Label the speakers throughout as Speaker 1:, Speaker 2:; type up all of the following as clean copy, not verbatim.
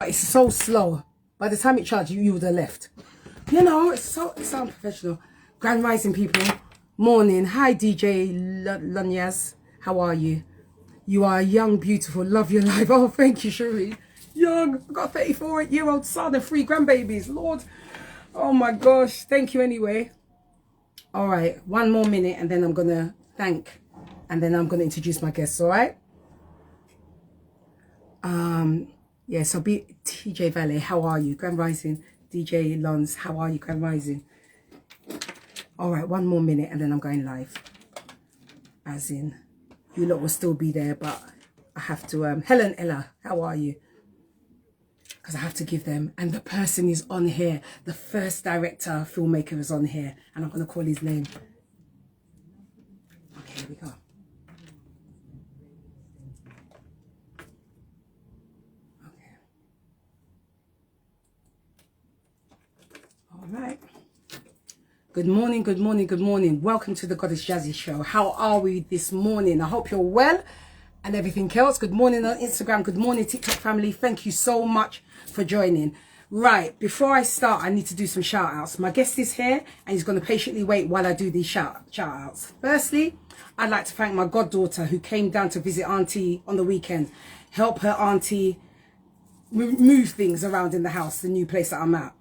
Speaker 1: It's so slow. By the time it charged, you would have left. You know, it's unprofessional. Grand Rising people, morning. Hi DJ Lunyas, how are you? You are young, beautiful, love your life. Oh, thank you, Cherie. Young, I've got a 34-year-old son and 3 grandbabies. Lord, oh my gosh, thank you anyway. All right, one more minute and then I'm gonna thank, and then I'm gonna introduce my guests. All right. Yeah, so be TJ Valley, how are you? Grand Rising, DJ Lons, how are you? Grand Rising. All right, one more minute and then I'm going live. As in, you lot will still be there, but I have to, Helen Ella, how are you? Because I have to give them, and the person is on here. The first director, filmmaker is on here, and I'm going to call his name. Okay, here we go. Right. Good morning, good morning, good morning. Welcome to the Goddess Jazzy Show. How are we this morning? I hope you're well and everything else. Good morning on Instagram. Good morning, TikTok family. Thank you so much for joining. Right, before I start, I need to do some shout outs. My guest is here and he's going to patiently wait while I do these shout outs. Firstly, I'd like to thank my goddaughter who came down to visit Auntie on the weekend. Help her auntie move things around in the house, the new place that I'm at.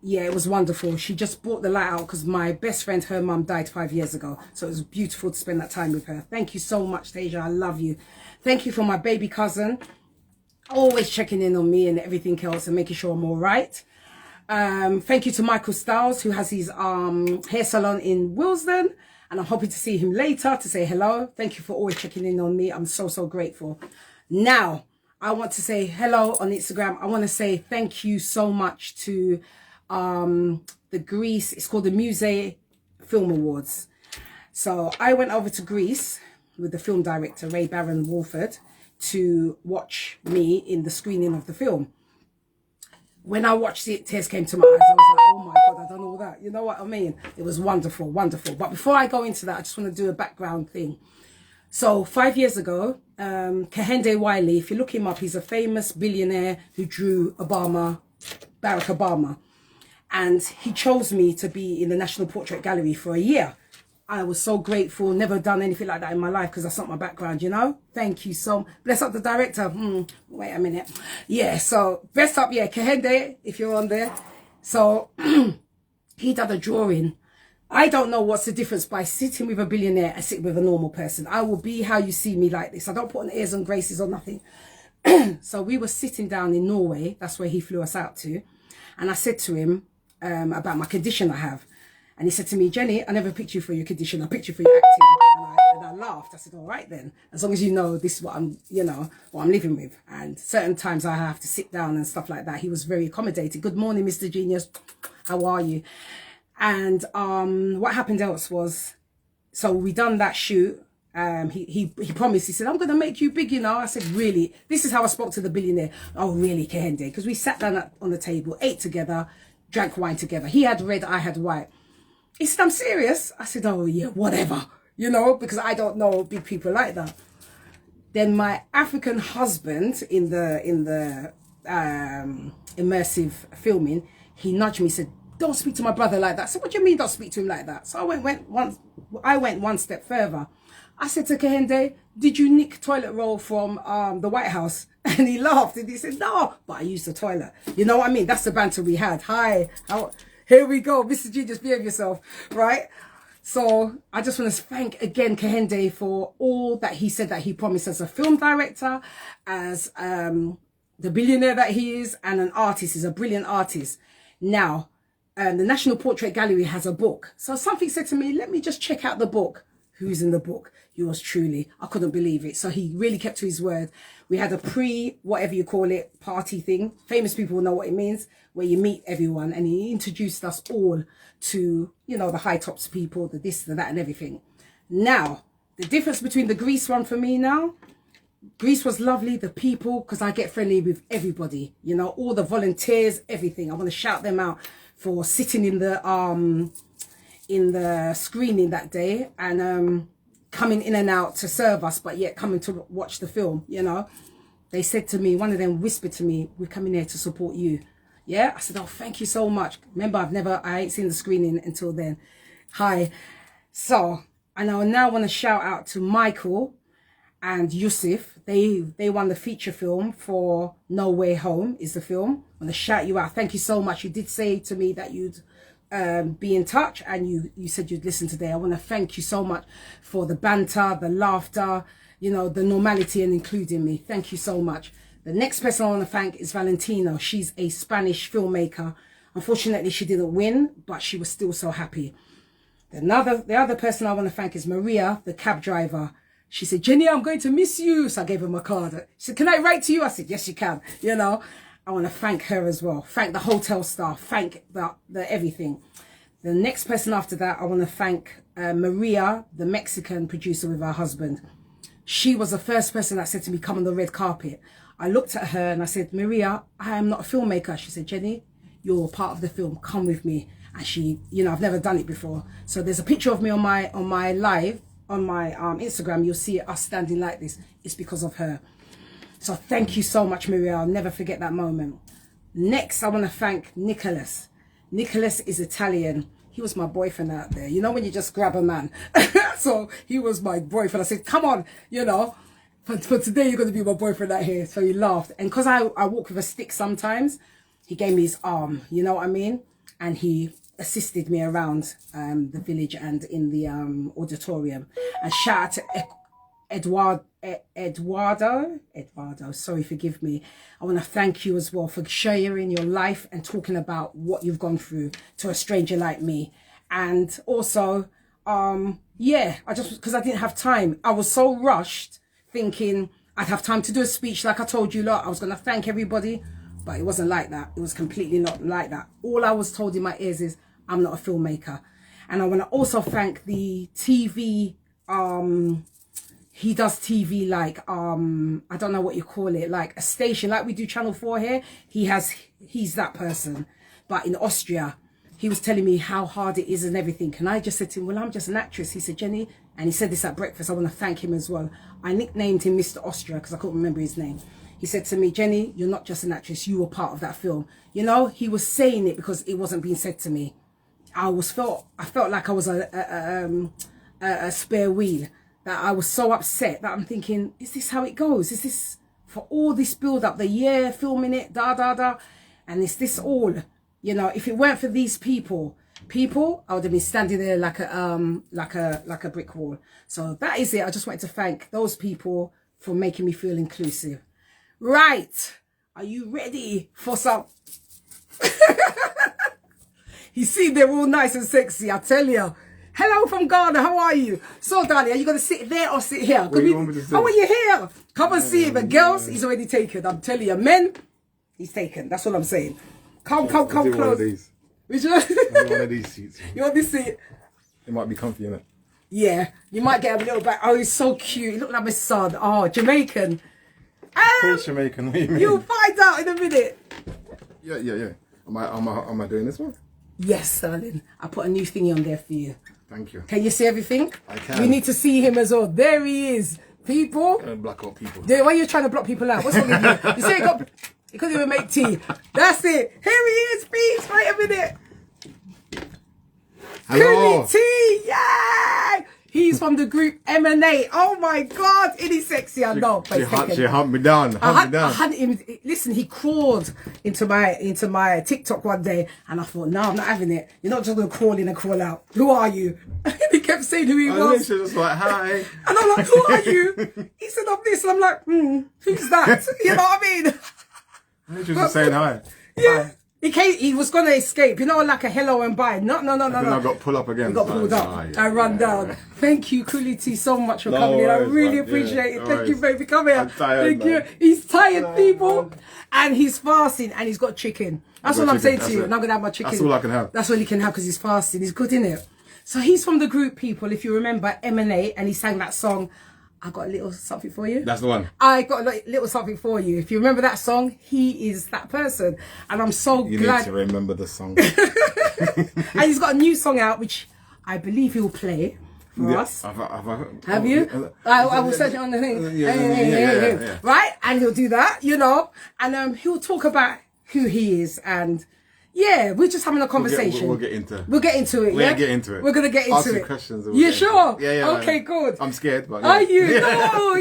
Speaker 1: Yeah, it was wonderful. She just brought the light out because my best friend, her mum, died 5 years ago. So it was beautiful to spend that time with her. Thank you so much, Tasia. I love you. Thank you for my baby cousin. Always checking in on me and everything else and making sure I'm all right. Thank you to Michael Styles, who has his hair salon in Willesden. And I'm hoping to see him later to say hello. Thank you for always checking in on me. I'm so, so grateful. Now, I want to say hello on Instagram. I want to say thank you so much to the Greece, it's called the Musée Film Awards. So I went over to Greece with the film director Ray Baron Wolford to watch me in the screening of the film. When I watched it, tears came to my eyes. I was like, oh my God, I've done all that. You know what I mean? It was wonderful, wonderful. But before I go into that, I just want to do a background thing. So 5 years ago, Kehinde Wiley, if you look him up, he's a famous billionaire who drew Barack Obama. And he chose me to be in the National Portrait Gallery for a year. I was so grateful, never done anything like that in my life because that's not my background, you know? Thank you so much. Bless up the director. Wait a minute. Yeah, so best up, yeah, Kehinde, if you're on there. So he did a drawing. I don't know what's the difference by sitting with a billionaire and sitting with a normal person. I will be how you see me like this. I don't put on airs and graces or nothing. So we were sitting down in Norway. That's where he flew us out to. And I said to him about my condition I have. And he said to me, Jenny, I never picked you for your condition. I picked you for your acting. And I laughed. I said, all right then. As long as you know this is what I'm, you know, what I'm living with. And certain times I have to sit down and stuff like that. He was very accommodating. Good morning, Mr. Genius. How are you? And what happened else was, so we done that shoot. He promised, he said, I'm going to make you big, you know. I said, really? This is how I spoke to the billionaire. Oh, really, Kehinde? Because we sat down on the table, ate together, drank wine together. He had red, I had white. He said, I'm serious. I said, oh, yeah, whatever, you know, because I don't know big people like that. Then my African husband in the immersive filming, he nudged me, said, don't speak to my brother like that. I said, what do you mean don't speak to him like that? So I went one step further. I said to Kehinde, did you nick toilet roll from the White House? And he laughed and he said, no, but I used the toilet. You know what I mean? That's the banter we had. Hi, here we go. Mr. G, just behave yourself, right? So I just want to thank again Kehinde for all that he said that he promised as a film director, as the billionaire that he is, and an artist. He's a brilliant artist. Now, the National Portrait Gallery has a book. So something said to me, let me just check out the book. Who's in the book? Yours truly. I couldn't believe it. So he really kept to his word. We had a whatever you call it, party thing. Famous people will know what it means, where you meet everyone. And he introduced us all to, you know, the high tops people, the this, the that, and everything. Now, the difference between the Greece one for me now, Greece was lovely, the people, because I get friendly with everybody, you know, all the volunteers, everything. I want to shout them out for sitting in the screening that day and coming in and out to serve us, but yet coming to watch the film, you know. they said to me, one of them whispered to me, we're coming here to support you. Yeah, I said, oh, thank you so much. Remember, I ain't seen the screening until then. Hi. So, and I now want to shout out to Michael and Yusuf. They won the feature film for No Way Home is the film. I want to shout you out. Thank you so much. You did say to me that you'd be in touch, and you said you'd listen today. I want to thank you so much for the banter, the laughter, you know, the normality and including me. Thank you so much. The next person I want to thank is Valentino. She's a Spanish filmmaker. Unfortunately, she didn't win, but she was still so happy. The other person I want to thank is Maria, the cab driver. She said, Jenny, I'm going to miss you. So I gave her my card. She said, can I write to you? I said, yes, you can. You know, I want to thank her as well. Thank the hotel staff. Thank the everything. The next person after that, I want to thank Maria, the Mexican producer with her husband. She was the first person that said to me, come on the red carpet. I looked at her and I said, Maria, I am not a filmmaker. She said, Jenny, you're part of the film. Come with me. And she, you know, I've never done it before. So there's a picture of me on my live, on my Instagram. You'll see us standing like this. It's because of her. So thank you so much, Maria. I'll never forget that moment. Next, I want to thank Nicholas. Nicholas is Italian. He was my boyfriend out there. You know, when you just grab a man. So he was my boyfriend. I said, come on, you know, for today, you're going to be my boyfriend out here. So he laughed. And because I walk with a stick sometimes, he gave me his arm, you know what I mean? And he assisted me around the village and in the auditorium. And shout out to Eduardo, sorry, forgive me. I want to thank you as well for sharing your life and talking about what you've gone through to a stranger like me. And also, yeah, because I didn't have time. I was so rushed thinking I'd have time to do a speech like I told you lot. I was going to thank everybody, but it wasn't like that. It was completely not like that. All I was told in my ears is I'm not a filmmaker. And I want to also thank the TV, he does TV like, I don't know what you call it, like a station, like we do Channel 4 here. He's that person. But in Austria, he was telling me how hard it is and everything. And I just said to him, well, I'm just an actress. He said, Jenny, and he said this at breakfast, I want to thank him as well. I nicknamed him Mr. Austria because I couldn't remember his name. He said to me, Jenny, you're not just an actress, you were part of that film. You know, he was saying it because it wasn't being said to me. I felt like I was a spare wheel. That I was so upset that I'm thinking, is this how it goes? Is this for all this build up, the year filming it, and is this all? You know, if it weren't for these people, I would have been standing there like a brick wall. So that is it. I just wanted to thank those people for making me feel inclusive. Right, are you ready for some? You see, they're all nice and sexy, I tell you. Hello from Ghana, how are you? So, darling, are you going to sit there or sit here?
Speaker 2: Where you want me to sit?
Speaker 1: Oh, are you here? Come and see him. But girls, he's already taken. I'm telling you, men, he's taken. That's what I'm saying. Come close.
Speaker 2: One of these.
Speaker 1: Which one?
Speaker 2: One of these seats.
Speaker 1: You want this seat?
Speaker 2: It might be comfy, innit?
Speaker 1: Yeah, you might get a little bit. Oh, he's so cute. He looked like my son. Oh, Jamaican.
Speaker 2: Of course Jamaican, what do you mean?
Speaker 1: You'll find out in a minute.
Speaker 2: Yeah. Am I doing this one?
Speaker 1: Yes, darling. I put a new thingy on there for you.
Speaker 2: Thank you.
Speaker 1: Can you see everything?
Speaker 2: I can.
Speaker 1: We need to see him as well. There he is. People.
Speaker 2: Block out people.
Speaker 1: Why are you trying to block people out? What's wrong with you? You say he couldn't even make tea. That's it. Here he is, please. Wait a minute.
Speaker 2: Hello.
Speaker 1: Tea. Yay! He's from the group M&A. Oh my God, it is sexy. I know.
Speaker 2: She humped me down.
Speaker 1: I had him. Listen, he crawled into my TikTok one day, and I thought, no, I'm not having it. You're not just gonna crawl in and crawl out. Who are you? He kept saying who he was.
Speaker 2: She was like, hi.
Speaker 1: And I'm like, who are you? He said, I'm this. And I'm like, who's that? You know what I mean?
Speaker 2: I was just saying hi.
Speaker 1: Yeah.
Speaker 2: Hi.
Speaker 1: He was going to escape, you know, like a hello and bye. No.
Speaker 2: Then I got pulled up again.
Speaker 1: I got pulled up. I ran down. Thank you, Kuliti, so much for coming in. I really appreciate it. Thank you, baby. Come here.
Speaker 2: I'm tired,
Speaker 1: Thank you. He's tired, people. And he's fasting and he's got chicken. That's what I'm saying to you. I'm not going to have my chicken.
Speaker 2: That's all I can have.
Speaker 1: That's all he can have because he's fasting. He's good, innit? So he's from the group, people, if you remember, M&A, and he sang that song, I got a little something for you.
Speaker 2: That's the one.
Speaker 1: I got a little something for you. If you remember that song, he is that person. And I'm so glad.
Speaker 2: You need to remember the song.
Speaker 1: And he's got a new song out, which I believe he'll play for
Speaker 2: Yeah,
Speaker 1: us.
Speaker 2: Have
Speaker 1: You? I will search it on the thing.
Speaker 2: Yeah.
Speaker 1: Right? And he'll do that, you know, and he'll talk about who he is, and yeah, we're just having a conversation.
Speaker 2: We'll get into it.
Speaker 1: We're going to
Speaker 2: get into it.
Speaker 1: We're going to get
Speaker 2: Ask
Speaker 1: into
Speaker 2: some
Speaker 1: it.
Speaker 2: questions.
Speaker 1: You sure?
Speaker 2: Yeah.
Speaker 1: Okay, good.
Speaker 2: I'm scared, but yeah.
Speaker 1: Are you? No,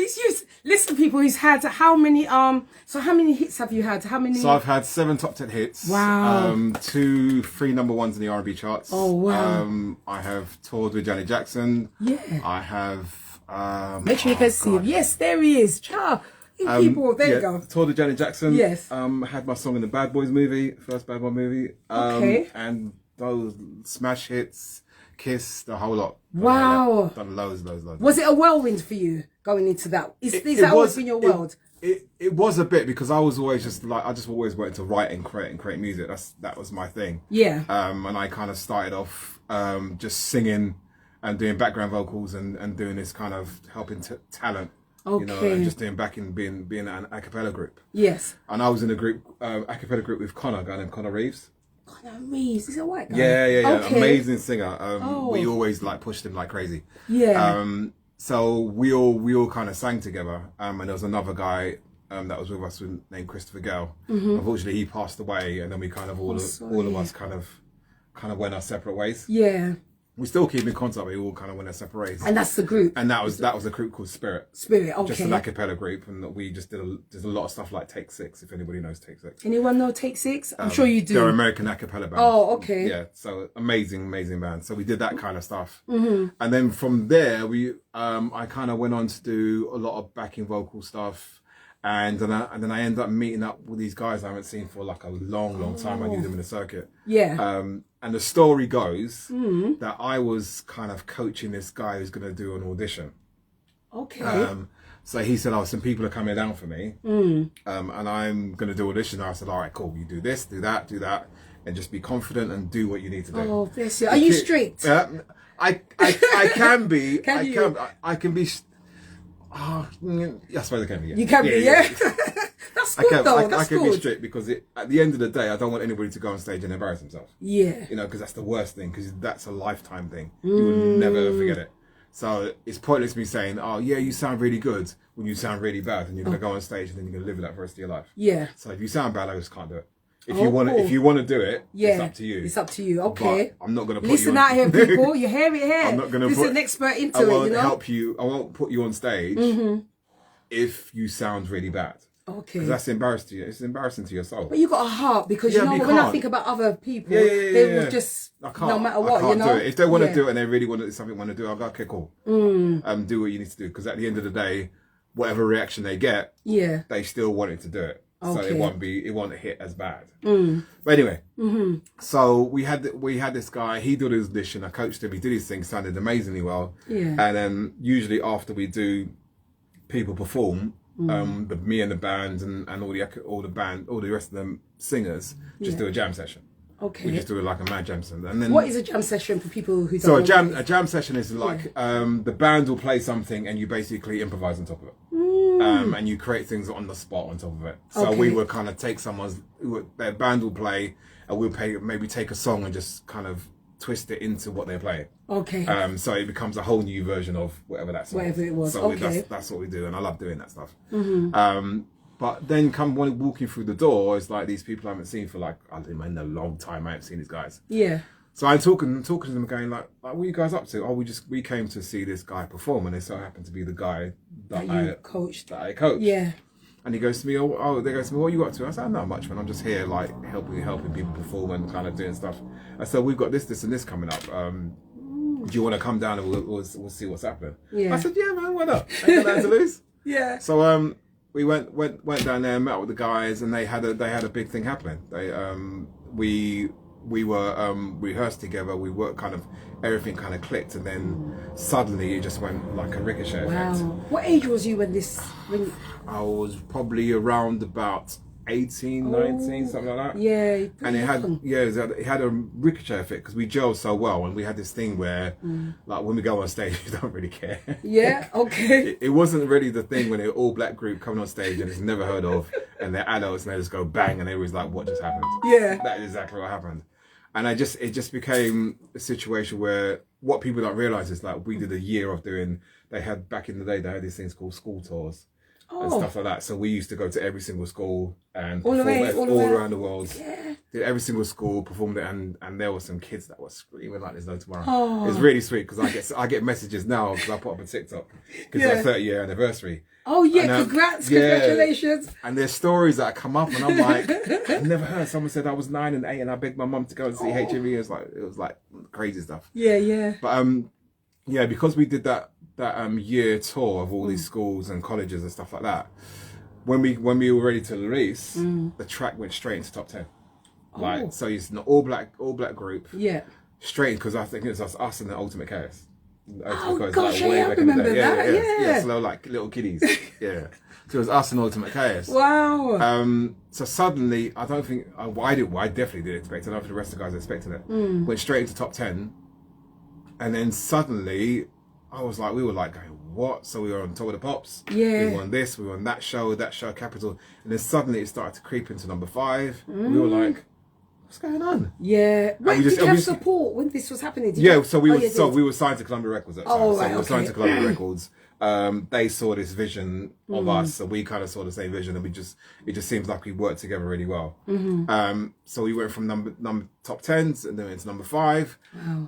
Speaker 1: listen, people, he's had how many, so how many hits have you had? How many?
Speaker 2: So I've had 7 top 10 hits.
Speaker 1: Wow.
Speaker 2: 3 number ones in the R&B charts.
Speaker 1: Oh, wow.
Speaker 2: I have toured with Janet Jackson.
Speaker 1: Yeah.
Speaker 2: I have,
Speaker 1: make sure you can see him. Yes, there he is. Ciao. People, there you go.
Speaker 2: Toured with Janet Jackson.
Speaker 1: Yes.
Speaker 2: Had my song in the Bad Boys movie, first Bad Boy movie.
Speaker 1: Okay.
Speaker 2: And those smash hits, Kiss, the whole lot.
Speaker 1: Wow.
Speaker 2: Done loads.
Speaker 1: Was it a whirlwind for you going into that? Is that always been your world?
Speaker 2: It was a bit, because I was always just like, I just always wanted to write and create music. That was my thing.
Speaker 1: Yeah.
Speaker 2: And I kind of started off just singing and doing background vocals and doing this kind of helping talent.
Speaker 1: Okay.
Speaker 2: You know, and just being an a cappella group.
Speaker 1: Yes.
Speaker 2: And I was in a group, a cappella group with a guy named Connor Reeves.
Speaker 1: Connor Reeves, is a white guy?
Speaker 2: Yeah.
Speaker 1: Okay.
Speaker 2: Amazing singer. We always like pushed him like crazy.
Speaker 1: Yeah.
Speaker 2: So we all kind of sang together. And there was another guy that was with us named Christopher Gale. Unfortunately, he passed away, and then we kind of all of us kind of went our separate ways.
Speaker 1: Yeah.
Speaker 2: We still keep in contact, but we all kind of went our separate ways.
Speaker 1: And that's the group.
Speaker 2: And that was a group called Spirit.
Speaker 1: Spirit, okay.
Speaker 2: Just an a cappella group, and we just did a lot of stuff like Take 6, if anybody knows Take 6.
Speaker 1: Anyone know Take 6? I'm sure you do.
Speaker 2: They're an American a cappella band.
Speaker 1: Oh, okay.
Speaker 2: Yeah, so amazing band. So we did that kind of stuff. And then from there, I kind of went on to do a lot of backing vocal stuff. And then I ended up meeting up with these guys I haven't seen for like a long time. I knew them in the circuit.
Speaker 1: Yeah.
Speaker 2: And the story goes that I was kind of coaching this guy who's going to do an audition.
Speaker 1: Okay.
Speaker 2: So he said, some people are coming down for me. And I'm going to do audition. I said, all right, cool. You do this, do that, and just be confident and do what you need to do.
Speaker 1: Oh, bless you. Are you strict?
Speaker 2: I can be. I can be. I suppose I can be. Yeah.
Speaker 1: You can be, yeah. That's good, though.
Speaker 2: I can be strict, because at the end of the day, I don't want anybody to go on stage and embarrass themselves.
Speaker 1: Yeah.
Speaker 2: You know, because that's the worst thing, because that's a lifetime thing. You will never ever forget it. So it's pointless me saying, oh yeah, you sound really good, when you sound really bad, and you're going to go on stage and then you're going to live with that for the rest of your life.
Speaker 1: Yeah.
Speaker 2: So if you sound bad, I just can't do it. If you want to do it, it's up to you.
Speaker 1: It's up to you. Okay.
Speaker 2: But I'm not going to put
Speaker 1: Listen
Speaker 2: you on.
Speaker 1: out here, people. You hear it here.
Speaker 2: I'm not going to
Speaker 1: This is an expert into
Speaker 2: I won't
Speaker 1: it, you know?
Speaker 2: help you. I won't put you on stage if you sound really bad.
Speaker 1: Okay.
Speaker 2: Because that's embarrassing to you. It's embarrassing to your soul.
Speaker 1: But you got a heart, because you know, when I think about other people, they will just, no matter what,
Speaker 2: I can't
Speaker 1: you know?
Speaker 2: do it. If they want to do it and they really want to, something want to do, I'll go, okay, cool. Do what you need to do. Because at the end of the day, whatever reaction they get, they still wanted to do it. So it won't hit as bad. But anyway, so we had this guy. He did his audition. I coached him. He did his thing. Sounded amazingly well. Yeah. And then usually after we do, people perform. Me and the band and all the rest of the singers just do a jam session.
Speaker 1: Okay.
Speaker 2: We just do it like a mad jam session. And then,
Speaker 1: what is a jam session for people who don't
Speaker 2: So
Speaker 1: know?
Speaker 2: a jam session is like the band will play something and you basically improvise on top of it. And you create things on the spot on top of it. So we will kind of take their band will play, and we'll maybe take a song and just kind of twist it into what they're playing. Okay. So it becomes a whole new version of whatever that song
Speaker 1: Whatever
Speaker 2: is.
Speaker 1: it was.
Speaker 2: So that's what we do, and I love doing that stuff. But then when walking through the door, it's like these people I haven't seen for like, I don't know, in a long time. I haven't seen these guys. Yeah. So I'm talking to them, going like, what are you guys up to? Oh, we came to see this guy perform, and it so happened to be the guy that I coached. Yeah. And he goes to me, they go to me, what are you up to? I said, not much, man. I'm just here, like, helping people perform and kind of doing stuff. I said, we've got this, and this coming up. Do you want to come down and we'll see what's happening? Yeah. I said, yeah, man, why not? Ain't got nothing to lose. Yeah. So we went down there, met with the guys, and they had a big thing happening. We were rehearsed together. We worked everything kind of clicked, and then suddenly it just went like a ricochet effect.
Speaker 1: Wow. What age was you when
Speaker 2: I was probably around about 18, 19, something like that. Yeah. And it had a ricochet effect because we gelled so well, and we had this thing where, like, when we go on stage, you don't really care. Yeah. Okay. It wasn't really the thing when an all-black group coming on stage and it's never heard of, and they're adults and they just go bang, and they was like, "What just happened?" Yeah. That is exactly what happened. And it just became a situation where what people don't realize is like we did a year of doing. They had back in the day they had these things called school tours and stuff like that. So we used to go to every single school and perform all around the world. Yeah. Did every single school, performed it, and there were some kids that were screaming like there's no tomorrow. Oh. It's really sweet because I get messages now because I put up a TikTok because it's their 30-year anniversary.
Speaker 1: Oh yeah, congrats, congratulations.
Speaker 2: And there's stories that come up and I'm like, I've never heard someone said I was 9 and 8 and I begged my mum to go and see HMV. It was like crazy stuff.
Speaker 1: Yeah.
Speaker 2: But because we did that year tour of all these schools and colleges and stuff like that, when we were ready to release, the track went straight into top 10. Like so it's an all black group. Yeah. Straight because I think it was us and the Ultimate Chaos.
Speaker 1: Gosh, I remember that. Yeah.
Speaker 2: So like little kiddies. Yeah. So it was us and Ultimate Chaos.
Speaker 1: Wow.
Speaker 2: So suddenly, I don't think I definitely didn't expect it. I don't think the rest of the guys expected it. Went straight into top 10, and then suddenly, we were like going, what? So we were on top of the pops. Yeah. We won this. We won that show, Capital, and then suddenly it started to creep into number 5. We were like, what's going on?
Speaker 1: Yeah. Wait, did you have support when this was happening?
Speaker 2: So we were signed to Columbia Records at the time. We were signed to Columbia Records. They saw this vision of us, so we kind of saw the same vision, and it just seems like we worked together really well. So we went from number top 10s and then went to number 5,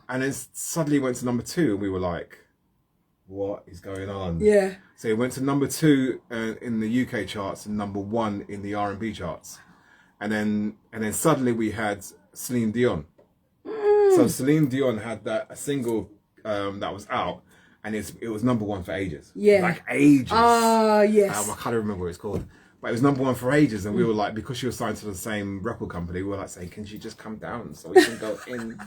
Speaker 2: and then suddenly went to number 2, and we were like, what is going on? Yeah. So it went to number 2 in the UK charts and number 1 in the R&B charts. And then suddenly we had Celine Dion. So Celine Dion had a single that was out, and it was number 1 for ages. Yeah, like ages.
Speaker 1: Yes.
Speaker 2: I can't remember what it's called, but it was number 1 for ages. And we were like, because she was signed to the same record company, we were like saying, can she just come down so we can go in?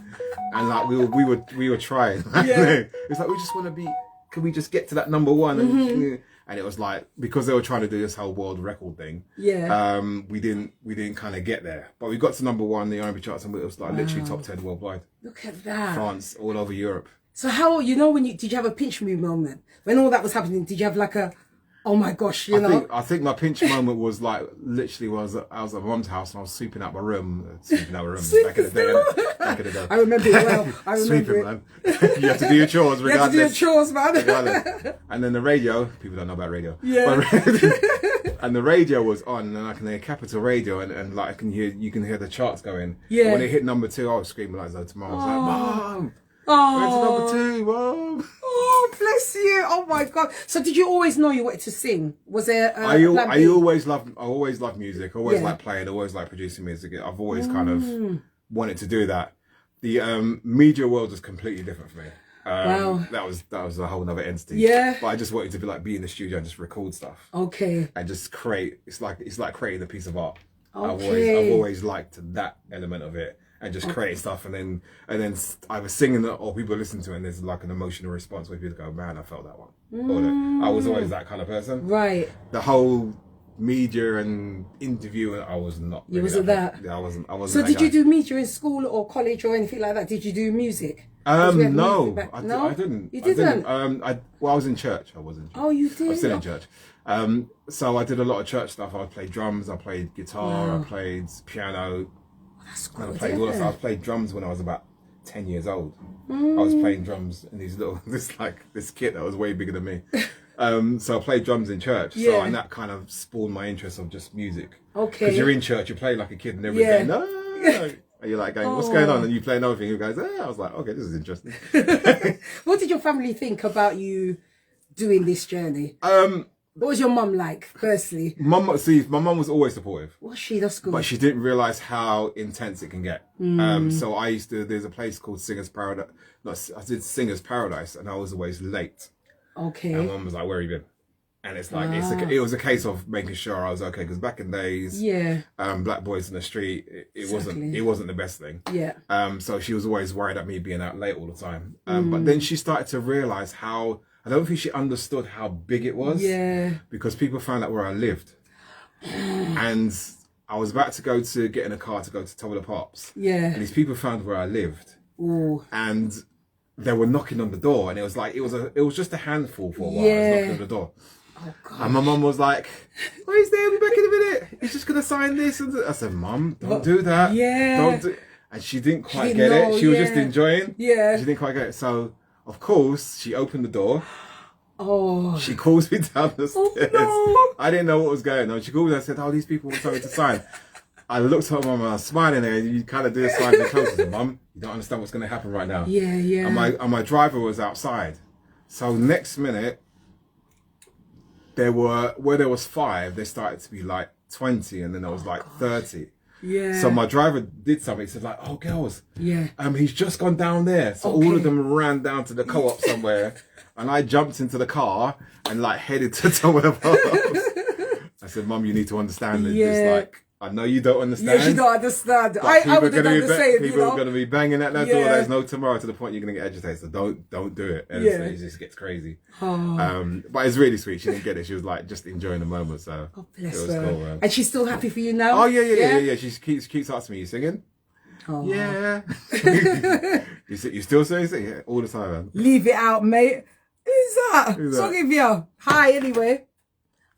Speaker 2: And like we were trying. Yeah. It's like we just want to be. Can we just get to that number 1? And it was like, because they were trying to do this whole world record thing, we didn't kind of get there. But we got to number 1 in the R&B charts, and it was like literally top 10 worldwide.
Speaker 1: Look at that.
Speaker 2: France, all over Europe.
Speaker 1: So how, did you have a pinch me moment? When all that was happening, did you have like a, oh my gosh,
Speaker 2: I think my pinch moment was like, literally I was at my mum's house and I was sweeping out my room. Back in the day.
Speaker 1: I remember it well. I remember
Speaker 2: sweeping, man. You have to do your chores regardless.
Speaker 1: You have to do your chores, man.
Speaker 2: And then the radio, people don't know about radio.
Speaker 1: Yeah.
Speaker 2: And the radio was on, and I can hear Capital Radio, and like you can hear the charts going.
Speaker 1: Yeah.
Speaker 2: And when it hit number 2, I was screaming like no tomorrow. I was like, Mom! Went to number 2, Mom!
Speaker 1: Oh, bless you! Oh my God! So, did you always know you wanted to sing? Was there?
Speaker 2: I always loved music. I always liked playing. I always liked producing music. I've always kind of wanted to do that. The media world was completely different for me. Wow. That was a whole other entity.
Speaker 1: Yeah.
Speaker 2: But I just wanted to be in the studio and just record stuff.
Speaker 1: Okay.
Speaker 2: And just create. It's like creating a piece of art.
Speaker 1: Okay.
Speaker 2: I've always liked that element of it. And just create stuff, and then either singing it or people listen to it, and there's like an emotional response where people go, "Man, I felt that one." I was always that kind of person.
Speaker 1: Right.
Speaker 2: The whole media and interviewing, I was not.
Speaker 1: You wasn't that.
Speaker 2: Yeah, I wasn't.
Speaker 1: So did you do media in school or college or anything like that? Did you do music?
Speaker 2: No, I didn't.
Speaker 1: You didn't.
Speaker 2: I was in church. I was in church.
Speaker 1: Oh, you did.
Speaker 2: I was still in church. So I did a lot of church stuff. I played drums. I played guitar. I played piano.
Speaker 1: That's good.
Speaker 2: I played drums when I was about 10 years old. I was playing drums in this kit that was way bigger than me. So I played drums in church. Yeah. So and that kind of spawned my interest of just music.
Speaker 1: Okay.
Speaker 2: Because you're in church, you play like a kid, and everybody's going, no. And you're like going, what's going on? And you play another thing, and you guys, I was like, okay, this is interesting.
Speaker 1: What did your family think about you doing this journey? What was your mum like, firstly? My
Speaker 2: mum was always supportive.
Speaker 1: Was she? That's good.
Speaker 2: But she didn't realise how intense it can get. So there's a place called Singers Paradise. I did Singers Paradise, and I was always late.
Speaker 1: Okay.
Speaker 2: And mum was like, where have you been? And it's like, it was a case of making sure I was okay. Because back in days, black boys in the street, it wasn't the best thing.
Speaker 1: Yeah.
Speaker 2: So she was always worried at me being out late all the time. But then she started to realise how, I don't think she understood how big it was. Yeah. Because people found out where I lived. And I was about to get in a car to go to Top of the Pops.
Speaker 1: Yeah.
Speaker 2: And these people found where I lived.
Speaker 1: Ooh.
Speaker 2: And they were knocking on the door. And it was like, it was just a handful for a while. I was knocking on the door.
Speaker 1: Oh, God.
Speaker 2: And my mum was like, oh, he's there, I'll be back in a minute. He's just going to sign this. And I said, Mum, don't do that.
Speaker 1: Yeah.
Speaker 2: Don't do. and she didn't quite get it. She was just enjoying.
Speaker 1: Yeah.
Speaker 2: She didn't quite get it. So, of course, she opened the door.
Speaker 1: Oh.
Speaker 2: She calls me down the stairs.
Speaker 1: Oh, no.
Speaker 2: I didn't know what was going on. She called me and said, "Oh, these people want something to sign." I looked at her mum and I was smiling there. You kind of do a sign to the close. I said, "Mum, you don't understand what's going to happen right now."
Speaker 1: Yeah, yeah.
Speaker 2: And my driver was outside. So next minute, there was 5, there started to be like 20, and then there was like 30.
Speaker 1: Yeah.
Speaker 2: So my driver did something. He said like, "Oh, girls,
Speaker 1: yeah,
Speaker 2: he's just gone down there." So all of them ran down to the co-op somewhere, and I jumped into the car and like headed to somewhere else. I said, "Mum, you need to understand this. It's like, I know you don't understand.
Speaker 1: Yeah, you don't understand. I would have done the same.
Speaker 2: People are going to be banging at that door. There's no tomorrow, to the point you're going to get agitated. So don't do it. And it just gets crazy. Oh. But it's really sweet. She didn't get it. She was like just enjoying the moment. So
Speaker 1: bless
Speaker 2: it was
Speaker 1: her.
Speaker 2: cool.
Speaker 1: And she's still happy for you now?
Speaker 2: Oh yeah. She keeps asking me, "You singing?" Oh. Yeah. you still sing? Yeah, all the time, man.
Speaker 1: Leave it out, mate. Who's that? So give you. Hi, anyway.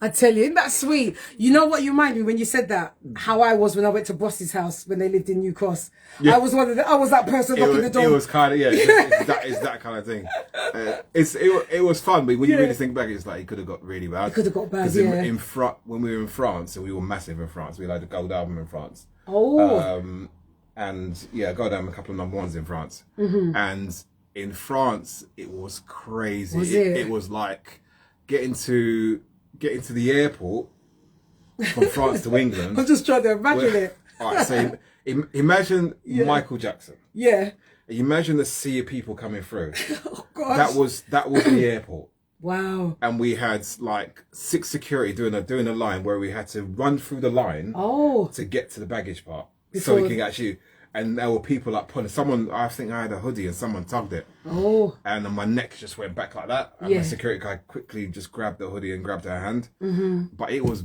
Speaker 1: I tell you, isn't that sweet? You know what you remind me when you said that? How I was when I went to Boss's house when they lived in New Cross. Yeah. I was that person knocking the door.
Speaker 2: It was kind of, it's that kind of thing. It was fun, but when you really think back, it's like it could have got really bad.
Speaker 1: It could have got bad,
Speaker 2: when we were in France, and we were massive in France, we had a gold album in France.
Speaker 1: Oh.
Speaker 2: And gold album, a couple of number ones in France. Mm-hmm. And in France, it was crazy.
Speaker 1: Was it?
Speaker 2: It was like getting to the airport from France to England.
Speaker 1: I'm just trying to imagine it.
Speaker 2: All right, so imagine Michael Jackson.
Speaker 1: Yeah.
Speaker 2: Imagine the sea of people coming through.
Speaker 1: Oh gosh.
Speaker 2: That was the airport.
Speaker 1: Wow.
Speaker 2: And we had like 6 security doing a line where we had to run through the line to get to the baggage part so we can actually. And there were people like pulling. I think I had a hoodie and someone tugged it. Oh. And then my neck just went back like that. And the security guy quickly just grabbed the hoodie and grabbed her hand. Mm-hmm. But it was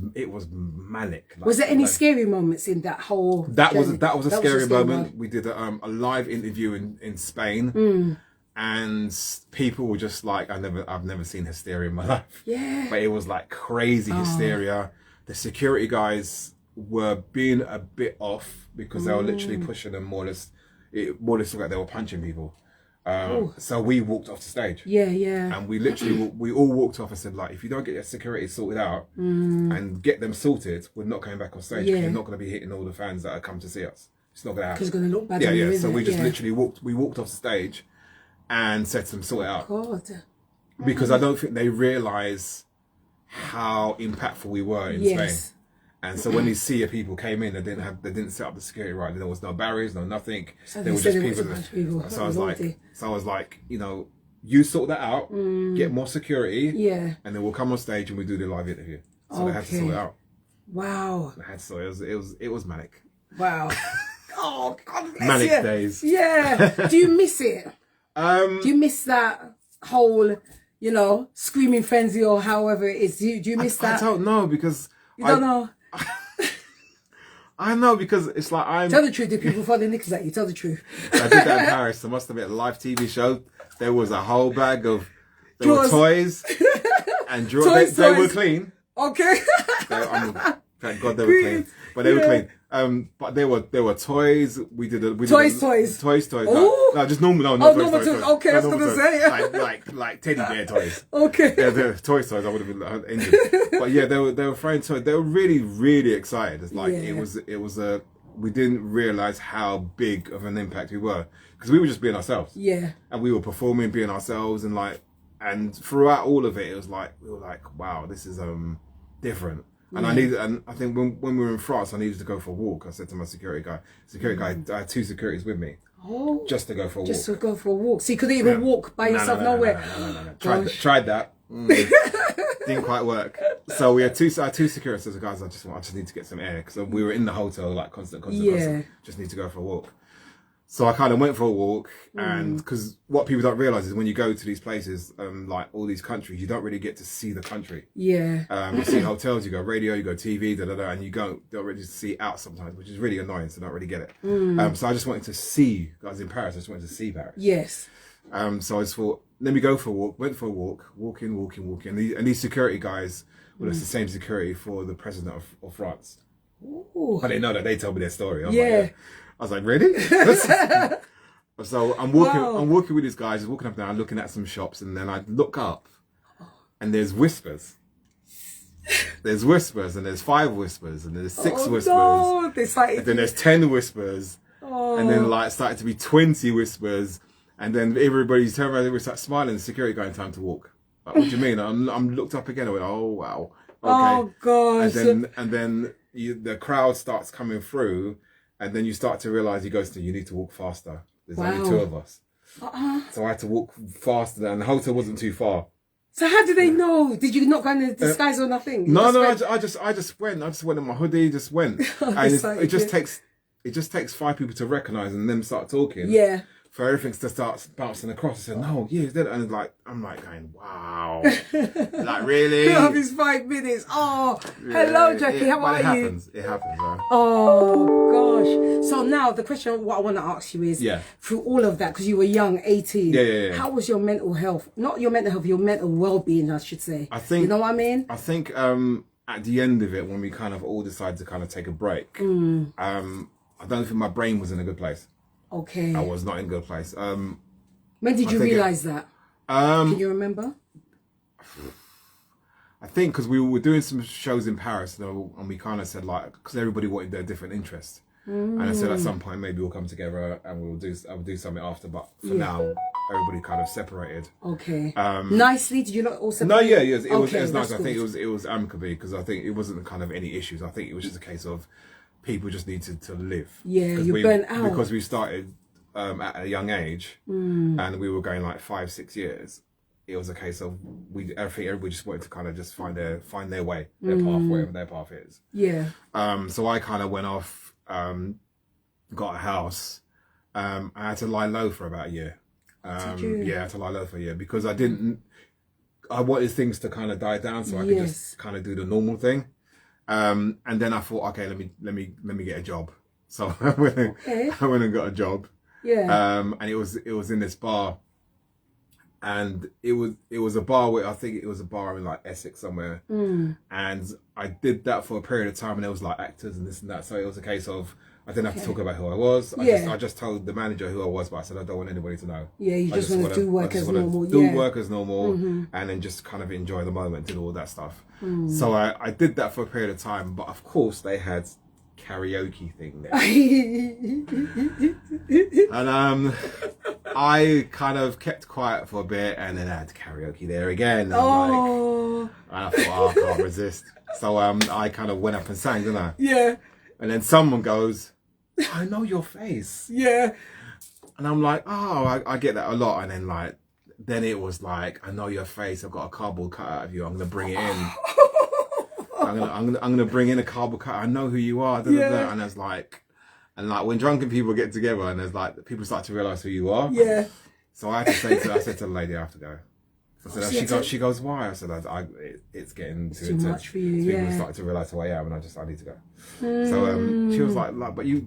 Speaker 2: manic. Like,
Speaker 1: was there any scary moments in that whole?
Speaker 2: That was a scary moment. We did a live interview in Spain, and people were just like, I've never seen hysteria in my life.
Speaker 1: Yeah.
Speaker 2: But it was like crazy hysteria. The security guys were being a bit off because they were literally pushing them more or less looked like they were punching people. So we walked off the stage.
Speaker 1: Yeah, yeah.
Speaker 2: And we all walked off and said, like, if you don't get your security sorted out and get them sorted, we're not coming back on stage. Yeah. You're not going to be hitting all the fans that have come to see us. It's not going to happen.
Speaker 1: Because it's going to look bad.
Speaker 2: Yeah. So we just literally walked off the stage and said to them, sort it out.
Speaker 1: God.
Speaker 2: Because I don't think they realise how impactful we were in Spain. And so when these sea of people came in, they didn't set up the security right. There was no barriers, no nothing.
Speaker 1: So
Speaker 2: there were just people. So I was like, you sort that out, get more security, and then we'll come on stage and we do the live interview. So they had to sort it out.
Speaker 1: Wow.
Speaker 2: They had to sort it. It was manic.
Speaker 1: Wow. Oh, God bless
Speaker 2: manic
Speaker 1: you.
Speaker 2: days.
Speaker 1: Yeah. Do you miss it? Do you miss that whole, screaming frenzy or however it is? Do you miss that?
Speaker 2: I don't know because
Speaker 1: you don't know.
Speaker 2: I know because it's like
Speaker 1: Tell the truth, did people throw the knickers at you? Tell the truth.
Speaker 2: I did that in Paris. There must have been a live TV show. There was a whole bag of were toys and drawers. They were clean.
Speaker 1: Okay.
Speaker 2: Thank God they were clean. But they were clean. But there were toys. Toys. No, just normal. No,
Speaker 1: normal toys. Okay, I was gonna say
Speaker 2: like teddy bear toys.
Speaker 1: Okay.
Speaker 2: Yeah, they were toys. I would have been injured. But yeah, they were throwing toys. They were really, really excited. It's like it was a. We didn't realize how big of an impact we were because we were just being ourselves. Yeah. And we were performing, being ourselves, and throughout all of it, it was like we were like, wow, this is different. And I think when we were in France, I needed to go for a walk. I said to my security guy, I had 2 securities with me. Oh. Just to go for a walk.
Speaker 1: Just to go for a walk. So you couldn't even walk by yourself nowhere?
Speaker 2: No. Tried that. Didn't quite work. So we had 2 securities. So the guys, I just need to get some air. Because we were in the hotel, like constant. Just need to go for a walk. So I kind of went for a walk, and because what people don't realize is when you go to these places, like all these countries, you don't really get to see the country. Yeah. You see hotels, you go radio, you go TV, and you don't really see out sometimes, which is really annoying. So I don't really get it. So I just wanted to see. I was in Paris. I just wanted to see Paris.
Speaker 1: Yes.
Speaker 2: So I just thought, let me go for a walk. Went for a walk, walking. And these security guys were the same security for the president of France. Ooh. I didn't know that. They told me their story. I was like, really? So I'm walking with these guys, just walking up and down, looking at some shops, and then I look up, and there's whispers. There's whispers, and there's 5 whispers, and there's 6 whispers. No. And then there's 10 whispers, and then like started to be 20 whispers, and then everybody's turning around, we start smiling. The security going, time to walk. Like, what do you mean? I'm looked up again. I went, oh wow. Okay.
Speaker 1: Oh gosh.
Speaker 2: And then the crowd starts coming through, and then you start to realize you need to walk faster. There's only 2 of us. So I had to walk faster, and the hotel wasn't too far.
Speaker 1: So how did they know? Did you not go in disguise or nothing?
Speaker 2: No, I just went. I just went in my hoodie, just went. And it just takes 5 people to recognise and then start talking.
Speaker 1: Yeah.
Speaker 2: For everything to start bouncing across. I said, no, yeah, and I'm like going, wow. Like, really?
Speaker 1: Of his 5 minutes. Oh, yeah, hello, Jackie. How are you?
Speaker 2: It happens, man.
Speaker 1: Oh, gosh. So now the question what I want to ask you is, through all of that, because you were young, 18, how was your mental health? Not your mental health, your mental well-being, I should say.
Speaker 2: I think,
Speaker 1: you know what I mean?
Speaker 2: I think at the end of it, when we kind of all decided to kind of take a break, I don't think my brain was in a good place.
Speaker 1: Okay.
Speaker 2: I was not in a good place.
Speaker 1: When did you realise that? Can you remember?
Speaker 2: I think because we were doing some shows in Paris, and we kind of said, like, because everybody wanted their different interests. And I said at some point maybe we'll come together and I'll do something after, but for now everybody kind of separated.
Speaker 1: Okay. Nicely, did you not also?
Speaker 2: No, yeah, it was nice. I think it was amicably, because I think it wasn't kind of any issues. I think it was just a case of people just needed to live.
Speaker 1: Yeah, you burnt out
Speaker 2: because we started at a young age, and we were going like 5-6 years. It was a case of I think everybody just wanted to kind of just find their way, their path, wherever their path is.
Speaker 1: Yeah.
Speaker 2: So I kind of went off. Got a house. I had to lie low for about a year.
Speaker 1: Did you?
Speaker 2: Yeah, I had to lie low for a year because I wanted things to kind of die down so I could just kind of do the normal thing. And then I thought, okay, let me get a job. So I went and got a job.
Speaker 1: Yeah.
Speaker 2: And it was in this bar, and it was a bar where I think it was a bar in like Essex somewhere. And I did that for a period of time, and there was like actors and this and that. So it was a case of I didn't have to talk about who I was. I just told the manager who I was, but I said I don't want anybody to know.
Speaker 1: Yeah, you just want to do work as normal.
Speaker 2: Do work as normal, and then just kind of enjoy the moment, do all that stuff. So I did that for a period of time, but of course they had karaoke thing there. And I kind of kept quiet for a bit, and then I had karaoke there again. And and I thought, I can't resist. So I kind of went up and sang, didn't I?
Speaker 1: Yeah.
Speaker 2: And then someone goes, I know your face.
Speaker 1: Yeah.
Speaker 2: And I'm like, oh, I get that a lot. And then it was like, I know your face. I've got a cardboard cutout of you. I'm going to bring it in. I'm gonna bring in a cardboard cutout. I know who you are. Da, da, da. And it's like, when drunken people get together and there's like, people start to realize who you are.
Speaker 1: Yeah.
Speaker 2: So I had to say I said to the lady, I have to go. I said, she goes, why? I said, it's getting too
Speaker 1: much for you.
Speaker 2: People started to realize who I am, and I need to go. So she was like, but you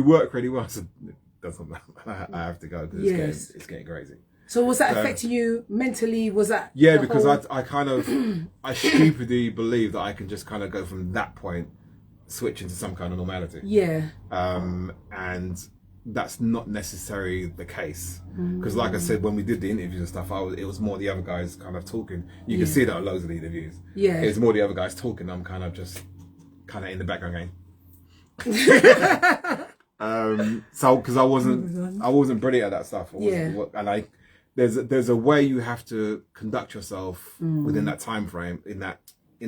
Speaker 2: work really well. I said, it doesn't matter. I have to go because it's getting crazy.
Speaker 1: So was that affecting you mentally? Was that
Speaker 2: because I kind of I stupidly believe that I can just kind of go from that point switch into some kind of normality.
Speaker 1: Yeah.
Speaker 2: And that's not necessarily the case, because like I said, when we did the interviews and stuff, it was more the other guys kind of talking. You can see that on loads of the interviews. Yeah, it's more the other guys talking. I'm kind of in the background going. So because I wasn't brilliant at that stuff. And there's a way you have to conduct yourself within that time frame in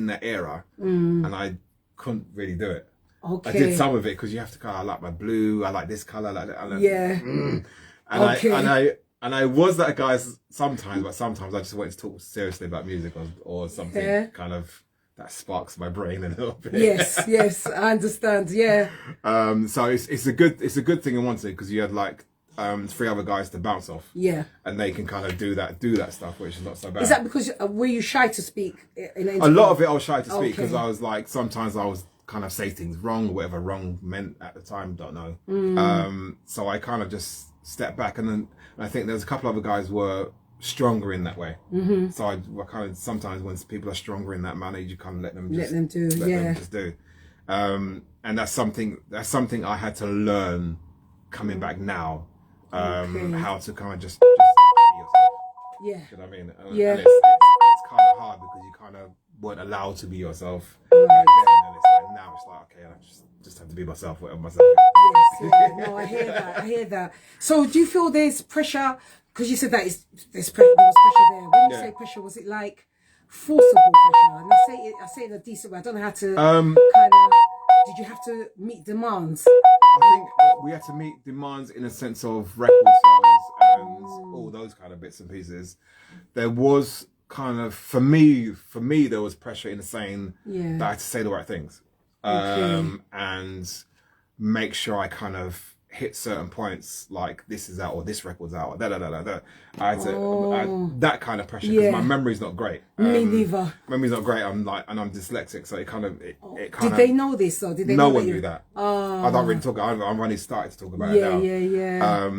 Speaker 2: that era, and I couldn't really do it.
Speaker 1: Okay.
Speaker 2: I did some of it because you have to I like my blue, I like this colour, I like that.
Speaker 1: Yeah.
Speaker 2: And I was that guy sometimes, but sometimes I just wanted to talk seriously about music or something kind of that sparks my brain a little bit.
Speaker 1: Yes, I understand. Yeah.
Speaker 2: So it's a good thing in one thing, because you had like 3 other guys to bounce off. Yeah. And they can kind of do that stuff, which is not so bad.
Speaker 1: Is that because were you shy to speak in an
Speaker 2: a lot of it I was shy to speak because I was like, sometimes I was kind of say things wrong, or whatever wrong meant at the time, don't know. So I kind of just stepped back, and then I think there's a couple other guys were stronger in that way. So I kind of, sometimes when people are stronger in that manner, you kind of let them just do. And that's something I had to learn coming back now, how to kind of just be yourself.
Speaker 1: Yeah.
Speaker 2: You know what I mean?
Speaker 1: Yeah.
Speaker 2: And it's kind of hard because you kind of weren't allowed to be yourself back then, and it's like now it's like, okay, I just have to be myself, whatever myself.
Speaker 1: Yes, yeah. No, I hear that. I hear that. So do you feel there's pressure? Because you said that there's pressure. There was pressure there. When you say pressure, was it like forcible pressure? And I say it in a decent way. I don't know how to kind of. Did you have to meet demands?
Speaker 2: I think we had to meet demands in a sense of record sales and all those kind of bits and pieces. There was kind of, for me, there was pressure in saying that I had to say the right things and make sure I kind of hit certain points, like this is out or this record's out, or I had to, that kind of pressure because my memory's not great.
Speaker 1: Me neither.
Speaker 2: Memory's not great. I'm dyslexic, so it kind of.
Speaker 1: Did they know this or did they?
Speaker 2: No
Speaker 1: know
Speaker 2: one knew that. I don't really talk. I've only started to talk about it now.
Speaker 1: Yeah.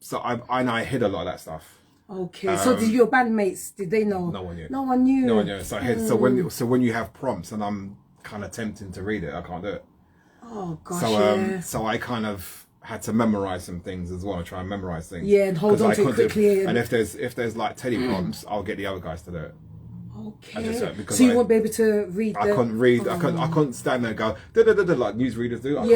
Speaker 2: So I hid a lot of that stuff.
Speaker 1: Okay. So did your bandmates? Did they know?
Speaker 2: No one knew.
Speaker 1: No one knew.
Speaker 2: No one knew. So when you have prompts and I'm kind of tempting to read it, I can't do it.
Speaker 1: Oh gosh.
Speaker 2: So I kind of had to memorize some things as well. Try and memorize things.
Speaker 1: Yeah, and hold on to it quickly.
Speaker 2: And if there's like teleprompts, I'll get the other guys to do it.
Speaker 1: Okay. So you won't be able to read.
Speaker 2: I couldn't read. I couldn't stand there and go like newsreaders do. I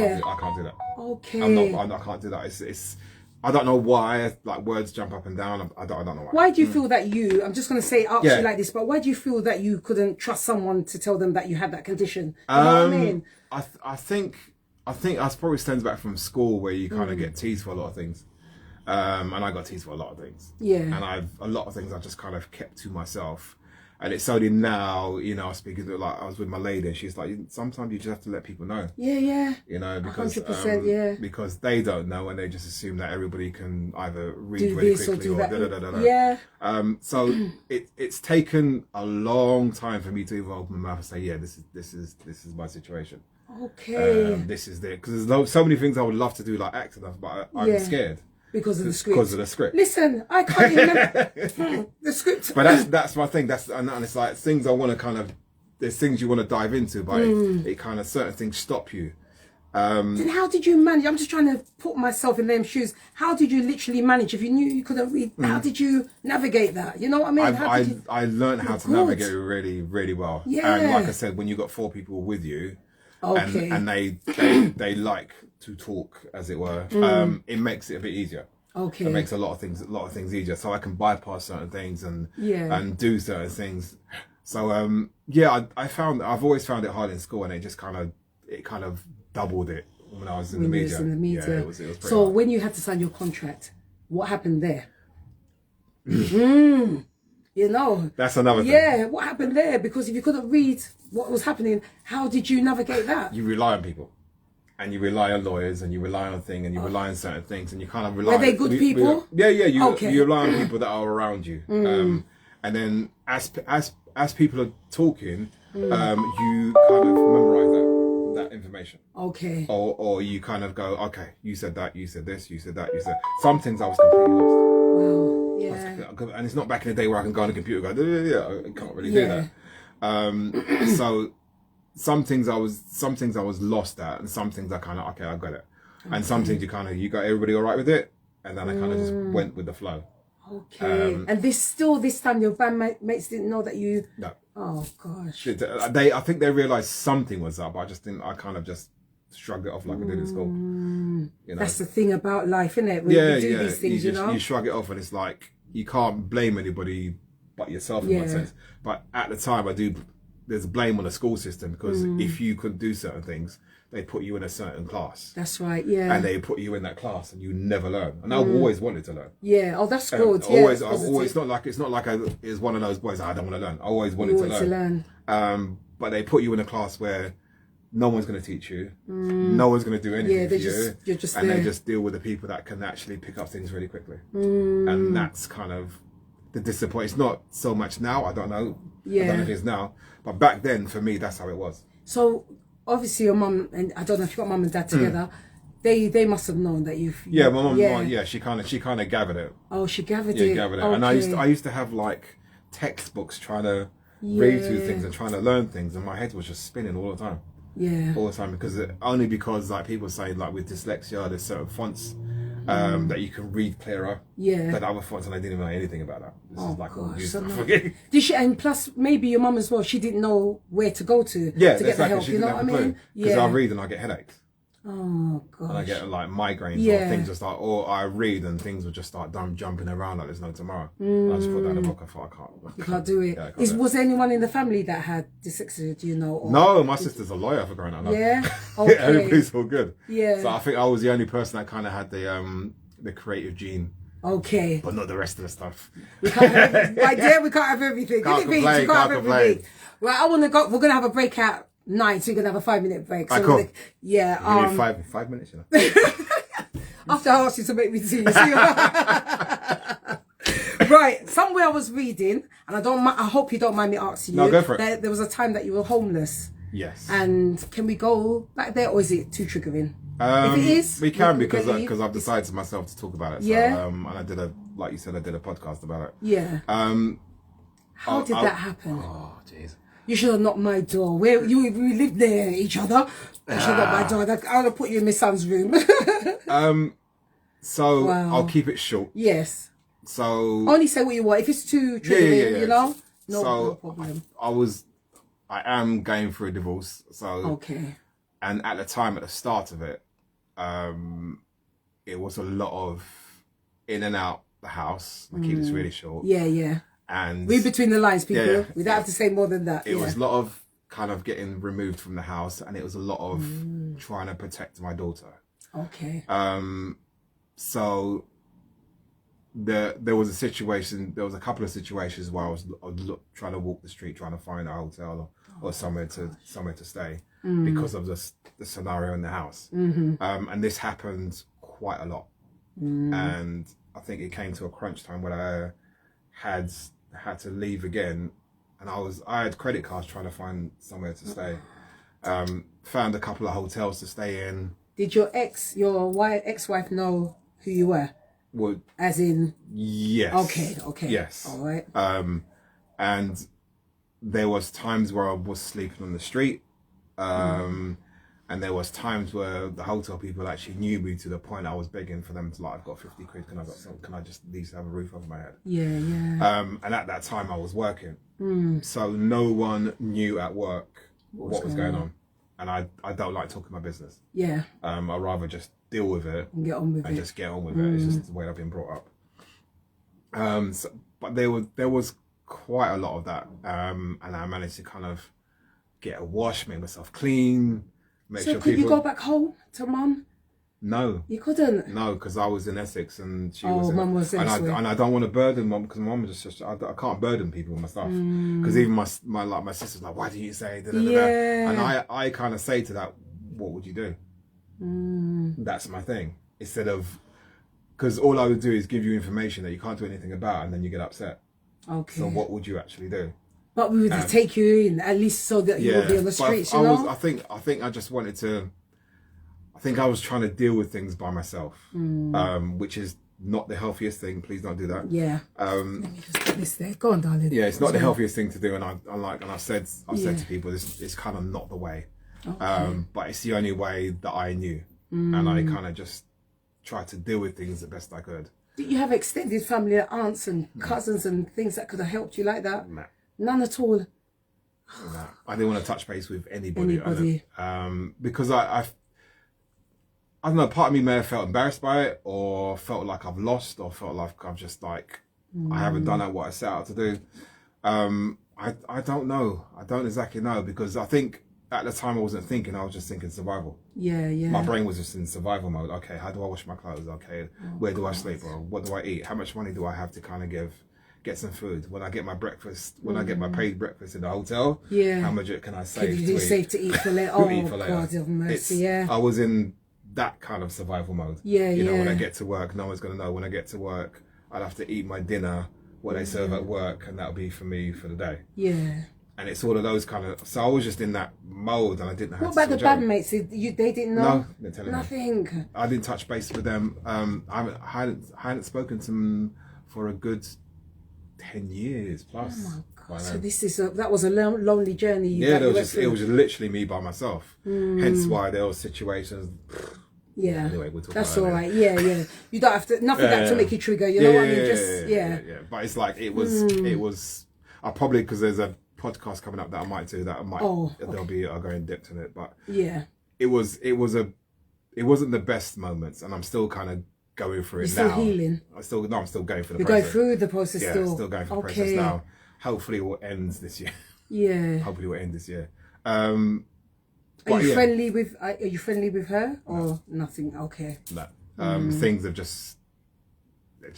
Speaker 2: can't do that.
Speaker 1: Okay.
Speaker 2: I can't do that. It's. I don't know why like words jump up and down. I don't know why.
Speaker 1: Why do you feel that you? I'm just going to say it up to you like this, but why do you feel that you couldn't trust someone to tell them that you had that condition? You know what I mean?
Speaker 2: I think that probably stems back from school where you kind of get teased for a lot of things. And I got teased for a lot of things. Yeah. And a lot of things I just kind of kept to myself. And it's only now, I was speaking to, like, I was with my lady and she's like, sometimes you just have to let people know.
Speaker 1: Yeah.
Speaker 2: Because
Speaker 1: 100%,
Speaker 2: because they don't know and they just assume that everybody can either read
Speaker 1: do
Speaker 2: really
Speaker 1: this
Speaker 2: quickly
Speaker 1: or
Speaker 2: or
Speaker 1: that. Yeah.
Speaker 2: So it's taken a long time for me to even open my mouth and say, yeah, this is my situation.
Speaker 1: Okay.
Speaker 2: This is it. Because there's so many things I would love to do, like act and stuff, but I'm scared.
Speaker 1: Because of the script.
Speaker 2: Because of the script.
Speaker 1: Listen, I can't remember the script.
Speaker 2: But that's my thing. And it's like things I want to kind of. There's things you want to dive into, but it kind of certain things stop you.
Speaker 1: Then how did you manage? I'm just trying to put myself in them shoes. How did you literally manage? If you knew you couldn't read, how did you navigate that? You know what I mean?
Speaker 2: I learned how to navigate it really, really well.
Speaker 1: Yeah.
Speaker 2: And like I said, when you got 4 people with you, and they like to talk, as it were, it makes it a bit easier.
Speaker 1: Okay.
Speaker 2: It makes a lot of things easier, so I can bypass certain things and do certain things. So I've always found it hard in school, and it kind of doubled it when I was in the media. Yeah, it was
Speaker 1: so hard. When you had to sign your contract, what happened there?
Speaker 2: That's another thing.
Speaker 1: Yeah, what happened there? Because if you couldn't read what was happening, how did you navigate that?
Speaker 2: You rely on people. And you rely on lawyers, and you rely on things, and you rely on certain things, and you kind of rely.
Speaker 1: Are they good people?
Speaker 2: You rely on people that are around you, and then as people are talking, you kind of memorize that information.
Speaker 1: Okay.
Speaker 2: Or you kind of go, okay, you said that, you said this, you said that, you said. Some things I was completely lost.
Speaker 1: Wow. Yeah.
Speaker 2: And it's not back in the day where I can go on the computer and go, I can't really do that. So. Some things I was lost at, and some things I kind of I got it, and some things you got everybody all right with it, and then I kind of just went with the flow.
Speaker 1: Okay. And this time your bandmates didn't know that you.
Speaker 2: No.
Speaker 1: Oh gosh.
Speaker 2: I think they realised something was up. I just didn't. I kind of just shrugged it off like I did in school.
Speaker 1: That's the thing about life, isn't it? When you do these things,
Speaker 2: you shrug it off, and it's like you can't blame anybody but yourself in one sense. But at the time, there's blame on the school system because if you couldn't do certain things, they put you in a certain class.
Speaker 1: That's right, yeah.
Speaker 2: And they put you in that class and you never learn. And I've always wanted to learn.
Speaker 1: Yeah, oh, that's good.
Speaker 2: Always, it's not like I is one of those boys, I don't want to learn. I always wanted to learn. But they put you in a class where no one's going to teach you. No one's going to do anything for you.
Speaker 1: You're just
Speaker 2: and
Speaker 1: there.
Speaker 2: they just deal with the people that can actually pick up things really quickly. And that's kind of the disappointment. It's not so much now. I don't know. I don't know if it is now. But back then, for me, that's how it was.
Speaker 1: So, obviously, your mum, and I don't know if you got mum and dad together, they must have known that you've...
Speaker 2: Yeah, my mum, she kind of gathered it.
Speaker 1: Oh, she gathered it.
Speaker 2: Yeah, gathered it.
Speaker 1: Okay.
Speaker 2: And I used to have, like, textbooks trying to read through things and trying to learn things, and my head was just spinning all the time.
Speaker 1: Yeah.
Speaker 2: All the time, because like, people say, like, with dyslexia, there's certain fonts that you can read clearer.
Speaker 1: Yeah.
Speaker 2: But other phones, and I didn't know anything about that. This is like all new
Speaker 1: so
Speaker 2: stuff.
Speaker 1: Did she? And plus, maybe your mum as well. She didn't know where to go to get the help.
Speaker 2: She
Speaker 1: you know
Speaker 2: didn't
Speaker 1: what I
Speaker 2: have a
Speaker 1: mean?
Speaker 2: clue. Because I read and I get headaches.
Speaker 1: Oh gosh.
Speaker 2: And I get like migraines or things just like, or I read and things will just start jumping around like there's no tomorrow. And I just put down the book. I thought I
Speaker 1: can't do it.
Speaker 2: Yeah,
Speaker 1: was there anyone in the family that had dyslexia? Do you know? Or
Speaker 2: no, my sister's a lawyer for crying out loud.
Speaker 1: Yeah. Okay.
Speaker 2: Everybody's all good.
Speaker 1: Yeah.
Speaker 2: So I think I was the only person that kind of had the creative gene.
Speaker 1: Okay.
Speaker 2: But not the rest of the stuff.
Speaker 1: We can't have, my dear, we can't have everything.
Speaker 2: Can't complain.
Speaker 1: Well, I want to go. We're gonna have a breakout. 9, so you're gonna have a 5-minute break. So
Speaker 2: cool.
Speaker 1: Yeah.
Speaker 2: You need 5 minutes, you know.
Speaker 1: After I asked you to make me tea. Right. Somewhere I was reading, and I hope you don't mind me asking you.
Speaker 2: No, go for it.
Speaker 1: There was a time that you were homeless.
Speaker 2: Yes.
Speaker 1: And can we go back there, or is it too triggering? If it is,
Speaker 2: we can because I've decided to myself to talk about it. So,
Speaker 1: yeah.
Speaker 2: And I did like you said, I did a podcast about it.
Speaker 1: Yeah. How did that happen?
Speaker 2: Oh, jeez.
Speaker 1: You should have knocked my door. We lived near each other. You should have knocked my door. I would have put you in my son's room.
Speaker 2: So
Speaker 1: wow.
Speaker 2: I'll keep it short.
Speaker 1: Yes.
Speaker 2: So
Speaker 1: only say what you want. If it's too triggering, you know, no problem.
Speaker 2: I am going through a divorce. So
Speaker 1: okay.
Speaker 2: And at the time, at the start of it, it was a lot of in and out the house. I keep this really short.
Speaker 1: Yeah, yeah.
Speaker 2: And
Speaker 1: read between the lines, people.
Speaker 2: Yeah,
Speaker 1: We don't have to say more than that.
Speaker 2: It was a lot of kind of getting removed from the house, and it was a lot of trying to protect my daughter.
Speaker 1: Okay.
Speaker 2: So there was a couple of situations where I was trying to walk the street, trying to find a hotel or somewhere to stay because of the scenario in the house. And this happened quite a lot. And I think it came to a crunch time when I had to leave again, and I had credit cards trying to find somewhere to stay. Found a couple of hotels to stay in. Did your
Speaker 1: ex-wife know who you were?
Speaker 2: Well,
Speaker 1: as in,
Speaker 2: yes.
Speaker 1: Okay.
Speaker 2: Yes.
Speaker 1: All right.
Speaker 2: And there was times where I was sleeping on the street. And there was times where the hotel people actually knew me to the point I was begging for them to, like, I've got 50 quid, can I just at least have a roof over my head?
Speaker 1: Yeah, yeah.
Speaker 2: And at that time I was working. So no one knew at work what was going on. And I don't like talking my business.
Speaker 1: Yeah.
Speaker 2: I'd rather just deal with it
Speaker 1: and get on with it.
Speaker 2: Just get on with it. It's just the way I've been brought up. But there was quite a lot of that. And I managed to kind of get a wash, make myself clean.
Speaker 1: So could you go back home to mum?
Speaker 2: No.
Speaker 1: You couldn't?
Speaker 2: No, because I was in Essex and she
Speaker 1: was
Speaker 2: in...
Speaker 1: mum was elsewhere.
Speaker 2: And I don't want to burden mum, because mum was just... I can't burden people with my stuff. Because even my sister's like, why didn't you say... Da, da, da,
Speaker 1: yeah.
Speaker 2: And I kind of say to that, what would you do? That's my thing. Instead of... Because all I would do is give you information that you can't do anything about, and then you get upset.
Speaker 1: Okay.
Speaker 2: So what would you actually do?
Speaker 1: But we would take you in, at least so that you would be on the streets, you know?
Speaker 2: I think I just wanted to... I think I was trying to deal with things by myself, which is not the healthiest thing. Please don't do that.
Speaker 1: Yeah. Let me just put this there. Go on, darling.
Speaker 2: Yeah, it's not the healthiest thing to do, and I've said to people, this is kind of not the way. Okay. But it's the only way that I knew, and I kind of just tried to deal with things the best I could.
Speaker 1: Did you have extended family, aunts and cousins and things that could have helped you like that?
Speaker 2: Nah.
Speaker 1: None at all.
Speaker 2: Nah. I didn't want to touch base with anybody. Because I don't know, part of me may have felt embarrassed by it, or felt like I've lost, or felt like I've just like, I haven't done what I set out to do. I don't know. I don't exactly know, because I think at the time I wasn't thinking, I was just thinking survival.
Speaker 1: Yeah, yeah.
Speaker 2: My brain was just in survival mode. Okay, how do I wash my clothes? Okay, where do I sleep? Or what do I eat? How much money do I have to kind of get some food? When I get my breakfast, when I get my paid breakfast in the hotel, how much can I save to eat?
Speaker 1: Save to eat for later. Oh, God of mercy, yeah.
Speaker 2: I was in that kind of survival mode.
Speaker 1: Yeah,
Speaker 2: you know, when I get to work, no one's going to know. When I get to work, I'd have to eat my dinner, what they serve at work, and that'll be for me for the day.
Speaker 1: Yeah.
Speaker 2: And it's all of those kind of... So I was just in that mode, and I didn't know how to...
Speaker 1: What about the bandmates? They didn't know?
Speaker 2: No, they didn't tell me.
Speaker 1: Nothing.
Speaker 2: I didn't touch base with them. I hadn't spoken to them for a good 10 years plus.
Speaker 1: Oh my God! So that was a lonely journey.
Speaker 2: Yeah, it was literally me by myself. Hence why there were situations.
Speaker 1: Yeah.
Speaker 2: Anyway, we'll talk
Speaker 1: That's
Speaker 2: about
Speaker 1: all
Speaker 2: that
Speaker 1: right. Yeah. You don't have to. Nothing that to make you trigger. You know what I mean? Just yeah.
Speaker 2: But it's like it was. I probably because there's a podcast coming up that I might do that I might. There'll be I'll go in depth in it, but
Speaker 1: yeah.
Speaker 2: It wasn't the best moments, and I'm still kind of going through it now.
Speaker 1: You're still healing.
Speaker 2: I'm still going through the process.
Speaker 1: You're going through the process
Speaker 2: still. Yeah, still going through the process now. Hopefully, it will end this year.
Speaker 1: Yeah.
Speaker 2: Hopefully, it will end this year.
Speaker 1: Are you friendly with? Are you friendly with her or nothing? Okay.
Speaker 2: No. Things have just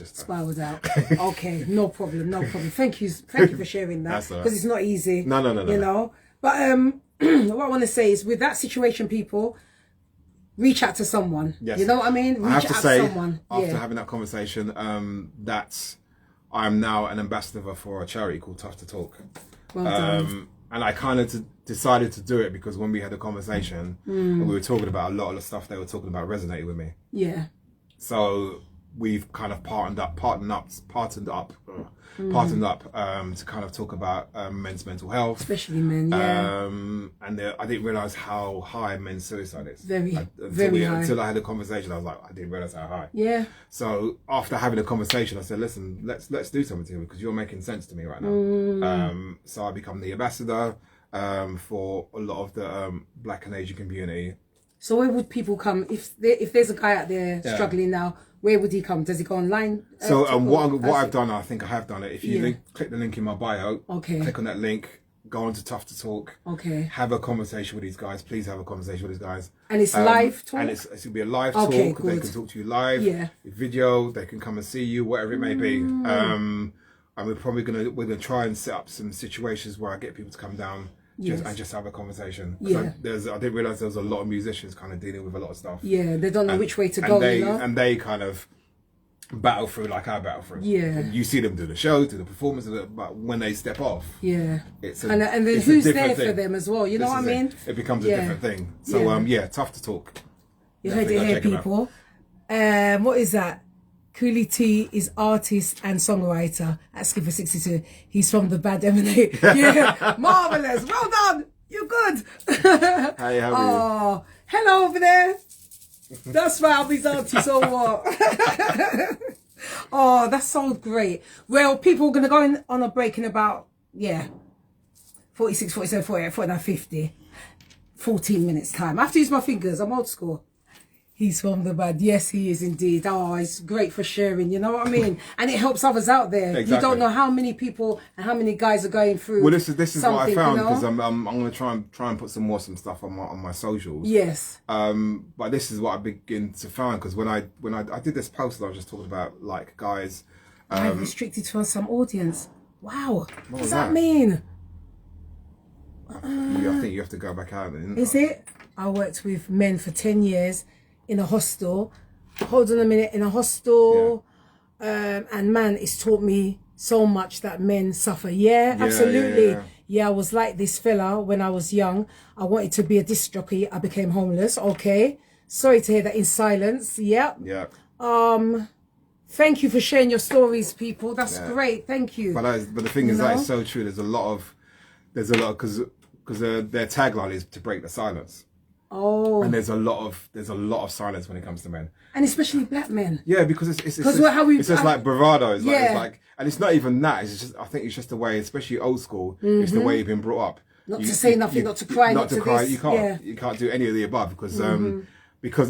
Speaker 1: spiraled out. Okay, no problem. Thank you for sharing that because it's not easy.
Speaker 2: No.
Speaker 1: You know, but what I want to say is with that situation, people reach out to someone.
Speaker 2: Yes.
Speaker 1: You know what I mean?
Speaker 2: I have to say, after having that conversation, that I'm now an ambassador for a charity called Tough to Talk.
Speaker 1: Well done.
Speaker 2: And I kind of decided to do it because when we had the conversation and we were talking about a lot of the stuff they were talking about resonated with me.
Speaker 1: Yeah.
Speaker 2: So we've kind of partnered up to kind of talk about men's mental health,
Speaker 1: especially men. Yeah.
Speaker 2: And I didn't realize how high men's suicide is.
Speaker 1: Very high.
Speaker 2: Until I had a conversation, I was like, I didn't realize how high.
Speaker 1: Yeah.
Speaker 2: So after having a conversation, I said, listen, let's do something here because you're making sense to me right now. So I become the ambassador for a lot of the Black and Asian community. So
Speaker 1: where would people come if there's a guy out there struggling now? Where would he come? Does he go online?
Speaker 2: So what I've done, I think I have done it. If you click the link in my bio, click on that link, go on to Tough to Talk, have a conversation with these guys. Please have a conversation with these guys.
Speaker 1: And it's live talk?
Speaker 2: And it'll be a live talk.
Speaker 1: Good.
Speaker 2: They can talk to you live, video, they can come and see you, whatever it may be. And we're gonna try and set up some situations where I get people to come down and just have a conversation. I didn't realise there was a lot of musicians kind of dealing with a lot of stuff. Yeah,
Speaker 1: they don't know which way to go.
Speaker 2: And they kind of battle through like I battle through. Yeah. And you see them do the show, do the performance, but when they step off, it's and then who's there for them as well? You know what I mean? It becomes a different thing. So Tough to Talk.
Speaker 1: You heard it here, people. What is that? Kule is artist and songwriter at Skipper 62. He's from the Bad M&A. Yeah, marvelous. Well done. You're good.
Speaker 2: Hey, how are you?
Speaker 1: Hello over there. That's right, I'll be auntie, so what? Oh, that's so great. Well, people are going to go on a break in about, 46, 47, 48, 49, 50. 14 minutes time. I have to use my fingers. I'm old school. He's from the Bad. Yes, he is indeed. Oh, it's great for sharing, you know what I mean? And it helps others out there. Exactly. You don't know how many people and how many guys are going through.
Speaker 2: Well, this is what I found because I'm going to try and put some stuff on my socials.
Speaker 1: Yes.
Speaker 2: But this is what I begin to find because when I did this post, I was just talking about like guys.
Speaker 1: I'm restricted to some audience. Wow. What does that mean?
Speaker 2: I think you have to go back out.
Speaker 1: Is it? I worked with men for 10 years. In a hostel, hold on a minute, in a hostel, and man, it's taught me so much that men suffer. Absolutely. Yeah, I was like this fella when I was young. I wanted to be a disc jockey. I became homeless. Okay. Sorry to hear that in silence. Yeah. Thank you for sharing your stories, people. That's great. Thank you.
Speaker 2: But the thing is, that is so true. There's a lot because their tagline is to break the silence.
Speaker 1: Oh,
Speaker 2: and there's a lot of silence when it comes to men,
Speaker 1: and especially black men.
Speaker 2: Yeah, because it's just like bravado. It's like, and it's not even that. It's just I think it's just the way, especially old school. It's the way you've been brought up.
Speaker 1: Not to say nothing, not to cry, not to cry.
Speaker 2: This. You can't do any of the above because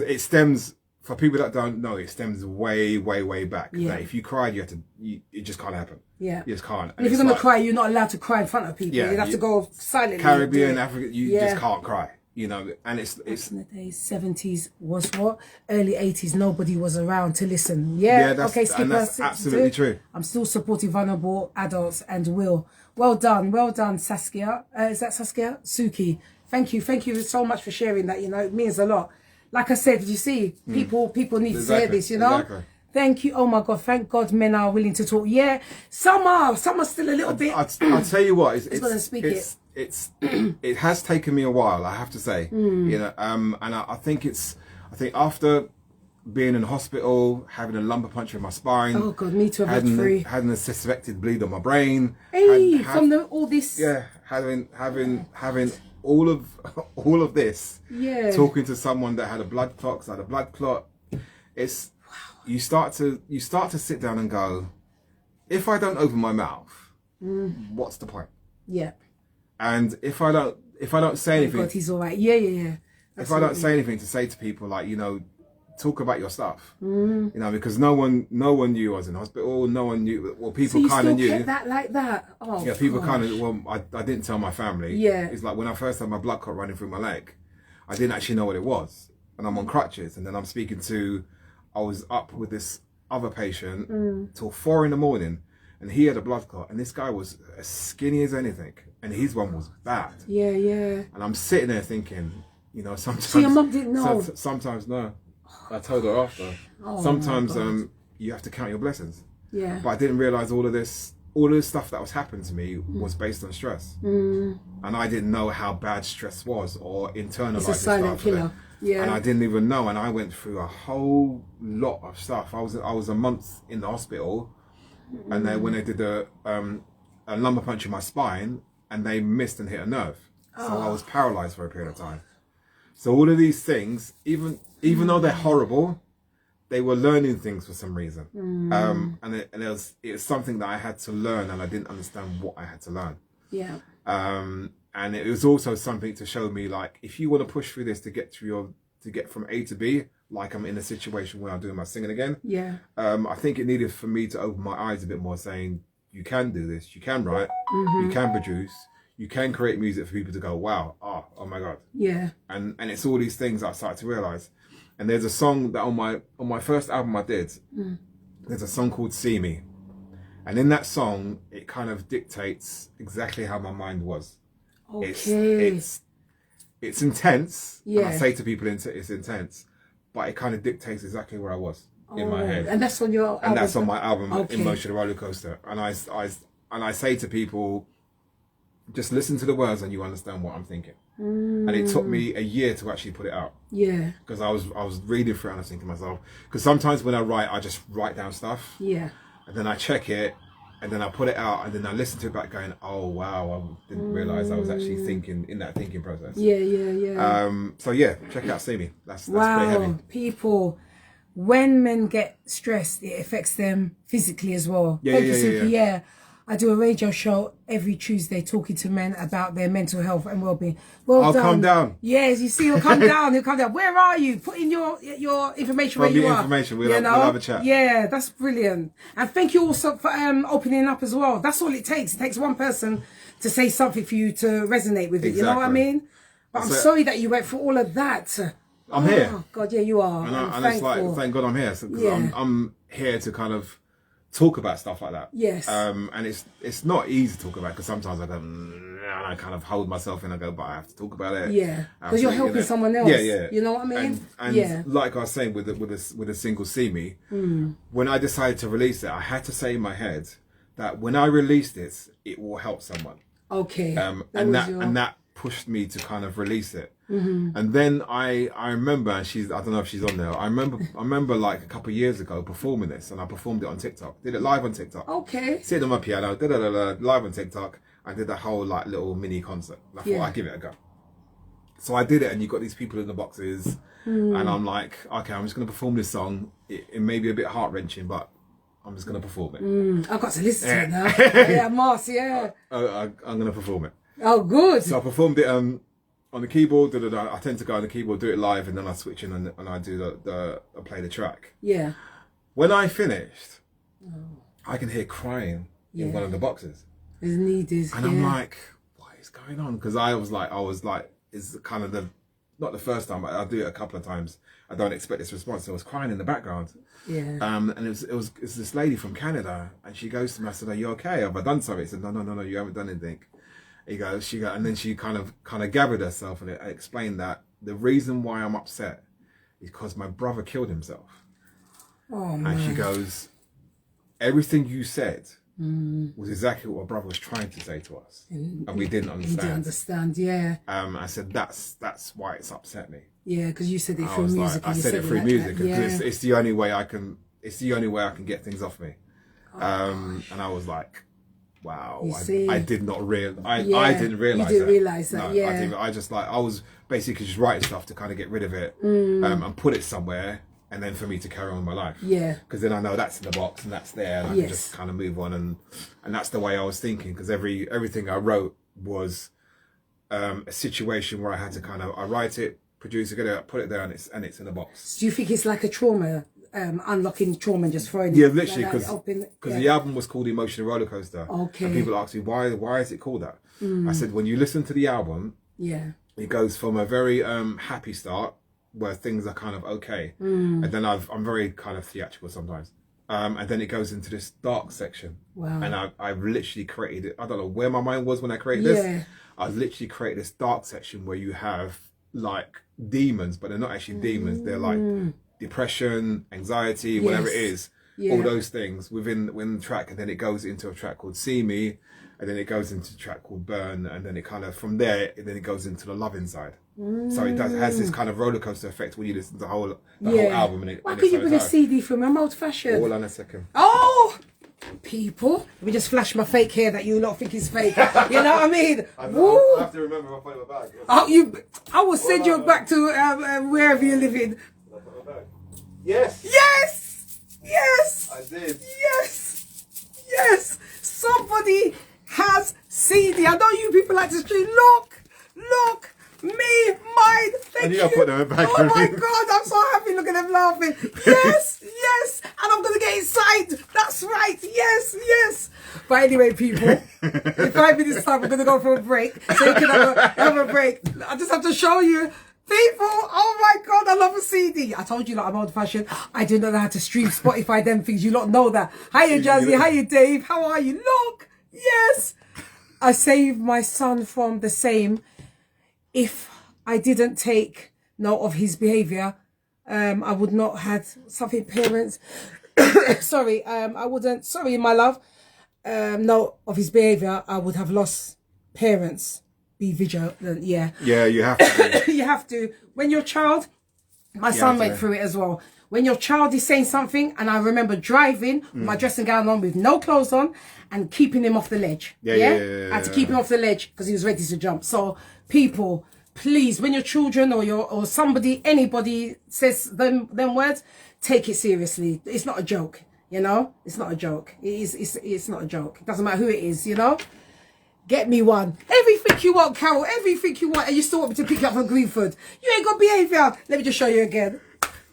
Speaker 2: it stems. For people that don't know, it stems way back. Yeah. Like if you cried, it just can't happen. Yeah, you just can't.
Speaker 1: And if you're gonna cry, you're not allowed to cry in front of people. Yeah, you have to go silently.
Speaker 2: Caribbean, Africa, you just can't cry. You know, and it's
Speaker 1: in the days, 70s was what? Early 80s, nobody was around to listen. That's
Speaker 2: absolutely true.
Speaker 1: I'm still supporting vulnerable adults and will. Well done, Saskia. Is that Saskia? Suki. Thank you so much for sharing that. You know, it means a lot. Like I said, you see, people need to hear this. You know. Exactly. Thank you. Oh my God. Thank God men are willing to talk. Yeah. Some are still a little bit.
Speaker 2: I'll tell you what. It has taken me a while, I have to say. You know, and I think after being in hospital, having a lumbar puncture in my spine.
Speaker 1: Oh God, me too. Having
Speaker 2: a suspected bleed on my brain.
Speaker 1: Hey, all this.
Speaker 2: Yeah, having all of this,
Speaker 1: yeah,
Speaker 2: talking to someone that had a blood clot, it's you start to sit down and go, if I don't open my mouth, what's the point?
Speaker 1: Yeah.
Speaker 2: And if I don't say anything,
Speaker 1: God, he's all right. Yeah. Absolutely.
Speaker 2: If I don't say anything to say to people, like, you know, talk about your stuff, you know, because no one knew I was in hospital. No one knew. Well, people kind of knew.
Speaker 1: Kept that like that. Oh,
Speaker 2: yeah, people kind of. Well, I didn't tell my family.
Speaker 1: Yeah,
Speaker 2: it's like when I first had my blood clot running through my leg, I didn't actually know what it was, and I'm on crutches, and then I'm speaking to. I was up with this other patient till 4 a.m, and he had a blood clot, and this guy was as skinny as anything, and his one was bad.
Speaker 1: Yeah. And
Speaker 2: I'm sitting there thinking, you know, sometimes.
Speaker 1: So your mum didn't know.
Speaker 2: Sometimes no. I told her after.
Speaker 1: Oh,
Speaker 2: sometimes you have to count your blessings.
Speaker 1: Yeah.
Speaker 2: But I didn't realise all of this stuff that was happening to me was based on stress. And I didn't know how bad stress was or internalized.
Speaker 1: It's a silent killer. Yeah.
Speaker 2: And I didn't even know, and I went through a whole lot of stuff. I was a month in the hospital, and then when they did a lumbar puncture in my spine, and they missed and hit a nerve. So I was paralysed for a period of time. So all of these things, even though they're horrible, they were learning things for some reason. And it was something that I had to learn, and I didn't understand what I had to learn.
Speaker 1: Yeah.
Speaker 2: And it was also something to show me, like, if you want to push through this to get from A to B, like I'm in a situation where I'm doing my singing again.
Speaker 1: Yeah.
Speaker 2: I think it needed for me to open my eyes a bit more, saying, you can do this, you can write, you can produce, you can create music for people to go, wow, oh my God.
Speaker 1: Yeah.
Speaker 2: And it's all these things that I started to realise. And there's a song that on my first album I did, there's a song called See Me. And in that song, it kind of dictates exactly how my mind was.
Speaker 1: Okay.
Speaker 2: It's intense.
Speaker 1: Yeah.
Speaker 2: And I say to people it's intense, but it kind of dictates exactly where I was in my head.
Speaker 1: And that's on your album?
Speaker 2: And that's on my album,
Speaker 1: okay.
Speaker 2: Emotional Roller Coaster. And I say to people, just listen to the words and you understand what I'm thinking. And it took me a year to actually put it out.
Speaker 1: Yeah. Because
Speaker 2: I was reading through it and I was thinking to myself, because sometimes when I write, I just write down stuff.
Speaker 1: Yeah.
Speaker 2: And then I check it, and then I put it out, and then I listen to it back going, oh wow, I didn't realise I was actually thinking in that thinking process.
Speaker 1: Yeah.
Speaker 2: So yeah, check out See Me. That's
Speaker 1: wow.
Speaker 2: pretty heavy.
Speaker 1: People, when men get stressed, it affects them physically as well. Yeah. I do a radio show every Tuesday talking to men about their mental health and well-being. Well done.
Speaker 2: Calm down.
Speaker 1: Yes, you see, he'll come down. He'll come down. Where are you? Put in your information where you are.
Speaker 2: We'll have a chat.
Speaker 1: Yeah, that's brilliant. And thank you also for opening up as well. That's all it takes. It takes one person to say something for you to resonate with it. You know what I mean? But I'm sorry that you went through all of that.
Speaker 2: I'm here.
Speaker 1: Oh God, yeah, you are.
Speaker 2: And it's like, thank God I'm here. So, I'm here to kind of talk about stuff like that.
Speaker 1: Yes.
Speaker 2: And it's not easy to talk about, because sometimes I go and I kind of hold myself in. I go, but I have to talk about it.
Speaker 1: Yeah. Because you're helping someone else.
Speaker 2: Yeah.
Speaker 1: You know what I mean?
Speaker 2: And like I was saying with a single See Me, when I decided to release it, I had to say in my head that when I released it, it will help someone.
Speaker 1: Okay.
Speaker 2: And that pushed me to kind of release it. And then I remember, and I don't know if she's on there. I remember like a couple of years ago performing this, and I performed it on TikTok. Did it live on TikTok.
Speaker 1: Okay.
Speaker 2: Sitting on my piano, live on TikTok. I did a whole like little mini concert. I thought I'd give it a go. So I did it, and you got these people in the boxes, and I'm like, okay, I'm just gonna perform this song. It may be a bit heart wrenching, but I'm just gonna perform it.
Speaker 1: I've got to listen to it now. Yeah, Mars. Yeah.
Speaker 2: I'm gonna perform it.
Speaker 1: Oh, good.
Speaker 2: So I performed it on the keyboard. I tend to go on the keyboard, do it live, and then I switch in and I do I play the track.
Speaker 1: Yeah. When
Speaker 2: I finished, I can hear crying in one of the boxes.
Speaker 1: His need is.
Speaker 2: And I'm like, what is going on? Because I was like, it's kind of not the first time, but I'll do it a couple of times. I don't expect this response. So I was crying in the background.
Speaker 1: Yeah.
Speaker 2: And it's this lady from Canada, and she goes to me. I said, "Are you okay? Have I done something?" She said, "No, you haven't done anything." And then she kind of gathered herself and explained that the reason why I'm upset is because my brother killed himself.
Speaker 1: Oh man.
Speaker 2: And she goes, everything you said was exactly what my brother was trying to say to us, and we didn't understand.
Speaker 1: He didn't understand, yeah.
Speaker 2: I said that's why it's upset me.
Speaker 1: Yeah, because you said it through music.
Speaker 2: I said it through music because it's the only way I can. It's the only way I can get things off me. And I was like, wow,
Speaker 1: You see?
Speaker 2: I did not I didn't realize
Speaker 1: you didn't realize that.
Speaker 2: No,
Speaker 1: Yeah,
Speaker 2: I was basically just writing stuff to kind of get rid of it and put it somewhere, and then for me to carry on with my life.
Speaker 1: Yeah,
Speaker 2: because then I know that's in the box and that's there, and I can just kind of move on, and that's the way I was thinking, because everything I wrote was a situation where I had to kind of, I write it, produce it, put it there, and it's in a box.
Speaker 1: Do you think it's like a trauma, unlocking trauma and just throwing
Speaker 2: it? Yeah,
Speaker 1: it?
Speaker 2: literally, because the album was called Emotional Roller Coaster. Okay. And people ask me, why is it called that? I said, when you listen to the album, it goes from a very happy start where things are kind of okay, and then I'm very kind of theatrical sometimes. And then it goes into this dark section. Wow. And I've literally created it. I don't know where my mind was when I created this. I've literally created this dark section where you have like demons, but they're not actually demons. They're like depression, anxiety, whatever it is. Yeah. All those things within the track. And then it goes into a track called See Me. And then it goes into a track called Burn. And then it kind of, from there, then it goes into the love inside. So it has this kind of roller coaster effect when you listen to the whole album.
Speaker 1: Why could you bring a CD from? I'm old fashioned.
Speaker 2: All on a second.
Speaker 1: Oh, people! Let me just flash my fake hair that you lot think is fake. You know what I mean?
Speaker 2: I have to remember if I put it in my bag.
Speaker 1: I will send you back to wherever you're living.
Speaker 2: Yes.
Speaker 1: Yes. Yes.
Speaker 2: I did.
Speaker 1: Yes. Yes. Somebody has CD. I know you people like to stream. Look. Me, mine, thank you.
Speaker 2: Put them back.
Speaker 1: Oh my God, I'm so happy. Look at them laughing. Yes, yes. And I'm going to get inside. That's right. Yes. But anyway, people, in 5 minutes time, we're going to go for a break. So you can have a break. I just have to show you. People, oh my God, I love a CD. I told you, like, I'm old fashioned. I didn't know how to stream Spotify, them things. You lot know that. Hiya, Jazzy. Hiya, Dave. How are you? Look. Yes. I saved my son from the same. If I didn't take note of his behaviour, I would not have something parents. Sorry, I wouldn't. Sorry, my love. Note of his behaviour, I would have lost parents. Be vigilant. Yeah.
Speaker 2: Yeah, you have to.
Speaker 1: You have to. When your child, my son went through it as well. When your child is saying something, and I remember driving with my dressing gown on with no clothes on and keeping him off the ledge. I had to keep him off the ledge because he was ready to jump. So people, please, when your children or somebody, anybody says them words, take it seriously. It's not a joke, you know? It's not a joke. It's not a joke. It doesn't matter who it is, you know? Get me one. Everything you want, Carol. Everything you want. And you still want me to pick it up from Greenford. You ain't got behaviour. Let me just show you again.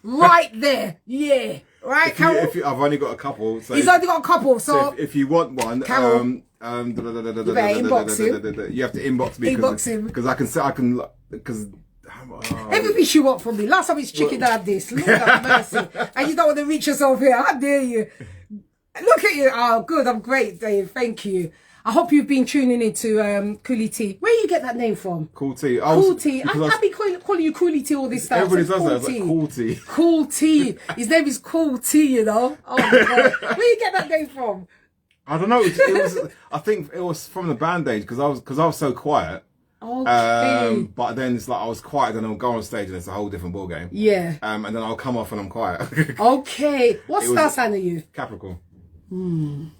Speaker 1: Right there. Yeah. Right, Carol?
Speaker 2: I've only got a couple. So
Speaker 1: he's only got a couple. So
Speaker 2: if you want one,
Speaker 1: Carol,
Speaker 2: you have to inbox me.
Speaker 1: Inbox him.
Speaker 2: Because I can, because...
Speaker 1: everything you want from me. Last time it's chicken had this. Look at mercy. And you don't want to reach yourself here. How dare you? Look at you. Oh, good. I'm great, Dave. Thank you. I hope you've been tuning into Kule Tea. Where you get that name from?
Speaker 2: Cool Tea.
Speaker 1: Cool Tea. I've been calling you Kule Tea all this time.
Speaker 2: Everybody does that. It's like Cool Tea.
Speaker 1: Cool Tea. His name is Cool Tea, you know. Oh my God. Where you get that name from?
Speaker 2: I don't know. It was. I think it was from the band days because I was so quiet.
Speaker 1: Okay.
Speaker 2: But then it's like I was quiet, and then I'll go on stage and it's a whole different ball game.
Speaker 1: Yeah.
Speaker 2: And then I'll come off and I'm quiet.
Speaker 1: Okay. What star sign are you?
Speaker 2: Capricorn.
Speaker 1: Don't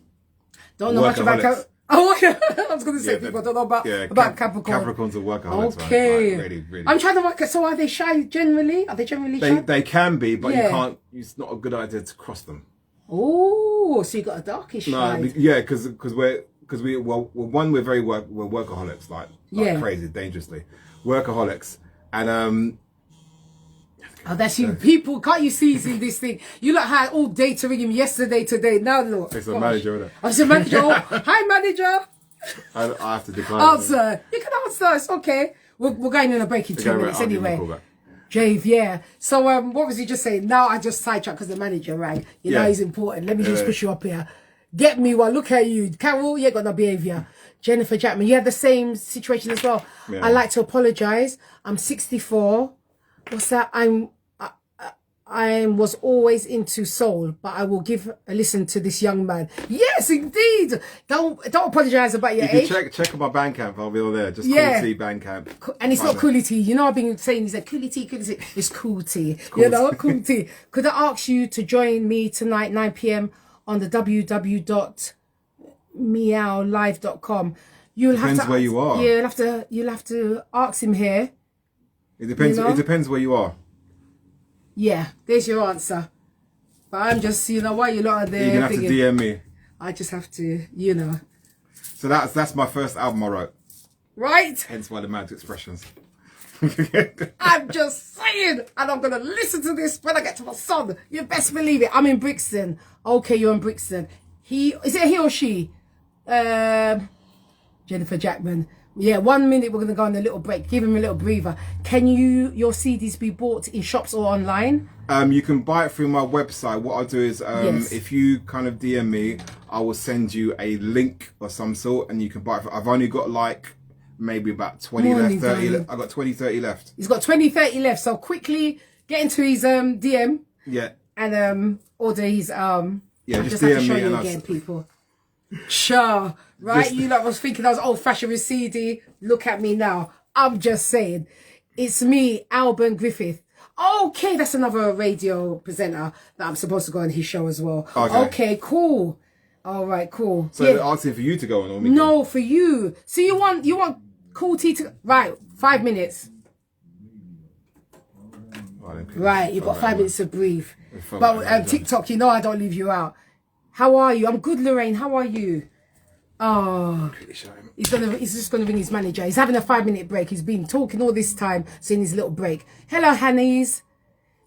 Speaker 1: know much about Capricorn. Oh, I was going to say people don't know about Capricorn.
Speaker 2: Capricorns are workaholics.
Speaker 1: Okay.
Speaker 2: Like, really.
Speaker 1: I'm trying to work it. So are they shy generally? Are they generally shy?
Speaker 2: They can be, but you can't. It's not a good idea to cross them.
Speaker 1: Oh, so you got a darkish side.
Speaker 2: Yeah, because we're workaholics, like crazy, dangerously workaholics, and
Speaker 1: oh, that's you people. Can't you see this thing? You lot had all day to ring him yesterday, today. Now look.
Speaker 2: It's a manager, isn't it?
Speaker 1: I was a manager. Hi, manager.
Speaker 2: I have to decline.
Speaker 1: Answer. You can answer. It's okay. We're going in a break in 2 minutes anyway. Jave, yeah. So what was he just saying? Now I just sidetracked because the manager rang. You know he's important. Let me just push you up here. Get me one. Look at you. Carol, you ain't got no behaviour. Jennifer Jackman, you have the same situation as well. Yeah. I like to apologise. I'm 64. What's that? I was always into soul, but I will give a listen to this young man. Yes, indeed. Don't apologise about your age.
Speaker 2: Check on my Bandcamp. I'll be all there. Just Cool Tea Bandcamp.
Speaker 1: And it's not Kule Tea. You know, I've been saying he's like Kule Tea. It's Cool Tea. You know, Cool Tea. Could I ask you to join me tonight, 9 p.m. on the www. meowlive.com.
Speaker 2: Depends where you are.
Speaker 1: Yeah, you'll have to ask him here.
Speaker 2: It depends.
Speaker 1: You know?
Speaker 2: It depends where you are.
Speaker 1: Yeah, there's your answer. But I'm just, why you lot are there.
Speaker 2: You're gonna have to DM me.
Speaker 1: I just have to,
Speaker 2: So that's my first album I wrote.
Speaker 1: Right?
Speaker 2: Hence why the Magic Expressions.
Speaker 1: I'm just saying, and I'm gonna listen to this when I get to my son. You best believe it. I'm in Brixton. Okay, you're in Brixton. Is it he or she? Jennifer Jackman. Yeah, 1 minute we're gonna go on a little break. Give him a little breather. Can your CDs be bought in shops or online?
Speaker 2: You can buy it through my website. What I'll do is,
Speaker 1: Yes.
Speaker 2: if you kind of DM me, I will send you a link of some sort, and you can buy it. I've only got like maybe about 20 left, 30. I got 20, 30 left.
Speaker 1: He's got 20, 30 left. So quickly get into his DM.
Speaker 2: Yeah.
Speaker 1: And order his
Speaker 2: Yeah, just
Speaker 1: have to
Speaker 2: DM
Speaker 1: show
Speaker 2: me
Speaker 1: you
Speaker 2: and
Speaker 1: again, people. Sure, right? You lot was thinking I was old-fashioned with CD. Look at me now. I'm just saying, it's me, Alban Griffith. Okay, that's another radio presenter that I'm supposed to go on his show as well. Okay, cool. All right, cool.
Speaker 2: So they're asking for you to go on, or me?
Speaker 1: No, for you. So you want Cool Tea to right? 5 minutes. Right, you've got 5 minutes to breathe. But TikTok, I don't leave you out. How are you? I'm good, Lorraine. How are you? Oh, he's just gonna ring his manager. He's having a 5-minute break. He's been talking all this time, so in his little break. Hello, Hannies.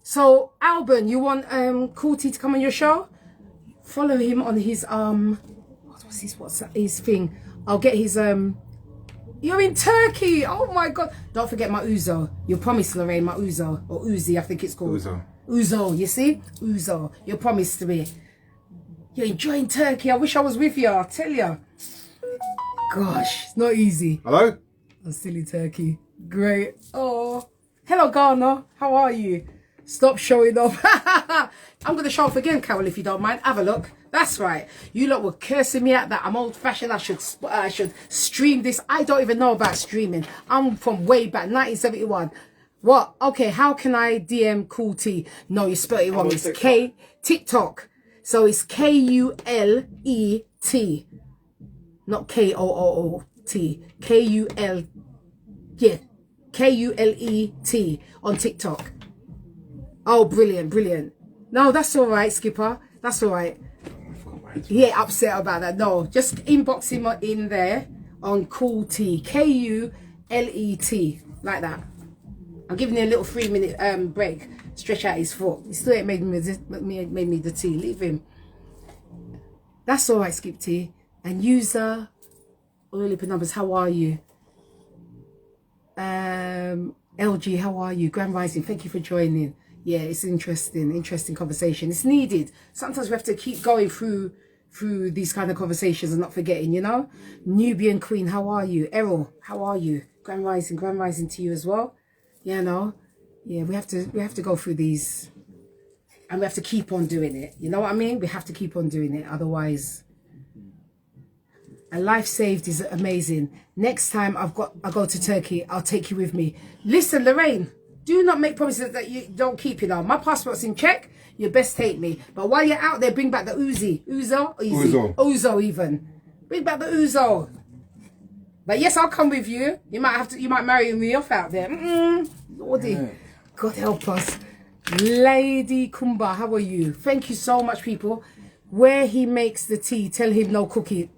Speaker 1: So, Alban, you want Cool Tea to come on your show? Follow him on his what's his thing? I'll get his You're in Turkey. Oh my God! Don't forget my Uzo. You promised, Lorraine, my Uzo or Uzi, I think it's called. Uzo. You see, Uzo. You promised to me. You're enjoying Turkey. I wish I was with you. I'll tell you. Gosh, it's not easy.
Speaker 2: Hello?
Speaker 1: Oh, silly Turkey. Great. Oh. Hello, Ghana. How are you? Stop showing off. I'm going to show off again, Carol, if you don't mind. Have a look. That's right. You lot were cursing me at that. I'm old-fashioned. I should stream this. I don't even know about streaming. I'm from way back, 1971. What? Okay, how can I DM Cool Tea? No, you spelled it wrong. It's TikTok. So it's Kulet, not Koot. Kulet on TikTok. Oh, brilliant, brilliant. No, that's all right, Skipper. That's all right. Yeah, upset about that. No, just inbox him in there on Cool Tea. Kulet, like that. I'm giving him a little 3-minute break. Stretch out his foot. He still ain't made me the tea. Leave him. That's all right, Skip Tea. And user, all up numbers. How are you? LG, how are you? Grand Rising, thank you for joining. Yeah, it's interesting conversation. It's needed. Sometimes we have to keep going through these kind of conversations and not forgetting, Nubian Queen, how are you? Errol, how are you? Grand Rising to you as well. Yeah, we have to go through these, and we have to keep on doing it. You know what I mean? We have to keep on doing it. Otherwise, a life saved is amazing. Next time I go to Turkey, I'll take you with me. Listen, Lorraine, do not make promises that you don't keep. My passport's in check. You best take me. But while you're out there, bring back the Uzo even. Bring back the Uzo. But yes, I'll come with you. You might marry me off out there. Lordy. God help us. Lady Kumba, how are you? Thank you so much, people. Where he makes the tea, tell him no cookie.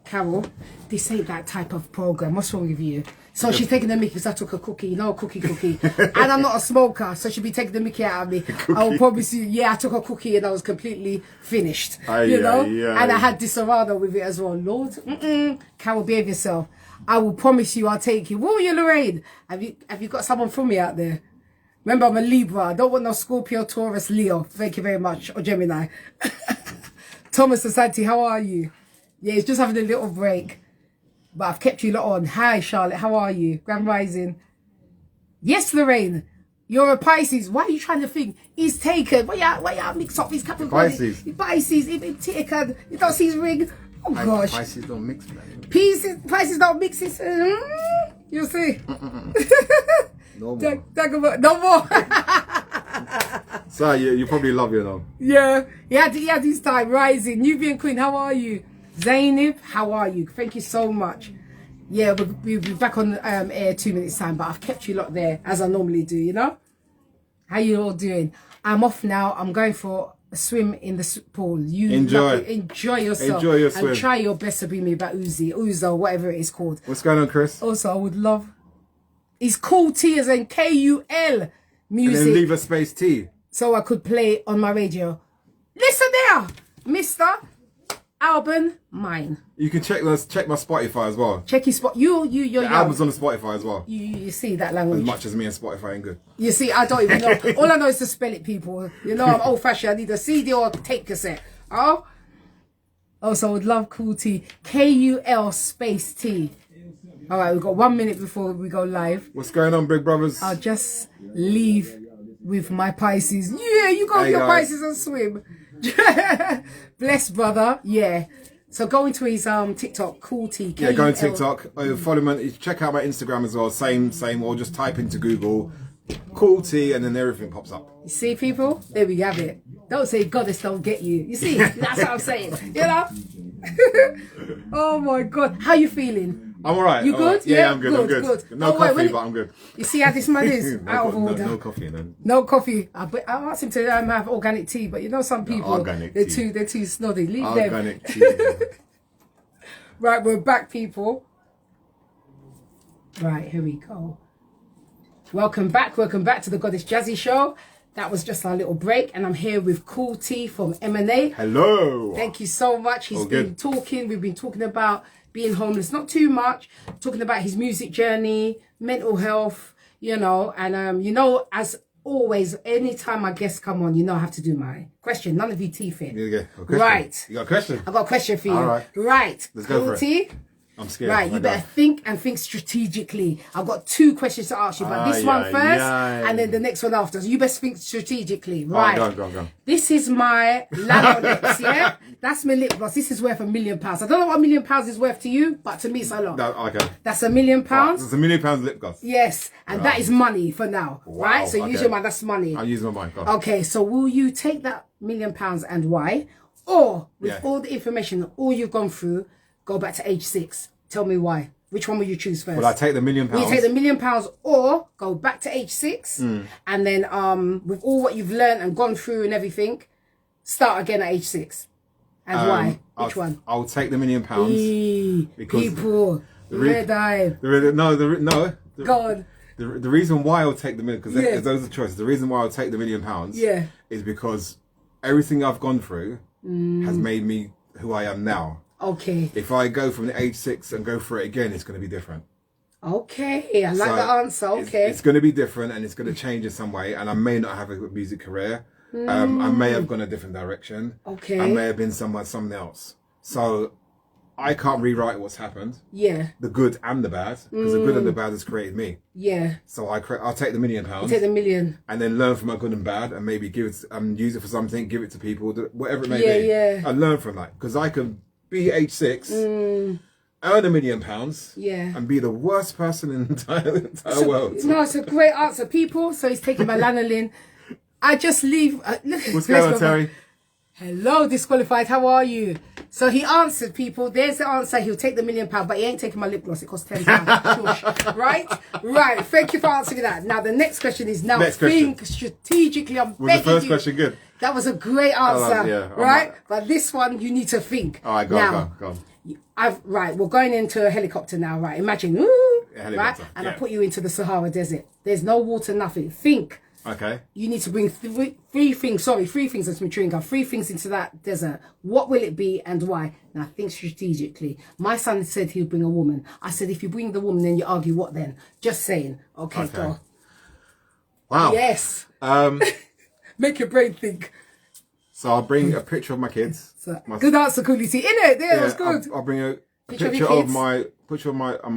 Speaker 1: Carol, this ain't that type of program. What's wrong with you? So she's taking the mickey because I took a cookie. No cookie. And I'm not a smoker, so she'll be taking the mickey out of me. I will promise you, yeah, I took a cookie and I was completely finished. And I had Disaronno with it as well. Lord, Carol, behave yourself. I will promise you I'll take you. Will you, Lorraine? Have you got someone from me out there? Remember, I'm a Libra. I don't want no Scorpio, Taurus, Leo. Thank you very much. Or Gemini. Thomas Asante, how are you? Yeah, he's just having a little break. But I've kept you lot on. Hi, Charlotte. How are you? Grand Rising. Yes, Lorraine. You're a Pisces. Why are you trying to think? He's taken. Why you mix up his Capricorn? Pisces. Pisces. He's taken. You don't see his ring. Oh, gosh.
Speaker 2: Pisces don't mix, man.
Speaker 1: Pisces don't mix his... You see?
Speaker 2: No more.
Speaker 1: No more.
Speaker 2: So you probably love you though.
Speaker 1: Yeah. He had his time. Rising. Nubian Queen, how are you? Zainab, how are you? Thank you so much. Yeah, we'll be back on air 2 minutes time, but I've kept you lot there as I normally do, you know? How you all doing? I'm off now. I'm going for a swim in the pool. You enjoy yourself. Enjoy your swim. And try your best to bring me back Uzo, whatever it is called.
Speaker 2: What's going on, Chris?
Speaker 1: Also, I would love... It's Kule as in Kul music.
Speaker 2: And then leave a space T.
Speaker 1: So I could play on my radio. Listen there, Mr. Alban Mine.
Speaker 2: You can check my Spotify as well.
Speaker 1: Check your spot. Your
Speaker 2: album's on the Spotify as well.
Speaker 1: You see that language.
Speaker 2: As much as me and Spotify ain't good.
Speaker 1: You see, I don't even know. All I know is to spell it, people. You know, I'm old fashioned. I need a CD or a tape cassette. Oh. Also, I would love Kule. Kul space T. All right, we've got 1 minute before we go live.
Speaker 2: What's going on, big brothers?
Speaker 1: I'll just leave with my Pisces. Yeah, you go with your Pisces and swim. Bless, brother. Yeah. So go into his TikTok, Kule.
Speaker 2: Yeah, go on TikTok. Follow me. Check out my Instagram as well. Same. Or just type into Google Kule and then everything pops up.
Speaker 1: You see, people? There we have it. Don't say goddess don't get you. You see, that's what I'm saying. You know? Oh my God. How you feeling?
Speaker 2: I'm alright.
Speaker 1: You good?
Speaker 2: Right. Yeah, I'm good. I'm good. No coffee, but I'm good.
Speaker 1: You see how this man is? Out of order.
Speaker 2: No coffee, then.
Speaker 1: No coffee. I asked him to have organic tea, but you know some people, they're too snoddy. Leave them.
Speaker 2: Organic tea.
Speaker 1: Right, we're back, people. Right, here we go. Welcome back to the Goddess Jazzy Show. That was just our little break, and I'm here with Kule from M&A.
Speaker 2: Hello.
Speaker 1: Thank you so much. He's been talking. We've been talking about being homeless, not too much, talking about his music journey, mental health, you know, and you know, as always, anytime my guests come on, you know I have to do my question. None of you teeth in. Right.
Speaker 2: You got a question?
Speaker 1: I got a question for you.
Speaker 2: All right.
Speaker 1: Right.
Speaker 2: Let's go for it. I'm scared.
Speaker 1: Right, you better think strategically. I've got 2 questions to ask you, but this one first, and then the next one after. So you best think strategically. Right.
Speaker 2: Go.
Speaker 1: This is my Lanolix, yeah? That's my lip gloss. This is worth £1 million. I don't know what £1 million is worth to you, but to me it's a lot.
Speaker 2: No, okay.
Speaker 1: That's £1 million.
Speaker 2: Right, that's £1 million lip gloss.
Speaker 1: Yes, and that is money for now, right? So use your mind. That's money.
Speaker 2: I'll use my mind. Go.
Speaker 1: Okay, so will you take that £1 million and why? Or with all the information, all you've gone through, go back to age 6. Tell me why. Which one will you choose first?
Speaker 2: Will I take the £1 million?
Speaker 1: Will you take the £1 million or go back to age 6 and then with all what you've learned and gone through and everything, start again at age 6? And why? Which one?
Speaker 2: I'll take the £1 million because
Speaker 1: people, red eye.
Speaker 2: God. The reason why I'll take the million, because those are the choices. The reason why I'll take the £1 million is because everything I've gone through has made me who I am now.
Speaker 1: Okay.
Speaker 2: If I go from the age 6 and go for it again, it's going to be different.
Speaker 1: Okay, I like the answer. Okay.
Speaker 2: It's going to be different and it's going to change in some way. And I may not have a good music career. I may have gone a different direction.
Speaker 1: Okay.
Speaker 2: I may have been something else. So I can't rewrite what's happened.
Speaker 1: Yeah. The
Speaker 2: good and the bad, because the good and the bad has created me.
Speaker 1: Yeah.
Speaker 2: So I'll take the £1 million.
Speaker 1: You take the million.
Speaker 2: And then learn from my good and bad, and maybe give it, use it for something, give it to people, whatever it may be. Yeah. And learn from that, because I can be age 6, earn £1 million, and be the worst person in the entire world.
Speaker 1: No, it's a great answer, people. So he's taking my lanolin. I just leave.
Speaker 2: What's going on, Terry?
Speaker 1: Hello, disqualified. How are you? So he answered, people. There's the answer. He'll take the £1 million, but he ain't taking my lip gloss. It costs £10. Right? Right. Thank you for answering that. Now the next question is think strategically. I'm begging you.
Speaker 2: Was the first question good?
Speaker 1: That was a great answer. Right? But this one you need to think.
Speaker 2: All right, go on.
Speaker 1: We're going into a helicopter now. Right? Imagine, right? And I put you into the Sahara Desert. There's no water, nothing. Think.
Speaker 2: Okay.
Speaker 1: You need to bring three things. That's my chewing gum. 3 things into that desert. What will it be and why? Now think strategically. My son said he'll bring a woman. I said, if you bring the woman, then you argue what then? Just saying. Okay. Go.
Speaker 2: Wow.
Speaker 1: Yes. Make your brain think.
Speaker 2: So I'll bring a picture of my kids.
Speaker 1: Good answer, Kule. In it. There, that's good.
Speaker 2: I'll bring a picture of my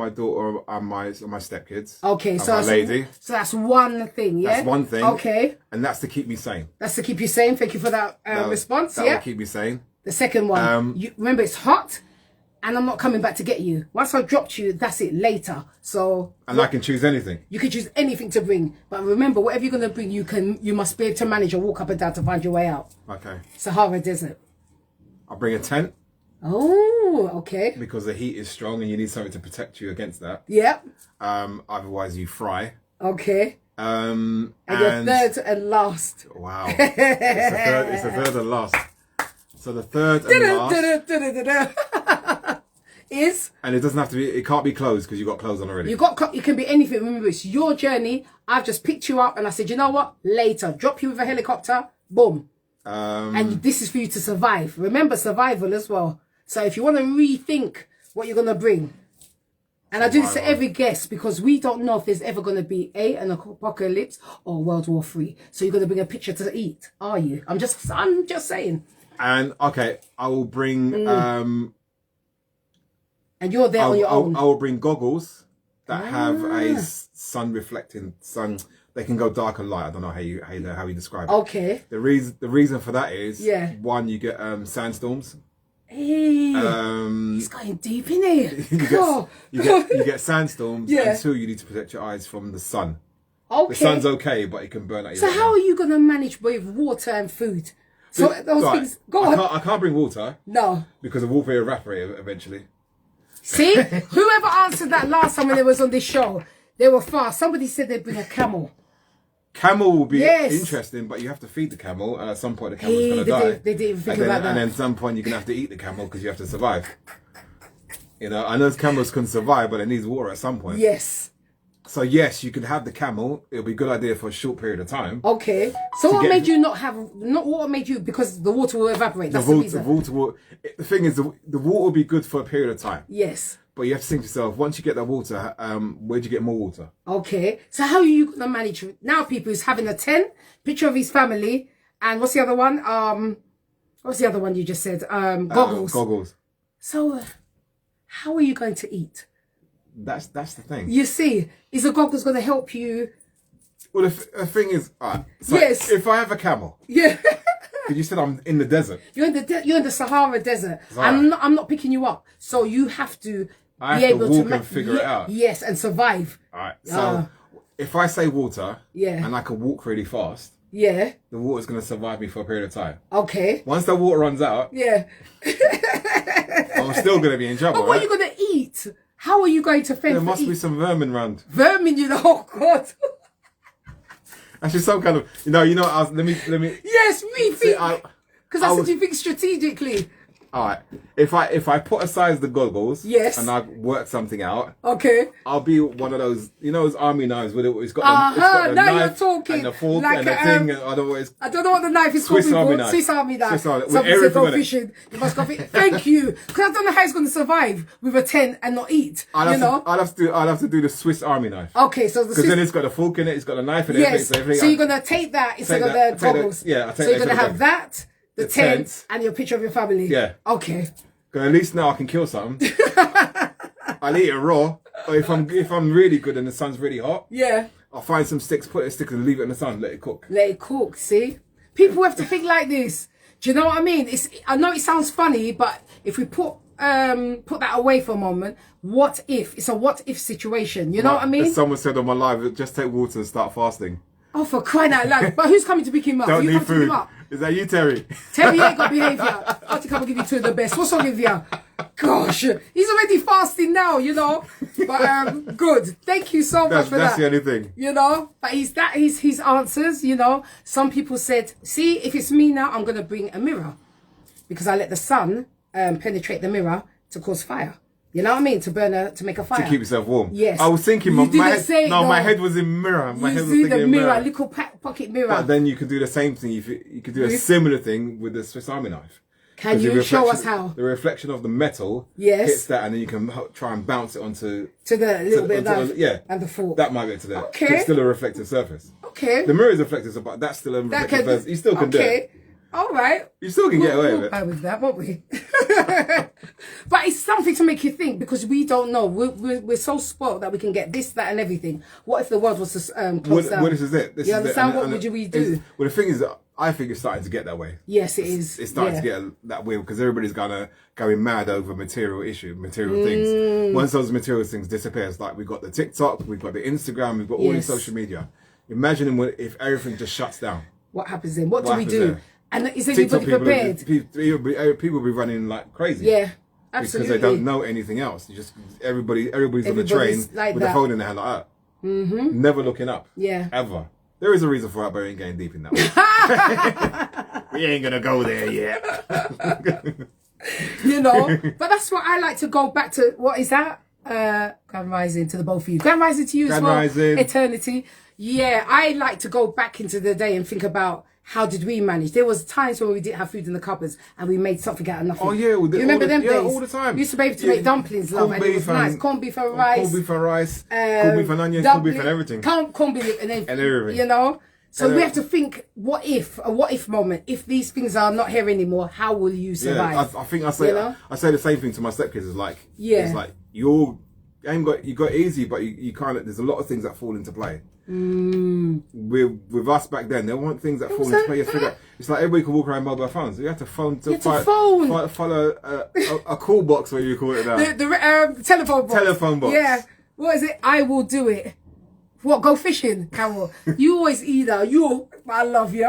Speaker 2: daughter and my stepkids.
Speaker 1: Okay, so that's one thing, yeah?
Speaker 2: That's one thing.
Speaker 1: Okay.
Speaker 2: And that's to keep me sane.
Speaker 1: That's to keep you sane. Thank you for that response.
Speaker 2: That will keep me sane.
Speaker 1: The second one, you remember it's hot, and I'm not coming back to get you. Once I dropped you, that's it. Later. So.
Speaker 2: And I can choose anything.
Speaker 1: You can choose anything to bring, but remember, whatever you're gonna bring, you must be able to manage or walk up and down to find your way out.
Speaker 2: Okay.
Speaker 1: Sahara Desert.
Speaker 2: I'll bring a tent.
Speaker 1: Oh, okay.
Speaker 2: Because the heat is strong and you need something to protect you against that.
Speaker 1: Yep.
Speaker 2: Otherwise you fry.
Speaker 1: Okay. And your third and last.
Speaker 2: Wow. It's the third and last. So the third and last
Speaker 1: is,
Speaker 2: and it doesn't have to be, it can't be clothes because you've got clothes on already.
Speaker 1: It can be anything. Remember, it's your journey. I've just picked you up and I said, you know what? Later, drop you with a helicopter. Boom. And this is for you to survive. Remember survival as well. So if you want to rethink what you're going to bring, and I do this to every guest because we don't know if there's ever going to be an apocalypse or World War III. So you're going to bring a picture to eat, are you? I'm just saying.
Speaker 2: And okay, I will bring
Speaker 1: and you're there on your own.
Speaker 2: I will bring goggles that have a sun reflecting sun. They can go dark and light. I don't know how you describe it.
Speaker 1: Okay.
Speaker 2: The reason for that is one, you get sandstorms.
Speaker 1: Hey, he's going deep in here.
Speaker 2: you get sandstorms, and two, you need to protect your eyes from the sun. Okay. The sun's okay, but it can burn out your
Speaker 1: So how are you going to manage with water and food? So those things, go on.
Speaker 2: I can't bring water.
Speaker 1: No. Because
Speaker 2: the water will evaporate eventually.
Speaker 1: See? Whoever answered that last time when it was on this show, they were fast. Somebody said they'd bring a camel.
Speaker 2: Camel will be interesting, but you have to feed the camel, and at some point the camel's going to die.
Speaker 1: They didn't think about that.
Speaker 2: And then at some point you're going to have to eat the camel because you have to survive. You know, I know camels can survive, but it needs water at some point.
Speaker 1: Yes.
Speaker 2: So yes, you can have the camel. It'll be a good idea for a short period of time.
Speaker 1: Okay. So what made you what made you, because the water will evaporate? That's the reason.
Speaker 2: The thing is, the water will be good for a period of time.
Speaker 1: Yes.
Speaker 2: But you have to think to yourself, once you get that water, where'd you get more water?
Speaker 1: Okay. So how are you going to manage? Now people is having a tent, picture of his family, and what's the other one? What's the other one you just said? Goggles.
Speaker 2: Goggles.
Speaker 1: So how are you going to eat?
Speaker 2: That's the thing.
Speaker 1: You see, is the goggles going to help you?
Speaker 2: Well, the thing is, so yes. If I have a camel.
Speaker 1: Yeah.
Speaker 2: Because you said I'm in the desert.
Speaker 1: You're in the Sahara Desert. I'm not picking you up. So you have to be able to
Speaker 2: walk and figure it out.
Speaker 1: Yes, and survive.
Speaker 2: All right. So if I say water, and I can walk really fast, the water's going to survive me for a period of time.
Speaker 1: Okay.
Speaker 2: Once the water runs out, I'm still going to be in trouble.
Speaker 1: But what are you going to eat? How are you going to fend?
Speaker 2: There must be some vermin around.
Speaker 1: Vermin, oh God.
Speaker 2: Actually, some kind of, let me.
Speaker 1: Yes, rethink. Because I said you think strategically.
Speaker 2: All right. If I put aside the goggles, and I work something out, I'll be one of those, those army knives with it's got the
Speaker 1: now
Speaker 2: knife
Speaker 1: you're talking
Speaker 2: and the fork
Speaker 1: like
Speaker 2: and the thing. And I don't know
Speaker 1: what the knife is called. Swiss Army knife. Somebody said go fishing. You must go fishing. Thank you. Because I don't know how it's going to survive with a tent and not eat. I'll
Speaker 2: have to do the Swiss Army knife.
Speaker 1: Okay, so
Speaker 2: because then it's got the fork in it, it's got the knife and everything.
Speaker 1: So you're going to take that instead of the goggles. So you're going to have that. The tent and your picture of your family.
Speaker 2: Yeah.
Speaker 1: Okay.
Speaker 2: Because at least now I can kill something. I'll eat it raw. Or if I'm really good and the sun's really hot, I'll find some sticks, put a stick and leave it in the sun, let it cook.
Speaker 1: Let it cook. See, people have to think like this. Do you know what I mean? I know it sounds funny, but if we put that away for a moment, what if? It's a what if situation. You know what I mean?
Speaker 2: As someone said on my live, just take water and start fasting.
Speaker 1: Oh, for crying out loud! But who's coming to pick him up?
Speaker 2: Don't need food. Is that you, Terry?
Speaker 1: Terry ain't got behaviour. I have to come and give you two of the best. What's wrong with you? Gosh, he's already fasting now, But good. Thank you so much for that.
Speaker 2: That's the only thing.
Speaker 1: But he's his answers, Some people said, see, if it's me now, I'm going to bring a mirror. Because I let the sun penetrate the mirror to cause fire. You know what I mean? To make a fire.
Speaker 2: To keep yourself warm.
Speaker 1: Yes.
Speaker 2: I was thinking, my head was in mirror. My head was thinking
Speaker 1: the
Speaker 2: in
Speaker 1: mirror, little pocket mirror.
Speaker 2: But then you could do the same thing. You could do a similar thing with the Swiss Army knife.
Speaker 1: Can you show us how?
Speaker 2: The reflection of the metal hits that, and then you can try and bounce it onto
Speaker 1: the little bit of knife and the fork.
Speaker 2: That might get to there.
Speaker 1: Okay.
Speaker 2: It's still a reflective surface.
Speaker 1: Okay.
Speaker 2: The mirror is reflective, but that's still a reflective surface. You still can do it.
Speaker 1: All right.
Speaker 2: You still can get away with it.
Speaker 1: We'll with that, won't we? But it's something to make you think, because we don't know. We're so spoiled that we can get this, that, and everything. What if the world was to close down?
Speaker 2: Well, this is it.
Speaker 1: You understand? What would we do?
Speaker 2: Well, the thing is, I think it's starting to get that way.
Speaker 1: Yes, it is.
Speaker 2: It's starting to get that way because everybody's going mad over material things. Once those material things disappear, it's like we've got the TikTok, we've got the Instagram, we've got all these social media. Imagine if everything just shuts down.
Speaker 1: What happens then? What do we do? And is anybody prepared?
Speaker 2: People be running like crazy.
Speaker 1: Yeah, absolutely.
Speaker 2: Because they don't know anything else. You just everybody's on the train like with the phone in their hand like that. Mm-hmm. Never looking up.
Speaker 1: Yeah.
Speaker 2: Ever. There is a reason for that, but we ain't getting deep in that one. We ain't gonna go there yet.
Speaker 1: You know, but that's what I like to go back to. What is that? Grand Rising to the both of you. Grand Rising to you as well. Rising. Eternity. Yeah, I like to go back into the day and think about how did we manage. There was times when we didn't have food in the cupboards and we made something out of nothing.
Speaker 2: Oh yeah,
Speaker 1: you remember them days?
Speaker 2: All the time.
Speaker 1: We used to be able to make dumplings, love, and it was nice. Corned beef and rice.
Speaker 2: Corned beef and rice. Corned beef and onions. Corned beef and everything.
Speaker 1: Corned beef and everything. You know. So we have to think, what if moment? If these things are not here anymore, how will you survive?
Speaker 2: Yeah, I think I say the same thing to my stepkids. It's like, it's like you got it easy, but you can't. There's a lot of things that fall into play. With us back then, there weren't things that fall into play. It's like everybody could walk around mobile phones. So you have to phone follow a call box, what you call it now.
Speaker 1: The telephone box.
Speaker 2: Telephone box.
Speaker 1: Yeah. What is it? I will do it. What, go fishing, Carol? You always eat that. I love you.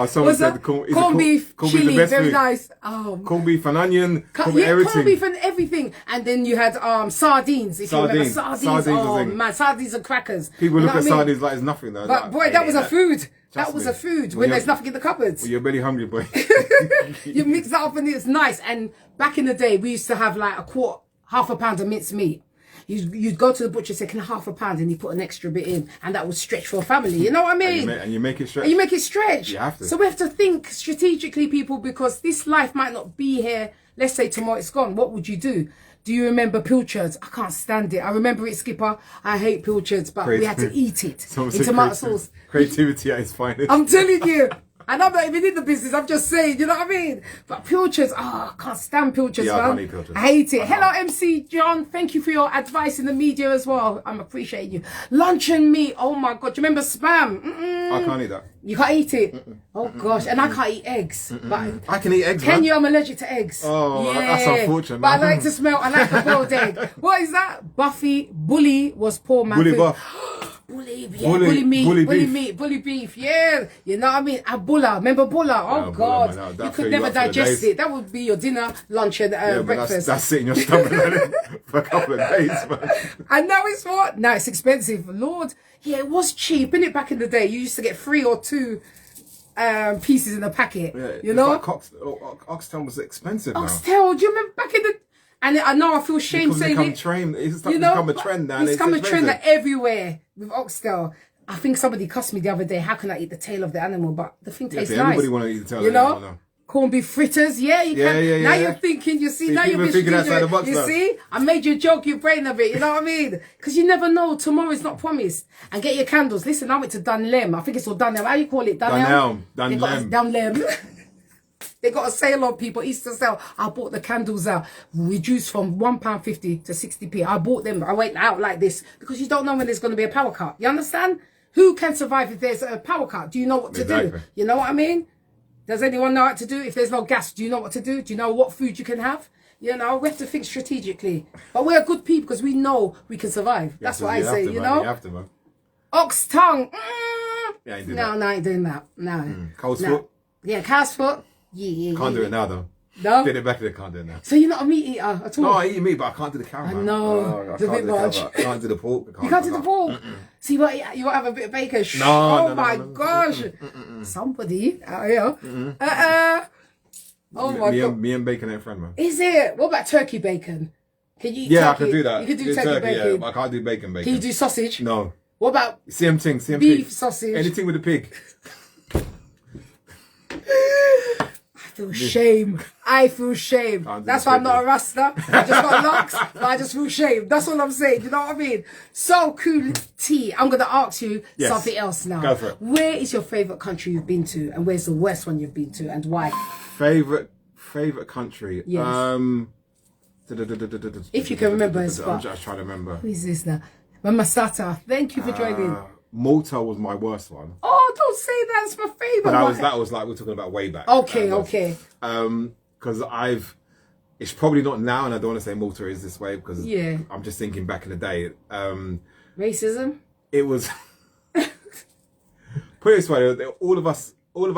Speaker 2: Someone said
Speaker 1: corned beef, chili, very nice.
Speaker 2: Corned beef and onion, everything.
Speaker 1: Corned beef and everything. And then you had sardines. If you remember sardines. Oh man, sardines and crackers.
Speaker 2: People look at sardines like it's nothing though.
Speaker 1: But boy, that was a food. That was a food when there's nothing in the cupboards.
Speaker 2: Well, you're really hungry, boy.
Speaker 1: You mix that up and it's nice. And back in the day, we used to have like half a pound of minced meat. You'd go to the butcher, say, can I half a pound? And you put an extra bit in. And that would stretch for a family. You know what I mean?
Speaker 2: And you make it stretch.
Speaker 1: And you make it stretch.
Speaker 2: You have to.
Speaker 1: So we have to think strategically, people, because this life might not be here. Let's say tomorrow it's gone. What would you do? Do you remember pilchards? I can't stand it. I remember it, Skipper. I hate pilchards, but we had to eat it in tomato sauce.
Speaker 2: Creativity at its finest.
Speaker 1: I'm telling you. And I'm not even in the business, I'm just saying, you know what I mean? But pilchards, I can't stand pilchards, man.
Speaker 2: I can't eat pilchards.
Speaker 1: I hate it. Hello, MC John. Thank you for your advice in the media as well. I'm appreciating you. Luncheon meat, oh my God. Do you remember Spam?
Speaker 2: I can't eat that.
Speaker 1: You can't eat it? Oh gosh, and I can't eat eggs. But
Speaker 2: I can eat eggs,
Speaker 1: Can you? I'm allergic to eggs.
Speaker 2: Oh, yeah. That's unfortunate.
Speaker 1: But I like to smell, I like the boiled egg. What is that? Bully was poor man.
Speaker 2: Bully buff.
Speaker 1: Bully beef, yeah. You know what I mean? Bulla, remember Bulla? Oh God, you could never digest it. That would be your dinner, lunch, and breakfast.
Speaker 2: That's sitting in your stomach for a couple of days, man.
Speaker 1: And now it's what? Now it's expensive. Lord, yeah, it was cheap, innit? Back in the day, you used to get 3 or 2 pieces in a packet. Yeah, you know,
Speaker 2: like oxtail was expensive.
Speaker 1: Oxtail, do you remember back in the? And I know I feel shame saying it.
Speaker 2: It's become a trend now.
Speaker 1: It's become a trend everywhere with oxtail. I think somebody cussed me the other day. How can I eat the tail of the animal? But the thing tastes nice.
Speaker 2: Everybody want to eat the tail of the animal now.
Speaker 1: Corned beef fritters, yeah, you can.
Speaker 2: Yeah,
Speaker 1: now you're thinking, you see, now you're
Speaker 2: thinking outside the box.
Speaker 1: You see, I made you joke your brain of it, you know what I mean? Because you never know, tomorrow's not promised. And get your candles. Listen, I went to Dunlem. I think it's all Dunlem. How you call it?
Speaker 2: Dunlem.
Speaker 1: Dunlem. They got a sale on, people, Easter sale. I bought the candles out, reduced from £1.50 to 60p. I bought them. I went out like this because you don't know when there's going to be a power cut. You understand? Who can survive if there's a power cut? Do you know what to do? You know what I mean? Does anyone know what to do? If there's no gas, do you know what to do? Do you know what food you can have? You know, we have to think strategically. But we're good people because we know we can survive. That's what I say, you know?
Speaker 2: You have to, man.
Speaker 1: Ox tongue.
Speaker 2: Yeah, I ain't
Speaker 1: no, I ain't doing that. No.
Speaker 2: Cow's foot?
Speaker 1: Yeah, cow's foot. Yeah.
Speaker 2: Can't do it now, though.
Speaker 1: No?
Speaker 2: Did it back then, can't do it now.
Speaker 1: So you're not a meat eater at all?
Speaker 2: No, I eat meat, but I can't do the cow, man.
Speaker 1: No, it's a bit much.
Speaker 2: I can't do the pork.
Speaker 1: You can't do the pork? So you won't have a bit of bacon?
Speaker 2: No,
Speaker 1: oh my gosh. Somebody out here. Oh my God.
Speaker 2: Me and bacon ain't friend, man.
Speaker 1: Is it? What about turkey bacon? Can you eat turkey?
Speaker 2: I can do that.
Speaker 1: You can do turkey bacon.
Speaker 2: Yeah, but I can't do bacon.
Speaker 1: Can you do sausage?
Speaker 2: No.
Speaker 1: What about
Speaker 2: same thing,
Speaker 1: beef, sausage?
Speaker 2: Anything with a pig.
Speaker 1: I feel shame. That's why I'm not a Rasta. I just got locks, but I just feel shame. That's all I'm saying. You know what I mean? So cool tea. I'm going to ask you something else now.
Speaker 2: Go for it.
Speaker 1: Where is your favourite country you've been to? And where's the worst one you've been to? And why?
Speaker 2: Favourite country?
Speaker 1: Yes. If you can remember as well.
Speaker 2: I'm just trying to remember.
Speaker 1: Who is this now? Mama Sata. Thank you for joining.
Speaker 2: Malta was my worst one.
Speaker 1: Oh, don't say that. It's my favourite one.
Speaker 2: That was like, we're talking about way back.
Speaker 1: Okay.
Speaker 2: Because it's probably not now, and I don't want to say Malta is this way, because I'm just thinking back in the day.
Speaker 1: Racism?
Speaker 2: It was... Put it this way, all of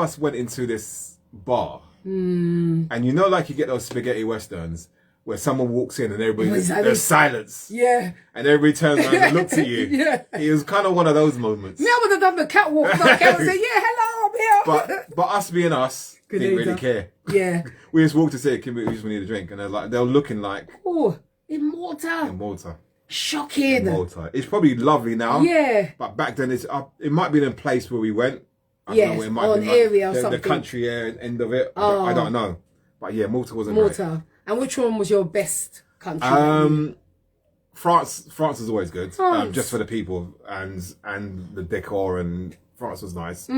Speaker 2: us went into this bar. And you know, like you get those spaghetti westerns where someone walks in and everybody, there's silence.
Speaker 1: Yeah.
Speaker 2: And everybody turns around and looks at you.
Speaker 1: Yeah.
Speaker 2: It was kind of one of those moments.
Speaker 1: Me, I would have done the catwalk. The cat would say, yeah, hello, I'm here.
Speaker 2: But us being us, didn't really care.
Speaker 1: Yeah.
Speaker 2: We just walked to say, we just need a drink. And they're looking like...
Speaker 1: Oh, in Malta.
Speaker 2: In Malta.
Speaker 1: Shocking.
Speaker 2: In Malta. It's probably lovely now.
Speaker 1: Yeah.
Speaker 2: But back then, it might be in a place where we went.
Speaker 1: Yes, or an area or something.
Speaker 2: The country end of it. I don't know. But yeah, Malta wasn't
Speaker 1: Malta.
Speaker 2: Great.
Speaker 1: And which one was your best country?
Speaker 2: France is always good. Just for the people and the decor, and France was nice.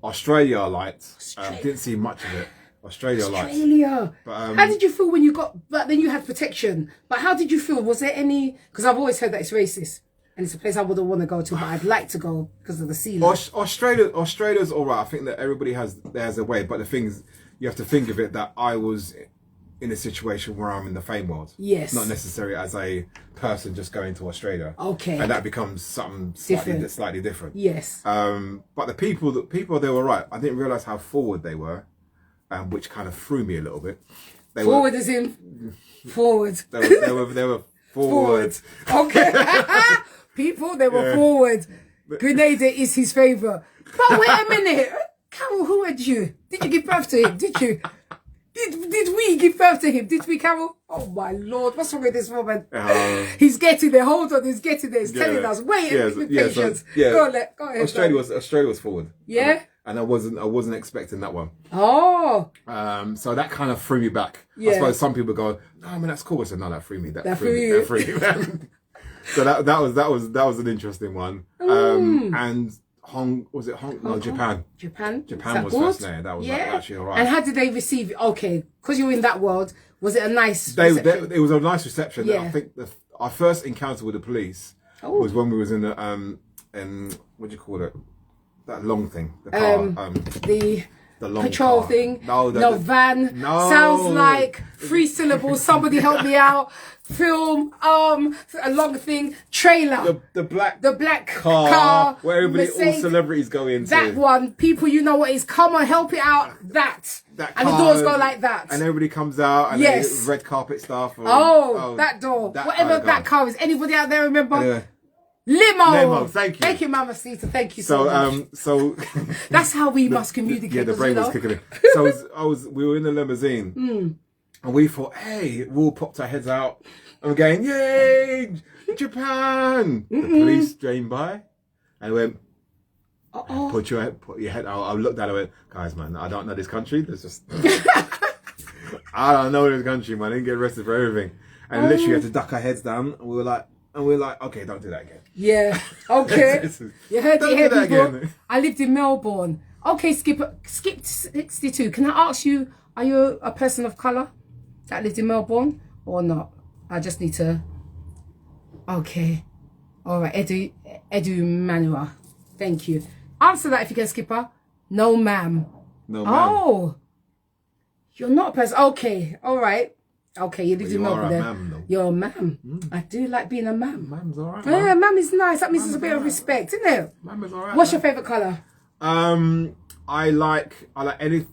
Speaker 2: Australia I liked. Didn't see much of it. Australia. But, how did you feel when you got... But then you had protection. But how did you feel? Was there any... Because I've always heard that it's racist. And it's a place I wouldn't want to go to, but I'd like to go because of the sea life. Australia's all right. I think that everybody has a way. But the thing is, you have to think of it that I was in a situation where I'm in the fame world. Yes. Not necessarily as a person just going to Australia. Okay. And that becomes something slightly different. Yes. But the people they were right. I didn't realise how forward they were, which kind of threw me a little bit. They forward as in forward. They were forward. Okay. People, they were forward. Grenada is his favourite. But wait a minute. Carol, who had you? Did you give birth to him? Did you? Did we give birth to him? Did we, Carol? Oh my Lord, what's wrong with this woman? He's getting there. Hold on, he's getting there. He's telling us. Wait, with patience. Go ahead. Australia was forward. Yeah. And I wasn't expecting that one. Oh. So that kind of threw me back. Yeah. I suppose some people go, no, man, that's cool. I said, no, that threw me. That threw me. So that was an interesting one. And Japan. Japan was fascinating. That was actually alright. And how did they receive it? Okay, because you're in that world, was it a nice reception? It was a nice reception. Yeah. I think our first encounter with the police was when we was in the what do you call it? That long thing. The car. The long patrol car. Thing. No, van. No. Sounds like 3 syllables. Somebody help me out. Film. A long thing. Trailer. The black car where everybody, all celebrities go into. That one. People, you know what it is. Come on, help it out. That and the doors go like that. And everybody comes out. And red carpet stuff. That door. Whatever that car is. Anybody out there remember? Limo. Thank you. Thank you, Mama Sita. Thank you so much. So that's how we must communicate. Yeah, the brain was kicking in. So we were in the limousine, and we thought, hey, we all popped our heads out, and we're going, yay, Japan. The police came by, and went, put your head out. I looked at it and went, guys, man, I don't know this country. There's just, I don't know this country, man. I didn't get arrested for everything, and literally had to duck our heads down, and we were like, okay, don't do that again. Yeah, okay. You heard it here, people. Again. I lived in Melbourne. Okay, Skip 62. Can I ask you, are you a person of colour that lived in Melbourne or not? I just need to... Okay. All right, Edu Manua. Thank you. Answer that if you can, Skipper. No, ma'am. No, ma'am. Oh. You're not a person. Okay, all right. Okay, you lived in Melbourne there. You're a ma'am. I do like being a ma'am. Ma'am's alright. Yeah, ma'am is nice. That means there's a bit of respect, isn't it? Ma'am is alright. What's your favourite colour? I like any.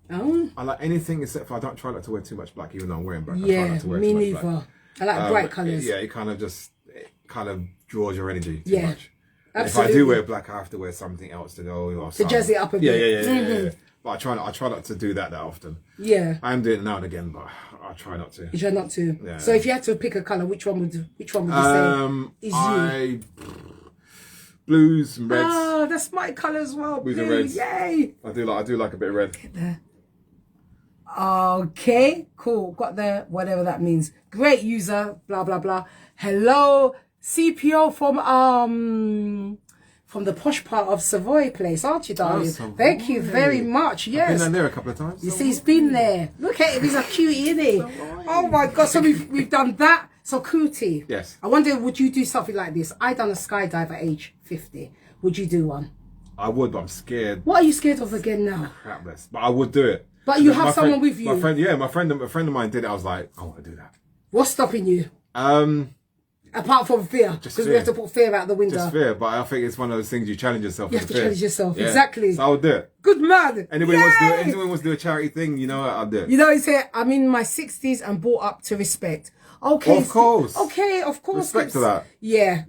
Speaker 2: I like anything except for I don't try not to wear too much black, even though I'm wearing black. Yeah, I try not to wear me neither. Black. I like bright colours. Yeah, it kind of draws your energy too much. Absolutely. If I do wear black, I have to wear something else to go. To jazz it up a bit. Yeah. But I try not to do that often. Yeah. I am doing it now and again, but I try not to. You try not to? Yeah. So if you had to pick a colour, which one would you say is you? Blues and reds. Oh, that's my colour as well. Blues and reds. Yay! I do like a bit of red. Get there. Okay, cool. Got the whatever that means. Great user, blah blah blah. Hello, CPO from the posh part of Savoy place, aren't you, darling? Thank you very much. Yes. I've been there a couple of times. You see, he's been there. Look at him, he's a cutie, isn't he? Oh my God. So we've done that. So cootie. Yes. I wonder, would you do something like this? I done a skydive at age 50. Would you do one? I would, but I'm scared. What are you scared of again now? Crapless. But I would do it. But you have someone with you. My friend of mine did it. I was like, I want to do that. What's stopping you?
Speaker 1: Apart from fear, because we have to put fear out the window.
Speaker 2: Just fear, but I think it's one of those things you challenge yourself.
Speaker 1: You have to challenge yourself, exactly.
Speaker 2: So I'll do it.
Speaker 1: Good man.
Speaker 2: Anybody wants to do a charity thing, you know what, I'll do it.
Speaker 1: You know, he said, I'm in my 60s and brought up to respect. Okay.
Speaker 2: Of course.
Speaker 1: Okay, of course.
Speaker 2: Respect to that.
Speaker 1: Yeah.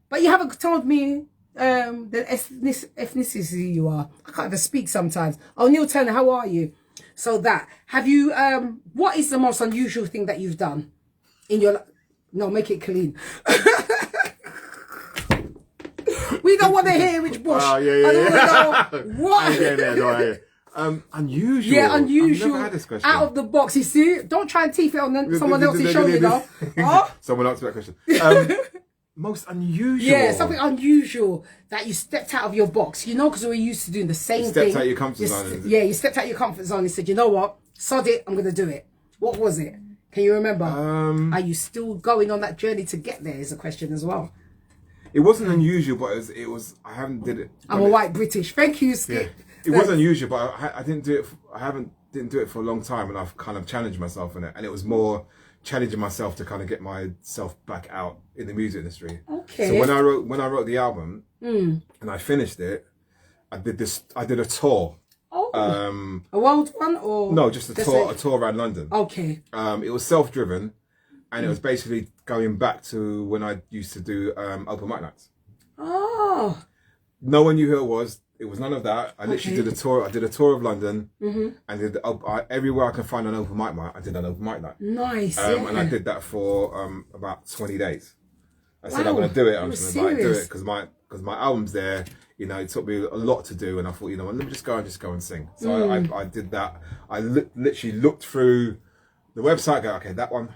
Speaker 1: But you haven't told me the ethnicity you are. I can't even speak sometimes. Oh, Neil Turner, how are you? So have you, what is the most unusual thing that you've done in your life? No, make it clean. We don't want to hear which bush.
Speaker 2: Oh, yeah. I
Speaker 1: don't know what.
Speaker 2: Unusual.
Speaker 1: Yeah, unusual.
Speaker 2: I've never had this question.
Speaker 1: Out of the box. You see? Don't try and teeth it on someone else's shoulder, though. Oh?
Speaker 2: Someone asked me that question. Most unusual.
Speaker 1: Yeah, something unusual that you stepped out of your box. You know, because we're used to doing the same thing.
Speaker 2: Stepped out your comfort zone.
Speaker 1: Yeah, you stepped out your comfort zone and said, you know what? Sod it, I'm going to do it. What was it? Can you remember? Are you still going on that journey to get there is a question as well.
Speaker 2: It wasn't unusual, but it was I haven't did it.
Speaker 1: I'm a white British. Thank you, Skip.
Speaker 2: Yeah. It was unusual, but I didn't do it. Didn't do it for a long time, and I've kind of challenged myself in it. And it was more challenging myself to kind of get myself back out in the music industry. Okay. So when I wrote the album and I finished it, I did a tour.
Speaker 1: Oh, a world one or
Speaker 2: no? Just a tour around London.
Speaker 1: Okay.
Speaker 2: It was self-driven, and it was basically going back to when I used to do open mic nights.
Speaker 1: Oh.
Speaker 2: No one knew who it was. It was none of that. I literally did a tour. I did a tour of London, and did everywhere I can find an open mic night. I did an open mic night.
Speaker 1: Nice.
Speaker 2: And I did that for about 20 days. I said I'm going to do it. I'm just going to do it because my album's there. You know, it took me a lot to do, and I thought, you know, let me just go and sing. So I did that. I literally looked through the website, go, okay, that one,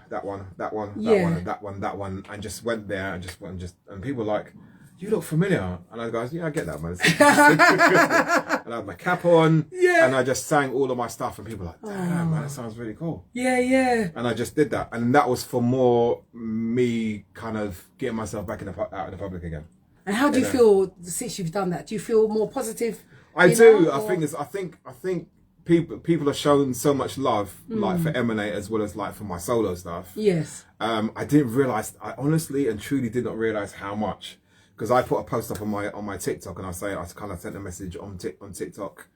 Speaker 2: and just went there and people were like, you look familiar. And I go, yeah, I get that, man. And I had my cap on, and I just sang all of my stuff, and people were like, damn, man, that sounds really cool.
Speaker 1: Yeah, yeah.
Speaker 2: And I just did that, and that was for more me kind of getting myself back out in the public again.
Speaker 1: And how do you feel since you've done that? Do you feel more positive?
Speaker 2: I do. I think people have shown so much love, like for Emanate as well as like for my solo stuff.
Speaker 1: Yes.
Speaker 2: I didn't realize. I honestly and truly did not realize how much, because I put a post up on my TikTok, and I kind of sent a message on TikTok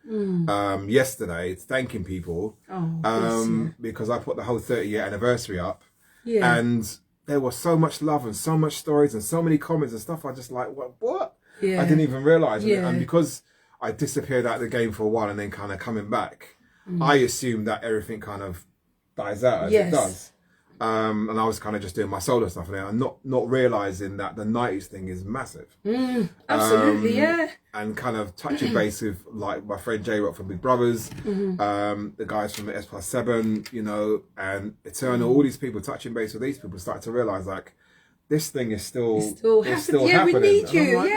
Speaker 2: yesterday thanking people because I put the whole 30-year anniversary up, and there was so much love and so much stories and so many comments and stuff. I just like, what? Yeah. I didn't even realize. Yeah. And because I disappeared out of the game for a while and then kind of coming back, I assumed that everything kind of dies out as it does. And I was kind of just doing my solo stuff and I'm not realizing that the 90s thing is massive.
Speaker 1: Absolutely, yeah.
Speaker 2: And kind of touching base with like my friend J-Rock from Big Brothers, the guys from the S+7, you know, and Eternal, all these people touching base with these people, start to realize like, this thing is still happening.
Speaker 1: Yeah, we need you. We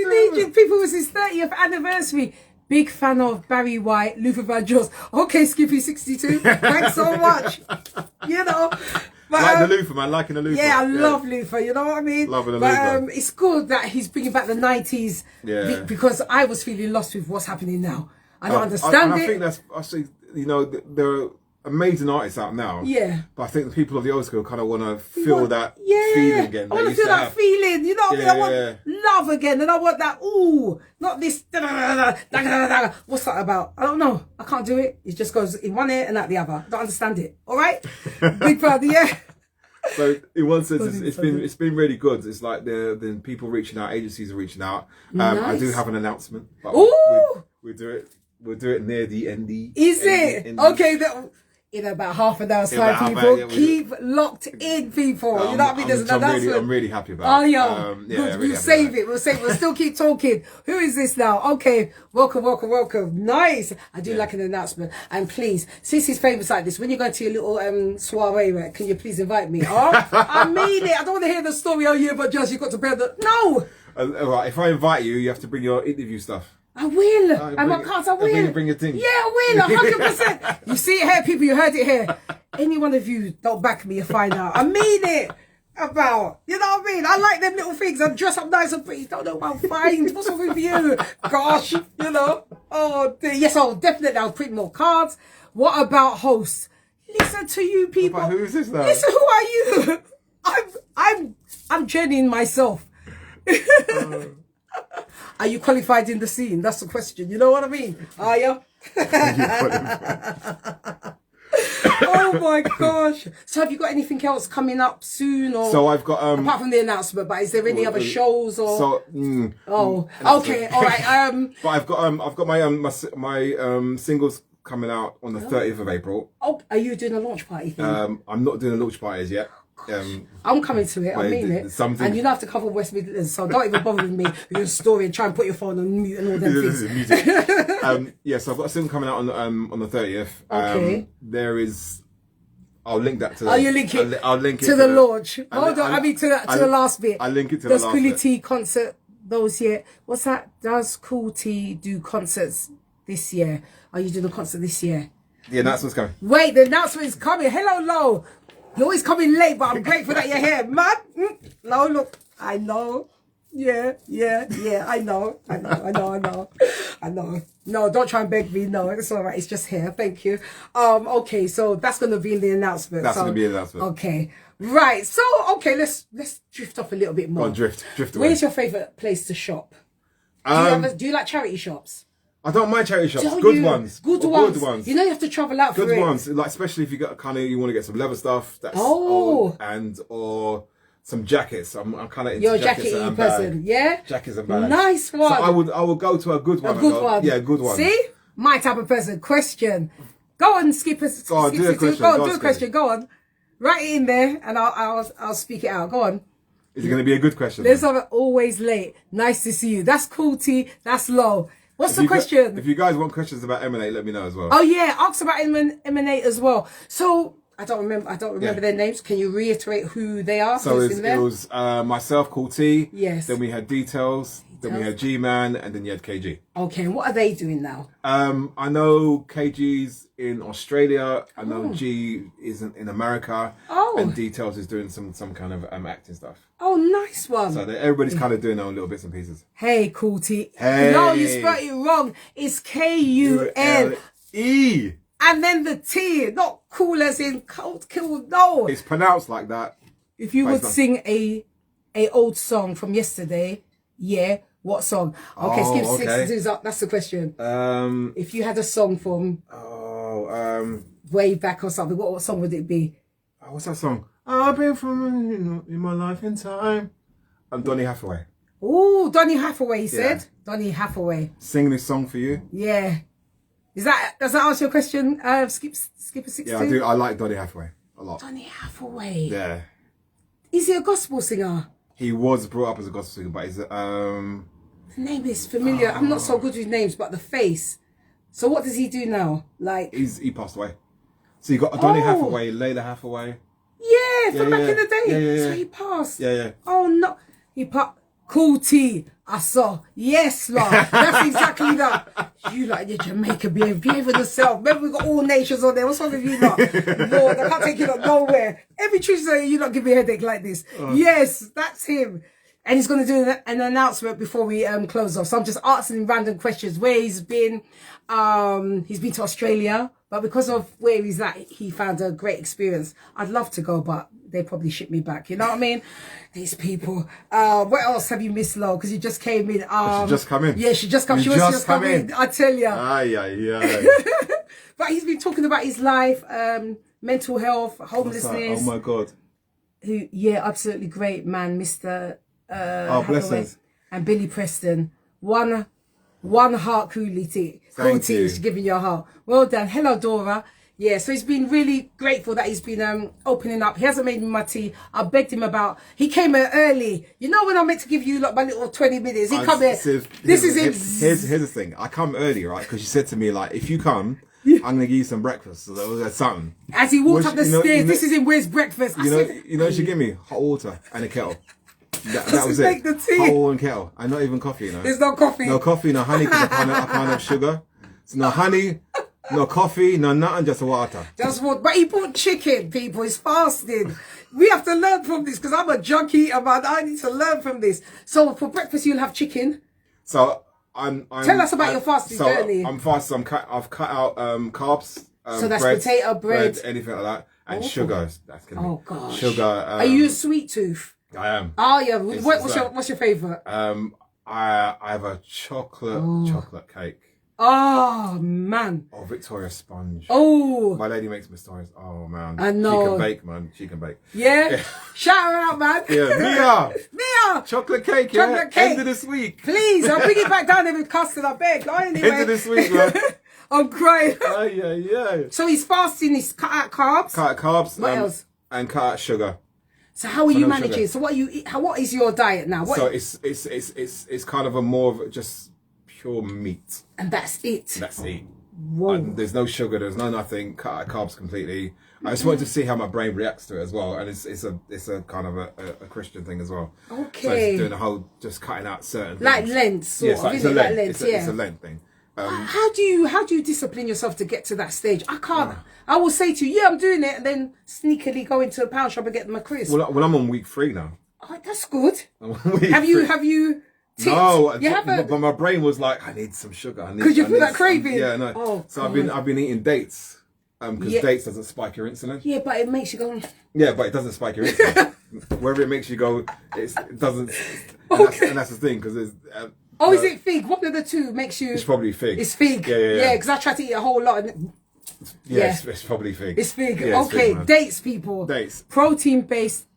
Speaker 1: need you. People, it was his 30th anniversary. Big fan of Barry White, Luther Vandross. Okay, Skippy 62. Thanks so much. You know. But,
Speaker 2: like the Luther, man. Liking the Luther.
Speaker 1: Yeah, I love Luther. You know what I mean?
Speaker 2: Loving the Luther.
Speaker 1: But it's good that he's bringing back the 90s. Yeah. Because I was feeling lost with what's happening now. I don't understand it.
Speaker 2: I think that's actually, you know, there are amazing artists out now. Yeah. But I think the people of the old school kind of want to feel that feeling again.
Speaker 1: I want to feel that feeling. You know what I mean? I want love again. And I want that, not this, what's that about? I don't know. I can't do it. It just goes in one ear and out the other. I don't understand it. All right? Big fan, yeah.
Speaker 2: So in one sense, it's been really good. It's like the people reaching out, agencies are reaching out.
Speaker 1: Nice.
Speaker 2: I do have an announcement. But we'll do it near the end.
Speaker 1: Is it? Okay. In about half an hour's time, people. Keep locked in, people. You know what I mean? There's an announcement.
Speaker 2: I'm really happy about it.
Speaker 1: Oh, yeah. We'll save it. We'll still keep talking. Who is this now? Okay. Welcome. Nice. I do like an announcement. And please, since he's famous like this, when you go to your little soiree, right, can you please invite me? Oh, I mean it. I don't want to hear the story. Oh, yeah, but just you got to bear the... No.
Speaker 2: Right, if I invite you, you have to bring your interview stuff.
Speaker 1: I will. And my cards, I will.
Speaker 2: Bring your thing.
Speaker 1: Yeah, I will. 100%. You see it here, people. You heard it here. Any one of you don't back me, you find out. I mean it. You know what I mean? I like them little things. I dress up nice and pretty. Don't know what I'm fine. What's wrong with you? Gosh, you know. Oh, yes, definitely. I'll print more cards. What about hosts? Listen to you people.
Speaker 2: Who is this now?
Speaker 1: Listen, who are you? I'm journeying myself. Are you qualified in the scene? That's the question. You know what I mean? Are you? Oh my gosh. So have you got anything else coming up soon, or
Speaker 2: so I've got
Speaker 1: apart from the announcement, but is there any other shows or okay, all right.
Speaker 2: But I've got my singles coming out on the 30th of April.
Speaker 1: Oh, are you doing a launch party thing?
Speaker 2: I'm not doing a launch party as yet.
Speaker 1: I'm coming to it. I mean it. And you don't have to cover West Midlands, so don't even bother with me with your story and try and put your phone on mute and all them things.
Speaker 2: Yeah, so I've got a single coming out on the 30th.
Speaker 1: Okay.
Speaker 2: There is. I'll link that to.
Speaker 1: Oh, you link it.
Speaker 2: I'll link it
Speaker 1: to the launch. Hold on. I mean to the last bit.
Speaker 2: I'll link it to the last bit.
Speaker 1: Does Kule T concert those year? What's that? Does Kule T do concerts this year? Are you doing a concert this year?
Speaker 2: The announcement's coming.
Speaker 1: Wait, the announcement is coming. Hello, Lo. You're always coming late, but I'm grateful that you're here, man. Lo, look, I know. Yeah, I know. No, don't try and beg me. No, it's all right. It's just here. Thank you. Okay, so that's going to be in the announcement.
Speaker 2: That's going to be in the announcement.
Speaker 1: Okay. Right. So, okay, let's drift off a little bit more.
Speaker 2: Go on, drift away.
Speaker 1: Where's your favourite place to shop? Do you like charity shops?
Speaker 2: I don't mind charity shops. Good ones.
Speaker 1: Good ones. You know you have to travel out for it.
Speaker 2: Good ones. Like, especially if you got you want to get some leather stuff. That's or some jackets. I'm kind of into
Speaker 1: You're a
Speaker 2: jackets
Speaker 1: jacket person, yeah?
Speaker 2: Jackets and bags.
Speaker 1: Nice one.
Speaker 2: So I would go to a good one.
Speaker 1: A good one.
Speaker 2: Yeah, good one.
Speaker 1: See? My type of person. Question. Go on, skip us.
Speaker 2: Go on, do a question.
Speaker 1: Go on, do a question. Go on. Write it in there and I'll speak it out. Go on.
Speaker 2: Is it going to be a good question?
Speaker 1: Let's have it always late. Nice to see you. That's Kule T. That's Lo. What's the question?
Speaker 2: If you guys want questions about Emanate, let me know as well.
Speaker 1: Oh yeah, ask about Emanate as well. So I don't remember their names. Can you reiterate who they are?
Speaker 2: So it was myself, Kule T.
Speaker 1: Yes.
Speaker 2: Then we had Details. Then we had G-Man, and then you had KG.
Speaker 1: Okay, and what are they doing now?
Speaker 2: I know KG's in Australia. I know G is in America.
Speaker 1: Oh.
Speaker 2: And Details is doing some kind of acting stuff.
Speaker 1: Oh, nice one.
Speaker 2: So everybody's kind of doing their own little bits and pieces.
Speaker 1: Hey, Kule T.
Speaker 2: Hey.
Speaker 1: No, you spelled it wrong. It's Kule. And then the T, not cool as in cold, no.
Speaker 2: It's pronounced like that.
Speaker 1: If you would sing a old song from yesterday, yeah, what song? Okay, skip 6 up. That's the question. If you had a song from way back or something, what song would it be?
Speaker 2: What's that song? I've been from in my life in time. Donny Hathaway.
Speaker 1: Oh, Donny Hathaway, he said. Donny Hathaway.
Speaker 2: Sing this song for you.
Speaker 1: Yeah. Does that answer your question? Skip a 16?
Speaker 2: Yeah, I do. I like Donny Hathaway a lot.
Speaker 1: Donny Hathaway.
Speaker 2: Yeah.
Speaker 1: Is he a gospel singer?
Speaker 2: He was brought up as a gospel singer, but he's
Speaker 1: the name is familiar. I'm not so good with names, but the face. So what does he do now? Like
Speaker 2: he passed away. So you got Donny Hathaway, Layla Hathaway.
Speaker 1: Yeah, from back in the day. So he passed.
Speaker 2: Yeah.
Speaker 1: Oh no, he passed. Kule T. I saw. Yes, Lord. That's exactly that. You like your Jamaica behave with yourself. Remember we got all nations on there. What's wrong with you lot? Lord, I can't take you lot nowhere. Every Tuesday you not give me a headache like this. Yes, that's him. And he's going to do an announcement before we close off. So I'm just asking him random questions. Where he's been to Australia, but because of where he's at, he found a great experience. I'd love to go, but they probably ship me back. You know what I mean? These people. What else have you missed, Lo? Because you just came in.
Speaker 2: She just come in.
Speaker 1: Yeah, she just come. She wants to just come in. I tell you.
Speaker 2: Aye.
Speaker 1: But he's been talking about his life, mental health, homelessness.
Speaker 2: Oh my God.
Speaker 1: Yeah, absolutely great man, Mr.
Speaker 2: Blessings.
Speaker 1: And Billy Preston. One heart Kule T. Kule T is giving you a heart. Well done. Hello, Dora. Yeah, so he's been really grateful that he's been opening up. He hasn't made me my tea. I begged him about. He came here early. You know when I meant to give you like my little 20 minutes. He come here. This is him.
Speaker 2: Here's the thing. I come early, right? Because she said to me like, if you come, I'm gonna give you some breakfast. So there was something.
Speaker 1: As he walked up the stairs, this is him. Where's breakfast?
Speaker 2: You know, she gave me hot water and a kettle. That was it.
Speaker 1: Make the tea.
Speaker 2: Hot water and kettle, and not even coffee. You know,
Speaker 1: there's no coffee.
Speaker 2: No coffee, no honey, because I can't have sugar. So no honey. No coffee, no nothing, just water.
Speaker 1: Just water. But he bought chicken, people. He's fasting. We have to learn from this because I'm a junkie, man. I need to learn from this. So for breakfast, you'll have chicken.
Speaker 2: So
Speaker 1: Tell us about your fasting journey.
Speaker 2: I'm fasting. I've cut out carbs.
Speaker 1: So that's potato, bread,
Speaker 2: anything like that. and sugar. That's gonna
Speaker 1: oh
Speaker 2: be
Speaker 1: gosh.
Speaker 2: Sugar.
Speaker 1: Are you a sweet tooth?
Speaker 2: I am.
Speaker 1: Oh yeah. What's your favorite?
Speaker 2: I have a chocolate cake.
Speaker 1: Oh man.
Speaker 2: Oh, Victoria sponge.
Speaker 1: Oh.
Speaker 2: My lady makes me stories. Oh man.
Speaker 1: I know.
Speaker 2: She can bake, man. She can bake.
Speaker 1: Yeah. Shout her out, man.
Speaker 2: Yeah,
Speaker 1: Mia.
Speaker 2: Chocolate cake.
Speaker 1: Chocolate cake.
Speaker 2: End of this week.
Speaker 1: Please, I'll bring it back down there with custard. I beg. Anyway.
Speaker 2: End of this week, man.
Speaker 1: I'm crying.
Speaker 2: Yeah.
Speaker 1: So he's fasting. He's cut out carbs.
Speaker 2: Cut out carbs.
Speaker 1: What else?
Speaker 2: And cut out sugar.
Speaker 1: So how are you managing?
Speaker 2: Sugar.
Speaker 1: So what is your diet now?
Speaker 2: So it's kind of a more of just pure meat.
Speaker 1: And that's it.
Speaker 2: That's it.
Speaker 1: Whoa.
Speaker 2: There's no sugar. There's no nothing. Cut out carbs completely. I just wanted to see how my brain reacts to it as well, and it's a kind of a Christian thing as well.
Speaker 1: Okay.
Speaker 2: So it's doing a whole just cutting out certain
Speaker 1: like
Speaker 2: things.
Speaker 1: Lent, sort
Speaker 2: Yes,
Speaker 1: of.
Speaker 2: it's a
Speaker 1: Like
Speaker 2: Lent.
Speaker 1: Lent,
Speaker 2: It's a Lent thing.
Speaker 1: How do you discipline yourself to get to that stage? I can't. I will say to you, yeah, I'm doing it, and then sneakily go into a pound shop and get my crisp.
Speaker 2: Well, I'm on week 3 now.
Speaker 1: Oh, that's good.
Speaker 2: Have
Speaker 1: you? Tipped?
Speaker 2: No,
Speaker 1: you haven't.
Speaker 2: But my brain was like, I need some sugar.
Speaker 1: Could you feel that craving?
Speaker 2: Yeah, no.
Speaker 1: Oh,
Speaker 2: so I've been eating dates because dates doesn't spike your insulin.
Speaker 1: Yeah, but it makes you go.
Speaker 2: Yeah, but it doesn't spike your insulin. Wherever it makes you go, it doesn't. And that's the thing because there's.
Speaker 1: Is it fig? One of the two makes you.
Speaker 2: It's probably fig.
Speaker 1: It's fig. Yeah. Because I try to eat a whole lot. And,
Speaker 2: it's probably fig.
Speaker 1: It's fig.
Speaker 2: Yeah,
Speaker 1: okay,
Speaker 2: fig,
Speaker 1: dates, people.
Speaker 2: Dates.
Speaker 1: Protein based.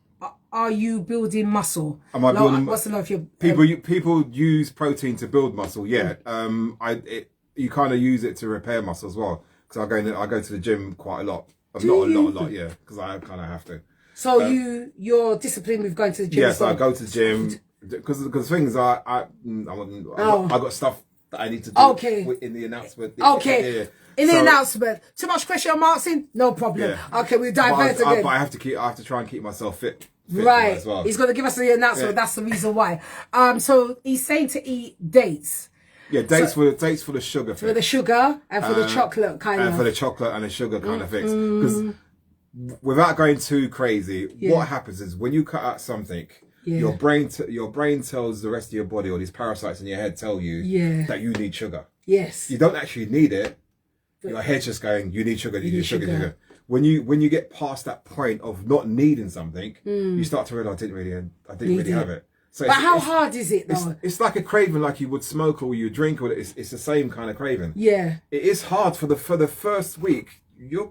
Speaker 1: Are you building muscle?
Speaker 2: Am I building?
Speaker 1: What's the if you
Speaker 2: people use protein to build muscle. Yeah. You kind of use it to repair muscle as well. Because I go to the gym quite a lot. Not a lot. Yeah. Because I kind of have to.
Speaker 1: So you're disciplined with going to the gym.
Speaker 2: Yes, I go to the gym because things I got stuff that I need to do in the announcement.
Speaker 1: Okay.
Speaker 2: Yeah.
Speaker 1: In the announcement. Too much question marks in? No problem.
Speaker 2: Yeah.
Speaker 1: Okay, we'll divert again.
Speaker 2: But I have to try and keep myself fit
Speaker 1: right.
Speaker 2: as well.
Speaker 1: He's going to give us the announcement. Yeah. That's the reason why. So he's saying to eat dates.
Speaker 2: Yeah, dates for the sugar thing.
Speaker 1: For the sugar and for the chocolate kind of.
Speaker 2: And for the chocolate and the sugar kind of things. Because without going too crazy, what happens is when you cut out something, your brain tells the rest of your body, or these parasites in your head tell you that you need sugar.
Speaker 1: Yes.
Speaker 2: You don't actually need it. Your head's just going, you need sugar, you need sugar. When you get past that point of not needing something, you start to realize I didn't really have it. So
Speaker 1: but how hard is it though?
Speaker 2: It's like a craving, like you would smoke or you drink, or it's the same kind of craving.
Speaker 1: Yeah.
Speaker 2: It is hard for the first week. You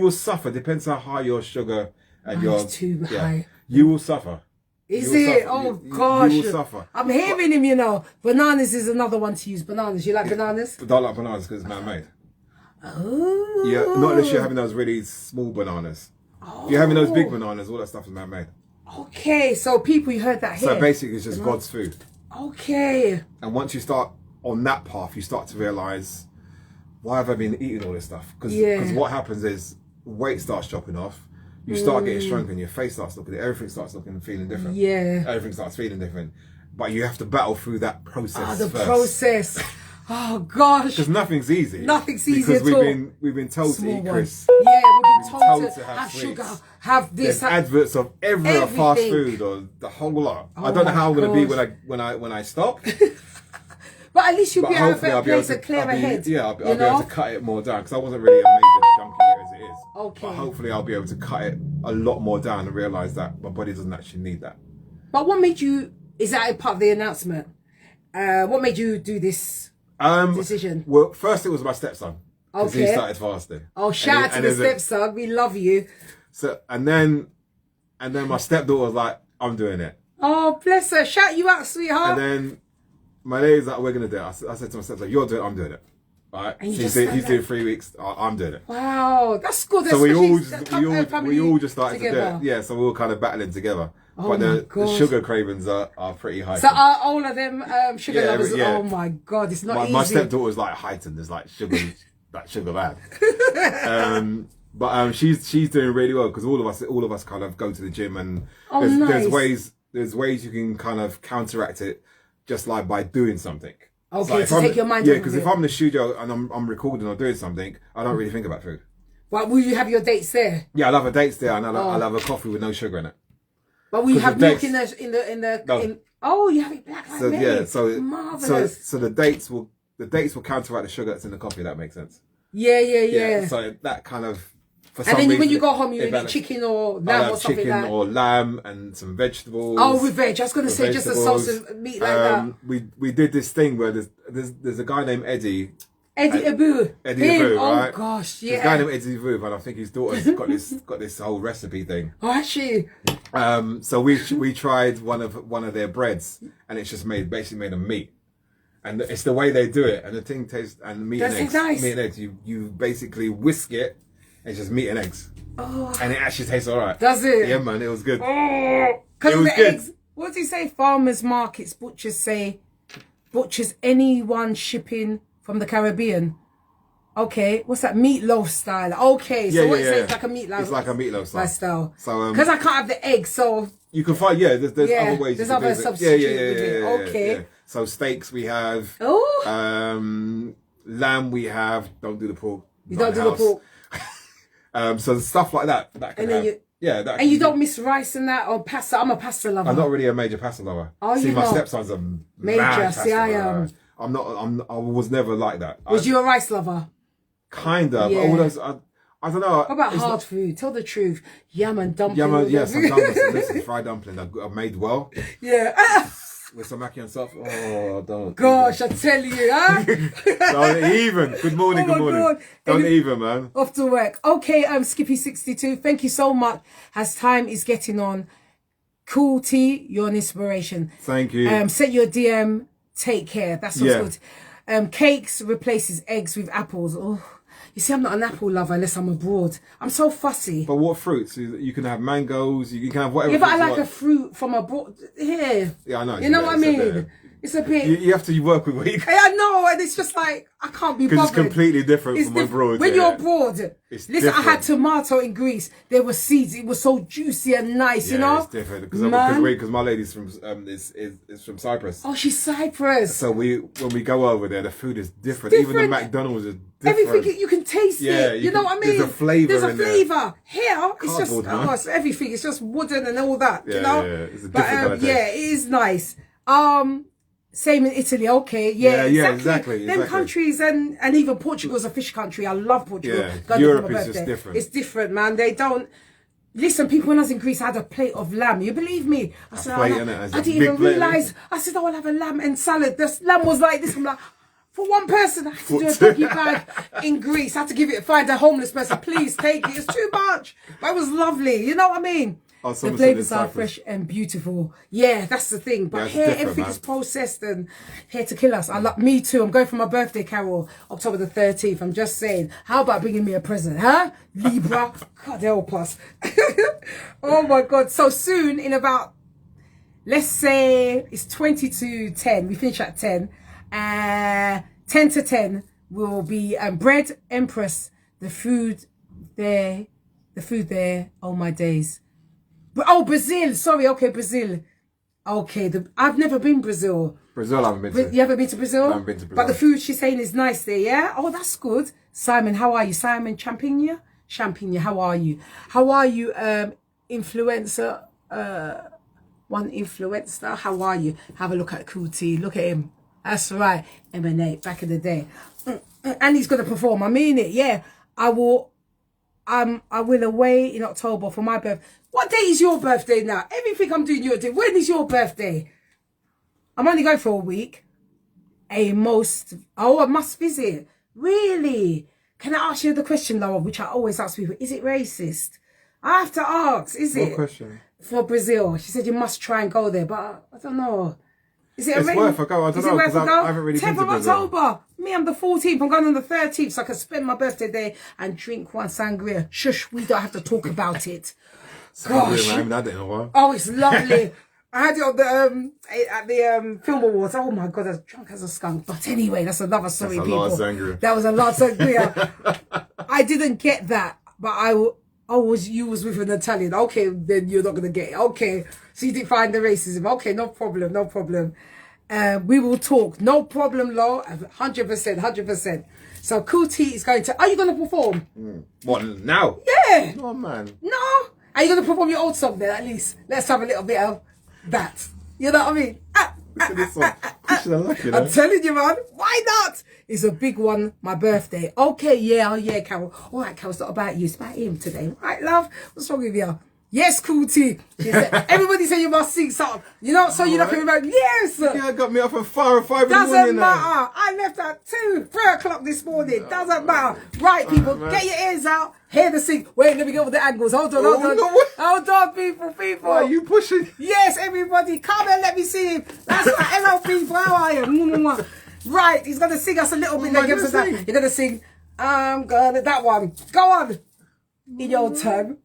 Speaker 2: will suffer. Depends how high your sugar and
Speaker 1: it's too high.
Speaker 2: You will suffer.
Speaker 1: Is it? Oh gosh.
Speaker 2: You will suffer.
Speaker 1: I'm hearing him, you know. Bananas is another one to use. Bananas. You like bananas?
Speaker 2: I don't like bananas because it's man-made.
Speaker 1: Oh.
Speaker 2: Yeah, not unless you're having those really small bananas.
Speaker 1: Oh.
Speaker 2: If you're having those big bananas, all that stuff is man-made.
Speaker 1: Okay, so people, you heard that here.
Speaker 2: So basically it's just God's food.
Speaker 1: Okay.
Speaker 2: And once you start on that path, you start to realise, why have I been eating all this stuff? Because what happens is weight starts dropping off. You start getting stronger and your face starts looking, everything starts looking and feeling different.
Speaker 1: Yeah.
Speaker 2: Everything starts feeling different. But you have to battle through that process
Speaker 1: the
Speaker 2: first.
Speaker 1: process. Oh gosh.
Speaker 2: Because nothing's easy.
Speaker 1: Nothing's easy
Speaker 2: because
Speaker 1: at all.
Speaker 2: We've been told to eat crisps.
Speaker 1: Yeah, we've been told to have
Speaker 2: sweets.
Speaker 1: sugar, have this.
Speaker 2: There's adverts of every fast food or the whole lot. I don't know how I'm going to be when I stop.
Speaker 1: But at least you'll be able to place a clearer head.
Speaker 2: Yeah, I'll be able to cut it more down because I wasn't really a major junkie as it is.
Speaker 1: Okay.
Speaker 2: But hopefully I'll be able to cut it a lot more down and realise that my body doesn't actually need that.
Speaker 1: But what made you, is that a part of the announcement? What made you do this decision?
Speaker 2: Well, first it was my stepson. Because he started fasting.
Speaker 1: Oh, shout out to the stepson. We love you.
Speaker 2: So, and then my stepdaughter was like, I'm doing it.
Speaker 1: Oh, bless her. Shout you out, sweetheart.
Speaker 2: And then my lady's like, we're going to do it. I said to my stepson, you're doing it, I'm doing it. Right?
Speaker 1: And
Speaker 2: he's doing 3 weeks, I'm doing it.
Speaker 1: Wow, that's good.
Speaker 2: So we all just started to do it. Yeah, so we were kind of battling together.
Speaker 1: Oh,
Speaker 2: but the sugar cravings are pretty high.
Speaker 1: So are all of them sugar lovers? Yeah. Oh my God, it's not easy.
Speaker 2: My stepdaughter's like heightened. There's like sugar, sugar bad. But she's doing really well because all of us kind of go to the gym and there's ways you can kind of counteract it just like by doing something.
Speaker 1: Okay, so take your mind off.
Speaker 2: Yeah, because if I'm in the studio and I'm recording or doing something, I don't really think about food.
Speaker 1: Well, will you have your dates there?
Speaker 2: Yeah, I'll have a dates there and I'll have a coffee with no sugar in it.
Speaker 1: But will you have milk in the oh, you have it black like me.
Speaker 2: Yeah,
Speaker 1: marvelous.
Speaker 2: So the dates will counteract the sugar that's in the coffee. That makes sense.
Speaker 1: Yeah.
Speaker 2: So that kind of
Speaker 1: And then when you go home, you eat chicken or lamb or something like that.
Speaker 2: Chicken or lamb and some vegetables.
Speaker 1: Oh, with veg. I was going to say just a sauce of meat like that.
Speaker 2: We did this thing where there's a guy named Eddie.
Speaker 1: Eddie Abu.
Speaker 2: Eddie Abu, right?
Speaker 1: Oh gosh, yeah.
Speaker 2: There's a guy named Eddie Abu, and I think his daughter's got this whole recipe thing.
Speaker 1: Oh, actually.
Speaker 2: So we tried one of their breads, and it's just basically made of meat. And it's the way they do it, and the thing tastes, and meat and eggs.
Speaker 1: Nice.
Speaker 2: Meat and eggs. You basically whisk it, and it's just meat and eggs. Oh. And it actually tastes alright.
Speaker 1: Does it?
Speaker 2: Yeah, man, it was good.
Speaker 1: Oh, because of the good. Eggs. What does he say? Farmers markets, butchers anyone shipping from the Caribbean. Okay, what's that? Meatloaf style. Okay, so what you say? It's like a meatloaf.
Speaker 2: It's like a meatloaf style.
Speaker 1: So because I can't have the egg, so
Speaker 2: you can find there's other ways.
Speaker 1: There's other substitutes. Okay.
Speaker 2: Yeah. So steaks we have. Lamb we have. Don't do the pork.
Speaker 1: You don't do the pork.
Speaker 2: So stuff like that. That can have.
Speaker 1: And you don't miss rice and that or pasta. I'm a pasta lover.
Speaker 2: I'm not really a major pasta lover.
Speaker 1: Oh,
Speaker 2: see, my stepson's a
Speaker 1: major. See, I am.
Speaker 2: I'm not. I was never like that.
Speaker 1: Was you a rice lover?
Speaker 2: Kind of.
Speaker 1: Yeah.
Speaker 2: All those. I don't know.
Speaker 1: What about hard food? Tell the truth. Yam and dumpling.
Speaker 2: Some dumplings. Listen, fried dumplings I've made well.
Speaker 1: Yeah.
Speaker 2: With some macaroni and stuff. Oh, don't.
Speaker 1: Gosh, I tell you, huh?
Speaker 2: Don't even. Good morning, good morning. God. Don't even, man.
Speaker 1: Off to work. Okay, Skippy62. Thank you so much. As time is getting on, Cool Tea, you're an inspiration.
Speaker 2: Thank you.
Speaker 1: Set your DM. Take care. That's what's good. Cakes replaces eggs with apples. Oh. You see, I'm not an apple lover unless I'm abroad. I'm so fussy.
Speaker 2: But what fruits? You can have mangoes. You can have whatever.
Speaker 1: Yeah, but I like a fruit from abroad. Here.
Speaker 2: Yeah, I know.
Speaker 1: You know what I mean? It's a bit.
Speaker 2: You have to work with what you.
Speaker 1: I know, and it's just like I can't be bothered.
Speaker 2: Because it's completely different from abroad.
Speaker 1: When you're abroad, listen, I had tomato in Greece. There were seeds. It was so juicy and nice. You know.
Speaker 2: It's different because my lady's from is from Cyprus.
Speaker 1: Oh, she's Cyprus.
Speaker 2: So when we go over there, the food is different. Even the McDonald's is different.
Speaker 1: Everything you can taste it. You know what I mean?
Speaker 2: There's a flavour.
Speaker 1: There's a flavour. Here, it's just it's everything. It's just wooden and all that.
Speaker 2: Yeah,
Speaker 1: you know.
Speaker 2: Yeah, it's a different kind of taste.
Speaker 1: It is nice. Same in Italy, okay, exactly. Them countries and even Portugal's a fish country. I love Portugal.
Speaker 2: Yeah, Europe is just different.
Speaker 1: It's different, man. They don't listen. People, when I was in Greece, I had a plate of lamb. You believe me? I said, I didn't even realise. I said, I'll have a lamb and salad. The lamb was like this. I'm like, for one person, I had to do a doggy bag in Greece. I had to find a homeless person. Please take it. It's too much. But it was lovely. You know what I mean?
Speaker 2: Oh,
Speaker 1: the flavours are fresh and beautiful. Yeah, that's the thing. But here, everything is processed and here to kill us. Me too. I'm going for my birthday, Carol, October the 13th. I'm just saying, how about bringing me a present, huh? Libra, God help us. Oh my God. So soon, in about, let's say it's 20 to 10. We finish at 10. 10 to 10 will be Bread Empress. The food there. Oh my days. Oh, Brazil. Sorry. Okay, Brazil. Okay. I've never been Brazil.
Speaker 2: Brazil, I haven't been to.
Speaker 1: You haven't been to Brazil?
Speaker 2: I haven't been to Brazil.
Speaker 1: But the food she's saying is nice there, yeah? Oh, that's good. Simon, how are you? Simon Champigna, how are you? How are you, influencer? One influencer. How are you? Have a look at Cool Tea. Look at him. That's right. Emanate, back in the day. And he's going to perform. I mean it, yeah. I will away in October for my birthday. What day is your birthday now? Everything I'm doing, you're doing. When is your birthday? I'm only going for a week. I must visit. Really? Can I ask you the question, Laura, which I always ask people? Is it racist? I have to ask, is it?
Speaker 2: What question?
Speaker 1: For Brazil. She said you must try and go there, but I don't know. Is it
Speaker 2: worth a go? I don't know, because I haven't really been to Brazil. 10th of October.
Speaker 1: Me, I'm the 14th. I'm going on the 13th, so I can spend my birthday there and drink one sangria. Shush, we don't have to talk about it.
Speaker 2: Gosh. I haven't had it in a while.
Speaker 1: Oh, it's lovely. I had it on at the film awards. Oh my God, I was drunk as a skunk. But anyway, that's another story, people.
Speaker 2: Lot of sangria.
Speaker 1: That was a lot of sangria. I didn't get that, but you was with an Italian. Okay, then you're not gonna get it. Okay, so you didn't find the racism. Okay, no problem. We will talk. No problem, Lo. 100%. So Cool Tea is going to. Are you going to perform?
Speaker 2: What now?
Speaker 1: Yeah.
Speaker 2: Oh man.
Speaker 1: No. Are you going to perform your old song then? At least let's have a little bit of that. You know what I mean?
Speaker 2: Look at this one. Pushing the luck, you know?
Speaker 1: I'm telling you, man. Why not? It's a big one. My birthday. Okay, yeah, oh yeah, Carol. All right, Carol, it's not about you. It's about him today. Right, love? What's wrong with you? Yes, cool tea. Everybody say you must sing something. You know, so you're not coming back. Yes.
Speaker 2: Yeah, got me up at 5 in the morning.
Speaker 1: Doesn't matter. I left at 2, 3 o'clock this morning. Doesn't matter. Right, people, get your ears out. Hear the sing. Wait, let me go with the angles. Hold on, hold on. Hold on, people.
Speaker 2: Why are you pushing?
Speaker 1: Yes, everybody, come and let me see him. That's right. Hello, people. How are you? Right, he's going to sing us a little bit. You're going to sing, I'm gonna, that one. Go on. In your turn.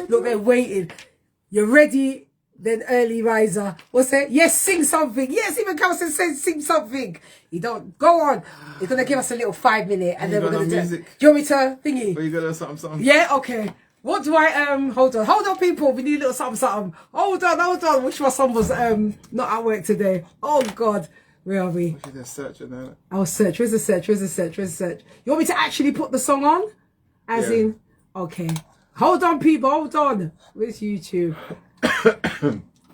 Speaker 1: Look, they're waiting. You're ready, then early riser. What's it? Yes, sing something. Yes, even Carlson says sing something. You don't. Go on. He's going to give us a little 5 minute and then we're going to do it. Do you want me to thingy?
Speaker 2: Are you going to something?
Speaker 1: Yeah, okay. What do I, hold on, people. We need a little something. Hold on. Wish my son was, not at work today. Oh, God. Where are we? I'll search. Where's the search? You want me to actually put the song on? As in, okay. Hold on, people. Hold on. Where's YouTube?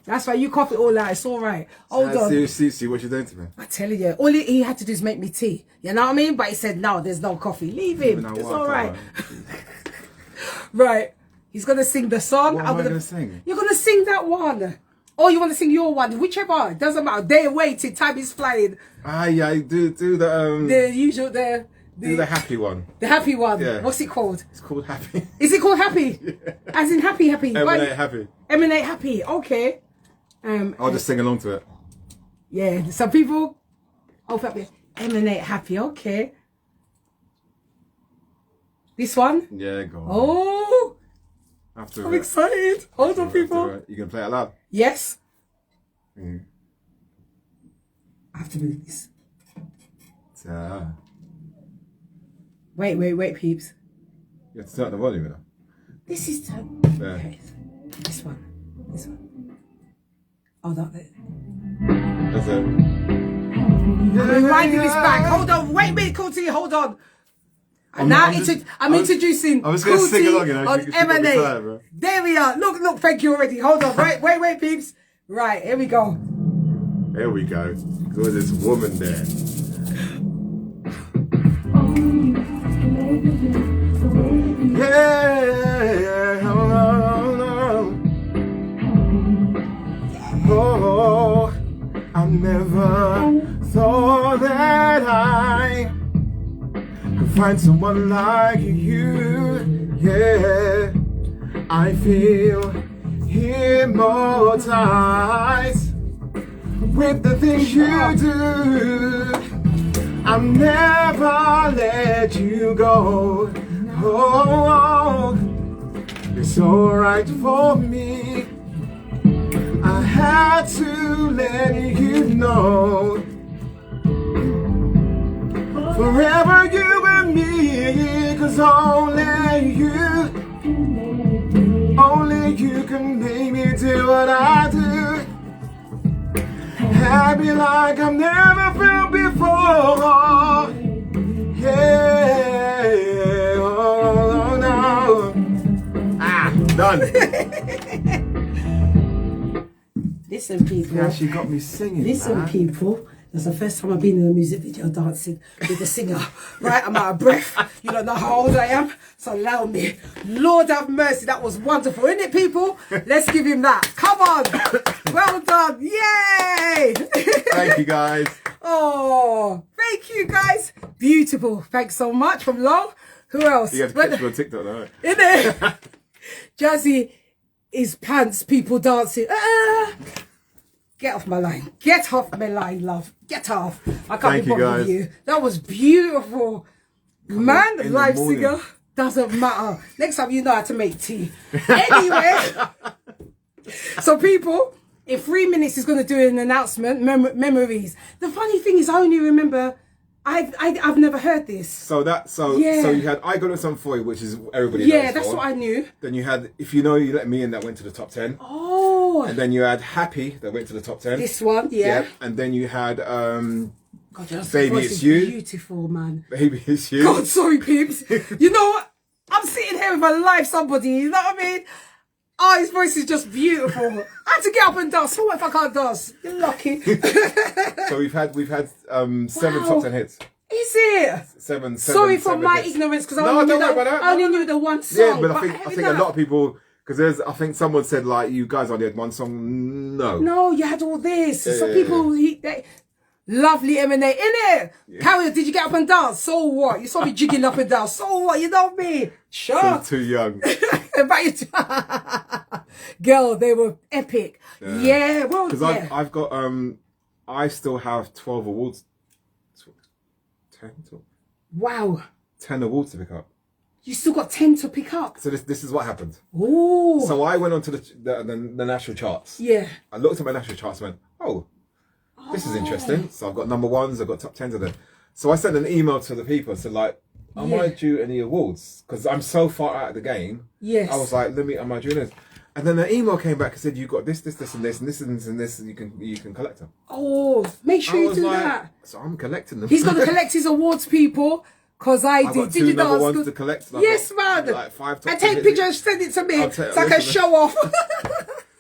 Speaker 1: That's right. You cough it all out. It's all right. Hold on.
Speaker 2: See what you're doing to me.
Speaker 1: I tell you, all he had to do is make me tea. You know what I mean? But he said, no, there's no coffee. Leave him. It's all right. Right. He's going to sing the song.
Speaker 2: What am I going to sing?
Speaker 1: You're going to sing that one. Or you want to sing your one, whichever. It doesn't matter. They're waiting. Time is flying.
Speaker 2: Yeah. Do
Speaker 1: the usual.
Speaker 2: Do the happy one.
Speaker 1: The happy one.
Speaker 2: Yeah.
Speaker 1: What's it called?
Speaker 2: It's called Happy.
Speaker 1: Is it called Happy? Yeah. As in happy.
Speaker 2: Emanate Happy.
Speaker 1: Emanate Happy. Okay.
Speaker 2: I'll just sing along to it.
Speaker 1: Yeah. Some people. Happy. Emanate Happy. Okay. This one.
Speaker 2: Yeah. Go on.
Speaker 1: Oh.
Speaker 2: I'm
Speaker 1: excited. Hold on, people.
Speaker 2: You can play it loud.
Speaker 1: Yes. I have to move this. Wait, peeps.
Speaker 2: You have to start the volume now.
Speaker 1: This is okay. This one. Oh, that bit.
Speaker 2: That's it.
Speaker 1: I'm rewinding this back. Hold on. Wait a minute, Cool T. Hold on. I'm introducing
Speaker 2: I was going to sing along, you know.
Speaker 1: On Emanate. There we are. Look, thank you already. Hold on. Wait, peeps. Right, here we go.
Speaker 2: There we go. Got this woman there. Yeah, oh, I never thought that I could find someone like you. Yeah, I feel hypnotized with the things you do. I'll never let you go. Oh, it's alright for me. I had to let you know. Forever you and me, 'cause only you can make me do what I do. Happy like I've never felt before. Yeah, oh no. Done.
Speaker 1: Listen, people.
Speaker 2: Yeah, she got me singing.
Speaker 1: Listen, people. That's the first time I've been in a music video dancing with a singer. Right, I'm out of breath. You don't know how old I am, so allow me. Lord have mercy, that was wonderful, isn't it, people? Let's give him that. Come on. Well done. Yay!
Speaker 2: Thank you, guys.
Speaker 1: Oh, thank you, guys. Beautiful. Thanks so much from Long. Who else?
Speaker 2: You have to catch me on TikTok, though, right?
Speaker 1: Isn't it? Jazzy is pants, people dancing. Get off my line. Get off my line, love. Get off. I can't be bothered with you. That was beautiful. Man, live singer. Doesn't matter. Next time you know how to make tea. Anyway. So people, in 3 minutes he's going to do an announcement. Memories. The funny thing is I only remember... I've never heard this. So
Speaker 2: you had I Got It Some For You, which is everybody knows.
Speaker 1: Yeah, that's what I knew.
Speaker 2: Then you had If You Know You Let Me In, that went to the top 10.
Speaker 1: Oh.
Speaker 2: And then you had Happy, that went to the top 10.
Speaker 1: This one, yeah.
Speaker 2: And then you had
Speaker 1: God,
Speaker 2: Baby It's You.
Speaker 1: Beautiful, man.
Speaker 2: Baby It's You.
Speaker 1: God, sorry, peeps. You know what? I'm sitting here with a live somebody, you know what I mean? Oh, his voice is just beautiful. I had to get up and dance. So what if I can't dance? You're lucky.
Speaker 2: So we've had 7 top 10 hits.
Speaker 1: Is it?
Speaker 2: Seven.
Speaker 1: Sorry for my
Speaker 2: hits.
Speaker 1: ignorance, because I
Speaker 2: I
Speaker 1: only knew the one song.
Speaker 2: Yeah, but I think a lot of people, because I think someone said like, you guys only had one song. No,
Speaker 1: you had all this. Some people, lovely M&A, innit? Carrie, did you get up and dance? So what? You saw me jigging up and down. So what? You know me? Sure.
Speaker 2: Too young.
Speaker 1: Girl, they were epic. Yeah, well,
Speaker 2: because I've got I still have 12 awards. 10.
Speaker 1: Wow.
Speaker 2: 10 awards to pick up.
Speaker 1: You still got 10 to pick up.
Speaker 2: So this is what happened.
Speaker 1: Ooh.
Speaker 2: So I went onto the national charts.
Speaker 1: Yeah.
Speaker 2: I looked at my national charts and went, oh, this is interesting. So I've got number ones, I've got top 10s of them. So I sent an email to the people and said, like, am I due any awards? Because I'm so far out of the game.
Speaker 1: Yes.
Speaker 2: I was like, am I due this? And then the email came back and said, you've got this, and this, and this, and this, and you can collect them.
Speaker 1: Oh, make sure you do that.
Speaker 2: So I'm collecting them.
Speaker 1: He's got to collect his awards, people. Because I
Speaker 2: I've
Speaker 1: did.
Speaker 2: got 2 number ones to collect.
Speaker 1: Yes, man.
Speaker 2: Like 5 top 10
Speaker 1: and take pictures and send it to me so I can show off.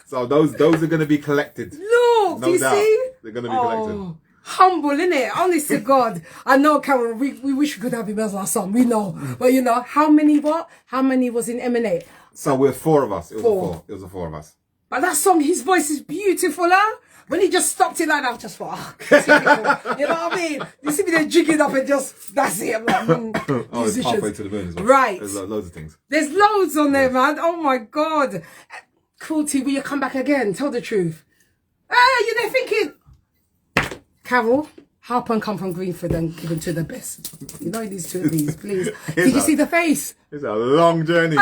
Speaker 2: So those are going to be collected.
Speaker 1: Look,
Speaker 2: No
Speaker 1: do you
Speaker 2: doubt.
Speaker 1: see?
Speaker 2: They're going to be collected.
Speaker 1: Humble, innit? Honest to God. I know, Carol, we wish we could have him as our son. We know. But you know, how many was in M&A?
Speaker 2: So we're 4 of us. It was a 4 of us.
Speaker 1: But that song, his voice is beautiful, huh? When he just stopped it like that, I just thought, typical. You know what I mean? You see me there jigging up and just, that's it. I'm like,
Speaker 2: it's halfway to the moon as well.
Speaker 1: Right.
Speaker 2: There's loads of things.
Speaker 1: There's loads on there, man. Oh my God. Cool T, will you come back again? Tell the truth. You're there thinking, Carol, Harper and come from Greenford and give them to the best. You know these two of these, please. Did you see the face?
Speaker 2: It's a long journey.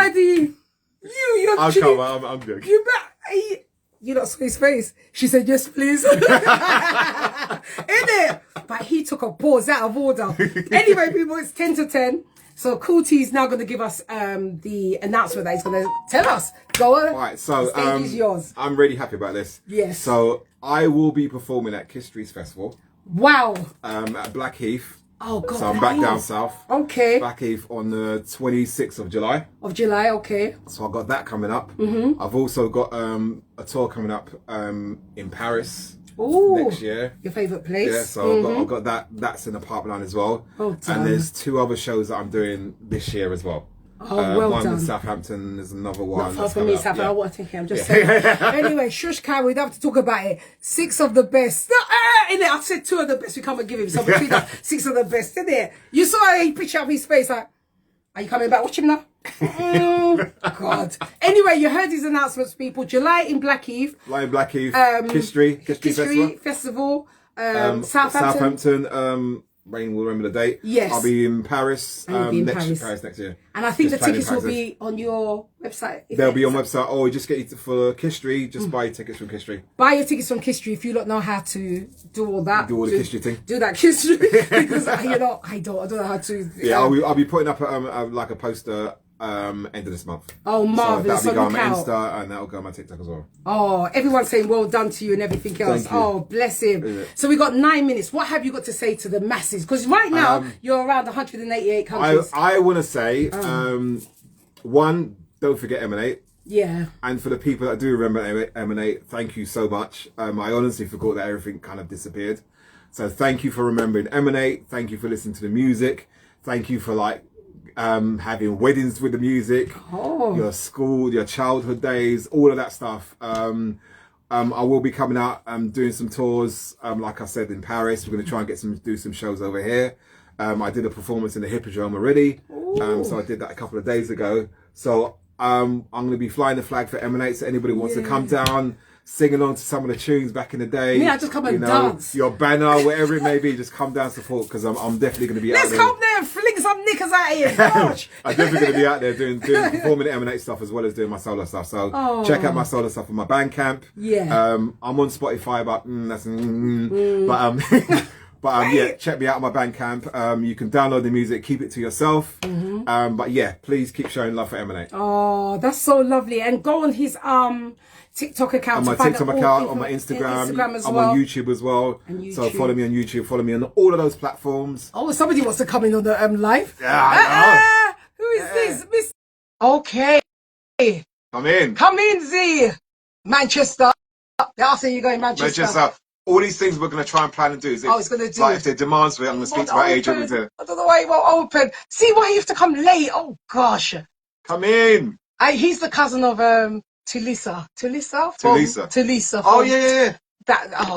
Speaker 1: You're
Speaker 2: I'll come, I'm joking.
Speaker 1: You not saw his face. She said, yes, please. In it. But he took a pause out of order. Anyway, people, it's 10 to 10. So Cool T is now going to give us the announcement that he's going to tell us. Go on.
Speaker 2: All right, so
Speaker 1: the stage is yours.
Speaker 2: I'm really happy about this.
Speaker 1: Yes.
Speaker 2: So I will be performing at Kiss Streets Festival.
Speaker 1: Wow.
Speaker 2: At Blackheath.
Speaker 1: Oh, God.
Speaker 2: So I'm back down south.
Speaker 1: Okay.
Speaker 2: Blackheath on the 26th of July.
Speaker 1: Okay.
Speaker 2: So I've got that coming up. Mm-hmm. I've also got a tour coming up in Paris.
Speaker 1: Ooh,
Speaker 2: next year.
Speaker 1: Your favourite place.
Speaker 2: Yeah, so I've got that. That's in the pipeline as well.
Speaker 1: Oh,
Speaker 2: and there's 2 other shows that I'm doing this year as well.
Speaker 1: Oh, well
Speaker 2: one
Speaker 1: done.
Speaker 2: in Southampton, there's another one.
Speaker 1: Not far from me, Southampton. I want to think I'm just saying. Anyway, shush, Kai, we don't have to talk about it. 6 of the best. In it, I said 2 of the best. We come and give him some between us. 6 of the best, isn't it? You saw a picture of his face like, are you coming back? Watch him now. God. Anyway, you heard his announcements, people. July in Blackheath. Kiss Street Festival.
Speaker 2: Southampton. Rain will remember the date.
Speaker 1: Yes.
Speaker 2: I'll be in Paris.
Speaker 1: Paris
Speaker 2: next year.
Speaker 1: And I think the tickets will be on your website.
Speaker 2: They'll be on website. Or just get you for Kiss Street. Just buy your tickets from Kiss Street.
Speaker 1: Buy your tickets from Kiss Street if you don't know how to do all that.
Speaker 2: Do all the Kiss Street thing.
Speaker 1: Do that Kiss Street because I don't know how to.
Speaker 2: Yeah, I'll be putting up like a poster. End of this month.
Speaker 1: Oh, marvelous!
Speaker 2: So that'll be going on my Insta and that'll go on my TikTok as well.
Speaker 1: Oh, everyone's saying well done to you and everything else. Oh, bless him. So we got 9 minutes. What have you got to say to the masses? Because right now you're around 188 countries.
Speaker 2: I want to say, one, don't forget M&A.
Speaker 1: Yeah.
Speaker 2: And for the people that do remember M&A, thank you so much. I honestly forgot that everything kind of disappeared. So thank you for remembering M&A. Thank you for listening to the music. Thank you for having weddings with the music, your school, your childhood days, all of that stuff. I will be coming out doing some tours, like I said, in Paris. We're going to try and do some shows over here. I did a performance in the Hippodrome already, so I did that a couple of days ago. So I'm going to be flying the flag for M&A, so anybody who wants to come down, sing along to some of the tunes back in the day.
Speaker 1: Yeah, just come and dance.
Speaker 2: Your banner, whatever it may be, just come down support because I'm definitely going to be out there.
Speaker 1: Let's come there and fling some knickers at you. Gosh.
Speaker 2: I'm definitely going to be out there doing performing the M&A stuff as well as doing my solo stuff. So check out my solo stuff on my Bandcamp.
Speaker 1: Yeah.
Speaker 2: I'm on Spotify, but yeah, check me out on my Bandcamp. You can download the music, keep it to yourself. But yeah, please keep showing love for M&A.
Speaker 1: Oh, that's so lovely. And go on his TikTok account.
Speaker 2: On my TikTok account, on my Instagram as well. I'm on YouTube as well. So follow me on YouTube, follow me on all of those platforms.
Speaker 1: Oh, somebody wants to come in on the live.
Speaker 2: Yeah,
Speaker 1: who is this? Miss? Okay.
Speaker 2: Come in.
Speaker 1: Come in, Z. Manchester. They're asking you going Manchester.
Speaker 2: All these things we're going to try and plan and do.
Speaker 1: It's going to do.
Speaker 2: Like if their demands for it, I'm going to speak to my agent.
Speaker 1: I don't know why it won't open. See why you have to come late. Oh gosh.
Speaker 2: Come in.
Speaker 1: He's the cousin of Tulisa. Tulisa.
Speaker 2: Oh yeah.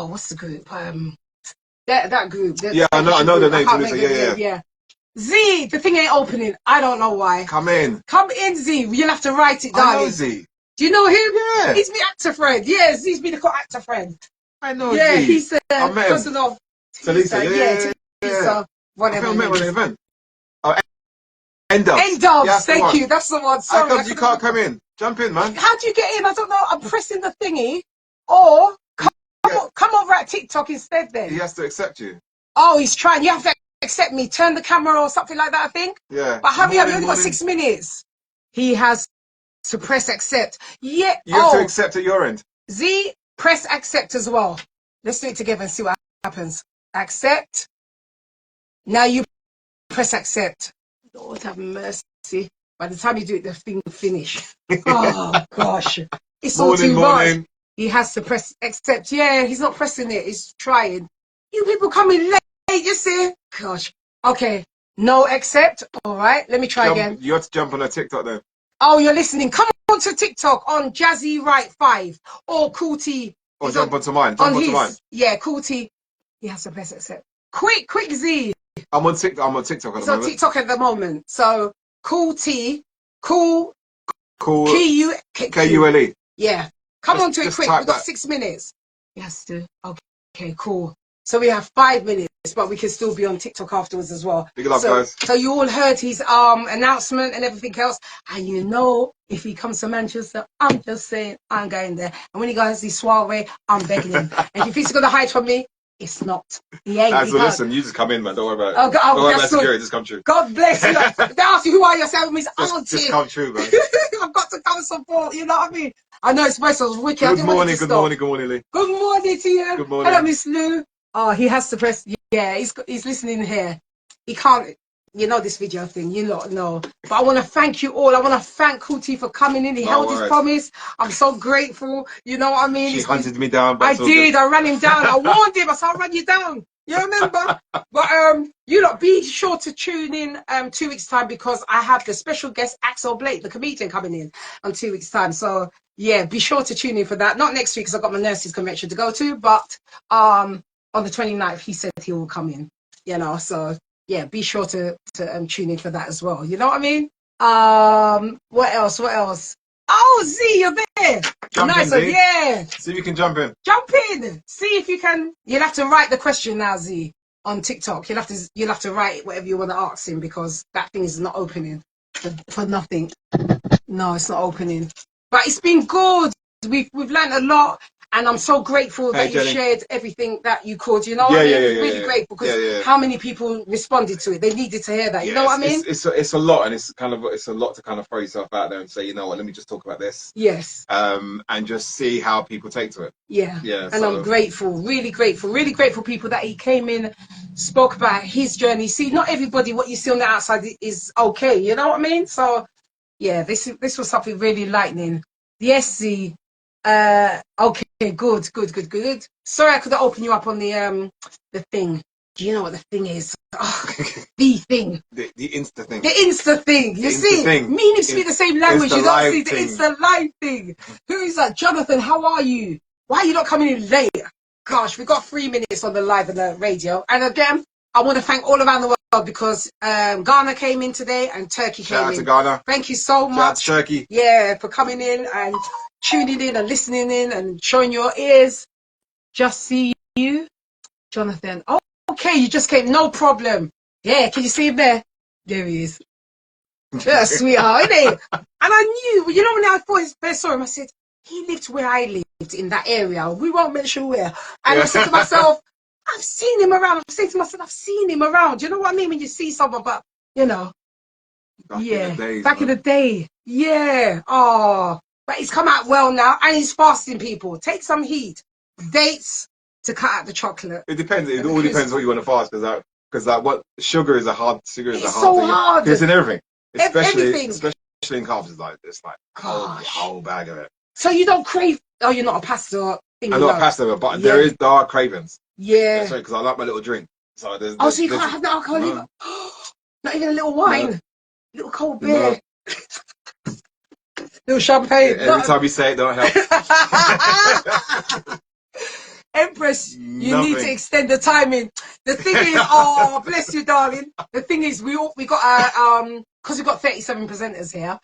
Speaker 1: What's the group? That group.
Speaker 2: I know the name. Tulisa.
Speaker 1: Yeah. Z, the thing ain't opening. I don't know why.
Speaker 2: Come in,
Speaker 1: Z. You'll have to write it down.
Speaker 2: I know Z.
Speaker 1: Do you know him?
Speaker 2: Yeah.
Speaker 1: He's my actor friend. Yeah, Z's been a actor friend.
Speaker 2: I know.
Speaker 1: Yeah,
Speaker 2: Z.
Speaker 1: he's cousin of
Speaker 2: Tulisa.
Speaker 1: Tulisa. Whatever.
Speaker 2: I met him at an event. Oh, End-ups.
Speaker 1: End-ups. Thank you. That's the one. Sorry.
Speaker 2: How come you can't come in? Jump in, man.
Speaker 1: How do you get in? I don't know. I'm pressing the thingy. Or come over at TikTok instead then.
Speaker 2: He has to accept you.
Speaker 1: Oh, he's trying. You have to accept me. Turn the camera or something like that, I think.
Speaker 2: Yeah.
Speaker 1: But hurry up. You've only got 6 minutes. He has to press accept. Yeah.
Speaker 2: You have to accept at your end.
Speaker 1: Z, press accept as well. Let's do it together and see what happens. Accept. Now you press accept. Lord have mercy. By the time you do it, the thing will finish. Oh, gosh. It's all too much. He has to press accept. Yeah, he's not pressing it. He's trying. You people coming late, you see? Gosh. Okay. No accept. All right. Let me try again.
Speaker 2: You have to jump on a TikTok then.
Speaker 1: Oh, you're listening. Come on to TikTok on Jazzy Right 5 or Cool T.
Speaker 2: Or jump onto mine. Onto mine.
Speaker 1: Yeah, Cool T. He has to press accept. Quick Z.
Speaker 2: I'm on TikTok at the moment.
Speaker 1: He's on TikTok at the moment. So Cool T, Cool
Speaker 2: Kule.
Speaker 1: Yeah. Come on to it quick. We've got 6 minutes. Yes, okay, cool. So we have 5 minutes, but we can still be on TikTok afterwards as well.
Speaker 2: Big love, guys.
Speaker 1: So you all heard his announcement and everything else. And you know, if he comes to Manchester, I'm just saying I'm going there. And when he goes his soiree, I'm begging him. And if he's gonna hide from me, it's not. He ain't.
Speaker 2: Listen, you just come in, man. Don't worry about it. Don't worry about security. Just come true.
Speaker 1: God bless you. They ask you who are you? Say with me, auntie.
Speaker 2: Just come true, man.
Speaker 1: I've got to come and support. You know what I mean? I know it's supposed to be wicked.
Speaker 2: Good morning, Lee.
Speaker 1: Good morning to you.
Speaker 2: Good morning.
Speaker 1: Hello, Miss Lou. Oh, he has to press. Yeah, he's listening here. He can't. You know this video thing. You know. But I want to thank you all. I want to thank Kuti for coming in. He held his promise. I'm so grateful. You know what I mean?
Speaker 2: She hunted me down.
Speaker 1: I did. I ran him down. I warned him. I said, I'll run you down. You remember? But you lot be sure to tune in 2 weeks time, because I have the special guest Axel Blake, the comedian, coming in on 2 weeks time. So yeah, be sure to tune in for that. Not next week because I've got my nurses convention to go to, but on the 29th he said he will come in. You know, so yeah, be sure to tune in for that as well. You know what I mean? What else? Oh, Z, you're there. Nice one, yeah.
Speaker 2: See if you can jump in.
Speaker 1: Jump in. See if you can. You'll have to write the question now, Z, on TikTok. You'll have to write whatever you want to ask him, because that thing is not opening for nothing. No, it's not opening. But it's been good. We've learned a lot. And I'm so grateful that you shared everything that you could. You know what I mean? Really grateful, because how many people responded to it? They needed to hear that. You know what I mean?
Speaker 2: It's a lot, and it's a lot to kind of throw yourself out there and say, you know what, let me just talk about this.
Speaker 1: Yes.
Speaker 2: And just see how people take to it.
Speaker 1: Yeah. And I'm grateful, really grateful people that he came in, spoke about his journey. See, not everybody what you see on the outside is okay. You know what I mean? So yeah, this was something really lightning. The SC. Okay, good. Sorry I couldn't open you up on the thing. Do you know what the thing is? Oh, the thing.
Speaker 2: The Insta thing.
Speaker 1: The Insta thing. You see, me and him speak the same language. You don't see the Insta live thing. Who is that? Jonathan, how are you? Why are you not coming in late? Gosh, we got 3 minutes on the live and the radio. And again, I want to thank all around the world, because Ghana came in today and Turkey came in.
Speaker 2: Shout out to Ghana.
Speaker 1: Thank you so much.
Speaker 2: Shout out to Turkey.
Speaker 1: Yeah, for coming in and tuning in and listening in and showing your ears. Just see you, Jonathan. Oh, okay, you just came. No problem. Yeah, can you see him there? There he is. Yeah, sweetheart, isn't he? And I knew, you know, when I first saw him, I said, he lived where I lived, in that area. We won't mention where. And I said to myself, I've seen him around. I'm saying to myself, I've seen him around. You know what I mean? When you see someone, but, you know. Back in the day. Yeah. Oh. But he's come out well now, and he's fasting, people. Take some heat. Dates to cut out the chocolate.
Speaker 2: It depends. It all depends what you want to fast, because what sugar is a hard thing.
Speaker 1: Hard.
Speaker 2: It's in everything. Especially
Speaker 1: everything.
Speaker 2: in carbs, it's like a whole bag of it.
Speaker 1: So you don't crave. Oh, you're not a pastor.
Speaker 2: I'm not a pasta lover, but there is dark cravings.
Speaker 1: Yeah.
Speaker 2: Because I like my little drink. So there's
Speaker 1: so you can't have the alcohol?
Speaker 2: No.
Speaker 1: Not even a little wine? Little cold beer? No. Little champagne?
Speaker 2: Every time you say it, don't help.
Speaker 1: Empress, you need to extend the timing. The thing is, oh, bless you, darling. The thing is, we got our, because we've got 37 presenters here,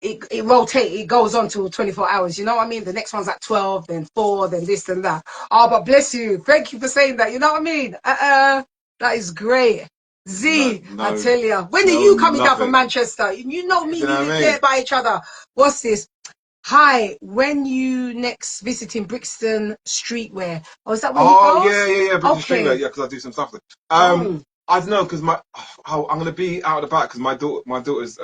Speaker 1: it rotates, it goes on till 24 hours, you know what I mean? The next one's at 12, then 4, then this and that. Oh, but bless you. Thank you for saying that, you know what I mean? That is great. Z, I tell you. When are you coming down from Manchester? You know me, we live there by each other. What's this? Hi, when you next visiting Brixton Streetwear? Oh, is that where he goes?
Speaker 2: Yeah, Brixton Streetwear. Yeah, because I do some stuff there. I don't know, because I'm going to be out and about because my daughter's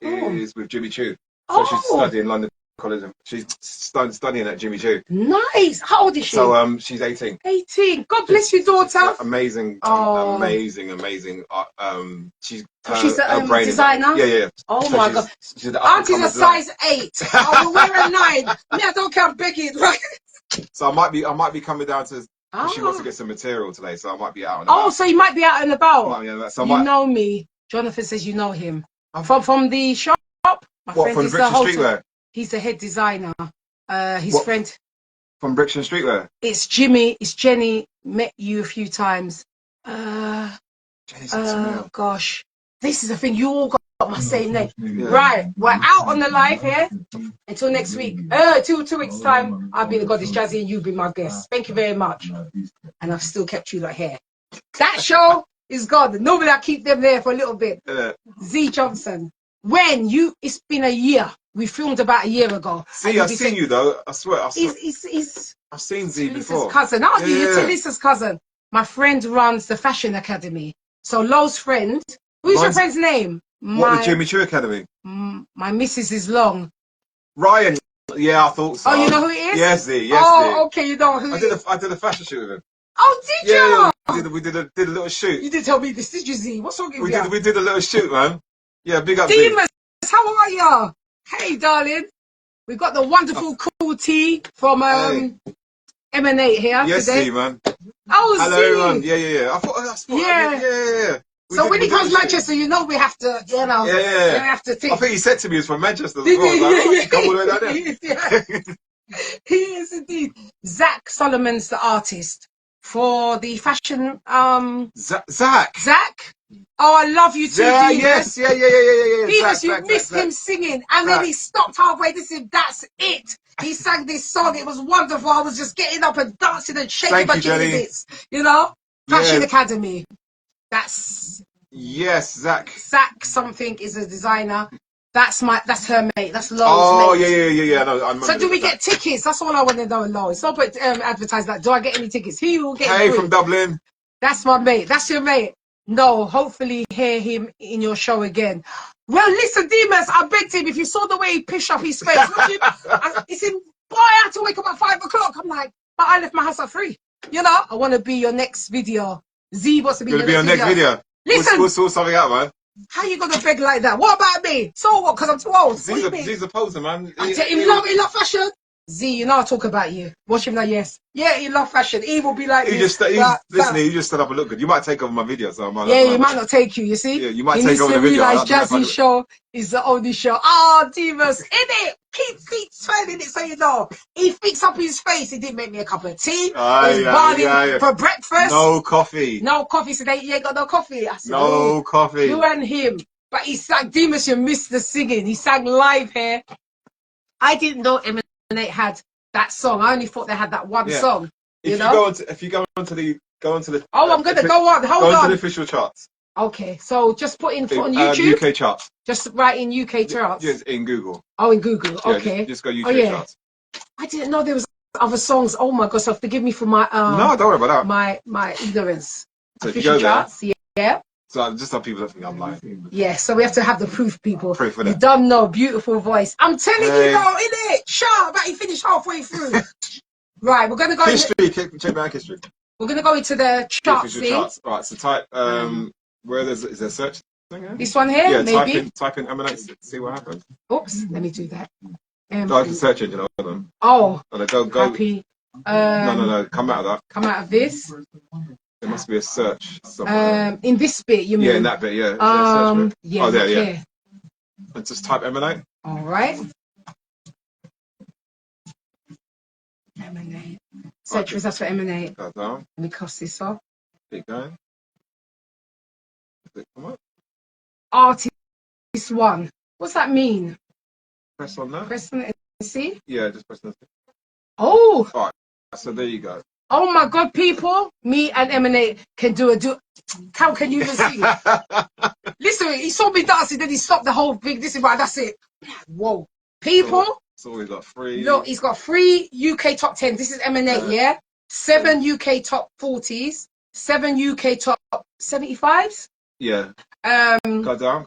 Speaker 2: is with Jimmy Choo, so she's studying London College. She's studying at Jimmy Choo.
Speaker 1: Nice. How old is she?
Speaker 2: So she's 18.
Speaker 1: 18. God bless you, daughter.
Speaker 2: Amazing, amazing. She's
Speaker 1: a designer.
Speaker 2: Yeah.
Speaker 1: Oh my God. Auntie's a size 8. I will wear a 9. Me, I don't care, Becky. Right.
Speaker 2: So I might be coming down to. She wants to get some material today, so I might be out and about.
Speaker 1: Oh, so you might be out and about.
Speaker 2: So
Speaker 1: you know me. Jonathan says you know him. From the shop. My friend
Speaker 2: from
Speaker 1: is
Speaker 2: Brixton Streetwear?
Speaker 1: He's the head designer. His friend.
Speaker 2: From Brixton Streetwear?
Speaker 1: It's Jimmy. It's Jenny. Met you a few times. Gosh. This is the thing. You all got my same name. Yeah. Right. We're out on the live here. Until next week. 2 weeks time, I'll be the Goddess Jazzy and you'll be my guest. Thank you very much. And I've still kept you lot here. That show is gone. Normally I keep them there for a little bit. Z Johnson. It's been a year. We filmed about a year ago.
Speaker 2: See, I've seen you though. I swear. I've seen Z before.
Speaker 1: Cousin. You're Talisa's cousin. My friend runs the Fashion Academy. So Lo's friend. Who's your friend's name?
Speaker 2: The Jimmy Choo Academy?
Speaker 1: My missus is Long.
Speaker 2: Ryan. Yeah, I thought so.
Speaker 1: Oh, you know who he is?
Speaker 2: Yes, Z.
Speaker 1: Okay, you know who he is.
Speaker 2: I did a fashion shoot with him.
Speaker 1: Oh, did you?
Speaker 2: Yeah, we did a little shoot.
Speaker 1: You did tell me this. Did you, Z? What's wrong with you?
Speaker 2: We did a little shoot, man. Yeah, big up,
Speaker 1: Demons, how are you? Hey, darling. We've got the wonderful cool tea from Emanate here
Speaker 2: today.
Speaker 1: Z,
Speaker 2: man.
Speaker 1: Oh,
Speaker 2: hello,
Speaker 1: Z.
Speaker 2: everyone. Yeah. I thought,
Speaker 1: yeah. So when he comes to Manchester, you know we have to, we have to think.
Speaker 2: I think he said to me he was from Manchester as well. Come all the way down there.
Speaker 1: He is indeed. Zach Solomon's the artist for the fashion.
Speaker 2: Zach.
Speaker 1: Oh, I love you too, Demas.
Speaker 2: Yeah.
Speaker 1: Demas, you missed him singing, and then he stopped halfway. That's it. He sang this song. It was wonderful. I was just getting up and dancing and shaking my bits. You know, Fashion Academy. That's
Speaker 2: Zach.
Speaker 1: Zach something is a designer. That's her mate. That's Lo's mate.
Speaker 2: Oh, yeah. No, I remember.
Speaker 1: So do we get tickets? That's all I want to know, Lo. It's not but advertise that. Do I get any tickets? He will get.
Speaker 2: Hey, from Dublin.
Speaker 1: That's my mate. That's your mate. No, hopefully hear him in your show again. Well, listen, Demas, I begged him. If you saw the way he pushed up his face, he said, boy, I had to wake up at 5 o'clock. I'm like, but I left my house at 3. You know, I want to be your next video. Z wants to be your next video. Listen.
Speaker 2: We'll sort something out, man.
Speaker 1: How you going to beg like that? What about me? So what? Because I'm too old.
Speaker 2: Z's a poser, man.
Speaker 1: He love fashion. Z, you know I talk about you. Watch him now, yes. Yeah, he love fashion. He will be like
Speaker 2: he just stood up and looked good. You might take over my video, so I might.
Speaker 1: Yeah, he might not take you. You see?
Speaker 2: Yeah, you might take over the video.
Speaker 1: He needs to realize Jazzy show is the only show. Oh, Divas, in it. Keep turning it so you know. He fixed up his face. He didn't make me a cup of tea. He's barley for breakfast.
Speaker 2: No coffee.
Speaker 1: No coffee. So you ain't got no coffee. I said,
Speaker 2: no coffee.
Speaker 1: You and him. But he sang. Demas, you missed the singing. He sang live here. I didn't know Emanate had that song. I only thought they had that one song. If you go onto the oh, I'm gonna go on. Hold on.
Speaker 2: Go onto the official charts.
Speaker 1: Okay, so just put in on YouTube.
Speaker 2: UK charts.
Speaker 1: Just write in UK charts.
Speaker 2: Just in Google.
Speaker 1: Oh, in Google. Okay.
Speaker 2: Just go UK charts.
Speaker 1: I didn't know there was other songs. Oh my God! So forgive me for my
Speaker 2: no, don't worry about that.
Speaker 1: My ignorance.
Speaker 2: So
Speaker 1: official charts. Yeah.
Speaker 2: So just some people think I'm lying.
Speaker 1: Yeah, so we have to have the proof, people.
Speaker 2: Proof for
Speaker 1: you
Speaker 2: that.
Speaker 1: don't know, beautiful voice. I'm telling you though, innit? Sharp, but he finished halfway through. Right, we're gonna go
Speaker 2: history. Check back history.
Speaker 1: We're gonna go into the charts.
Speaker 2: Right, so type where is there a search thing here?
Speaker 1: This one here,
Speaker 2: yeah,
Speaker 1: maybe.
Speaker 2: Type in Emanate, see what happens.
Speaker 1: Oops, let me do that.
Speaker 2: Go to search engine. Hold on.
Speaker 1: Oh.
Speaker 2: Oh, go.
Speaker 1: Happy.
Speaker 2: No. Come out of that.
Speaker 1: Come out of this.
Speaker 2: There must be a search somewhere.
Speaker 1: In this bit, you mean?
Speaker 2: Yeah, in that bit. Yeah. Is there a search bit?
Speaker 1: Yeah. Oh, there. Yeah.
Speaker 2: And just type emanate.
Speaker 1: All right. Emanate. Search results for emanate.
Speaker 2: Go down.
Speaker 1: Let me cross this off.
Speaker 2: Keep going. Does it come up?
Speaker 1: Artist 1. What's that mean?
Speaker 2: Press on that.
Speaker 1: Press on it and see?
Speaker 2: Yeah, just press on it.
Speaker 1: Oh!
Speaker 2: All right, so there you go.
Speaker 1: Oh my God, people! Me and Emanate can do a How can you even see? Listen, he saw me dancing, then he stopped the whole thing. This is why, that's it. Whoa. People!
Speaker 2: So we've got 3.
Speaker 1: Look, he's got 3 UK top 10. This is Emanate, yeah? 7 UK top 40s. 7 UK top 75s.
Speaker 2: Yeah. Go down.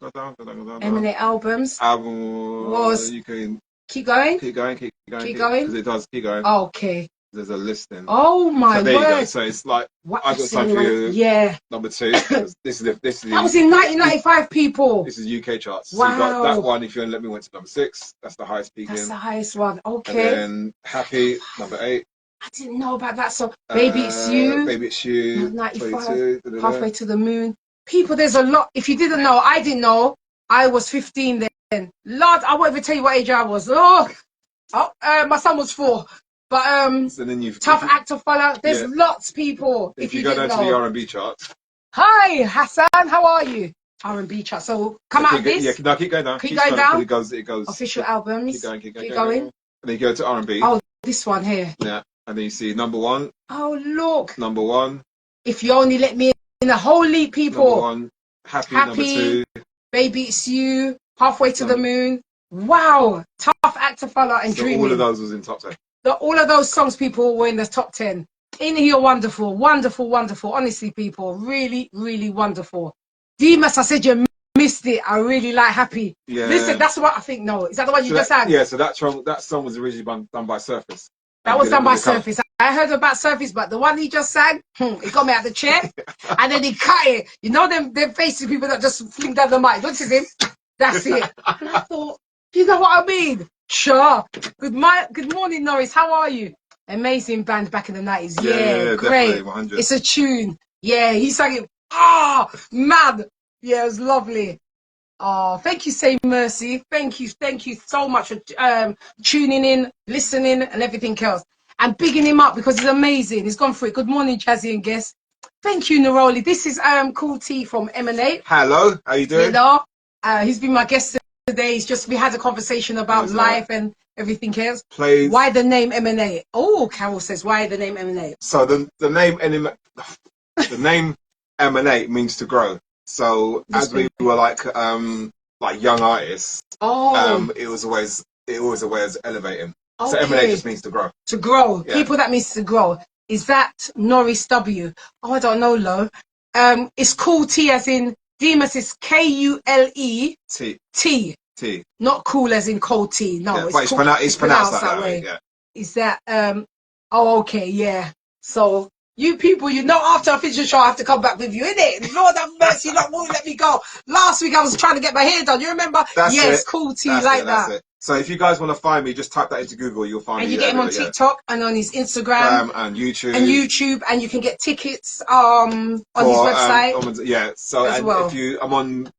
Speaker 1: Emanate albums.
Speaker 2: Was you can keep going. Because it does keep going.
Speaker 1: Okay.
Speaker 2: There's a listing.
Speaker 1: Oh my
Speaker 2: so there
Speaker 1: word.
Speaker 2: You go. So it's like I've got time for you.
Speaker 1: Yeah.
Speaker 2: Number 2. This is
Speaker 1: that was in 1995, people.
Speaker 2: This is UK charts.
Speaker 1: Wow.
Speaker 2: So you got that one. If you let me went to number 6. That's the highest peak.
Speaker 1: That's the highest one. Okay.
Speaker 2: And then Happy number 8.
Speaker 1: I didn't know about that song. Baby It's You.
Speaker 2: Baby It's You.
Speaker 1: 95. Halfway to the Moon. People, there's a lot. If you didn't know, I didn't know. I was 15 then. Lord, I won't even tell you what age I was. My son was 4. But
Speaker 2: so then
Speaker 1: Tough Act to Follow. There's lots, people.
Speaker 2: If you go down to the R&B charts.
Speaker 1: Hi, Hassan. How are you? R&B chart. So come out of this.
Speaker 2: Yeah, no, keep going down.
Speaker 1: Keep going down.
Speaker 2: It goes.
Speaker 1: Official albums.
Speaker 2: Keep going. And then you go to R&B.
Speaker 1: Oh, this one here.
Speaker 2: Yeah, and then you see number 1.
Speaker 1: Oh, look.
Speaker 2: Number 1.
Speaker 1: If you only let me in the whole league, people.
Speaker 2: Number 1. Happy. Number 2.
Speaker 1: Baby It's You. Halfway to the Moon. Wow. Tough Act to Follow and Dreaming.
Speaker 2: All of those was in top 10.
Speaker 1: All of those songs, people, were in the top 10. In here, wonderful. Honestly, people, really, really wonderful. Demas, I said you missed it. I really like Happy.
Speaker 2: Yeah.
Speaker 1: Listen, that's what I think. No, is that the one you just sang?
Speaker 2: Yeah. So that song was originally done by Surface.
Speaker 1: That was done by Surface. I heard about Surface, but the one he just sang, it got me out of the chair, and then he cut it. You know them faces people that just fling down the mic. What is him? That's it. And I thought, you know what I mean? Sure. Good morning, Norris. How are you? Amazing band back in the 90s. Yeah, great. It's a tune. Yeah, he sang it. Mad. Yeah, it was lovely. Oh, thank you, Say Mercy. Thank you so much for tuning in, listening, and everything else. And bigging him up because he's amazing. He's gone for it. Good morning, Jazzy and guests. Thank you, Neroli. This is Cool T from Emanate.
Speaker 2: Hello, how you doing?
Speaker 1: Hello. He's been my guest today. We had a conversation about life and everything else. Why the name Emanate? Oh, Carol says, why the name Emanate?
Speaker 2: So the name Emanate means to grow. So as we were like young artists, it was always a way of elevating. Okay. So Emanate just means to grow. To grow. Yeah. People, that means to grow. Is that Norris W? Oh, I don't know, Lo. It's Cool T as in Demas is Kule T. Not cool as in cold tea. No, yeah, it's pronounced that way. Yeah. Is that okay, yeah. So you people, after I finish the show, I have to come back with you, innit? Lord have mercy, you won't let me go. Last week I was trying to get my hair done. You remember? Yes, Cool Tea like that. So if you guys want to find me, just type that into Google. You'll find me. And you get him on TikTok and on his Instagram and YouTube. And you can get tickets on his website. So as well.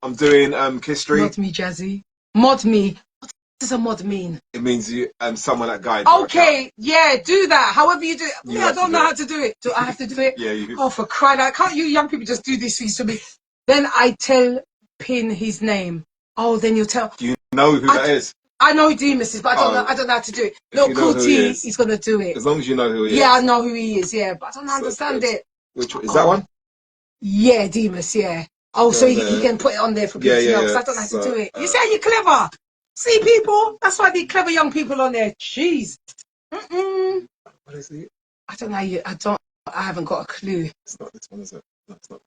Speaker 2: I'm doing history. Mod me, Jazzy. Mod me. What does a mod mean? It means you someone that guides. Okay, yeah, do that. However you do it. I don't know how to do it. Do I have to do it? Yeah, you. Oh, for crying out! Can't you young people just do these things to me? Then I tell Pin his name. Oh, then you tell. Do you know who that is? I know who Demas is, but I don't know how to do it. Look, Cool T, he's gonna do it. As long as you know who he is. Yeah, I know who he is. Yeah, but I don't understand it. Which is that one? Yeah, Demas. Yeah. Oh, so he can put it on there for people to know, because I don't know how to do it. You say you're clever. See, people? That's why I need clever young people on there. Jeez. What is it? I don't know. I haven't got a clue. It's not this one, is it? No, it's not.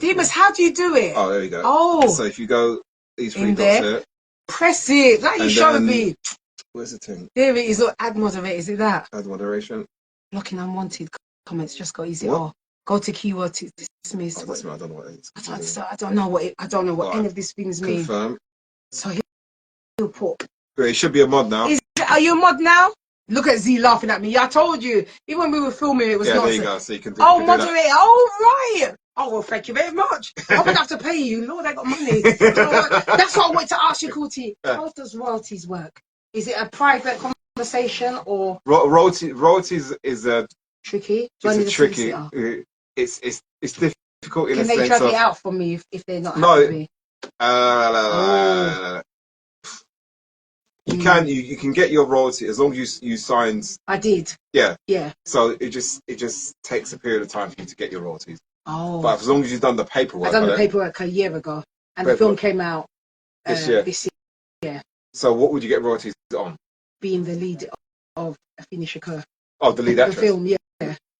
Speaker 2: Demas, how do you do it? Oh, there you go. Oh. So if you go these 3 dots here. Press it. Like you showed me. Where's the thing? There it is. Add moderate. Is it that? Add moderation. Blocking unwanted comments. Just go easy. Oh. Go to keyword to dismiss. I don't know what it is. I don't know what any of these things mean. Confirm. So he'll put But it should be a mod now.
Speaker 1: Are you a mod now? Look at Z laughing at me. I told you. Even when we were filming, it was not.
Speaker 2: There you go. So you can do,
Speaker 1: moderator. Oh, right. Oh, well, thank you very much. I would have to pay you. Lord, I got money. That's what I wanted to ask you, Kuti. How does royalties work? Is it a private conversation or
Speaker 2: royalties is a
Speaker 1: tricky?
Speaker 2: It's tricky. It's difficult in
Speaker 1: Can
Speaker 2: a
Speaker 1: they
Speaker 2: sense
Speaker 1: drag
Speaker 2: of,
Speaker 1: it out for me if they're not happy?
Speaker 2: You can get your royalty as long as you signed.
Speaker 1: I did.
Speaker 2: Yeah.
Speaker 1: Yeah.
Speaker 2: So it just takes a period of time for you to get your royalties.
Speaker 1: Oh.
Speaker 2: But as long as you've done the paperwork.
Speaker 1: I've done the paperwork a year ago, and the film came out this year. Yeah.
Speaker 2: So what would you get royalties on?
Speaker 1: Being the lead of Afeni Shakur.
Speaker 2: Oh, the lead actress.
Speaker 1: The film, yeah.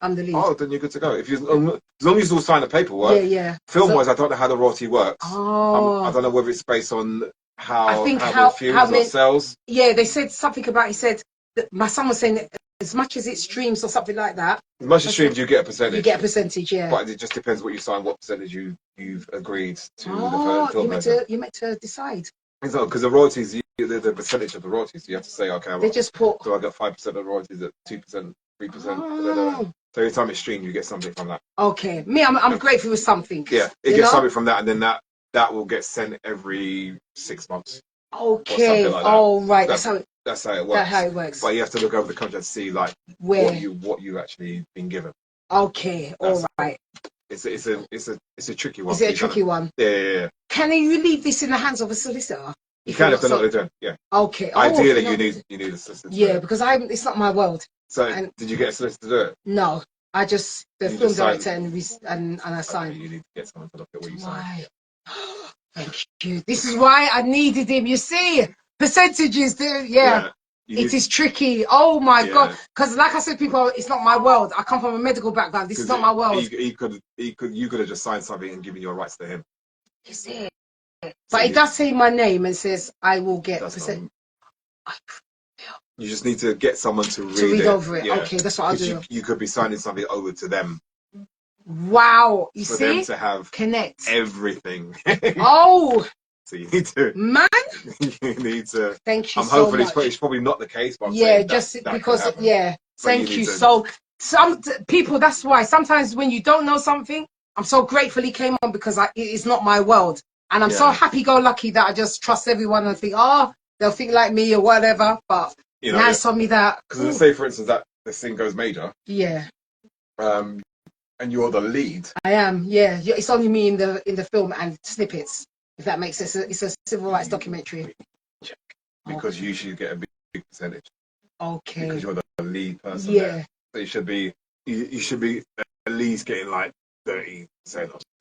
Speaker 1: I'm the lead.
Speaker 2: Oh, then you're good to go. If you, as long as you all sign the paperwork.
Speaker 1: Yeah.
Speaker 2: Film-wise, I don't know how the royalty works.
Speaker 1: Oh.
Speaker 2: I don't know whether it's based on how many sales.
Speaker 1: Yeah, they said something about. He said that my son was saying that as much as it streams or something like that.
Speaker 2: As much as streams, you get a percentage.
Speaker 1: You get a percentage, yeah.
Speaker 2: But it just depends what you sign, what percentage you've agreed to. The film
Speaker 1: you meant to decide.
Speaker 2: Exactly, because the royalties, the percentage of the royalties, you have to say, okay,
Speaker 1: they just put.
Speaker 2: So I got 5% of the royalties at 2%, 3%. So every time it's streamed, you get something from that.
Speaker 1: Okay, I'm grateful with something.
Speaker 2: Yeah, it gets something from that, and then that will get sent every 6 months.
Speaker 1: Okay.
Speaker 2: Like that.
Speaker 1: Oh, right.
Speaker 2: That's how it works.
Speaker 1: That's how it works.
Speaker 2: But you have to look over the contract to see like
Speaker 1: where
Speaker 2: what you actually been given.
Speaker 1: Okay. All right.
Speaker 2: It's a tricky one.
Speaker 1: Is it a tricky one?
Speaker 2: Yeah.
Speaker 1: Can you leave this in the hands of a solicitor?
Speaker 2: You can if they're not what they're doing. Yeah.
Speaker 1: Okay.
Speaker 2: Ideally, you need a solicitor.
Speaker 1: Yeah, because it's not my world.
Speaker 2: So did you get a solicitor to do it?
Speaker 1: No, I just the film director and I signed.
Speaker 2: You need to get someone to look at what you signed.
Speaker 1: Thank you. This is why I needed him. You see, percentages, dude. Yeah. It is tricky. Oh my God! Because like I said, people, it's not my world. I come from a medical background. This is not my world. You
Speaker 2: could have just signed something and given your rights to him.
Speaker 1: You see, but it does say my name and says I will get percent.
Speaker 2: You just need to get someone to read
Speaker 1: over it. Yeah. Okay, that's what I'll do.
Speaker 2: You could be signing something over to them.
Speaker 1: Wow, you
Speaker 2: for
Speaker 1: see?
Speaker 2: them to have
Speaker 1: connect
Speaker 2: everything.
Speaker 1: Oh,
Speaker 2: so you need to,
Speaker 1: man.
Speaker 2: You need to.
Speaker 1: Thank you
Speaker 2: I'm
Speaker 1: so
Speaker 2: hoping
Speaker 1: much.
Speaker 2: it's probably not the case, but I'm
Speaker 1: saying just that because Thank you. So some people, that's why sometimes when you don't know something, I'm so grateful he came on because it's not my world, and I'm so happy-go-lucky that I just trust everyone and think, they'll think like me or whatever. But now it's on me that
Speaker 2: because say for instance that this thing goes major.
Speaker 1: Yeah.
Speaker 2: And you're the lead.
Speaker 1: I am, yeah. It's only me in the film and snippets, if that makes sense. It's a civil rights documentary.
Speaker 2: Because you should get a big percentage.
Speaker 1: Okay.
Speaker 2: Because you're the lead person. Yeah. So you should be at least getting like 30% or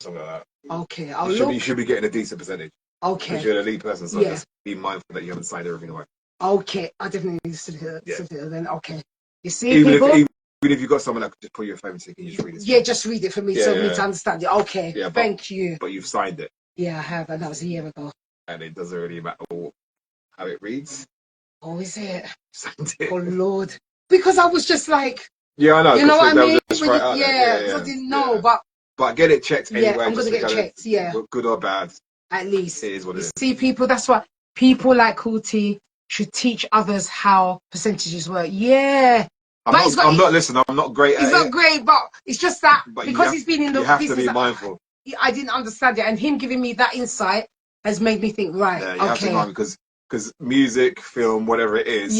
Speaker 2: something like that.
Speaker 1: Okay.
Speaker 2: You should be getting a decent percentage.
Speaker 1: Okay.
Speaker 2: Because you're the lead person, so just be mindful that you haven't signed everything away.
Speaker 1: Okay. I definitely need to then. Okay. You see, even
Speaker 2: if you've got someone that could just put your phone so you can just read it.
Speaker 1: Yeah, just read it for me so me to understand it. Okay, thank you.
Speaker 2: But you've signed it.
Speaker 1: Yeah, I have, and that was a year ago.
Speaker 2: And it doesn't really matter how it reads.
Speaker 1: Oh, is it?
Speaker 2: Signed it.
Speaker 1: Oh, Lord. Because I was just like...
Speaker 2: Yeah, I know.
Speaker 1: You know what I mean?
Speaker 2: I
Speaker 1: didn't know,
Speaker 2: But get it checked anyway.
Speaker 1: Yeah, I'm going to get checked,
Speaker 2: Good or bad.
Speaker 1: At least.
Speaker 2: It is what it is.
Speaker 1: See, people, that's why people like Kuti should teach others how percentages work. Yeah. I'm
Speaker 2: not great at it.
Speaker 1: He's not great, but it's just that because he's been in the business.
Speaker 2: You have to be mindful.
Speaker 1: I didn't understand it, and him giving me that insight has made me think, right,
Speaker 2: you have to mind because music, film, whatever it is,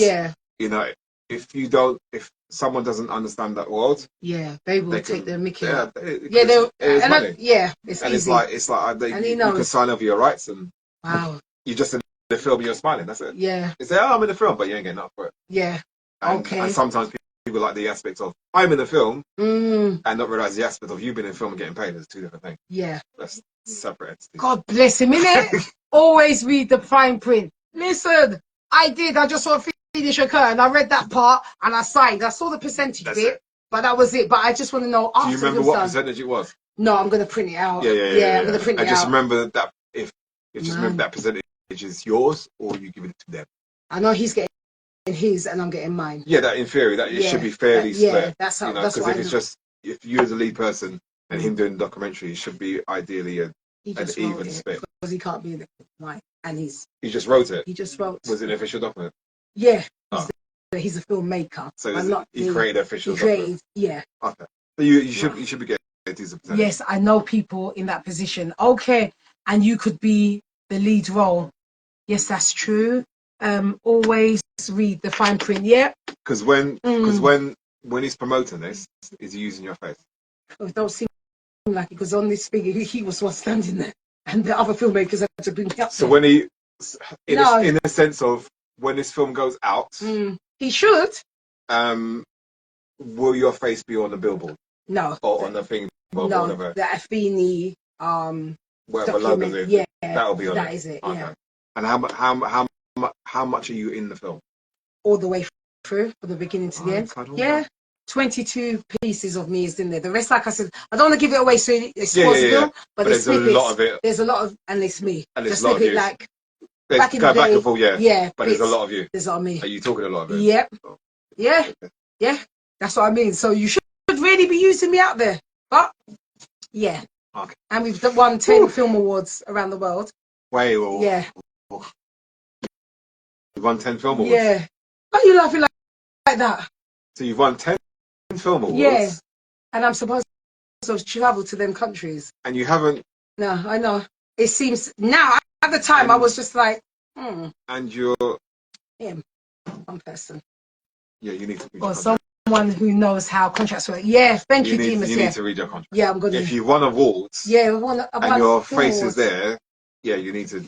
Speaker 2: you know, if someone doesn't understand that world,
Speaker 1: they will take their mickey.
Speaker 2: It's easy. It's like you can sign over your rights and you just in the film, you're smiling. That's it.
Speaker 1: Yeah.
Speaker 2: You say, I'm in the film, but you ain't getting up for it.
Speaker 1: Yeah.
Speaker 2: And sometimes people like the aspect of I'm in the film and not realize the aspect of you being in the film and getting paid is two different things.
Speaker 1: Yeah.
Speaker 2: That's separate entities.
Speaker 1: God bless him, innit? Always read the fine print. Listen, I just saw finish occur and I read that part and I signed. I saw the percentage bit, but that was it. But I just want to know.
Speaker 2: Do you remember what percentage it was?
Speaker 1: No, I'm going to print it out.
Speaker 2: Yeah.
Speaker 1: I'm going to print it out.
Speaker 2: And just remember that if remember that percentage is yours or you give it to them.
Speaker 1: I know he's getting his and I'm getting mine.
Speaker 2: Yeah, that in theory it should be fairly split.
Speaker 1: Yeah, that's how.
Speaker 2: Because if it's just if you as a lead person and him doing the documentary, it should be ideally an even split.
Speaker 1: he can't be in it. Right. And
Speaker 2: he just wrote it.
Speaker 1: He just wrote.
Speaker 2: Was it an official document?
Speaker 1: Yeah. He's a filmmaker.
Speaker 2: So he created an official document.
Speaker 1: Yeah.
Speaker 2: Okay. So you should be getting a decent percentage.
Speaker 1: Yes, I know people in that position. Okay, and you could be the lead role. Yes, that's true. Always read the fine print. Yeah.
Speaker 2: Because when he's promoting this, is he using your face?
Speaker 1: Oh, it don't seem like it, because on this figure he was one standing there, and the other filmmakers had to bring me up.
Speaker 2: So when he, in the sense of when this film goes out,
Speaker 1: he should.
Speaker 2: Will your face be on the billboard?
Speaker 1: No.
Speaker 2: Or on the thing?
Speaker 1: No,
Speaker 2: whatever.
Speaker 1: the Afeni
Speaker 2: whatever logo's in.
Speaker 1: Yeah,
Speaker 2: that'll be on
Speaker 1: that
Speaker 2: it.
Speaker 1: Is it.
Speaker 2: Okay.
Speaker 1: Yeah.
Speaker 2: And how much are you in the film?
Speaker 1: All the way through, from the beginning to the end. Yeah. 22 pieces of me is in there. The rest, like I said, I don't want to give it away so it's spoilable, but
Speaker 2: there's a lot of it.
Speaker 1: There's a lot of, and it's me.
Speaker 2: And
Speaker 1: just snippet like
Speaker 2: back in the day. Back and forth,
Speaker 1: yeah.
Speaker 2: But there's a lot of you.
Speaker 1: There's a lot of me.
Speaker 2: Are you talking a lot of it?
Speaker 1: Yep.
Speaker 2: Oh.
Speaker 1: Yeah. Okay. Yeah. That's what I mean. So you should really be using me out there. But yeah.
Speaker 2: Okay.
Speaker 1: And we've won 10 film awards around the world.
Speaker 2: Wait,
Speaker 1: yeah.
Speaker 2: You've won 10 film awards?
Speaker 1: Yeah. Why are you laughing like that?
Speaker 2: So you've won 10 film awards?
Speaker 1: Yeah. And I'm supposed to travel to them countries.
Speaker 2: And you haven't?
Speaker 1: No, I know. It seems now, at the time, I was just like,
Speaker 2: And you're?
Speaker 1: Him. One person.
Speaker 2: Yeah, you need to read
Speaker 1: or someone who knows how contracts work. Yeah, thank you, Demas.
Speaker 2: You need to read your contract.
Speaker 1: Yeah, I'm going to.
Speaker 2: If you won awards, and your face is there, yeah, you need to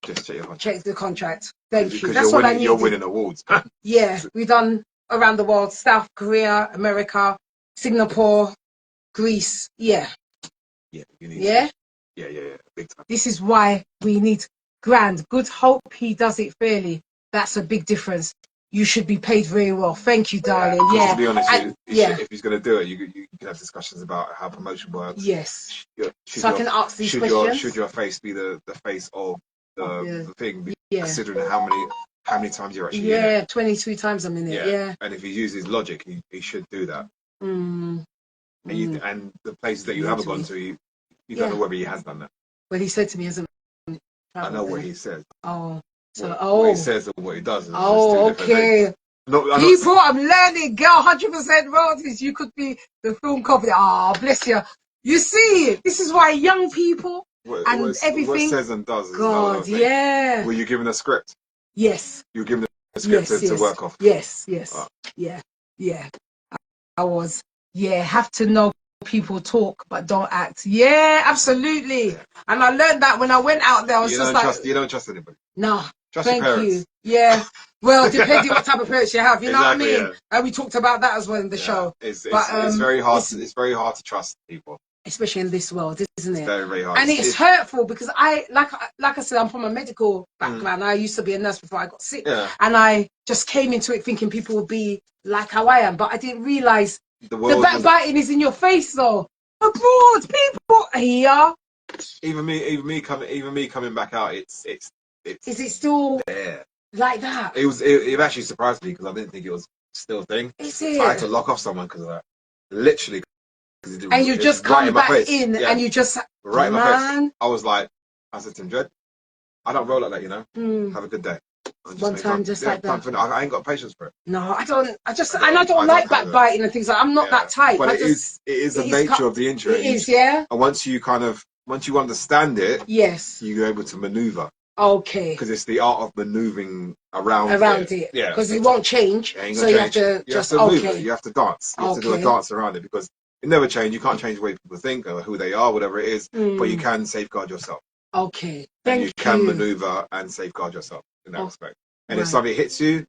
Speaker 2: just check your contract.
Speaker 1: Check the contract. Thank you.
Speaker 2: Because
Speaker 1: that's what I need.
Speaker 2: You're winning awards.
Speaker 1: Yeah, we've done around the world: South Korea, America, Singapore, Greece. Yeah.
Speaker 2: Yeah, you need.
Speaker 1: Yeah.
Speaker 2: Yeah, big time.
Speaker 1: This is why we need grand. Good hope he does it fairly. That's a big difference. You should be paid very well. Thank you, darling. Yeah.
Speaker 2: To be honest, if he's going to do it, you can have discussions about how promotion works.
Speaker 1: Yes. So I can ask these questions.
Speaker 2: Should your face be the face of the thing? Considering how many times you're actually in it.
Speaker 1: 22 times I'm in it. Yeah.
Speaker 2: And if he uses logic, he should do that.
Speaker 1: And
Speaker 2: the places that you haven't gone to, you don't know whether he has done that.
Speaker 1: Well, he said to me, "Isn't?"
Speaker 2: I know what he says.
Speaker 1: Oh. So,
Speaker 2: what he says and what he does.
Speaker 1: Okay. People, I'm learning, girl. 100% royalties. You could be the film company. Bless you. You see, this is why young people everything.
Speaker 2: What says and does.
Speaker 1: God, yeah.
Speaker 2: Were you given a script?
Speaker 1: Yes.
Speaker 2: You were given a script to work off.
Speaker 1: Yes. Yeah. I was. Yeah. Have to know people talk, but don't act. Yeah, absolutely. Yeah. And I learned that when I went out there. I was
Speaker 2: you don't trust anybody.
Speaker 1: No.
Speaker 2: Trust your parents.
Speaker 1: You. Yeah. Well, depending what type of parents you have, you know what I mean.
Speaker 2: Yeah.
Speaker 1: And we talked about that as well in the show.
Speaker 2: It's very hard. It's very hard to trust people,
Speaker 1: especially in this world, isn't it?
Speaker 2: It's very, very hard.
Speaker 1: And it's hurtful because like I said, I'm from a medical background. I used to be a nurse before I got sick, and I just came into it thinking people would be like how I am, but I didn't realize the backbiting is in your face, though. Abroad, people here.
Speaker 2: Even me coming back out, it's.
Speaker 1: Is it still
Speaker 2: there?
Speaker 1: Like that?
Speaker 2: It actually surprised me because I didn't think it was still a thing.
Speaker 1: Is it?
Speaker 2: So I had to lock off someone because literally.
Speaker 1: And you just come back in and you just
Speaker 2: right in my face. I said to him, Jed, I don't roll like that, you know. Have a good day.
Speaker 1: One time, just like that.
Speaker 2: I ain't got patience for it.
Speaker 1: No, I don't. I don't like backbiting and things like. I'm not that type.
Speaker 2: But it is the nature of the injury.
Speaker 1: It is, yeah.
Speaker 2: And once you understand it,
Speaker 1: yes,
Speaker 2: you're able to maneuver.
Speaker 1: Okay.
Speaker 2: Because it's the art of maneuvering around it. Yeah.
Speaker 1: Because it won't change. So you have to
Speaker 2: move it. You have to dance. You have to do a dance around it because it never changes. You can't change the way people think or who they are, whatever it is. But you can safeguard yourself.
Speaker 1: Okay.
Speaker 2: And you can maneuver and safeguard yourself in that respect. And if something hits you,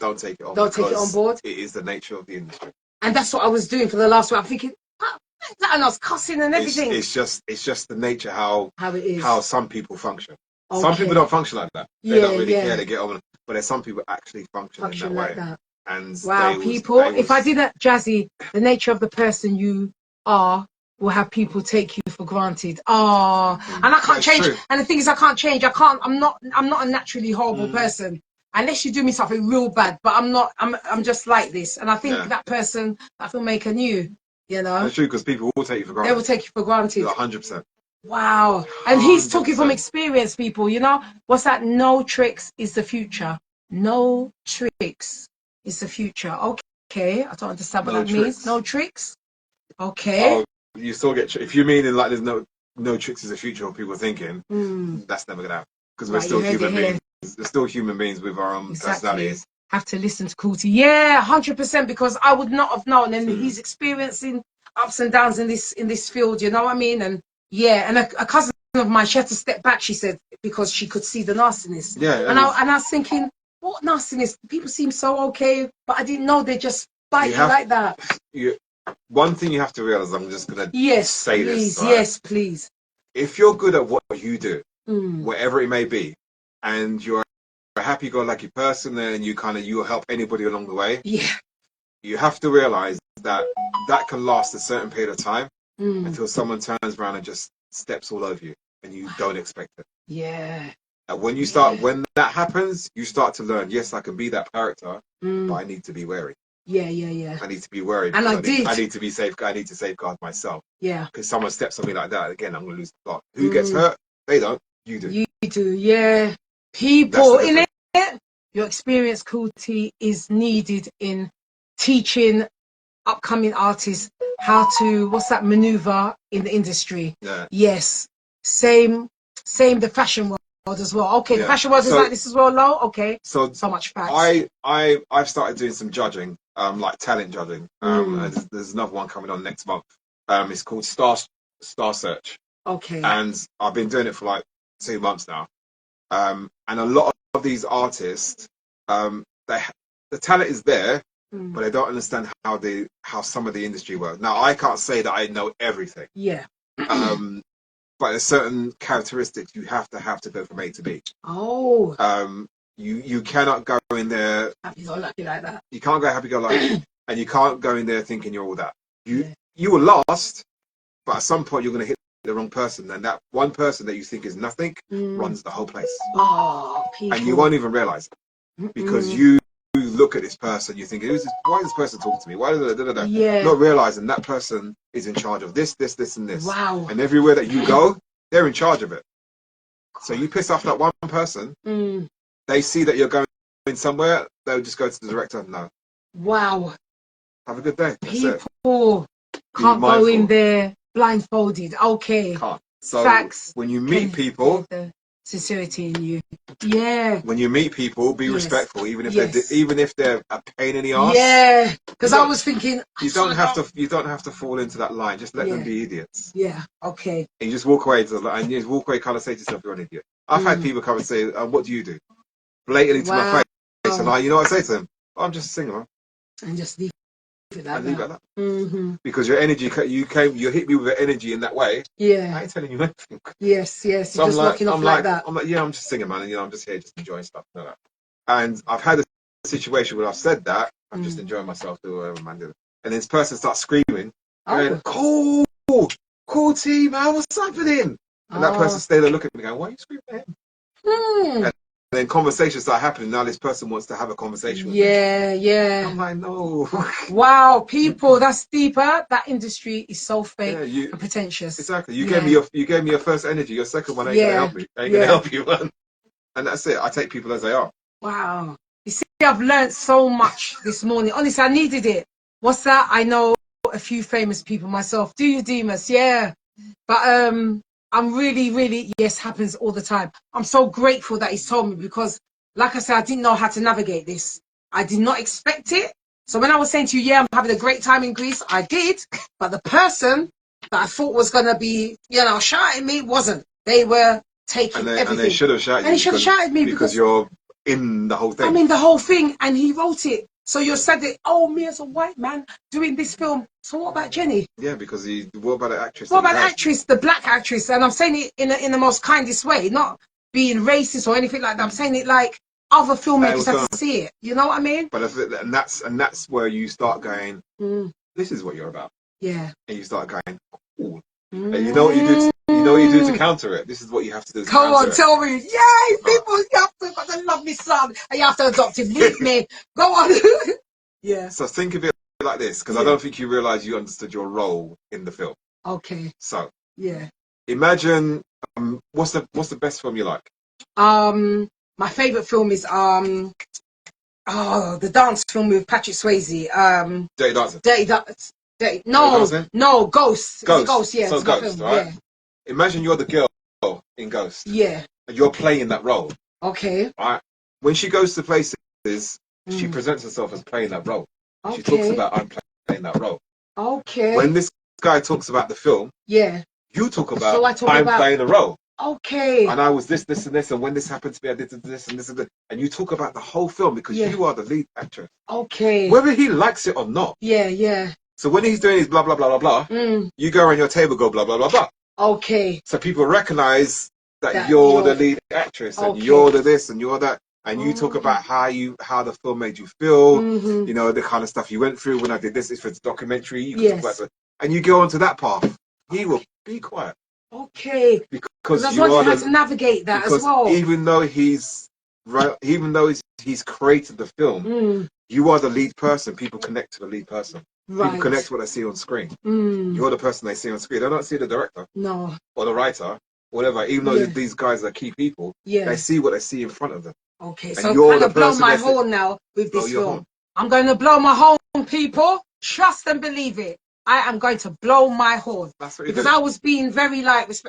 Speaker 2: don't take it on.
Speaker 1: Don't take it on board.
Speaker 2: It is the nature of the industry.
Speaker 1: And that's what I was doing for the last one. I'm thinking, and I was cussing and everything.
Speaker 2: It's just the nature how it is. How some people function.
Speaker 1: Okay.
Speaker 2: Some people don't function like that. They don't really care. They get on. But there's some people actually function in that
Speaker 1: like
Speaker 2: way.
Speaker 1: that.
Speaker 2: And
Speaker 1: wow, if I didn't, Jazzy, the nature of the person you are will have people take you for granted. And I can't change. True. And the thing is, I can't change. I'm not a naturally horrible person. Unless you do me something real bad. But I'm not. I'm just like this. And I think that person, that filmmaker knew. You know.
Speaker 2: That's true because people will take you for granted.
Speaker 1: They will take you for granted.
Speaker 2: 100%.
Speaker 1: Wow. And he's talking from
Speaker 2: 100%.
Speaker 1: experience, people, you know? What's that? No tricks is the future. No tricks is the future. Okay. I don't understand what
Speaker 2: No
Speaker 1: that means.
Speaker 2: tricks.
Speaker 1: No tricks. Okay.
Speaker 2: Oh, you still get if you mean in like there's no tricks is the future of people thinking, that's never gonna happen because we're
Speaker 1: Right, you
Speaker 2: still
Speaker 1: heard it
Speaker 2: human
Speaker 1: here.
Speaker 2: beings. We're still human beings with our own personalities.
Speaker 1: Have to listen to Coolty. Yeah, 100%, because I would not have known. And he's experiencing ups and downs in this field, you know what I mean? And yeah, and a cousin of mine, she had to step back, she said, because she could see the nastiness.
Speaker 2: Yeah,
Speaker 1: And I was thinking, what nastiness? People seem so okay, but I didn't know they just bite you like that.
Speaker 2: One thing you have to realize, I'm just gonna say
Speaker 1: please,
Speaker 2: this. Right?
Speaker 1: Yes, please.
Speaker 2: If you're good at what you do, whatever it may be, and you're a happy-go-lucky person, and you'll help anybody along the way.
Speaker 1: Yeah.
Speaker 2: You have to realize that can last a certain period of time until someone turns around and just steps all over you, and you don't expect it.
Speaker 1: Yeah.
Speaker 2: And when that happens, you start to learn. Yes, I can be that character, but I need to be wary.
Speaker 1: Yeah.
Speaker 2: I need to be wary.
Speaker 1: And I
Speaker 2: need to be safe. I need to safeguard myself.
Speaker 1: Yeah.
Speaker 2: Because someone steps on me like that, again, I'm going to lose the plot. Who gets hurt? They don't. You do.
Speaker 1: You do. Yeah. People in it. Your experience, Coolty, is needed in teaching upcoming artists how to maneuver in the industry.
Speaker 2: Yeah.
Speaker 1: Yes. Same. The fashion world as well. Okay, the fashion world is like this as well, Lo. Okay. So much facts.
Speaker 2: I've started doing some judging, like talent judging. And there's another one coming on next month. It's called Star Search.
Speaker 1: Okay.
Speaker 2: And I've been doing it for like 2 months now. And a lot of these artists, the talent is there, but they don't understand how some of the industry works. Now, I can't say that I know everything.
Speaker 1: Yeah.
Speaker 2: But there's certain characteristics you have to go from A to B.
Speaker 1: Oh.
Speaker 2: You cannot go in there
Speaker 1: happy-go-lucky like that.
Speaker 2: You can't go happy-go-lucky, and you can't go in there thinking you're all that. You will last, but at some point you're going to hit the wrong person, and that one person that you think is nothing runs the whole place.
Speaker 1: Oh, people.
Speaker 2: And you won't even realize it because you look at this person, you think, why is this person talking to me? Why
Speaker 1: Yeah.
Speaker 2: Not realizing that person is in charge of this, and this.
Speaker 1: Wow.
Speaker 2: And everywhere that you go, they're in charge of it. So you piss off that one person, they see that you're going somewhere, they'll just go to the director. No.
Speaker 1: Wow.
Speaker 2: Have a good day.
Speaker 1: People can't go in there blindfolded. Okay.
Speaker 2: Can't. So
Speaker 1: facts.
Speaker 2: When you meet people,
Speaker 1: the sincerity in you. Yeah.
Speaker 2: When you meet people, be respectful, even if they're a pain in the ass.
Speaker 1: Yeah. Because I was thinking,
Speaker 2: you don't have to fall into that line. Just let them be idiots.
Speaker 1: Yeah. Okay.
Speaker 2: And you just walk away kind of say to yourself, you're an idiot. I've had people come and say, what do you do? Blatantly to my face, and you know what I say to them? I'm just a singer.
Speaker 1: And just leave it like
Speaker 2: that. Because your energy, you hit me with your energy in that way.
Speaker 1: Yeah.
Speaker 2: I ain't telling you anything.
Speaker 1: Yes. So you're just walking off like that.
Speaker 2: I'm like, I'm just singing, man, and I'm just here, just enjoying stuff. Like that. And I've had a situation where I've said that, I'm just enjoying myself, doing whatever man doing. And this person starts screaming, going, cool team, man, what's happening? And that person stayed there looking at me, going, why are you screaming at him? And then conversations start happening. Now this person wants to have a conversation with me.
Speaker 1: Yeah.
Speaker 2: I'm like, no.
Speaker 1: Wow, people, that's deeper. That industry is so fake and pretentious.
Speaker 2: Exactly. You gave me your first energy. Your second one ain't gonna help me. Ain't gonna help you, man. And that's it. I take people as they are. Wow.
Speaker 1: You see, I've learned so much this morning. Honestly, I needed it. What's that? I know a few famous people myself. Do you, Demas? Yeah. But I'm really, yes, happens all the time. I'm so grateful that he's told me because, like I said, I didn't know how to navigate this. I did not expect it. So when I was saying to you, I'm having a great time in Greece, I did. But the person that I thought was going to be, shouting me wasn't. They were taking everything. And
Speaker 2: they should have shouted you.
Speaker 1: And he should have shouted me
Speaker 2: because you're in the whole thing.
Speaker 1: I'm in the whole thing, and he wrote it. So you said that, me as a white man doing this film. So what about Jenny?
Speaker 2: Yeah, because what about the actress?
Speaker 1: What about the actress, the black actress? And I'm saying it in the most kindest way, not being racist or anything like that. I'm saying it like other filmmakers have to see it. You know what I mean?
Speaker 2: But that's where you start going, this is what you're about.
Speaker 1: Yeah.
Speaker 2: And you start going, ooh. And you know what you do. You know what you do to counter it. This is what you have to do.
Speaker 1: Come on, tell me. Yay, people! You have to got the lovely son, and you have to adopt him. Leave me. Go on. Yeah.
Speaker 2: So think of it like this, because I don't think you realise you understood your role in the film.
Speaker 1: Okay.
Speaker 2: So.
Speaker 1: Yeah.
Speaker 2: imagine, what's the best film you like?
Speaker 1: My favorite film is the dance film with Patrick Swayze.
Speaker 2: Dirty Dancing.
Speaker 1: No, Ghost. Is it
Speaker 2: Ghost.
Speaker 1: Ghost? Yeah,
Speaker 2: So
Speaker 1: it's my
Speaker 2: Ghost,
Speaker 1: film.
Speaker 2: right?
Speaker 1: Yeah.
Speaker 2: Imagine you're the girl in Ghost.
Speaker 1: Yeah.
Speaker 2: And you're playing that role.
Speaker 1: Okay.
Speaker 2: Right? When she goes to places, she presents herself as playing that role.
Speaker 1: Okay.
Speaker 2: She talks about I'm playing that role.
Speaker 1: Okay.
Speaker 2: When this guy talks about the film,
Speaker 1: yeah,
Speaker 2: you talk about
Speaker 1: I'm
Speaker 2: playing the role.
Speaker 1: Okay.
Speaker 2: And I was this, and this, and when this happened to me, I did this and this and this. And you talk about the whole film because you are the lead actress.
Speaker 1: Okay.
Speaker 2: Whether he likes it or not.
Speaker 1: Yeah, yeah.
Speaker 2: So when he's doing his blah, blah, blah, blah, blah, you go around your table, go blah, blah, blah, blah.
Speaker 1: Okay.
Speaker 2: So people recognize that you're the lead actress and you're the this and you're that. And you talk about how the film made you feel, you know, the kind of stuff you went through when I did this. If it's a documentary, you can talk about it. And you go onto that path. He will be quiet.
Speaker 1: Okay. Because that's why you had to navigate that as well. Even though
Speaker 2: he's created the film, you are the lead person. People connect to the lead person. Right. People connect to what they see on screen. You're the person they see on screen. They don't see the director. No. Or the writer. Whatever. Even though these guys are key people, they see what they see in front of them.
Speaker 1: Okay, and so I'm going to blow my horn now with this film. I'm going to blow my horn, people. Trust and believe it. I am going to blow my horn. That's what because I was being very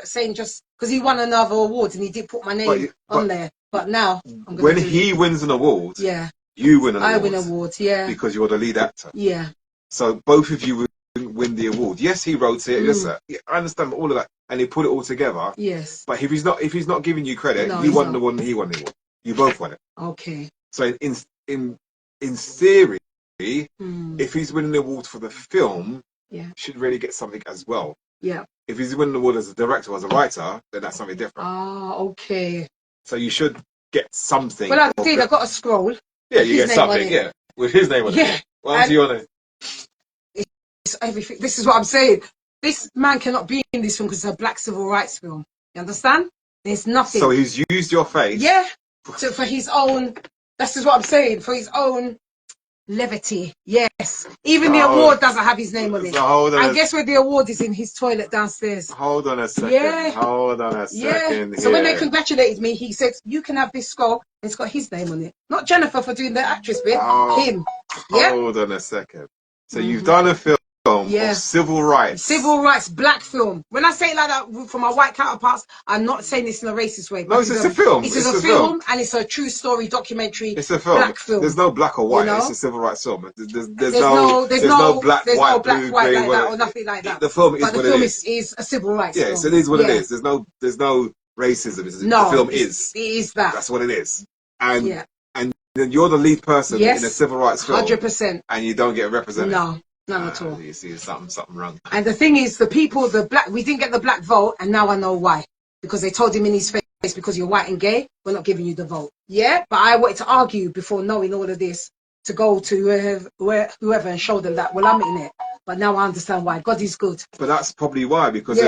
Speaker 1: saying just because he won another award and he did put my name on there. But now I'm going
Speaker 2: when he wins an award, you win an award.
Speaker 1: I win an award,
Speaker 2: because you're the lead actor.
Speaker 1: Yeah.
Speaker 2: So both of you win the award. Yes, he wrote it. Yes, sir. I understand all of that, and he put it all together. Yes. But if he's not giving you credit, you won the award and he won the award. You both won it. Okay. So in theory, if he's winning the award for the film, should really get something as well. Yeah. If he's winning the award as a director or as a writer, then that's something different. Ah, okay. So you should get something. Well, I did. I got a scroll. Yeah, you get something. Yeah, with his name on it. Yeah. What else do you want it? It's everything. This is what I'm saying. This man cannot be in this film because it's a black civil rights film. You understand? There's nothing. So he's used your face. Yeah. So for his own, this is what I'm saying, for his own levity. Yes. Even the award doesn't have his name on it. And guess where the award is? In his toilet downstairs. Hold on a second. Yeah. Hold on a second. Yeah. So when they congratulated me, he said, you can have this skull. And it's got his name on it. Not Jennifer for doing the actress bit. Him. Yeah. Hold on a second. So you've done a film of civil rights. Civil rights, black film. When I say it like that for my white counterparts, I'm not saying this in a racist way. No, it's a film. It's a film and it's a true story documentary. It's a film. Black film. There's no black or white. You know? It's a civil rights film. There's no black, white, blue, grey, like that, or nothing like that. The film is what it is. But the film is a civil rights film. Yes, it is what it is. There's no racism. The film is. It is that. That's what it is. And then you're the lead person in a civil rights film. 100%. And you don't get represented. No. None at all. You see, something wrong. And the thing is, we didn't get the black vote, and now I know why. Because they told him in his face, because you're white and gay, we're not giving you the vote. Yeah? But I wanted to argue before knowing all of this, to go to whoever and show them that, well, I'm in it. But now I understand why. God is good. But that's probably why, because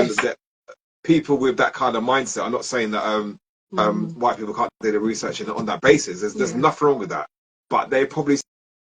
Speaker 2: people with that kind of mindset, I'm not saying that white people can't do the research on that basis. There's nothing wrong with that. But they probably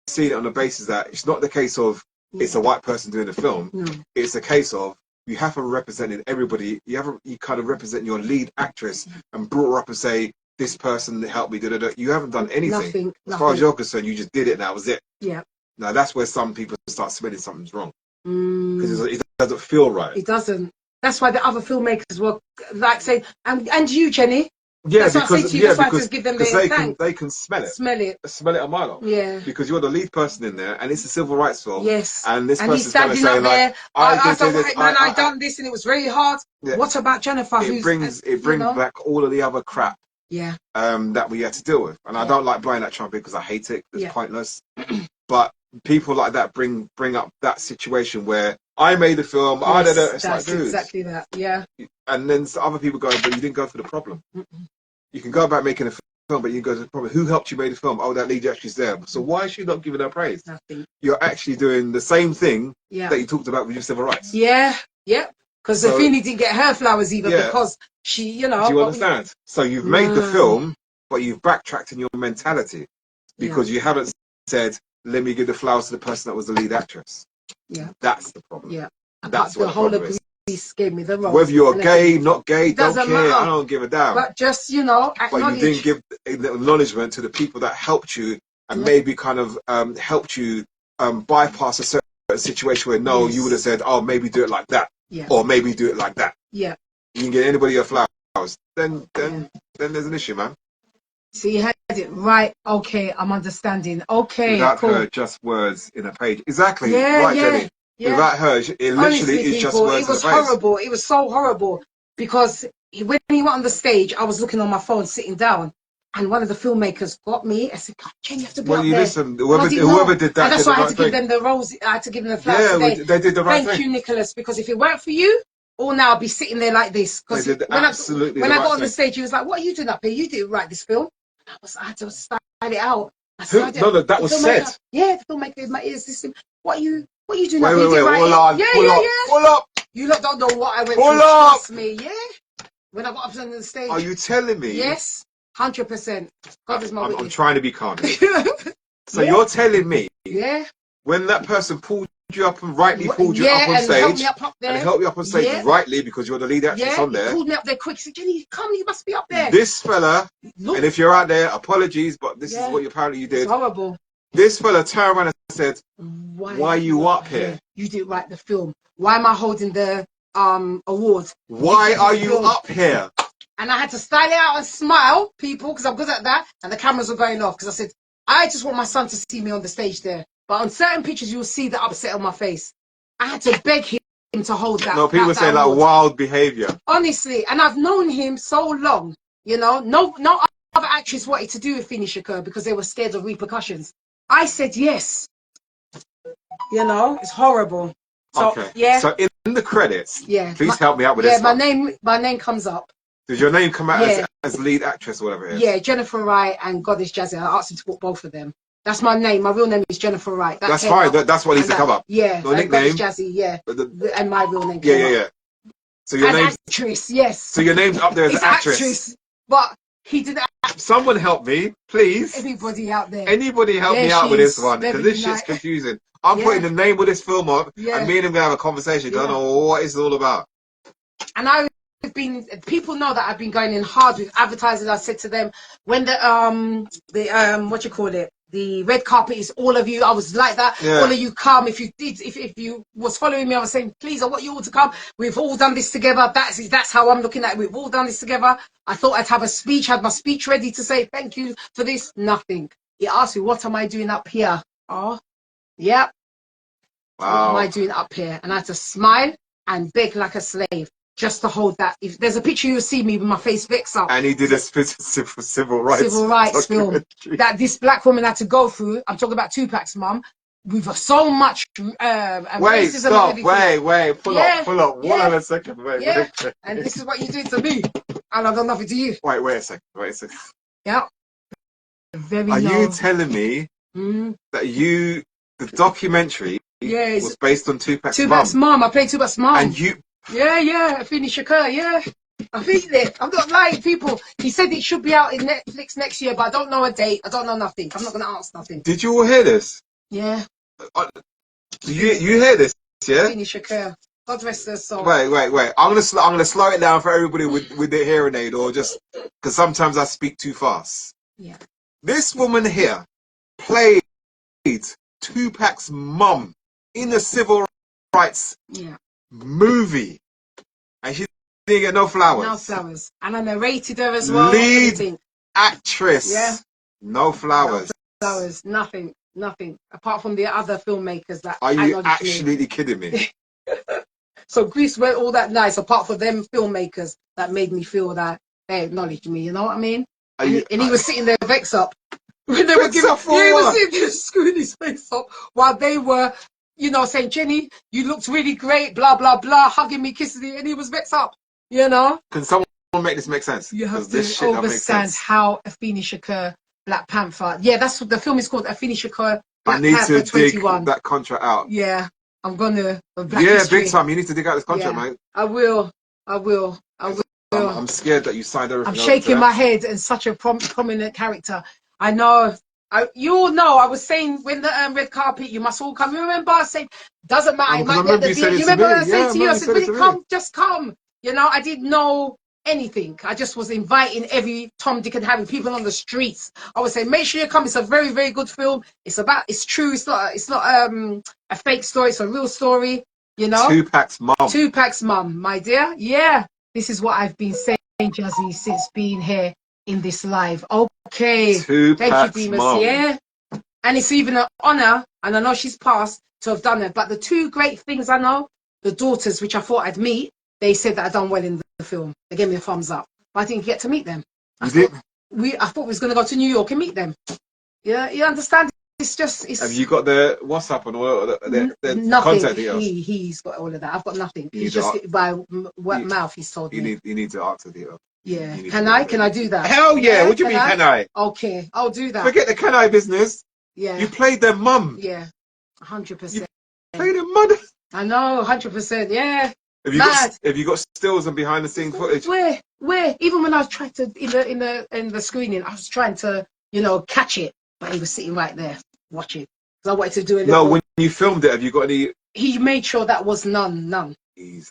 Speaker 2: see it on the basis that it's not the case of it's a white person doing the film. No. It's a case of you have to represent everybody. You kind of represent your lead actress and brought her up and say, this person helped me. You haven't done anything. As far as you're concerned, you just did it and that was it. Yeah. Now that's where some people start smelling something's wrong. Because it doesn't feel right. It doesn't. That's why the other filmmakers were like saying, and you, Jenny. Yeah, because they can smell it. Smell it a mile off. Yeah. Because you're the lead person in there, and it's a civil rights film. Yes. And this person's kind of saying like, I done this, and it was really hard. Yeah. What about Jennifer? It brings back all of the other crap. Yeah. That we had to deal with, and I don't like blowing that trumpet because I hate it. It's pointless. But people like that bring up that situation where I made the film. Yes, I don't know. It's like, dude, exactly that. Yeah. And then other people go, but you didn't go for the problem. You can go about making a film, but you go to the problem. Who helped you make the film? Oh, that lead actress there. So why is she not giving her praise? Nothing. You're actually doing the same thing that you talked about with your civil rights. Yeah. Yep. Because Zafini didn't get her flowers either because she, Do you understand? So you've made the film, but you've backtracked in your mentality because you haven't said, let me give the flowers to the person that was the lead actress. Yeah. That's the problem. Yeah. That's what the problem is.
Speaker 1: gave me the rose.
Speaker 2: Whether you're gay, not gay, don't care.
Speaker 1: Matter.
Speaker 2: I don't give a damn.
Speaker 1: But just, you know, acknowledge.
Speaker 2: But you didn't give acknowledgement to the people that helped you and maybe kind of helped you bypass a certain situation where you would have said, oh, maybe do it like that, or maybe do it like that. Yeah. You can get anybody your flowers. Then there's an issue, man.
Speaker 1: So you had it right. Okay, I'm understanding. Okay,
Speaker 2: without
Speaker 1: cool.
Speaker 2: her, just words in a page. Exactly. Right, Jenny. Yeah. Without her, it literally honestly, is just words in a page. It was horrible. It was so horrible because when he went on the stage, I was looking on my phone, sitting down, and one of the filmmakers got me. I said, Jenny, you have to be up there. Listen, whoever did that, and that's why I had to give them the rose. I had to give them the flowers. Yeah, they did the right thing.
Speaker 1: Thank you, Nicholas, because if it weren't for you, all now I'd be sitting there like this. Because when I got on the stage, he was like, "What are you doing up here? You didn't write this film." I had to style it out.
Speaker 2: No, that was said.
Speaker 1: Yeah, the filmmaker in my ears. Listen, what are you doing up
Speaker 2: here? Wait, pull up.
Speaker 1: You lot don't know what I went through. Trust me, yeah. When I got up on the stage.
Speaker 2: Are you telling me?
Speaker 1: Yes, 100%. God is my witness.
Speaker 2: I'm trying to be calm. So you're telling me?
Speaker 1: Yeah.
Speaker 2: When that person pulled you up and rightly pulled you up on stage,
Speaker 1: helped me up there.
Speaker 2: And helped you up on stage rightly because you're the lead actress on there.
Speaker 1: He pulled me up there quick. He said, Jenny, come, you must be up there.
Speaker 2: This fella, and if you're out there, apologies, but this is what apparently you did.
Speaker 1: It's horrible.
Speaker 2: This fella turned around and said, why are you up here?
Speaker 1: You didn't write the film. Why am I holding the award?
Speaker 2: Why are you up here?
Speaker 1: And I had to style it out and smile, people, because I'm good at that. And the cameras were going off because I said, I just want my son to see me on the stage there. But on certain pictures, you'll see the upset on my face. I had to beg him to hold that.
Speaker 2: No, people say like wild behavior.
Speaker 1: Honestly, and I've known him so long, you know. No other actress wanted to do with Finish Occur because they were scared of repercussions. I said yes. You know, it's horrible. So,
Speaker 2: okay. Yeah. So in the credits, please help me out with this.
Speaker 1: Yeah, my name comes up.
Speaker 2: Does your name come out as lead actress or whatever it is?
Speaker 1: Yeah, Jennifer Wright and Goddess Jazzy. I asked him to put both of them. That's my name. My real name is Jennifer Wright.
Speaker 2: That's fine. That's what needs to come up.
Speaker 1: Yeah.
Speaker 2: No nickname.
Speaker 1: Jazzy, yeah. And my real name.
Speaker 2: Yeah. So your name's
Speaker 1: actress, yes.
Speaker 2: So your name's up there as actress.
Speaker 1: But he didn't.
Speaker 2: Someone help me, please.
Speaker 1: Anybody out there?
Speaker 2: Anybody help me out with this one because this shit's confusing. I'm putting the name of this film up, and me and him gonna have a conversation. I don't know what it's all about.
Speaker 1: And people know that I've been going in hard with advertising. I said to them when the red carpet is all of you. I was like that. Yeah. All of you come. If you was following me, I was saying, please, I want you all to come. We've all done this together. That's how I'm looking at it. We've all done this together. I thought I'd have a speech, had my speech ready to say thank you for this. Nothing. He asked me, what am I doing up here? Oh, yeah. Wow. What am I doing up here? And I had to smile and beg like a slave. Just to hold that. If there's a picture, you'll see me with my face vexed up.
Speaker 2: And he did a civil rights
Speaker 1: film that this black woman had to go through. I'm talking about Tupac's mum. With so much racism.
Speaker 2: Wait. Pull up. Hold on a second. Wait.
Speaker 1: And this is what you did to me. And I've done nothing to you.
Speaker 2: Wait a second.
Speaker 1: Yeah.
Speaker 2: Are you telling me that the documentary was based on Tupac's
Speaker 1: mum? I played Tupac's mum.
Speaker 2: And you...
Speaker 1: Yeah, Finish Occur, I beat it. I'm not lying, people. He said it should be out in Netflix next year, but I don't know a date. I don't know nothing. I'm not going to ask nothing.
Speaker 2: Did you all hear this?
Speaker 1: Yeah.
Speaker 2: You hear this, yeah?
Speaker 1: Finish Occur. God rest their soul.
Speaker 2: Wait. I'm gonna slow it down for everybody with their hearing aid, or just because sometimes I speak too fast.
Speaker 1: Yeah.
Speaker 2: This woman here played Tupac's mum in a civil rights movie, and she didn't get no flowers.
Speaker 1: No flowers. And I narrated her as well.
Speaker 2: Lead actress. Yeah. No flowers.
Speaker 1: No flowers. Nothing. Apart from the other filmmakers that.
Speaker 2: Are you actually kidding me?
Speaker 1: So Greece went all that nice, apart from them filmmakers that made me feel that they acknowledged me. You know what I mean? And he was sitting there vexed up. When they were giving, he was sitting there screwing his face up while they were, saying, Jenny, you looked really great, blah, blah, blah, hugging me, kissing me, and he was vexed up, Can
Speaker 2: someone make this make sense?
Speaker 1: You have to understand how a Finish Occur Black Panther. Yeah, that's what the film is called, a Finish Occur Black Panther 21.
Speaker 2: I need to dig that contract out.
Speaker 1: Yeah, I'm gonna.
Speaker 2: Big time. You need to dig out this contract, mate.
Speaker 1: I will.
Speaker 2: I'm scared that you signed everything.
Speaker 1: I'm shaking my head, and such a prominent character. I know You all know I was saying when the red carpet, you must all come. You remember I said, doesn't matter.
Speaker 2: I remember you said it to me.
Speaker 1: You remember I said to you, I said,
Speaker 2: said
Speaker 1: will you come? Just come. You know, I didn't know anything. I just was inviting every Tom, Dick, and Harry, people on the streets. I would say, make sure you come. It's a very, very good film. It's true. It's not a fake story. It's a real story. You know, Tupac's mum, my dear. Yeah, this is what I've been saying, Jazzy, since being here in this live. Okay, thank you, Demas. Yeah, and it's even an honor, and I know she's passed, to have done it. But the two great things I know, the daughters, which I thought I'd meet, they said that I done well in the film. They gave me a thumbs up, but I didn't get to meet them. I thought we was going to go to New York and meet them. Yeah, you understand? It's.
Speaker 2: Have you got the WhatsApp and all the
Speaker 1: nothing?
Speaker 2: Contact details?
Speaker 1: He's got all of that. I've got nothing. He's just by mouth. He's told me.
Speaker 2: You need to ask the details.
Speaker 1: Yeah. Can I do that?
Speaker 2: Hell yeah! What do you mean? Can I?
Speaker 1: Okay, I'll do that.
Speaker 2: Forget the can I business.
Speaker 1: Yeah.
Speaker 2: You played their mum.
Speaker 1: Yeah. 100%.
Speaker 2: Played their mother.
Speaker 1: I know. 100%. Yeah.
Speaker 2: Have you got stills and behind the scenes footage?
Speaker 1: Where? Even when I was trying to in the screening, I was trying to catch it, but he was sitting right there watching. Because I wanted to do a little.
Speaker 2: No, when you filmed it, have you got any?
Speaker 1: He made sure that was none.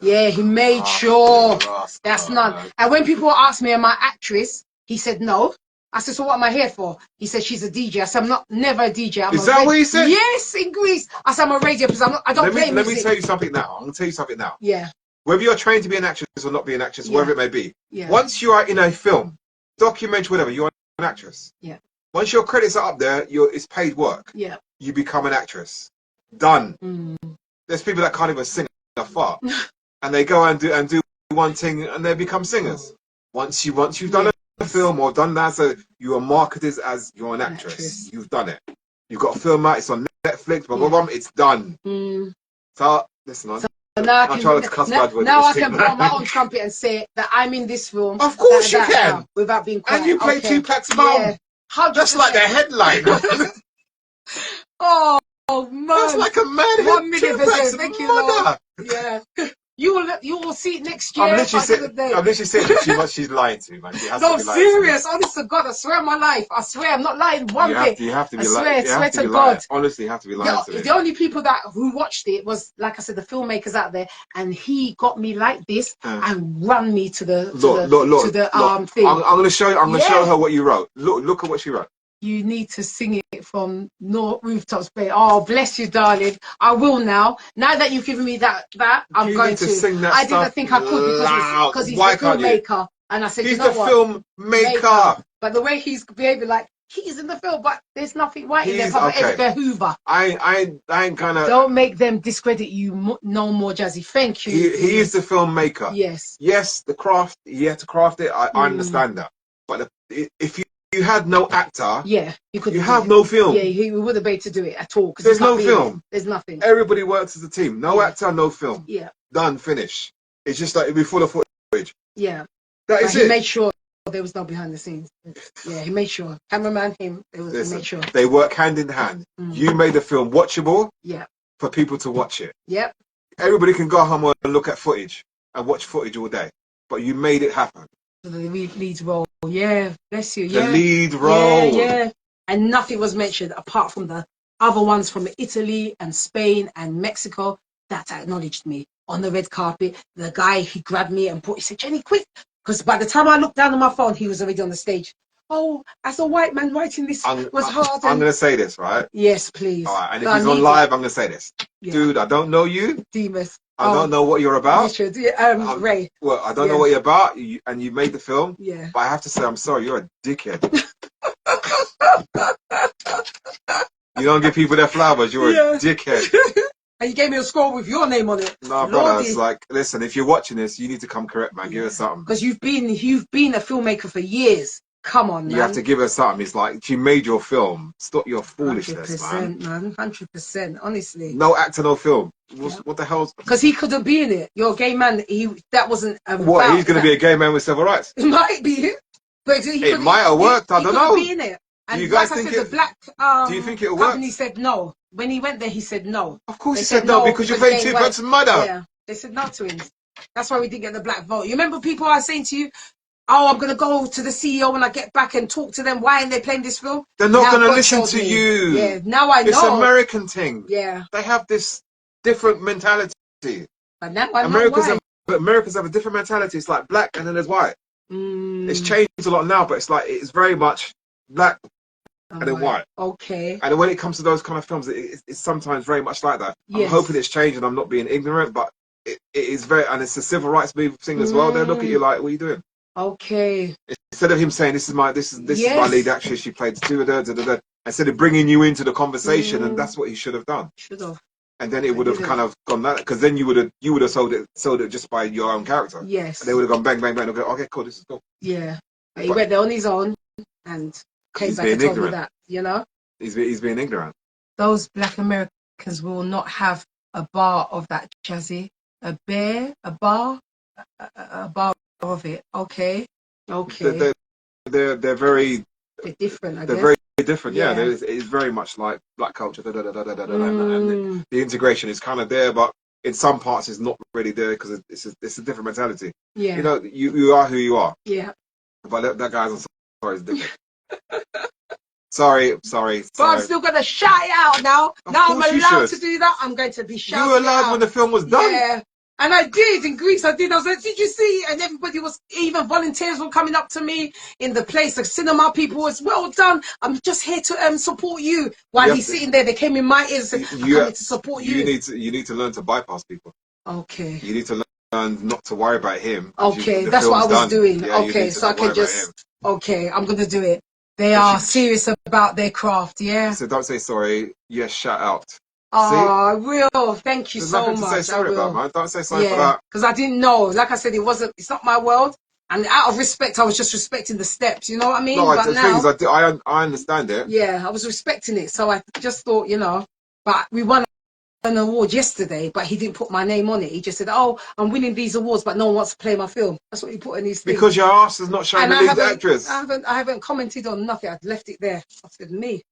Speaker 1: Yeah, he made sure that's none. And when people asked me, am I actress? He said no. I said, so what am I here for? He said, she's a DJ. I said, I'm never a DJ.
Speaker 2: Is that what he said?
Speaker 1: Yes, in Greece. I said, I'm a radio because I don't play music.
Speaker 2: Let me tell you something now. I'm going to tell you something now.
Speaker 1: Yeah.
Speaker 2: Whether you're trained to be an actress or not be an actress, whatever it may be,
Speaker 1: yeah.
Speaker 2: Once you are in a film, documentary, whatever, you're an actress.
Speaker 1: Yeah.
Speaker 2: Once your credits are up there, it's paid work.
Speaker 1: Yeah.
Speaker 2: You become an actress. Done.
Speaker 1: Mm.
Speaker 2: There's people that can't even sing a fart, and they go and do one thing, and they become singers. Once you've done a film or done that, so you are marketed as you're an actress. You've done it. You've got a film out. It's on Netflix. But it's done.
Speaker 1: Mm.
Speaker 2: So listen on.
Speaker 1: Now I
Speaker 2: can
Speaker 1: blow my own trumpet and say that I'm in this film.
Speaker 2: Of course you can.
Speaker 1: Without being quiet.
Speaker 2: And you play Tupac's mum. That's like the headline.
Speaker 1: Oh man.
Speaker 2: That's like a man.
Speaker 1: 1 million percent. Thank you, Lord. Yeah. You will see it next year.
Speaker 2: I'm literally saying she's lying to me, man.
Speaker 1: No, serious. Honest to God, I swear on my life. I swear, I'm not lying one bit.
Speaker 2: You have to be
Speaker 1: lying. I swear to God.
Speaker 2: Honestly, you have to be lying to me.
Speaker 1: The only people who watched it was, like I said, the filmmakers out there, and he got me like this and run me to the thing.
Speaker 2: I'm going to show you. I'm going to show her what you wrote. Look at what she wrote.
Speaker 1: You need to sing it from rooftops, babe. Oh, bless you, darling. I will now. Now that you've given me that, I'm going to
Speaker 2: sing that.
Speaker 1: I didn't think I could because he's the filmmaker. And I said,
Speaker 2: he's the filmmaker.
Speaker 1: But the way he's behaving, like he's in the film, but there's nothing right in there. But Hoover.
Speaker 2: I ain't gonna.
Speaker 1: Don't make them discredit you no more, Jazzy. Thank you.
Speaker 2: He is the filmmaker.
Speaker 1: Yes.
Speaker 2: Yes, the craft. You have to craft it. I understand that. But if you had no actor,
Speaker 1: you could.
Speaker 2: You have no film.
Speaker 1: Yeah, he wouldn't be able to do it at all.
Speaker 2: There's no film.
Speaker 1: There's nothing.
Speaker 2: Everybody works as a team. No actor, no film.
Speaker 1: Yeah.
Speaker 2: Done. Finish. It's just like it'd be full of footage.
Speaker 1: Yeah.
Speaker 2: That is it.
Speaker 1: He made sure there was no behind the scenes. Yeah, he made sure. Cameraman, him. He made sure.
Speaker 2: They work hand in hand. You made the film watchable.
Speaker 1: Yeah.
Speaker 2: For people to watch it.
Speaker 1: Yep.
Speaker 2: Everybody can go home and look at footage and watch footage all day, but you made it happen.
Speaker 1: The lead role, yeah, bless you,
Speaker 2: The lead role,
Speaker 1: yeah, and nothing was mentioned apart from the other ones from Italy and Spain and Mexico that acknowledged me on the red carpet. The guy, he grabbed me and he said, Jenny, quick, because by the time I looked down on my phone, he was already on the stage. Oh, as a white man writing this was hard.
Speaker 2: I'm going to say this, right?
Speaker 1: Yes, please.
Speaker 2: All right, and if he's on live, I'm going to say this. Yeah. Dude, I don't know you.
Speaker 1: Demas.
Speaker 2: I don't know what you're about.
Speaker 1: Ray.
Speaker 2: Well, I don't know what you're about, and you made the film.
Speaker 1: Yeah.
Speaker 2: But I have to say, I'm sorry, you're a dickhead. You don't give people their flowers, you're a dickhead.
Speaker 1: And you gave me a score with your name on it.
Speaker 2: No, brother, it's like, listen, if you're watching this, you need to come correct, man. Give us something.
Speaker 1: Because you've been a filmmaker for years. Come on, man.
Speaker 2: You have to give her something. It's like, you made your film. Stop your foolishness,
Speaker 1: 100%, man. 100%, honestly.
Speaker 2: No actor, no film. What the hell?
Speaker 1: Because he couldn't be in it. You're a gay man. That wasn't
Speaker 2: what, he's going to be a gay man with civil rights?
Speaker 1: It might be. But
Speaker 2: it might have worked. I don't know.
Speaker 1: Be in it. And
Speaker 2: do you guys think
Speaker 1: the black
Speaker 2: do you think it'll work?
Speaker 1: Company said no. When he went there, he said no.
Speaker 2: Of course he said no, because you're playing Tupac's mother.
Speaker 1: Yeah, they said no to him. That's why we didn't get the black vote. You remember people are saying to you, oh, I'm going to go to the CEO when I get back and talk to them. Why aren't they playing this film?
Speaker 2: They're not
Speaker 1: Now
Speaker 2: going to
Speaker 1: God
Speaker 2: listen
Speaker 1: showed
Speaker 2: to
Speaker 1: me.
Speaker 2: you.
Speaker 1: Yeah, now I know.
Speaker 2: It's an American thing.
Speaker 1: Yeah.
Speaker 2: They have this different mentality.
Speaker 1: But now I know why.
Speaker 2: Americans have a different mentality. It's like black and then there's white. It's changed a lot now, but it's very much black and then white.
Speaker 1: Okay.
Speaker 2: And when it comes to those kind of films, it's sometimes very much like that.
Speaker 1: Yes.
Speaker 2: I'm hoping it's changed and I'm not being ignorant, but it is very, and it's a civil rights movement thing as well. They look at you like, what are you doing?
Speaker 1: Okay.
Speaker 2: Instead of him saying, this is my lead actress, she played instead of bringing you into the conversation, and that's what he should have done.
Speaker 1: Should have.
Speaker 2: And then it would have kind of gone that, because then you would have sold it just by your own character.
Speaker 1: Yes.
Speaker 2: And they would have gone bang bang bang. And go, okay, cool, this is cool.
Speaker 1: Yeah. But he went there on his own and came back and told me that. You know.
Speaker 2: He's being ignorant.
Speaker 1: Those black Americans will not have a bar of that jazzy. A bar of it. Okay.
Speaker 2: They're very.
Speaker 1: They're different. I
Speaker 2: they're
Speaker 1: guess.
Speaker 2: very different.
Speaker 1: Yeah.
Speaker 2: It's very much like black culture. And the integration is kind of there, but in some parts it's not really there because it's a different mentality.
Speaker 1: Yeah.
Speaker 2: You know, you are who you are.
Speaker 1: Yeah.
Speaker 2: But that guy's sorry is different. Sorry.
Speaker 1: But I'm still gonna shout it out now. Now I'm allowed to do that. I'm going to be shouting.
Speaker 2: You were allowed when the film was done.
Speaker 1: Yeah. And I did in Greece. I was like, did you see? And everybody was, even volunteers were coming up to me in the place. The cinema people was, well done. I'm just here to support you. While he's sitting there, they came in my ears and said, I'm coming to support you.
Speaker 2: You need to learn to bypass people.
Speaker 1: Okay.
Speaker 2: You need to learn not to worry about him.
Speaker 1: Okay, that's what I was doing. Yeah, okay, so I can just. Okay, I'm gonna do it. They are serious about their craft. Yeah.
Speaker 2: So don't say sorry. Yes, shout out.
Speaker 1: Oh, I will. Thank you so much.
Speaker 2: To say sorry about, man. Don't say sorry for that.
Speaker 1: Because I didn't know. Like I said, it's not my world. And out of respect, I was just respecting the steps. You know what I mean?
Speaker 2: No,
Speaker 1: but now,
Speaker 2: I understand it.
Speaker 1: Yeah, I was respecting it. So I just thought, but we won an award yesterday, but he didn't put my name on it. He just said, oh, I'm winning these awards, but no one wants to play my film. That's what he put in his thing.
Speaker 2: Because your ass is not showing the lead actress.
Speaker 1: I haven't commented on nothing. I've left it there. I said, me.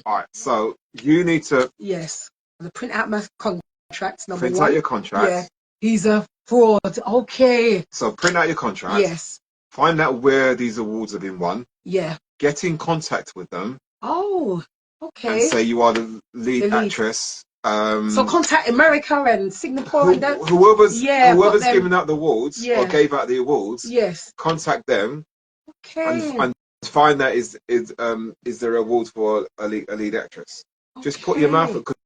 Speaker 2: All right, so you need to...
Speaker 1: Yes. I'm going to print out my contract, number one.
Speaker 2: Print out your contract.
Speaker 1: Yeah. He's a fraud. Okay.
Speaker 2: So print out your contract.
Speaker 1: Yes.
Speaker 2: Find out where these awards have been won.
Speaker 1: Yeah.
Speaker 2: Get in contact with them.
Speaker 1: Oh, okay.
Speaker 2: And say you are the lead actress.
Speaker 1: So contact America and Singapore and that.
Speaker 2: Whoever's giving out the awards or gave out the awards.
Speaker 1: Yes.
Speaker 2: Contact them.
Speaker 1: Okay.
Speaker 2: And find that is there awards for a lead actress. Okay. Just put your mouth, because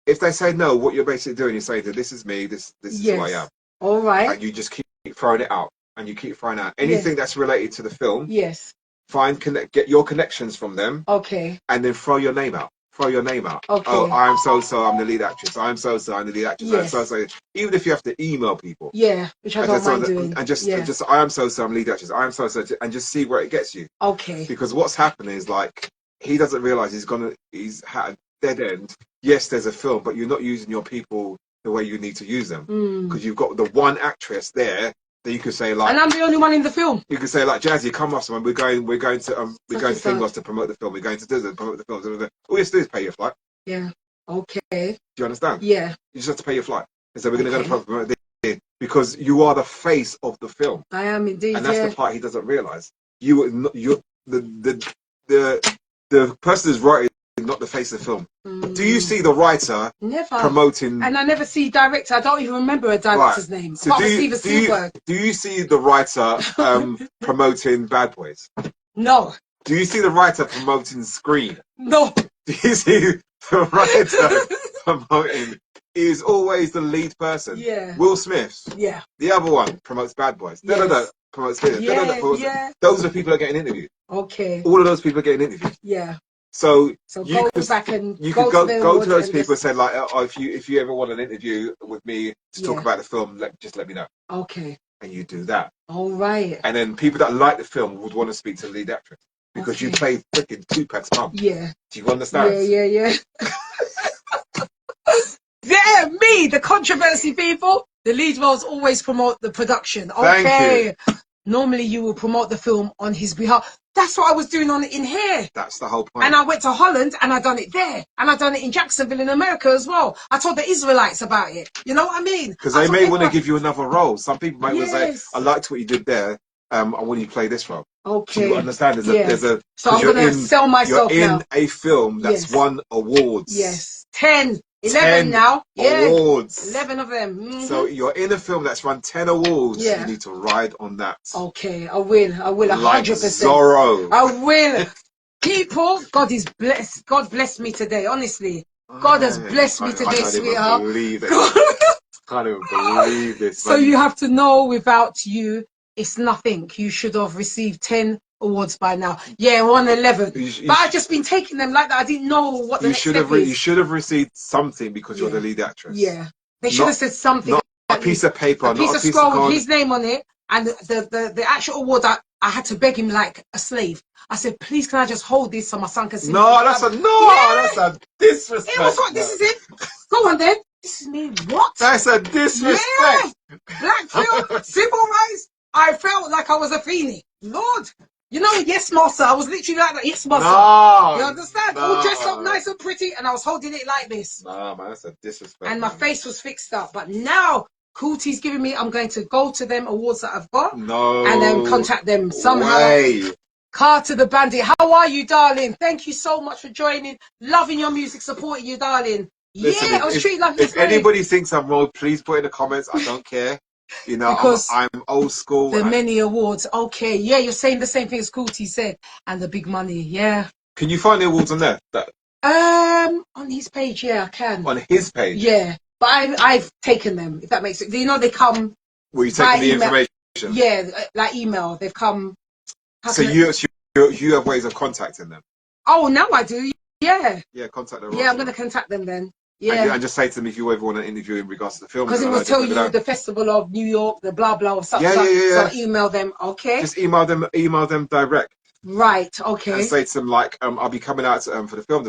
Speaker 2: if they say no, what you're basically doing is saying that this is me, this is who I am.
Speaker 1: All right.
Speaker 2: And you just keep throwing it out, and you keep throwing out anything that's related to the film.
Speaker 1: Yes.
Speaker 2: Get your connections from them.
Speaker 1: Okay.
Speaker 2: And then throw your name out. Okay. Oh, I'm so I'm the lead actress. I'm so I'm the lead actress.
Speaker 1: Yes.
Speaker 2: I'm so. Even if you have to email people.
Speaker 1: Yeah, which I don't mind doing.
Speaker 2: And just I am so I'm lead actress. I am so and just see where it gets you.
Speaker 1: Okay.
Speaker 2: Because what's happening is, like, he doesn't realize he's had a dead end. Yes, there's a film, but you're not using your people the way you need to use them, because you've got the one actress there that you could say, like,
Speaker 1: and I'm the only one in the film. You
Speaker 2: could say, like, Jazzy, come off, man. We're going to Fingers to promote the film. We're going to promote the film. All you have to do is pay your flight.
Speaker 1: Yeah. Okay.
Speaker 2: Do you understand?
Speaker 1: Yeah.
Speaker 2: You just have to pay your flight. And so we're going to go to promote this, because you are the face of the film.
Speaker 1: I am indeed.
Speaker 2: And that's the part he doesn't realize. You're the person who's writing, not the face of the film. Do you see the writer promoting? And
Speaker 1: I never see director. I don't even remember a director's name.
Speaker 2: So do you see the writer promoting Bad Boys?
Speaker 1: No.
Speaker 2: Do you see the writer promoting Scream?
Speaker 1: No.
Speaker 2: Do you see the writer promoting? Is always the lead person.
Speaker 1: Yeah.
Speaker 2: Will Smith.
Speaker 1: Yeah.
Speaker 2: The other one promotes Bad Boys.
Speaker 1: Yes.
Speaker 2: Promotes
Speaker 1: Those
Speaker 2: are the people that are getting interviewed.
Speaker 1: Okay.
Speaker 2: All of those people are getting interviewed.
Speaker 1: Yeah.
Speaker 2: So
Speaker 1: you could back and
Speaker 2: you could go to those people and say, like, oh, if you ever want an interview with me to talk about the film, just let me know.
Speaker 1: Okay.
Speaker 2: And you do that.
Speaker 1: All right.
Speaker 2: And then people that like the film would want to speak to the lead actress, because you played freaking Tupac's mum.
Speaker 1: Yeah.
Speaker 2: Do you understand?
Speaker 1: Yeah. Yeah, me, the controversy people. The lead roles always promote the production. Okay.
Speaker 2: Thank you.
Speaker 1: Normally you will promote the film on his behalf. That's what I was doing in here.
Speaker 2: That's the whole point.
Speaker 1: And I went to Holland and I done it there. And I done it in Jacksonville in America as well. I told the Israelites about it. You know what I mean?
Speaker 2: Because they may want to give you another role. Some people might say, I liked what you did there. I want you to play this role.
Speaker 1: Okay.
Speaker 2: So you understand? There's a.
Speaker 1: So I'm gonna sell myself
Speaker 2: You're in
Speaker 1: now.
Speaker 2: a film that's won awards.
Speaker 1: Yes. 11 now.
Speaker 2: Awards.
Speaker 1: 11 of them. Mm-hmm.
Speaker 2: So you're in a film that's won 10 awards. Yeah. You need to ride on that.
Speaker 1: Okay, I will. 100%.
Speaker 2: Like Zorro.
Speaker 1: I will. People, God is blessed. God blessed me today, honestly. God has blessed me today, sweetheart.
Speaker 2: Can't even believe this.
Speaker 1: So you have to know, without you, it's nothing. You should have received 10 awards by now. Yeah, 111. But I've just been taking them like that. I didn't know what the next step is.
Speaker 2: You should have received something because you're the lead actress.
Speaker 1: Yeah. They should have said something.
Speaker 2: Not a piece of paper,
Speaker 1: a piece of scroll with his name on it. And the actual award, I had to beg him like a slave. I said, please, can I just hold this so my son can see?
Speaker 2: That's a disrespect.
Speaker 1: It was what? This is it. Go on then. This is me. What?
Speaker 2: That's a disrespect.
Speaker 1: Yeah. Black film, civil rights. I felt like I was a Feeny. Lord. You know, yes, master. I was literally like that. Yes, master. You understand? All dressed up nice and pretty, and I was holding it like this.
Speaker 2: Nah, man, that's a disrespect.
Speaker 1: And my face was fixed up. But now, Coolty's giving me, I'm going to go to them awards that I've got. And then contact them somehow. Carter the Bandit, how are you, darling? Thank you so much for joining. Loving your music, supporting you, darling.
Speaker 2: Listen,
Speaker 1: I was treated like
Speaker 2: if anybody thinks I'm wrong, please put in the comments. I don't care. You know, because I'm old school.
Speaker 1: The many awards. Okay, yeah, you're saying the same thing as Coolty said. And the big money, yeah.
Speaker 2: Can you find the awards on there?
Speaker 1: On his page, yeah, I can.
Speaker 2: On his page?
Speaker 1: Yeah, but I've taken them, if that makes sense. You know, they come...
Speaker 2: Were you taking the information?
Speaker 1: Yeah, like email. They've come...
Speaker 2: So you have ways of contacting them?
Speaker 1: Oh, now I do, yeah.
Speaker 2: Yeah, contact them.
Speaker 1: Yeah, I'm going to contact them then. Yeah.
Speaker 2: And just say to them if you ever want an interview in regards to the film.
Speaker 1: Because it will tell you the Festival of New York, the blah blah or something.
Speaker 2: Yeah.
Speaker 1: So email them, okay?
Speaker 2: Just email them direct.
Speaker 1: Right, okay.
Speaker 2: And say to them like, I'll be coming out for the film,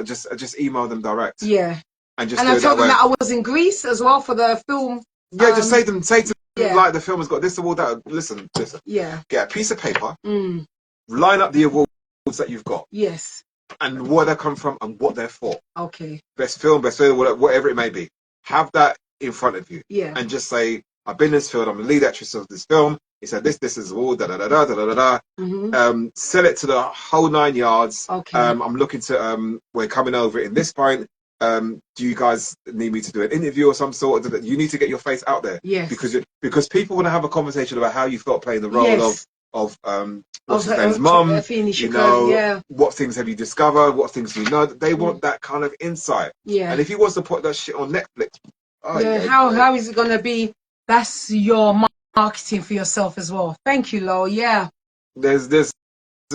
Speaker 2: Just email them direct.
Speaker 1: Yeah.
Speaker 2: And
Speaker 1: I told them that I was in Greece as well for the film.
Speaker 2: Yeah, just say to them like the film has got this award, that listen.
Speaker 1: Yeah.
Speaker 2: Get a piece of paper. Line up the awards that you've got.
Speaker 1: Yes.
Speaker 2: And where they come from and what they're for.
Speaker 1: Okay.
Speaker 2: Best film, whatever it may be. Have that in front of you.
Speaker 1: Yeah.
Speaker 2: And just say, I've been in this film, I'm the lead actress of this film. He said this is all Sell it to the whole 9 yards.
Speaker 1: Okay.
Speaker 2: I'm looking to we're coming over in this point. Do you guys need me to do an interview or some sort? You need to get your face out there.
Speaker 1: Yes.
Speaker 2: Because people want to have a conversation about how you felt playing the role of what's his name's mum, what things have you discovered, what things do you know. They want that kind of insight.
Speaker 1: Yeah.
Speaker 2: And if he wants to put that shit on Netflix,
Speaker 1: how is it going to be? That's your marketing for yourself as well. Thank you, Lo. Yeah.
Speaker 2: There's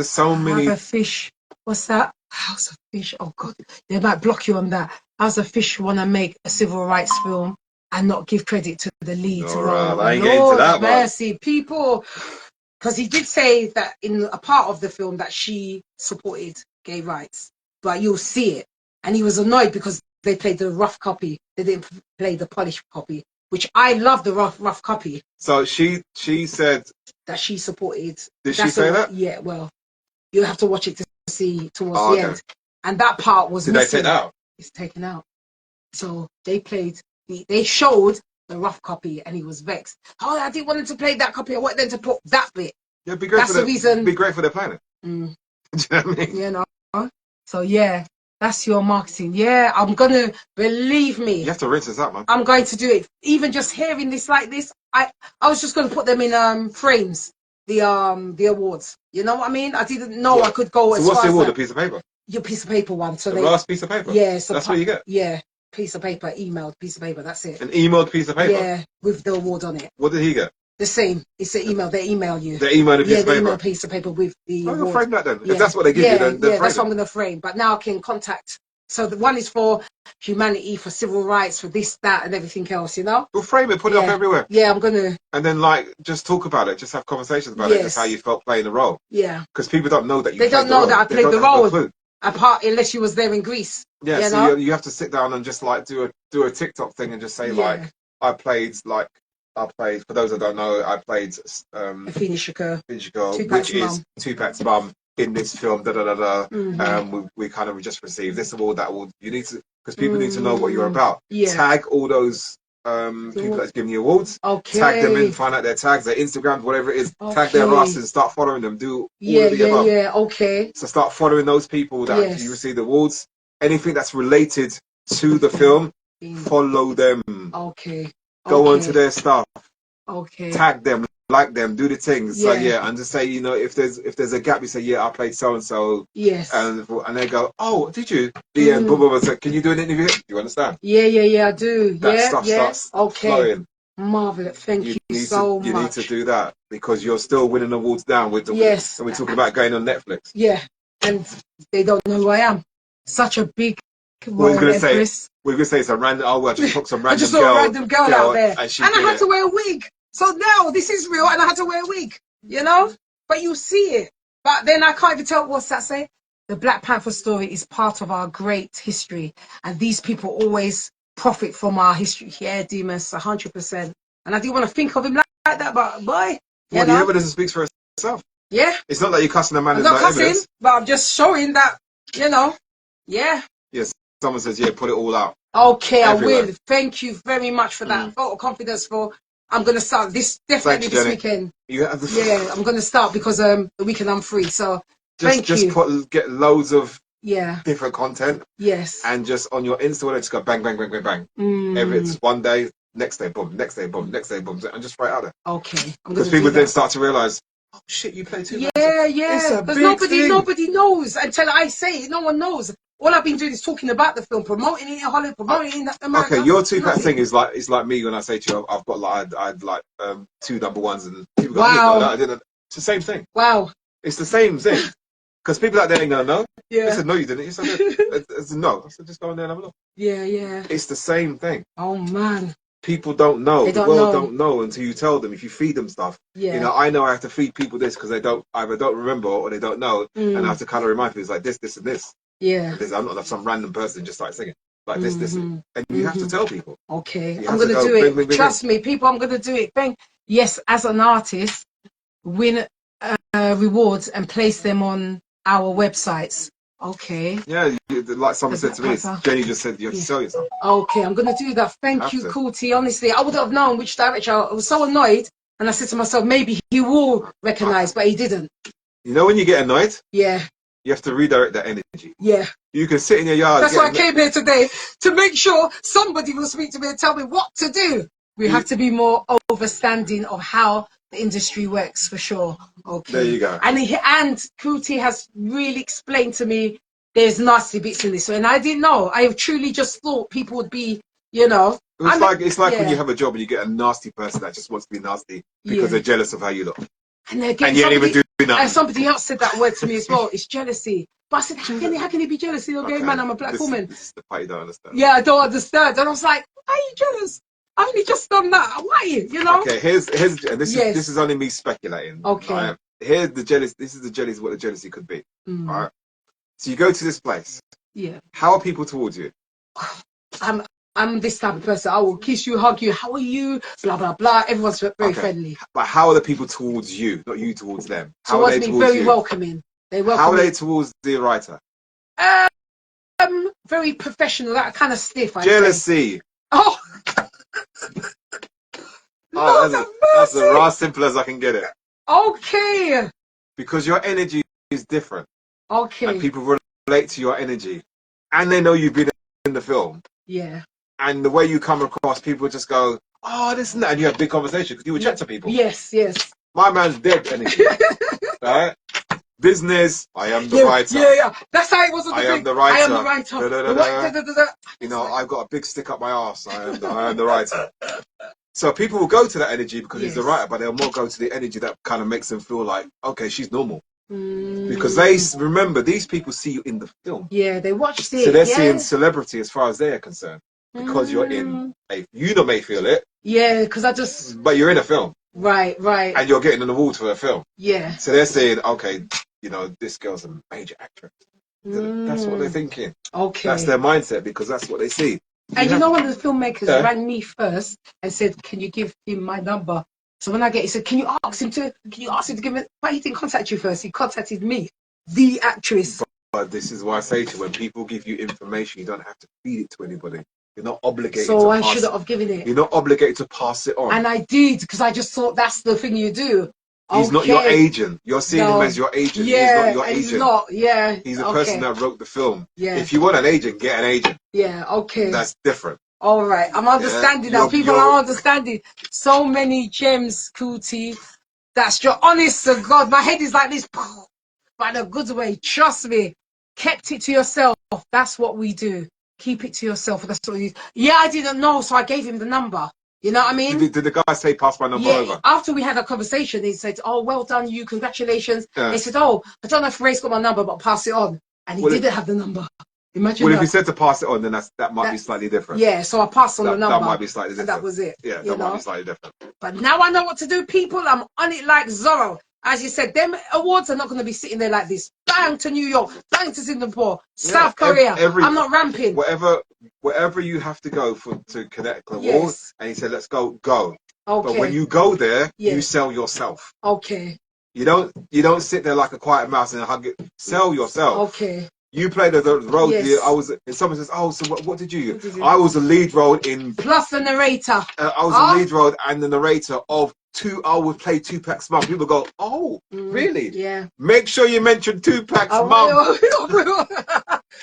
Speaker 2: so many.
Speaker 1: Have a fish. What's that? House of Fish. Oh God, they might block you on that. House of Fish want to make a civil rights film and not give credit to the lead.
Speaker 2: I ain't getting to that,
Speaker 1: mercy, people. Because he did say that in a part of the film that she supported gay rights, but you'll see it. And he was annoyed because they played the rough copy. They didn't play the polished copy, which I love the rough copy.
Speaker 2: So she said
Speaker 1: that she supported.
Speaker 2: Did she say that?
Speaker 1: Yeah, well, you have to watch it to see towards the end. And that part was
Speaker 2: missing. Did they take it out?
Speaker 1: It's taken out. So they showed the rough copy and he was vexed. Oh, I didn't want them to play that copy. I want them to put that bit.
Speaker 2: Yeah, be great. That's the reason. Be great for their planet.
Speaker 1: Do you
Speaker 2: know what I mean?
Speaker 1: You know. So yeah, that's your marketing. Yeah, I'm gonna believe me.
Speaker 2: You have to rinse this out, man.
Speaker 1: I'm going to do it. Even just hearing this like this, I was just gonna put them in frames. The awards. You know what I mean? I didn't know I could go.
Speaker 2: So what's the award? A piece of paper.
Speaker 1: Your piece of paper one. So
Speaker 2: the last piece of paper.
Speaker 1: Yeah. So
Speaker 2: that's what you get.
Speaker 1: Yeah. Piece of paper, emailed piece of paper. That's it.
Speaker 2: An emailed piece of paper.
Speaker 1: Yeah, with the award on it.
Speaker 2: What did he get?
Speaker 1: The same. It's an email. They email you.
Speaker 2: They email a piece of paper.
Speaker 1: Email a piece of paper with the award.
Speaker 2: Frame that then. If that's what they give you, then
Speaker 1: that's what I'm going to frame. But now I can contact. So the one is for humanity, for civil rights, for this, that, and everything else. You know.
Speaker 2: We'll frame it, put it up everywhere.
Speaker 1: Yeah, I'm gonna.
Speaker 2: And then just talk about it. Just have conversations about it. Just how you felt playing the role.
Speaker 1: Yeah.
Speaker 2: Because people don't know that you.
Speaker 1: They don't know that I played the role. Apart, unless you was there in Greece.
Speaker 2: Yeah, so you have to sit down and just do a TikTok thing and just say I played. For those that don't know, I played
Speaker 1: Afeni Shakur,
Speaker 2: which is Tupac's mum in this film. We kind of just received this award, that award. You need to, because people need to know what you're about.
Speaker 1: Yeah.
Speaker 2: Tag all those people that's giving you awards.
Speaker 1: Okay.
Speaker 2: Tag them in, find out their tags, their Instagrams, whatever it is.
Speaker 1: Okay.
Speaker 2: Tag their asses, start following them. Do all of the above.
Speaker 1: Yeah. Okay.
Speaker 2: So start following those people that you receive the awards. Anything that's related to the film, follow them.
Speaker 1: Okay.
Speaker 2: Go on to their stuff.
Speaker 1: Okay.
Speaker 2: Tag them, like them, do the things. So and just say, if there's a gap, you say, I played so and so.
Speaker 1: Yes.
Speaker 2: And they go, oh, did you? The end. Blah, blah, blah. So, can you do an interview? Do you understand?
Speaker 1: Yeah. I do.
Speaker 2: That stuff starts flowing.
Speaker 1: Marvelous. Thank you so much.
Speaker 2: You need to do that because you're still winning awards down with the.
Speaker 1: Yes.
Speaker 2: And we're talking about going on Netflix.
Speaker 1: Yeah, and they don't know who I am. Such a big.
Speaker 2: We're gonna say it's a random. Oh, well, I just took some random
Speaker 1: I just saw a random girl out there, and I had to wear a wig. So now this is real, and I had to wear a wig. But you see it. But then I can't even tell what's that say. The Black Panther story is part of our great history, and these people always profit from our history. Yeah, Demas, 100%. And I didn't want to think of him like that, but boy,
Speaker 2: the evidence speaks for itself. Yeah, it's not that you're cussing a man.
Speaker 1: I'm not cussing, but I'm just showing that. Yeah.
Speaker 2: Yes. Someone says, put it all out.
Speaker 1: Okay, everywhere. I will. Thank you very much for that vote of confidence. I'm going to start this definitely this weekend. I'm going to start because the weekend I'm free. So thank you.
Speaker 2: Get loads of different content.
Speaker 1: Yes.
Speaker 2: And just on your Insta, just go bang, bang, bang, bang, bang. It's one day, next day, boom, next day, boom, next day, boom, and just write out there.
Speaker 1: Okay.
Speaker 2: Because people then start to realise, oh shit, you play too much.
Speaker 1: Yeah. Because nobody knows until I say it. No one knows. All I've been doing is talking about the film, promoting it in Hollywood, promoting it in America.
Speaker 2: Okay, your Tupac thing is like me when I say to you, I've got I'd 2 number ones, and people go, I didn't. It's the same thing.
Speaker 1: Wow.
Speaker 2: It's the same thing. Because people out there ain't gonna know.
Speaker 1: Yeah.
Speaker 2: I said, no, you didn't. You said, no. I said, just go in there and have a look.
Speaker 1: Yeah.
Speaker 2: It's the same thing.
Speaker 1: Oh man.
Speaker 2: People don't know. The world don't know until you tell them. If you feed them stuff, I know I have to feed people this because they either don't remember or they don't know, and I have to kind of remind people it's like this, and this.
Speaker 1: Yeah.
Speaker 2: I'm not like some random person just like singing like this, and you have to tell people.
Speaker 1: Okay, I'm gonna do it. Trust me, people. I'm gonna do it. Yes, as an artist, win rewards and place them on our websites. Okay.
Speaker 2: Yeah, like someone said to me, Jenny just said you have to sell yourself.
Speaker 1: Okay, I'm gonna do that. Thank you, Kuti. Honestly, I wouldn't have known which direction. I was so annoyed, and I said to myself, maybe he will recognize, but he didn't.
Speaker 2: You know when you get annoyed?
Speaker 1: Yeah.
Speaker 2: You have to redirect that energy.
Speaker 1: Yeah.
Speaker 2: You can sit in your yard.
Speaker 1: That's why I came here today, to make sure somebody will speak to me and tell me what to do. We have to be more understanding of how the industry works, for sure. Okay.
Speaker 2: There you go.
Speaker 1: And Kuti has really explained to me there's nasty bits in this. And I didn't know. I truly just thought people would be,
Speaker 2: It's like when you have a job and you get a nasty person that just wants to be nasty because they're jealous of how you look.
Speaker 1: And again,
Speaker 2: and you ain't even do nothing.
Speaker 1: And somebody else said that word to me as well. It's jealousy. But I said, how can he be jealous? He's a gay man. I'm a black woman.
Speaker 2: This is the part you don't understand.
Speaker 1: Yeah, I don't understand. And I was like, why are you jealous? I've only just done that. Why?
Speaker 2: Okay, here's this is only me speculating.
Speaker 1: Okay.
Speaker 2: Right? Here's the jealousy. This is the jealousy. What the jealousy could be. All right. So you go to this place.
Speaker 1: Yeah.
Speaker 2: How are people towards you?
Speaker 1: I'm this type of person. I will kiss you, hug you. How are you? Blah blah blah. Everyone's very friendly.
Speaker 2: But how are the people towards you? Not you towards them. How
Speaker 1: towards
Speaker 2: are they
Speaker 1: me,
Speaker 2: towards
Speaker 1: very
Speaker 2: you?
Speaker 1: welcoming. They welcome.
Speaker 2: How are they towards the writer?
Speaker 1: Very professional. That kind of stiff.
Speaker 2: Jealousy.
Speaker 1: Oh.
Speaker 2: That's as raw simple as I can get it.
Speaker 1: Okay.
Speaker 2: Because your energy is different.
Speaker 1: Okay.
Speaker 2: And people relate to your energy, and they know you've been in the film.
Speaker 1: Yeah.
Speaker 2: And the way you come across, people just go, oh, this and that. And you have big conversation because you would chat to people.
Speaker 1: Yes.
Speaker 2: My man's dead energy. Right? Business, I am the writer.
Speaker 1: Yeah. That's how it was.
Speaker 2: I am the writer.
Speaker 1: I am the writer.
Speaker 2: I've got a big stick up my arse. I am the writer. So people will go to that energy because he's the writer, but they'll more go to the energy that kind of makes them feel like, okay, she's normal. Because they remember, these people see you in the film.
Speaker 1: Yeah, they watch it.
Speaker 2: So they're seeing celebrity as far as they are concerned. Because you're in you may feel it.
Speaker 1: Yeah, because
Speaker 2: but you're in a film.
Speaker 1: Right.
Speaker 2: And you're getting an award for a film.
Speaker 1: Yeah.
Speaker 2: So they're saying, okay, this girl's a major actress. That's what they're thinking.
Speaker 1: Okay.
Speaker 2: That's their mindset because that's what they see.
Speaker 1: And one of the filmmakers rang me first and said, can you give him my number? So when I he said, can you ask him to give it? But he didn't contact you first. He contacted me, the actress.
Speaker 2: But this is why I say to you, when people give you information, you don't have to feed it to anybody. You're not obligated
Speaker 1: so
Speaker 2: to
Speaker 1: I
Speaker 2: pass
Speaker 1: shouldn't
Speaker 2: it.
Speaker 1: have given it.
Speaker 2: You're not obligated to pass it on.
Speaker 1: And I did, because I just thought that's the thing you do.
Speaker 2: He's not your agent. You're seeing him as your agent.
Speaker 1: Yeah,
Speaker 2: he's not your agent.
Speaker 1: He's not. Yeah.
Speaker 2: He's the person that wrote the film.
Speaker 1: Yeah.
Speaker 2: If you want an agent, get an agent.
Speaker 1: Yeah. Okay.
Speaker 2: That's different.
Speaker 1: All right. I'm understanding now. People are understanding. So many gems, Cootie. That's your honest to God. My head is like this. But in a good way. Trust me. Kept it to yourself. That's what we do. Keep it to yourself. That's what we do. Yeah, I didn't know, so I gave him the number. You know what I mean?
Speaker 2: Did the guy say pass my number over?
Speaker 1: After we had a conversation, he said, "Oh, well done, you. Congratulations."
Speaker 2: Yeah.
Speaker 1: He said, "Oh, I don't know if Ray's got my number, but pass it on." And he didn't have the number. Imagine.
Speaker 2: Well, if he said to pass it on, then that might be slightly different.
Speaker 1: Yeah, so I passed on the number.
Speaker 2: That might be slightly different.
Speaker 1: And that was it.
Speaker 2: Yeah, that might be slightly different.
Speaker 1: But now I know what to do, people. I'm on it like Zorro. As you said, them awards are not going to be sitting there like this. Bang to New York, bang to Singapore, South Korea. I'm not ramping.
Speaker 2: Wherever you have to go to connect the awards, and he said, "Let's go." Okay. But when you go there, you sell yourself.
Speaker 1: Okay.
Speaker 2: You don't sit there like a quiet mouse and hug it. Sell yourself.
Speaker 1: Okay.
Speaker 2: You played the role.
Speaker 1: Yes.
Speaker 2: And someone says, "Oh, so what did you do?" I was the lead role in.
Speaker 1: Plus the narrator.
Speaker 2: I was the lead role and the narrator of I would play Tupac's mum. People go, "Oh, really?"
Speaker 1: Yeah.
Speaker 2: Make sure you mention Tupac's mum.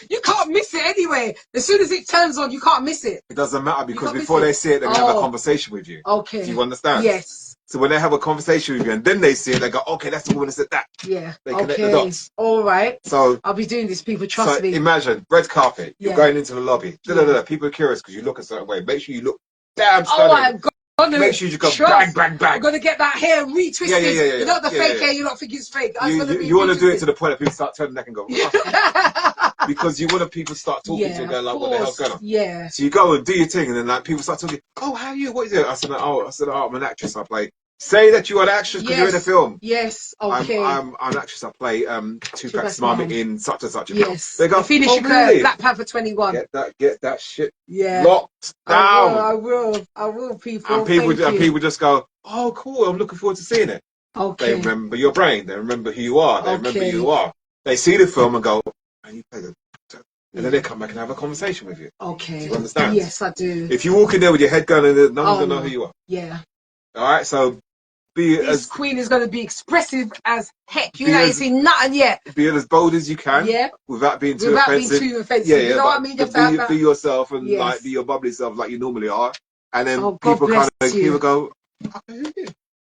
Speaker 1: You can't miss it anyway. As soon as it turns on, you can't miss it.
Speaker 2: It doesn't matter because before they see it, they're gonna have a conversation with you.
Speaker 1: Okay.
Speaker 2: Do you understand?
Speaker 1: Yes.
Speaker 2: So when they have a conversation with you and then they see it, they go, "Okay, that's the woman that said that."
Speaker 1: Yeah.
Speaker 2: They connect the dots.
Speaker 1: All right.
Speaker 2: So
Speaker 1: I'll be doing this, people. Trust me.
Speaker 2: Imagine red carpet. You're going into the lobby. People are curious because you look a certain way. Make sure you look damn stunning.
Speaker 1: Oh my God.
Speaker 2: Make sure you just go bang, bang, bang.
Speaker 1: I'm gonna get that hair retwisted.
Speaker 2: Yeah.
Speaker 1: You know the fake hair. You don't think it's fake.
Speaker 2: You want to do it to the point that people start turning their neck and go. Because you want people start talking to you and go like, "What the hell's going on?" Yeah. So you go and do your thing, and then like people start talking. "Oh, how are you? What are you doing?" I said, I'm an actress. I play." Say that you're an actress because you're in a film. Yes. Okay. I'm an actress. I play Tupac's mum in such and such a film. They go,
Speaker 1: finish your career, Black Panther 21.
Speaker 2: Get that shit locked down.
Speaker 1: I will, people.
Speaker 2: And people just go, "Oh, cool. I'm looking forward to seeing it." Okay. They remember your brain. They remember who you are. They remember who you are. They see the film and go, "And you play the." And then they come back and have a conversation with you. Okay. Do you understand? Yes, I do. If you walk in there with your head going, no one's gonna know who you are. Yeah. All right. So. This queen is going to be expressive as heck. You ain't seen nothing yet. Be as bold as you can. Yeah. Without being too offensive. Yeah. You know what I mean? Be yourself and like be your bubbly self like you normally are. And then people go, "Okay, who are you?"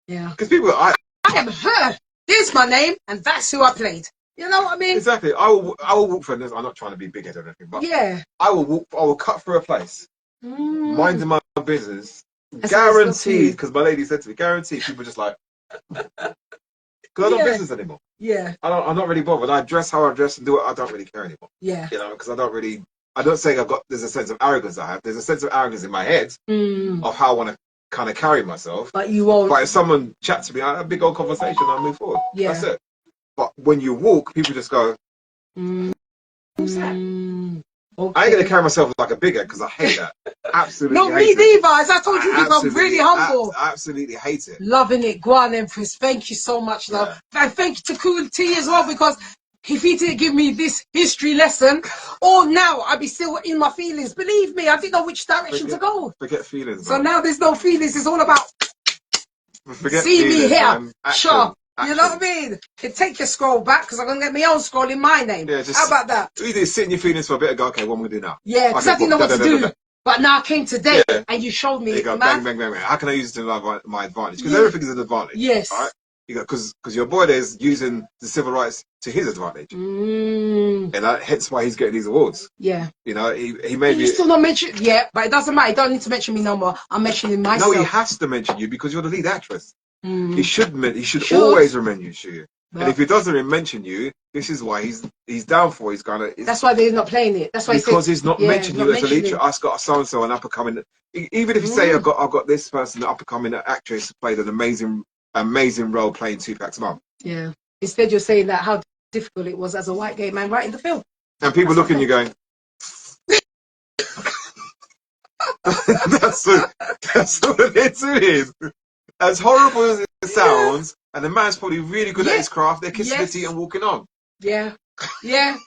Speaker 2: Yeah. Because people, I am her. Here's my name, and that's who I played. You know what I mean? Exactly. I will walk through this. I'm not trying to be big-headed or anything, but I will cut through a place, minding my business. Guaranteed, because my lady said to me, guaranteed, people just like, because I don't business anymore. Yeah. I'm not really bothered. I dress how I dress and do it. I don't really care anymore. Yeah. You know, because I don't say there's a sense of arrogance I have. There's a sense of arrogance in my head of how I want to kind of carry myself. But you won't. But if someone chats to me, I have a big old conversation, I'll move forward. Yeah. That's it. But when you walk, people just go, "Who's that?" Okay. I ain't going to carry myself like a big head because I hate that. Absolutely
Speaker 1: Not me neither. As I told you, I'm really humble.
Speaker 2: Absolutely hate it.
Speaker 1: Loving it. Go on, Empress. Thank you so much, love. Yeah. And thank you to Cool T as well, because if he didn't give me this history lesson, now I'd be still in my feelings. Believe me, I didn't know which direction to go.
Speaker 2: Forget feelings.
Speaker 1: So now there's no feelings. It's all about see me here. Sure. You know what I mean? You can take your scroll back because I'm going to get my own scroll in my name. Yeah, how about that?
Speaker 2: You just sit in your feelings for a bit and go, "Okay, what am I going to do now?" Yeah,
Speaker 1: because I didn't know what to do. But now I came today and you showed me.
Speaker 2: There you go, bang, bang, bang, bang. How can I use it to my advantage? Because everything is an advantage. Yes. All right? Because your boy there is using the civil rights to his advantage. And hence why he's getting these awards. Yeah. You know, he may be... still not mentioned... Yeah, but it doesn't matter. He don't need to mention me no more. I'm mentioning myself. No, he has to mention you because you're the lead actress. He should always remember you. But, and if he doesn't mention you, this is why he's down for. He's gonna. That's why they're not playing it. That's why he's not mentioning you as a lead. I've got so and so an up and coming. Even if you say I've got this person, an up and coming actress, played an amazing role playing Tupac's mum. Yeah. Instead, you're saying that how difficult it was as a white gay man writing the film. And people looking at you going. That's what they're doing. As horrible as it sounds, and the man's probably really good at his craft, they're kissing the teeth and walking on. Yeah,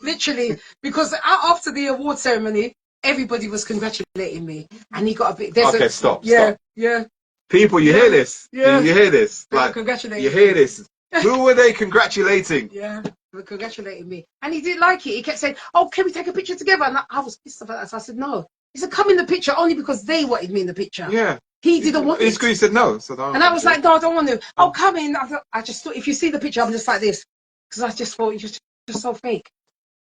Speaker 2: literally. Because after the award ceremony,
Speaker 1: everybody was congratulating me, and he got a bit.
Speaker 2: Okay, stop.
Speaker 1: Yeah.
Speaker 2: People, you hear this?
Speaker 1: Yeah.
Speaker 2: You hear this?
Speaker 1: They were
Speaker 2: Like,
Speaker 1: congratulating
Speaker 2: you hear
Speaker 1: me.
Speaker 2: this? Who were they congratulating?
Speaker 1: Yeah, they were congratulating me, and he didn't like it. He kept saying, "Oh, can we take a picture together?" And I was pissed about that. So I said, "No." He said, "Come in the picture," only because they wanted me in the picture.
Speaker 2: Yeah.
Speaker 1: He didn't want it.
Speaker 2: He said no. So
Speaker 1: and I was like, "No, I don't want to." Oh, come in. I just thought, if you see the picture, I'm just like this, because I just thought it was just so fake,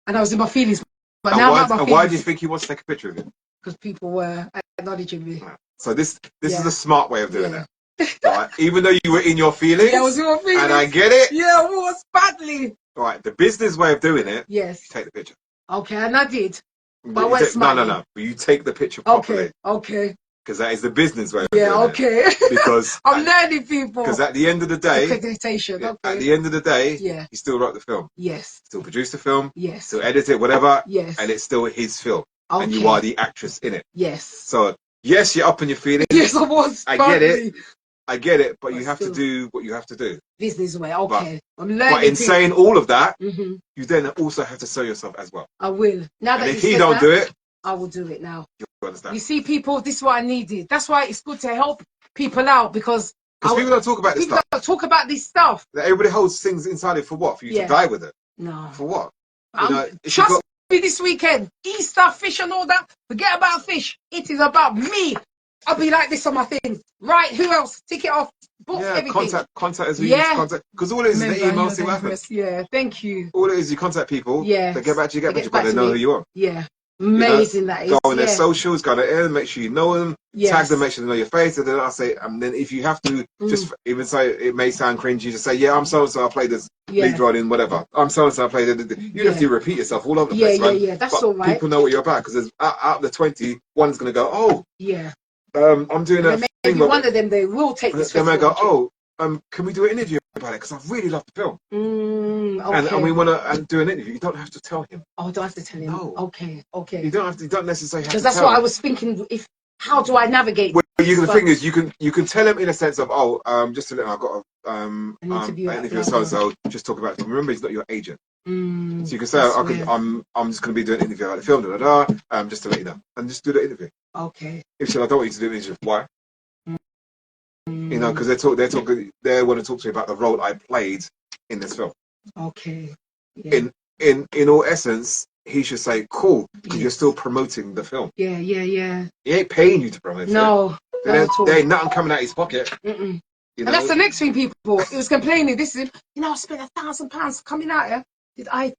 Speaker 1: and I was in my feelings. But now I'm out my feelings.
Speaker 2: Why do you think he wants to take a picture of you?
Speaker 1: Because people were acknowledging me.
Speaker 2: So this is a smart way of doing it. Right? Even though you were in your feelings,
Speaker 1: I was in my feelings,
Speaker 2: and I get it.
Speaker 1: Yeah, it was badly.
Speaker 2: Right, the business way of doing it.
Speaker 1: Yes.
Speaker 2: You take the picture.
Speaker 1: Okay, and I did. But no.
Speaker 2: But you take the picture properly.
Speaker 1: Okay.
Speaker 2: Because that is the business way of doing
Speaker 1: it.
Speaker 2: Because
Speaker 1: I'm learning, people.
Speaker 2: Because at the end of the day,
Speaker 1: accreditation.
Speaker 2: At the end of the day,
Speaker 1: you
Speaker 2: still wrote the film.
Speaker 1: Yes.
Speaker 2: Still produced the film.
Speaker 1: Yes.
Speaker 2: Still edit it, whatever.
Speaker 1: Yes.
Speaker 2: And it's still his film.
Speaker 1: Okay.
Speaker 2: And you are the actress in it.
Speaker 1: Yes.
Speaker 2: So yes, you're up on your feelings.
Speaker 1: Yes, I was.
Speaker 2: I get it, but you have to do what you have to do.
Speaker 1: Business way, okay. I'm learning.
Speaker 2: But in saying all of that, you then also have to sell yourself as well.
Speaker 1: I will. Now that
Speaker 2: if he don't do it,
Speaker 1: I will do it now.
Speaker 2: You understand?
Speaker 1: You see, people, this is what I needed. That's why it's good to help people out, because
Speaker 2: people don't talk about this stuff.
Speaker 1: People don't talk about this stuff.
Speaker 2: Everybody holds things inside it for what? For you to die with it?
Speaker 1: No.
Speaker 2: For what?
Speaker 1: Trust me, this weekend, Easter, fish and all that. Forget about fish. It is about me. I'll be like this on my thing. Right, who else? Tick it off. Book everything. Contact as we use contact. Because all it is the email, see what happens. Yeah, thank you. All it is, you contact people. Yeah. They get back to you, but they know who you are. Yeah. Amazing that is. Go on their socials, go on their make sure you know them, tag them, make sure they know your face, and then I say, and then if you have to, just even say, it may sound cringy, just say, yeah, I'm so and so, I played this lead role in whatever. I'm so and so, I played it. You don't have to repeat yourself all over the place, man. Yeah, that's all right. People know what you're about, because there's out of the 20, one's gonna go, oh, yeah, I'm doing that thing. Maybe one of them, they will take this. They may go, oh, can we do an interview about it? Because I really love the film. Okay. And we want to do an interview. You don't have to tell him. Oh, I don't have to tell him. No. Okay. You don't have to. You don't necessarily have to. Because that's what I was thinking. How do I navigate? Well, the thing is, you can tell him in a sense of, just to let him, I've got an interview so and so. Just talk about it. Remember, he's not your agent. So you can say, I'm just going to be doing an interview about the film, just to let you know, and just do the interview. Okay. If I don't want you to do an interview, why? Because they want to talk to me about the role I played in this film. Okay. Yeah. In all essence, he should say, cool, because you're still promoting the film. Yeah. He ain't paying you to promote it. No. There ain't nothing coming out of his pocket. And that's the next thing, people. He was complaining. This is, I spent £1,000 coming out here. Did I?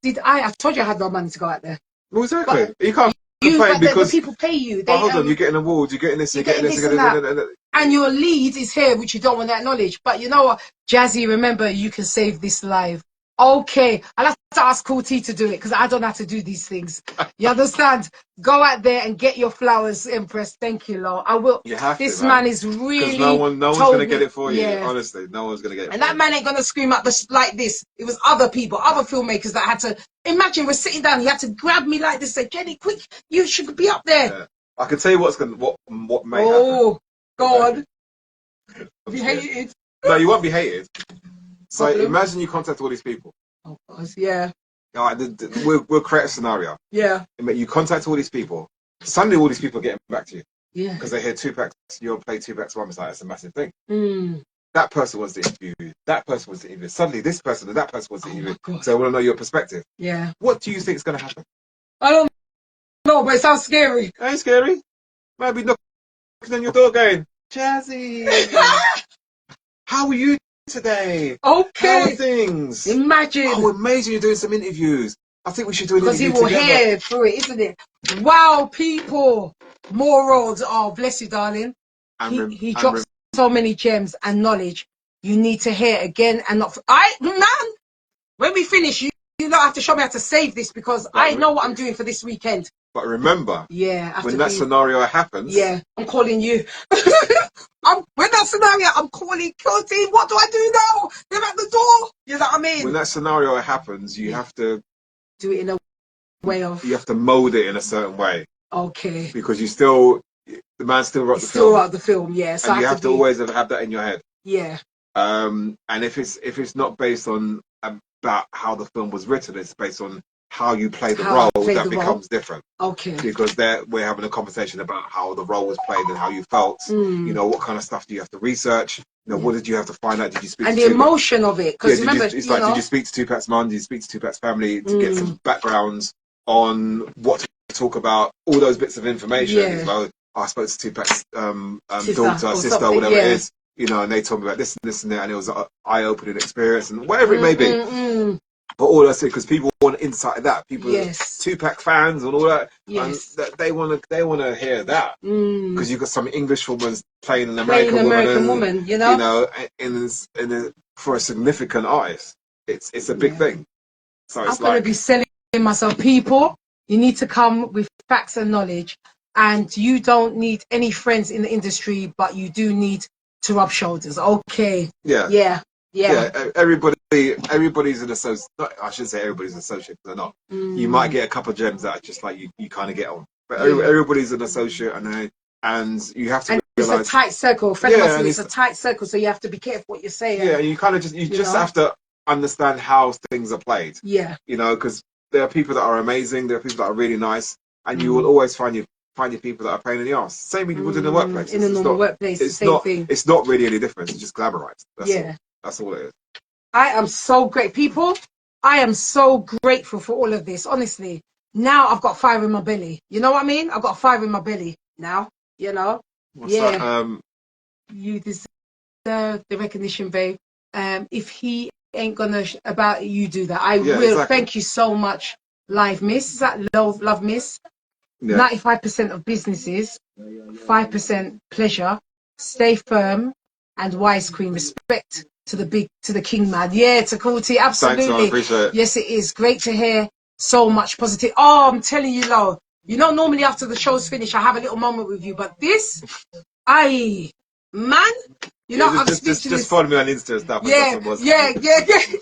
Speaker 1: I told you I had no money to go out there. Well, exactly. But you can't complain because people pay you. Hold on, you're getting awards, you're getting this, you're getting this, and your lead is here, which you don't want to acknowledge. But you know what, Jazzy, remember, you can save this live. Okay, I'll have to ask Cool T to do it, because I don't have to do these things. You understand? Go out there and get your flowers, Empress. Thank you, Lord. I will. You have this man is really. Because no one's gonna get it for you. Honestly, no one's gonna get it. And that man ain't gonna scream out like this. It was other people, other filmmakers that had to. Imagine we're sitting down. He had to grab me like this. Say, Jenny, quick! You should be up there. Yeah. I can tell you what may happen. Oh, go on. Be hated. No, you won't be hated. So imagine you contact all these people. Oh, gosh, yeah. All right, we'll create a scenario. Yeah. You contact all these people. Suddenly, all these people are getting back to you. Yeah. Because they hear Tupac's, you'll play Tupac's one. It's like, it's a massive thing. That person was the interview. That person was the interview. Suddenly, this person and that person was the interview. So I want to know your perspective. Yeah. What do you think is going to happen? I don't know, but it sounds scary. It ain't scary. Might be knocking on your door going, Jazzy, how are you today? Okay. How are things? Imagine. Oh, amazing, you're doing some interviews. I think we should do an interview together. Because he will hear through it, isn't it? Wow, people. Morals. Oh, bless you, darling. He drops so many gems and knowledge. You need to hear again and not... Man, when we finish, you don't have to show me how to save this, because I know what I'm doing for this weekend. But remember, when that scenario happens... Yeah, I'm calling you. When that scenario, I'm calling Curtis. What do I do now? They're at the door. You know what I mean? When that scenario happens, you have to... do it in a way of... You have to mould it in a certain way. Okay. Because the man still wrote the film. Still wrote the film, yeah. So and you have to always have that in your head. Yeah. And if it's not based on about how the film was written, it's based on
Speaker 2: how you play the role that becomes different.
Speaker 1: Okay.
Speaker 2: Because we're having a conversation about how the role was played and how you felt. You know, what kind of stuff do you have to research? You know, what did you have to find out? Did you speak
Speaker 1: and
Speaker 2: to
Speaker 1: the emotion of it? Because remember,
Speaker 2: it's like, did you speak to Tupac's mum? Did you speak to Tupac's family to get some backgrounds on what to talk about? All those bits of information. You know, I spoke to Tupac's daughter, sister, whatever it is. You know, and they told me about this and this and that, and it was an eye-opening experience, and whatever it may be. But all I say, because people want insight of that, people, Tupac fans and all that, and they want to hear that, because you've got some English woman playing an American woman, you know, for a significant artist, it's a big thing. So it's
Speaker 1: I'm gonna be selling myself. People, you need to come with facts and knowledge, and you don't need any friends in the industry, but you do need to rub shoulders. Okay. Yeah.
Speaker 2: Everybody's an associate. I shouldn't say everybody's an associate, because they're not. You might get a couple of gems that are just like you kind of get on, but everybody's an associate, and you have to realize
Speaker 1: it's a tight circle. It's a tight circle, so you have to be careful what you're saying.
Speaker 2: Yeah, you kind of just have to understand how things are played.
Speaker 1: Yeah,
Speaker 2: you know, because there are people that are amazing, there are people that are really nice, and you will always find your people that are pain in the ass. Same with people in the workplace.
Speaker 1: In the normal workplace,
Speaker 2: it's
Speaker 1: same thing.
Speaker 2: It's not really any difference. It's just glamorized. That's all it is.
Speaker 1: I am so great, people. I am so grateful for all of this. Honestly, now I've got fire in my belly. You know what I mean? I've got fire in my belly now. You know?
Speaker 2: What's that?
Speaker 1: You deserve the recognition, babe. If he ain't gonna about it, you do that. I will. Exactly. Thank you so much, Live Miss. Is that love Miss? 95% of businesses, 5% pleasure. Stay firm and wise, Queen. Respect to the king man. Yeah, to Kule. Absolutely.
Speaker 2: Thanks, I appreciate it.
Speaker 1: Yes, it is great to hear so much positive. Oh, I'm telling you, Lo. You know, normally after the show's finished, I have a little moment with you, but this, man. You know, I'm
Speaker 2: just follow me on Insta and stuff.
Speaker 1: Yeah.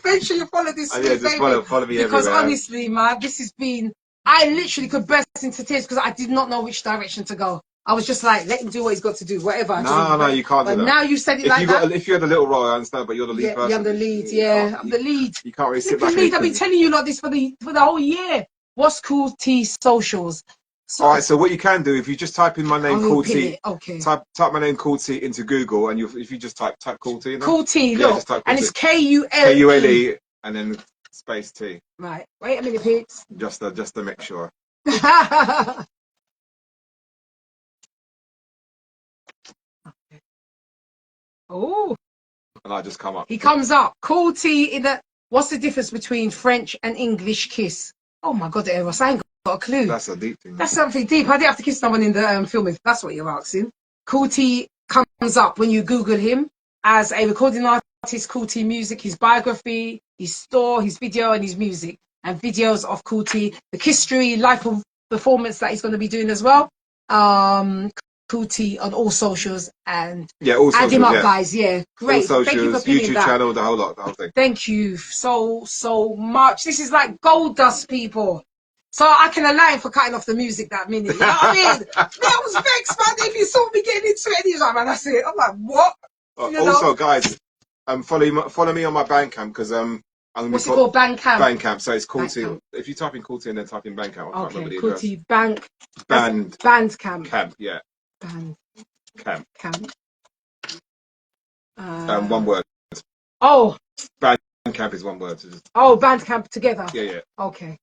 Speaker 1: Make sure you follow this.
Speaker 2: Just follow me
Speaker 1: because
Speaker 2: everywhere.
Speaker 1: Honestly, man, this has been. I literally could burst into tears because I did not know which direction to go. I was just like, let him do what he's got to do, whatever.
Speaker 2: No, you can't do that.
Speaker 1: But now you said it that.
Speaker 2: If you had a little role, I understand, but you're the lead person.
Speaker 1: Yeah, I'm the lead. Yeah, I'm the lead.
Speaker 2: You can't really sit back.
Speaker 1: I've been telling you like this for the whole year. What's Kule socials?
Speaker 2: All right, so what you can do, if you just type in my name, Kule,
Speaker 1: okay.
Speaker 2: type my name, Kule, into Google, and if you just type Kule,
Speaker 1: Kule, look, and it's KULE,
Speaker 2: and then space T.
Speaker 1: Right. Wait a minute, Pete.
Speaker 2: Just to make sure.
Speaker 1: Oh.
Speaker 2: And I just come up.
Speaker 1: He comes up. Kule in the. What's the difference between French and English kiss? Oh my God, Eros, I ain't got a clue.
Speaker 2: That's a deep thing.
Speaker 1: That's something deep. I didn't have to kiss someone in the film if that's what you're asking. Kule comes up when you Google him as a recording artist, Kule Music, his biography, his store, his video, and his music, and videos of Kule, the history, life of performance that he's going to be doing as well. Kule on all socials, and
Speaker 2: all socials,
Speaker 1: add him up, guys. Yeah, great.
Speaker 2: All socials,
Speaker 1: thank you for pinning
Speaker 2: YouTube
Speaker 1: that.
Speaker 2: channel, the whole thing.
Speaker 1: Thank you so much. This is like gold dust, people. So I can allow him for cutting off the music that minute. You know what I mean? I was vexed, man. If you saw me getting into it, he's like, man, that's it. I'm like, what?
Speaker 2: Also, guys, follow me on my Bandcamp, because
Speaker 1: what's it called? Bandcamp.
Speaker 2: Bandcamp. So it's Kule. If you type in Kule and then type in Bandcamp, I can't remember the address.
Speaker 1: Bandcamp.
Speaker 2: Camp, yeah.
Speaker 1: Camp.
Speaker 2: One word.
Speaker 1: Oh.
Speaker 2: Bandcamp is one word. So
Speaker 1: Bandcamp together.
Speaker 2: Yeah.
Speaker 1: Okay.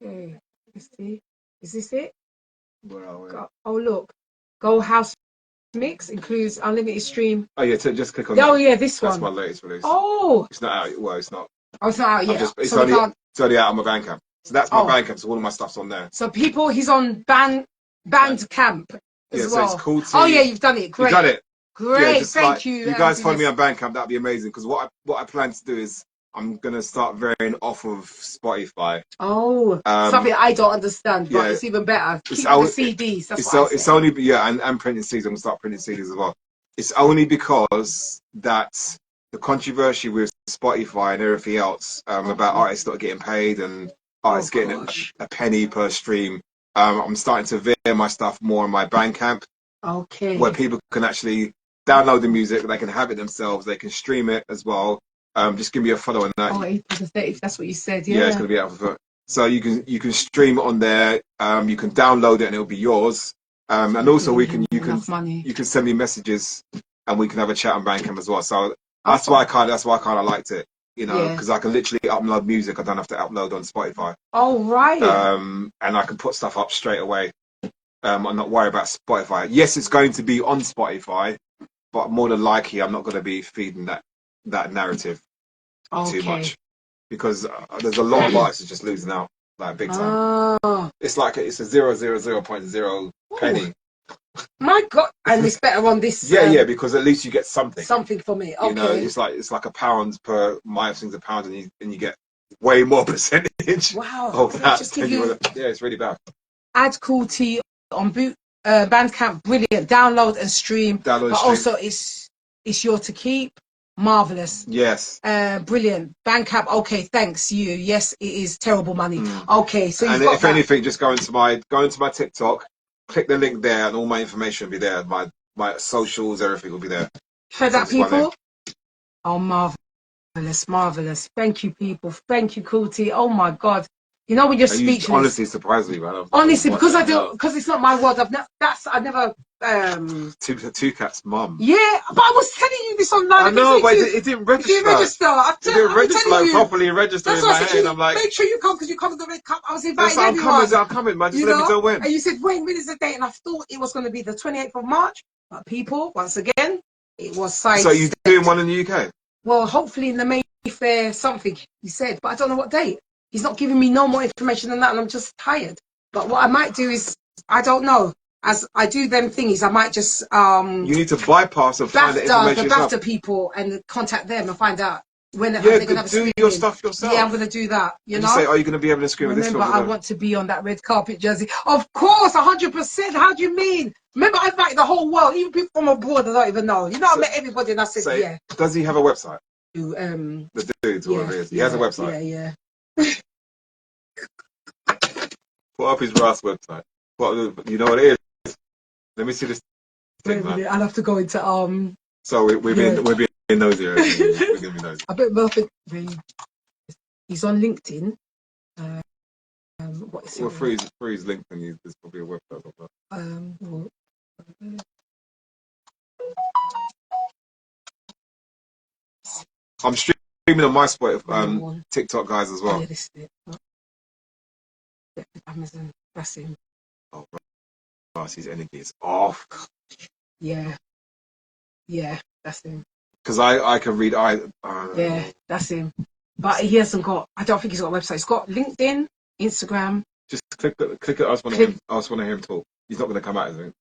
Speaker 1: Okay. Let's see. Is this it?
Speaker 2: Where are we?
Speaker 1: Oh, look. Go House Mix includes unlimited stream.
Speaker 2: Oh yeah, just click on that.
Speaker 1: Oh yeah, this one.
Speaker 2: That's my latest release.
Speaker 1: Oh.
Speaker 2: It's not out. Well, it's not.
Speaker 1: Oh, it's not out yet.
Speaker 2: It's only out on my Bandcamp. So that's my Bandcamp. So all of my stuff's on there.
Speaker 1: So people, he's on Bandcamp as well.
Speaker 2: So it's Kule.
Speaker 1: Oh yeah, you've done it. Great.
Speaker 2: You've done it.
Speaker 1: Great. Thank you.
Speaker 2: If you guys follow me on Bandcamp, that'd be amazing. Because what I plan to do is I'm gonna start varying off of Spotify.
Speaker 1: Oh, something I don't understand, but it's even better. Keep the CDs. That's what I say.
Speaker 2: It's only and printing CDs. I'm gonna start printing CDs as well. It's only because that the controversy with Spotify and everything else about artists not getting paid and artists getting a penny per stream. I'm starting to veer my stuff more on my Bandcamp.
Speaker 1: Okay.
Speaker 2: Where people can actually download the music. They can have it themselves. They can stream it as well. Just give me a follow on that.
Speaker 1: Oh, if that's what you said,
Speaker 2: yeah, it's going to be out for. So you can stream it on there. You can download it and it'll be yours. And also you can send me messages and we can have a chat on Bandcamp as well. So that's why I kind of liked it, you know, because I can literally upload music. I don't have to upload on Spotify.
Speaker 1: Oh right.
Speaker 2: And I can put stuff up straight away. I'm not worried about Spotify. Yes, it's going to be on Spotify, but more than likely, I'm not going to be feeding that narrative too much because there's a lot of artists just losing out like big time. It's like it's a 0.0 penny.
Speaker 1: My God, and it's better on this.
Speaker 2: Yeah, because at least you get something.
Speaker 1: Something for me. Okay.
Speaker 2: You know, it's like £1 per my thing's £1, and you get way more percentage.
Speaker 1: Wow.
Speaker 2: Of that. Just give you... Yeah, it's really bad.
Speaker 1: Add Cool T on Bandcamp, brilliant. Download and stream. Also it's yours to keep. Marvelous.
Speaker 2: Yes.
Speaker 1: Brilliant. Bandcamp. Okay, thanks you. Yes, it is terrible money. Okay, so you've got
Speaker 2: anything, just go into my TikTok, click the link there, and all my information will be there. My socials, everything will be there.
Speaker 1: Heard that, people? Oh, marvelous. Thank you, people. Thank you, Cool T. Oh my God. You know when you're speechless.
Speaker 2: Honestly surprised me, man.
Speaker 1: Honestly, because because it's not my word. I never.
Speaker 2: Two Cats' mum.
Speaker 1: Yeah, but I was telling you this online.
Speaker 2: I know, but it didn't register.
Speaker 1: It didn't register.
Speaker 2: It didn't register like properly register in my head. I'm like,
Speaker 1: make sure you come because you come to the Red Cup. I was inviting everyone.
Speaker 2: I'm coming, man. Just let me know when.
Speaker 1: And you said, when is the date? And I thought it was going to be the 28th of March. But people, once again, it was
Speaker 2: So you're doing one in the UK?
Speaker 1: Well, hopefully in the Mayfair something, he said, but I don't know what date. He's not giving me no more information than that, and I'm just tired. But what I might do is, I don't know, as I do them thingies, I might just...
Speaker 2: you need to bypass and find the information.
Speaker 1: The BAFTA people and contact them and find out when they're going to have a
Speaker 2: do your stuff yourself.
Speaker 1: Yeah, I'm going to do that, you know?
Speaker 2: Say, are you going to be able to scream with this film?
Speaker 1: Remember, I want to be on that red carpet jersey. Of course, 100%. How do you mean? Remember, I invited the whole world, even people from abroad I don't even know. You know, I met everybody and I said, yeah.
Speaker 2: Does he have a website?
Speaker 1: The
Speaker 2: dudes, whatever it is. He has a website.
Speaker 1: Yeah.
Speaker 2: Put up his Ross website. You know what it is? Let me see this thing, man.
Speaker 1: I'll have to go into
Speaker 2: So we're being nosy. We're gonna be nosy.
Speaker 1: I bet Murphy. He's on LinkedIn. What is it?
Speaker 2: Well, for his LinkedIn, there's probably a website of that. I'm streaming on my TikTok guys as well.
Speaker 1: Amazon, that's him.
Speaker 2: Oh, Ross, his energy is off.
Speaker 1: Yeah, that's him.
Speaker 2: Because I can read.
Speaker 1: Yeah, that's him. But he hasn't got. I don't think he's got a website. He's got LinkedIn, Instagram.
Speaker 2: Just click it. I just want to hear him talk. He's not going to come out, is he?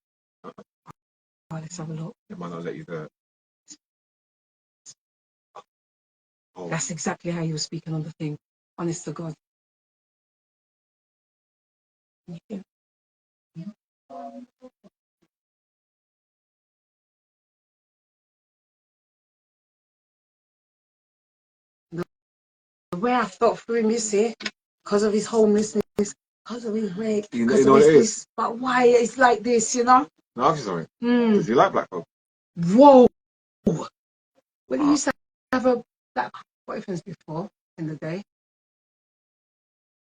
Speaker 1: Let's have a look.
Speaker 2: He might not let you do it. Oh.
Speaker 1: That's exactly how you were speaking on the thing. Honest to God. Yeah. The way I felt for him, you see, because of his homelessness, because of his rape, because of his this. But why it's like this, you know?
Speaker 2: No, I'm sorry. Does he like black folk?
Speaker 1: Whoa! Well, he used to have a black boyfriend before in the day.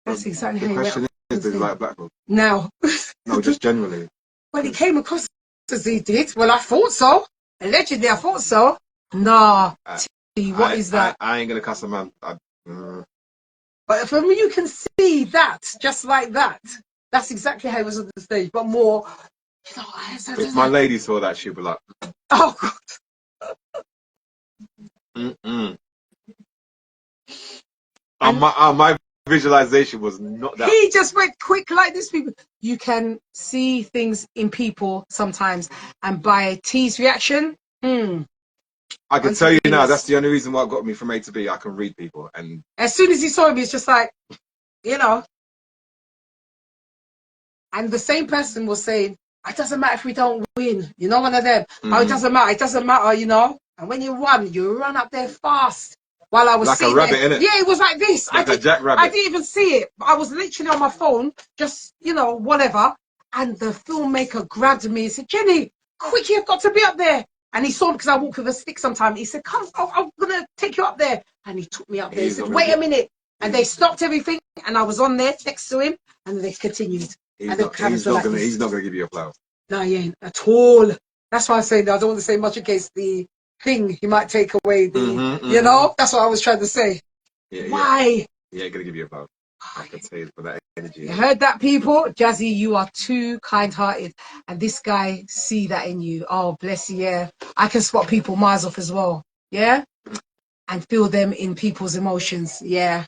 Speaker 1: That's exactly how he went. The question
Speaker 2: is, does he like black folk?
Speaker 1: Now.
Speaker 2: No, just generally.
Speaker 1: Well, he came across as he did. Well, I thought so. Allegedly, I thought so. Nah. What is that?
Speaker 2: I ain't going to cuss a man.
Speaker 1: But for me, you can see that, just like that. That's exactly how it was on the stage, but more, you know,
Speaker 2: if my lady saw that, she'd be like,
Speaker 1: oh,
Speaker 2: God. My visualization was not that.
Speaker 1: He just went quick like this. People, you can see things in people sometimes, and by T's reaction,
Speaker 2: I can tell you now, that's the only reason why it got me from A to B. I can read people. And
Speaker 1: as soon as he saw me, it's just like, you know. And the same person was saying, it doesn't matter if we don't win. You know, one of them. Oh, it doesn't matter, you know. And when you run up there fast. While I was
Speaker 2: like
Speaker 1: sitting
Speaker 2: a rabbit,
Speaker 1: there.
Speaker 2: innit?
Speaker 1: Yeah, it was like this.
Speaker 2: Like a jackrabbit.
Speaker 1: I didn't even see it. I was literally on my phone, just, you know, whatever. And the filmmaker grabbed me and said, Jenny, quick, you've got to be up there. And he saw me because I walk with a stick sometimes. He said, come, I'm going to take you up there. And he took me up there. He said, wait a minute. And they stopped everything. And I was on there next to him. And they continued.
Speaker 2: He's not going to give you a flower.
Speaker 1: No, he ain't at all. That's why I'm saying that I don't want to say much against the thing. He might take away the, you know? That's what I was trying to say.
Speaker 2: Yeah,
Speaker 1: why?
Speaker 2: He ain't going to give you a flower. I can tell you for that energy.
Speaker 1: You heard that, people? Jazzy, you are too kind-hearted. And this guy see that in you. Oh, bless you, yeah. I can spot people miles off as well. Yeah? And feel them in people's emotions. Yeah.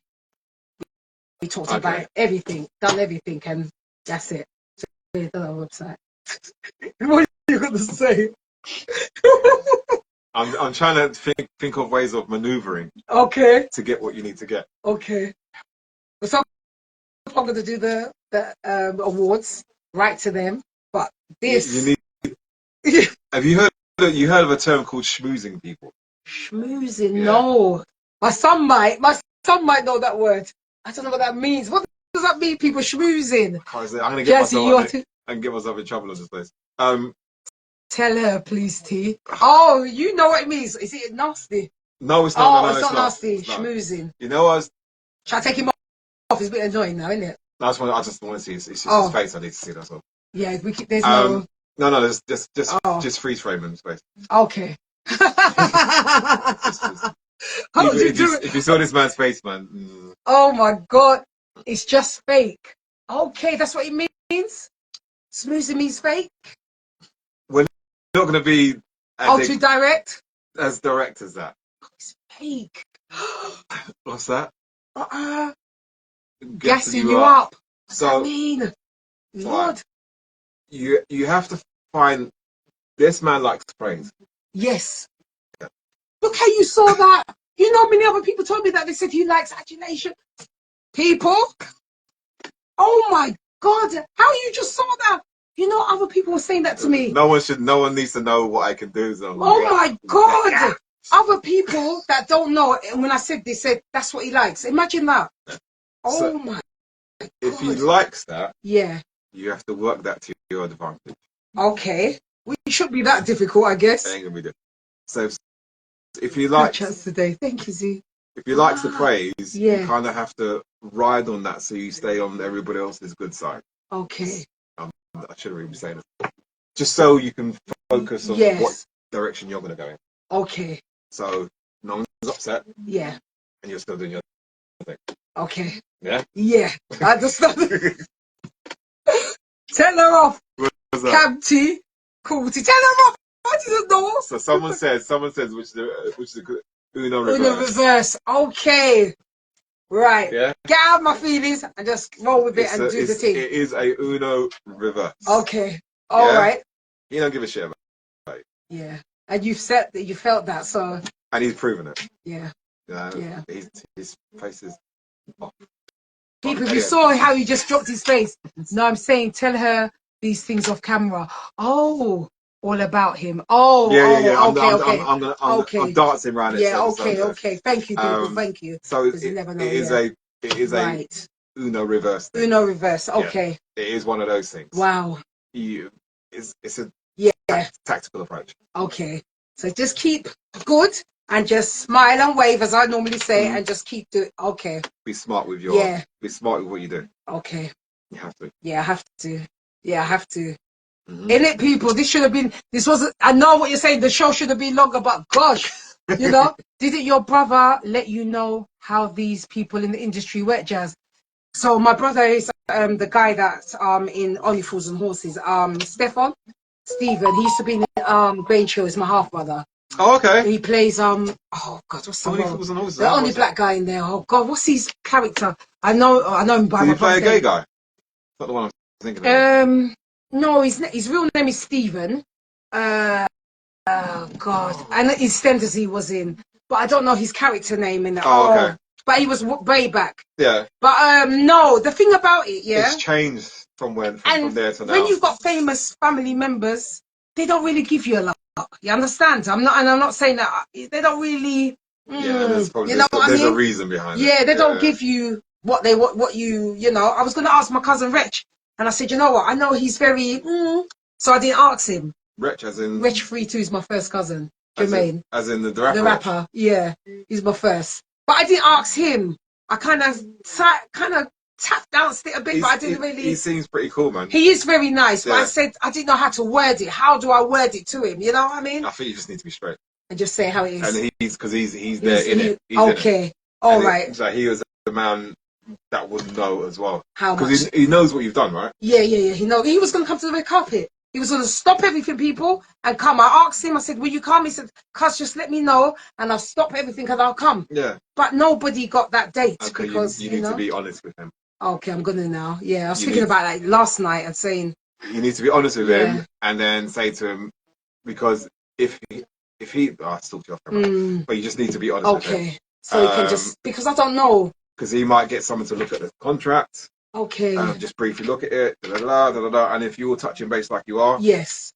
Speaker 1: We talked about everything, done everything, and that's it. So, it's on our website. What are you going to say?
Speaker 2: I'm trying to think of ways of maneuvering.
Speaker 1: Okay.
Speaker 2: To get what you need to get.
Speaker 1: Okay. So I'm going to do the awards, right to them. But this...
Speaker 2: You need... Have you heard of a term called schmoozing people?
Speaker 1: Schmoozing? Yeah. No. My son might know that word. I don't know what that means. What does that mean, people schmoozing?
Speaker 2: I'm going to get myself... I can get myself in trouble on this place.
Speaker 1: Tell her, please, T. Oh, you know what it means. Is it nasty?
Speaker 2: No, it's not.
Speaker 1: Oh, it's not nasty. Schmoozing.
Speaker 2: You know what?
Speaker 1: Shall I take him off? It's a bit annoying now, isn't it?
Speaker 2: I just want to see. It's just his face. I need to see. That's all.
Speaker 1: Yeah, there's no.
Speaker 2: No. Just freeze frame him face.
Speaker 1: Okay.
Speaker 2: If you saw this man's face, man.
Speaker 1: Oh my God, it's just fake. Okay, that's what it means. Schmoozing means fake.
Speaker 2: We're not going to be
Speaker 1: too direct.
Speaker 2: As direct as that.
Speaker 1: It's fake.
Speaker 2: What's that?
Speaker 1: Gassing you up. What's
Speaker 2: that
Speaker 1: mean? Lord.
Speaker 2: You have to find this man likes praise.
Speaker 1: Yes. Yeah. Look how you saw that. You know, many other people told me that. They said he likes adulation. People. Oh my God. How you just saw that? You know, other people were saying that to me.
Speaker 2: No one needs to know what I can do. So
Speaker 1: my God. Other people that don't know, and when I said, they said, that's what he likes. Imagine that. Oh my God.
Speaker 2: If he likes that,
Speaker 1: yeah,
Speaker 2: you have to work that to your advantage.
Speaker 1: Okay. We shouldn't be that difficult, I guess.
Speaker 2: It ain't gonna be difficult. So if he likes...
Speaker 1: Good chance today. Thank you, Z.
Speaker 2: If he likes the praise, you kind of have to ride on that so you stay on everybody else's good side.
Speaker 1: Okay.
Speaker 2: I shouldn't really be saying this. Just so you can focus on what direction you're going to go in. Okay. So no one's upset. Yeah. And you're still doing your thing. Okay. Yeah? Yeah. I understand. Tell her off. Cabty. Cool. Tell her off. I didn't know. So someone says which is the Uno reverse. Uno reverse. Okay. Right. Yeah. Get out of my feelings and just roll with it and do the thing. It is a Uno reverse. Okay. All right. You don't give a shit about it. Yeah. And you felt that, so. And he's proven it. Yeah. Yeah. His face is off. People, if you saw how he just dropped his face. No, I'm saying tell her these things off camera. Oh. All about him. Oh, yeah. Okay. I'm dancing around it. Yeah, okay. Thank you, people. Thank you. So it is a Uno reverse thing. Uno reverse. Okay. Yeah, it is one of those things. Wow. It's a tactical approach. Okay. So just keep good and just smile and wave as I normally say, and just keep doing. Okay. Be smart with your. Be smart with what you do. Okay. You have to. Yeah, I have to. Yeah, I have to. In it, people, I know what you're saying, the show should have been longer, but gosh, didn't your brother let you know how these people in the industry work, Jazz? So my brother is the guy that's in Only Fools and Horses, Stephen, he used to be in Grange Hill, is my half-brother. Oh, okay. He plays, oh God, what's the name? The only black guy in there, oh God, what's his character? I know him by my brother. Did he play a gay guy? Not the one I'm thinking of. No, his real name is Stephen. Oh God, and EastEnders he was in, but I don't know his character name in that. Oh, okay. But he was way back. Yeah. But no, the thing about it, it's changed from there to now. When you've got famous family members, they don't really give you a lot. You understand? I'm not saying that they don't really. There's a reason behind it. Yeah, they don't give you what you. I was going to ask my cousin Rich. And I said, you know what? I know he's very, so I didn't ask him. Wretch as in...
Speaker 1: Wretch 32 is my first cousin. Jermaine.
Speaker 2: As in the rapper?
Speaker 1: The rapper, yeah. He's my first. But I didn't ask him. I kind of tap danced it a bit, but I didn't really...
Speaker 2: He seems pretty cool, man.
Speaker 1: He is very nice, but I said I didn't know how to word it. How do I word it to him? You know what I mean?
Speaker 2: I think you just need to be straight.
Speaker 1: And just say how it is.
Speaker 2: And because he's there in it.
Speaker 1: Okay. All right.
Speaker 2: So he was the man that would know as well.
Speaker 1: How much?
Speaker 2: Because he knows what you've done, right?
Speaker 1: Yeah. He knows. He was going to come to the red carpet. He was going to stop everything, people, and come. I asked him, I said, will you come? He said, cuz, just let me know, and I'll stop everything and I'll come.
Speaker 2: Yeah.
Speaker 1: But nobody got that date because,
Speaker 2: you need to be honest with him.
Speaker 1: Okay, I'm going to now. Yeah, I was thinking about that last night and saying...
Speaker 2: You need to be honest with him and then say to him, because if he... I still off camera, but you just need to be honest with him.
Speaker 1: Okay, so you can just... Because I don't know.
Speaker 2: Because he might get someone to look at the contract.
Speaker 1: Okay.
Speaker 2: Just briefly look at it, and if you're touching base like you are,
Speaker 1: yes,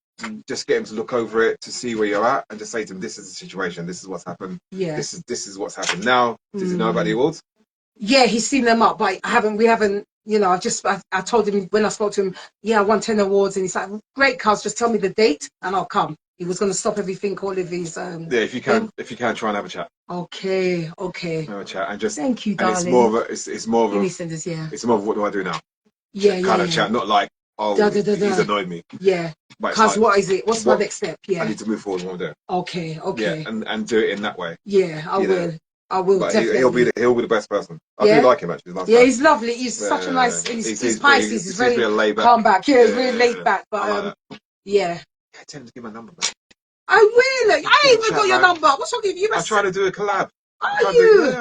Speaker 2: just get him to look over it to see where you're at, and just say to him, "This is the situation. This is what's happened.
Speaker 1: Yeah.
Speaker 2: This is what's happened now." Does he know about the awards?
Speaker 1: Yeah, he's seen them up, but we haven't. You know, I told him when I spoke to him, yeah, I won 10 awards, and he's like, great, cuz, just tell me the date and I'll come. He was going to stop everything, all of his... yeah,
Speaker 2: if you can, try and have a chat.
Speaker 1: Okay.
Speaker 2: Have a chat and just...
Speaker 1: Thank you, darling.
Speaker 2: It's more of it's more of what do I do now? Kind of chat, not like, he's annoyed me.
Speaker 1: Yeah. Cuz, what is it? What's my next step? Yeah.
Speaker 2: I need to move forward. What I'm doing.
Speaker 1: Okay.
Speaker 2: Yeah, and do it in that way.
Speaker 1: Yeah, I will. I will, but
Speaker 2: definitely. He'll be the best person. I do like him, actually. Nice guy.
Speaker 1: He's lovely. He's such a nice... He's Pisces. He's very calm back. Yeah, he's very laid back. But, yeah.
Speaker 2: Tell him to give my number, man.
Speaker 1: I will. I ain't even got your number. What's wrong with you?
Speaker 2: I'm trying to do a collab.
Speaker 1: I'm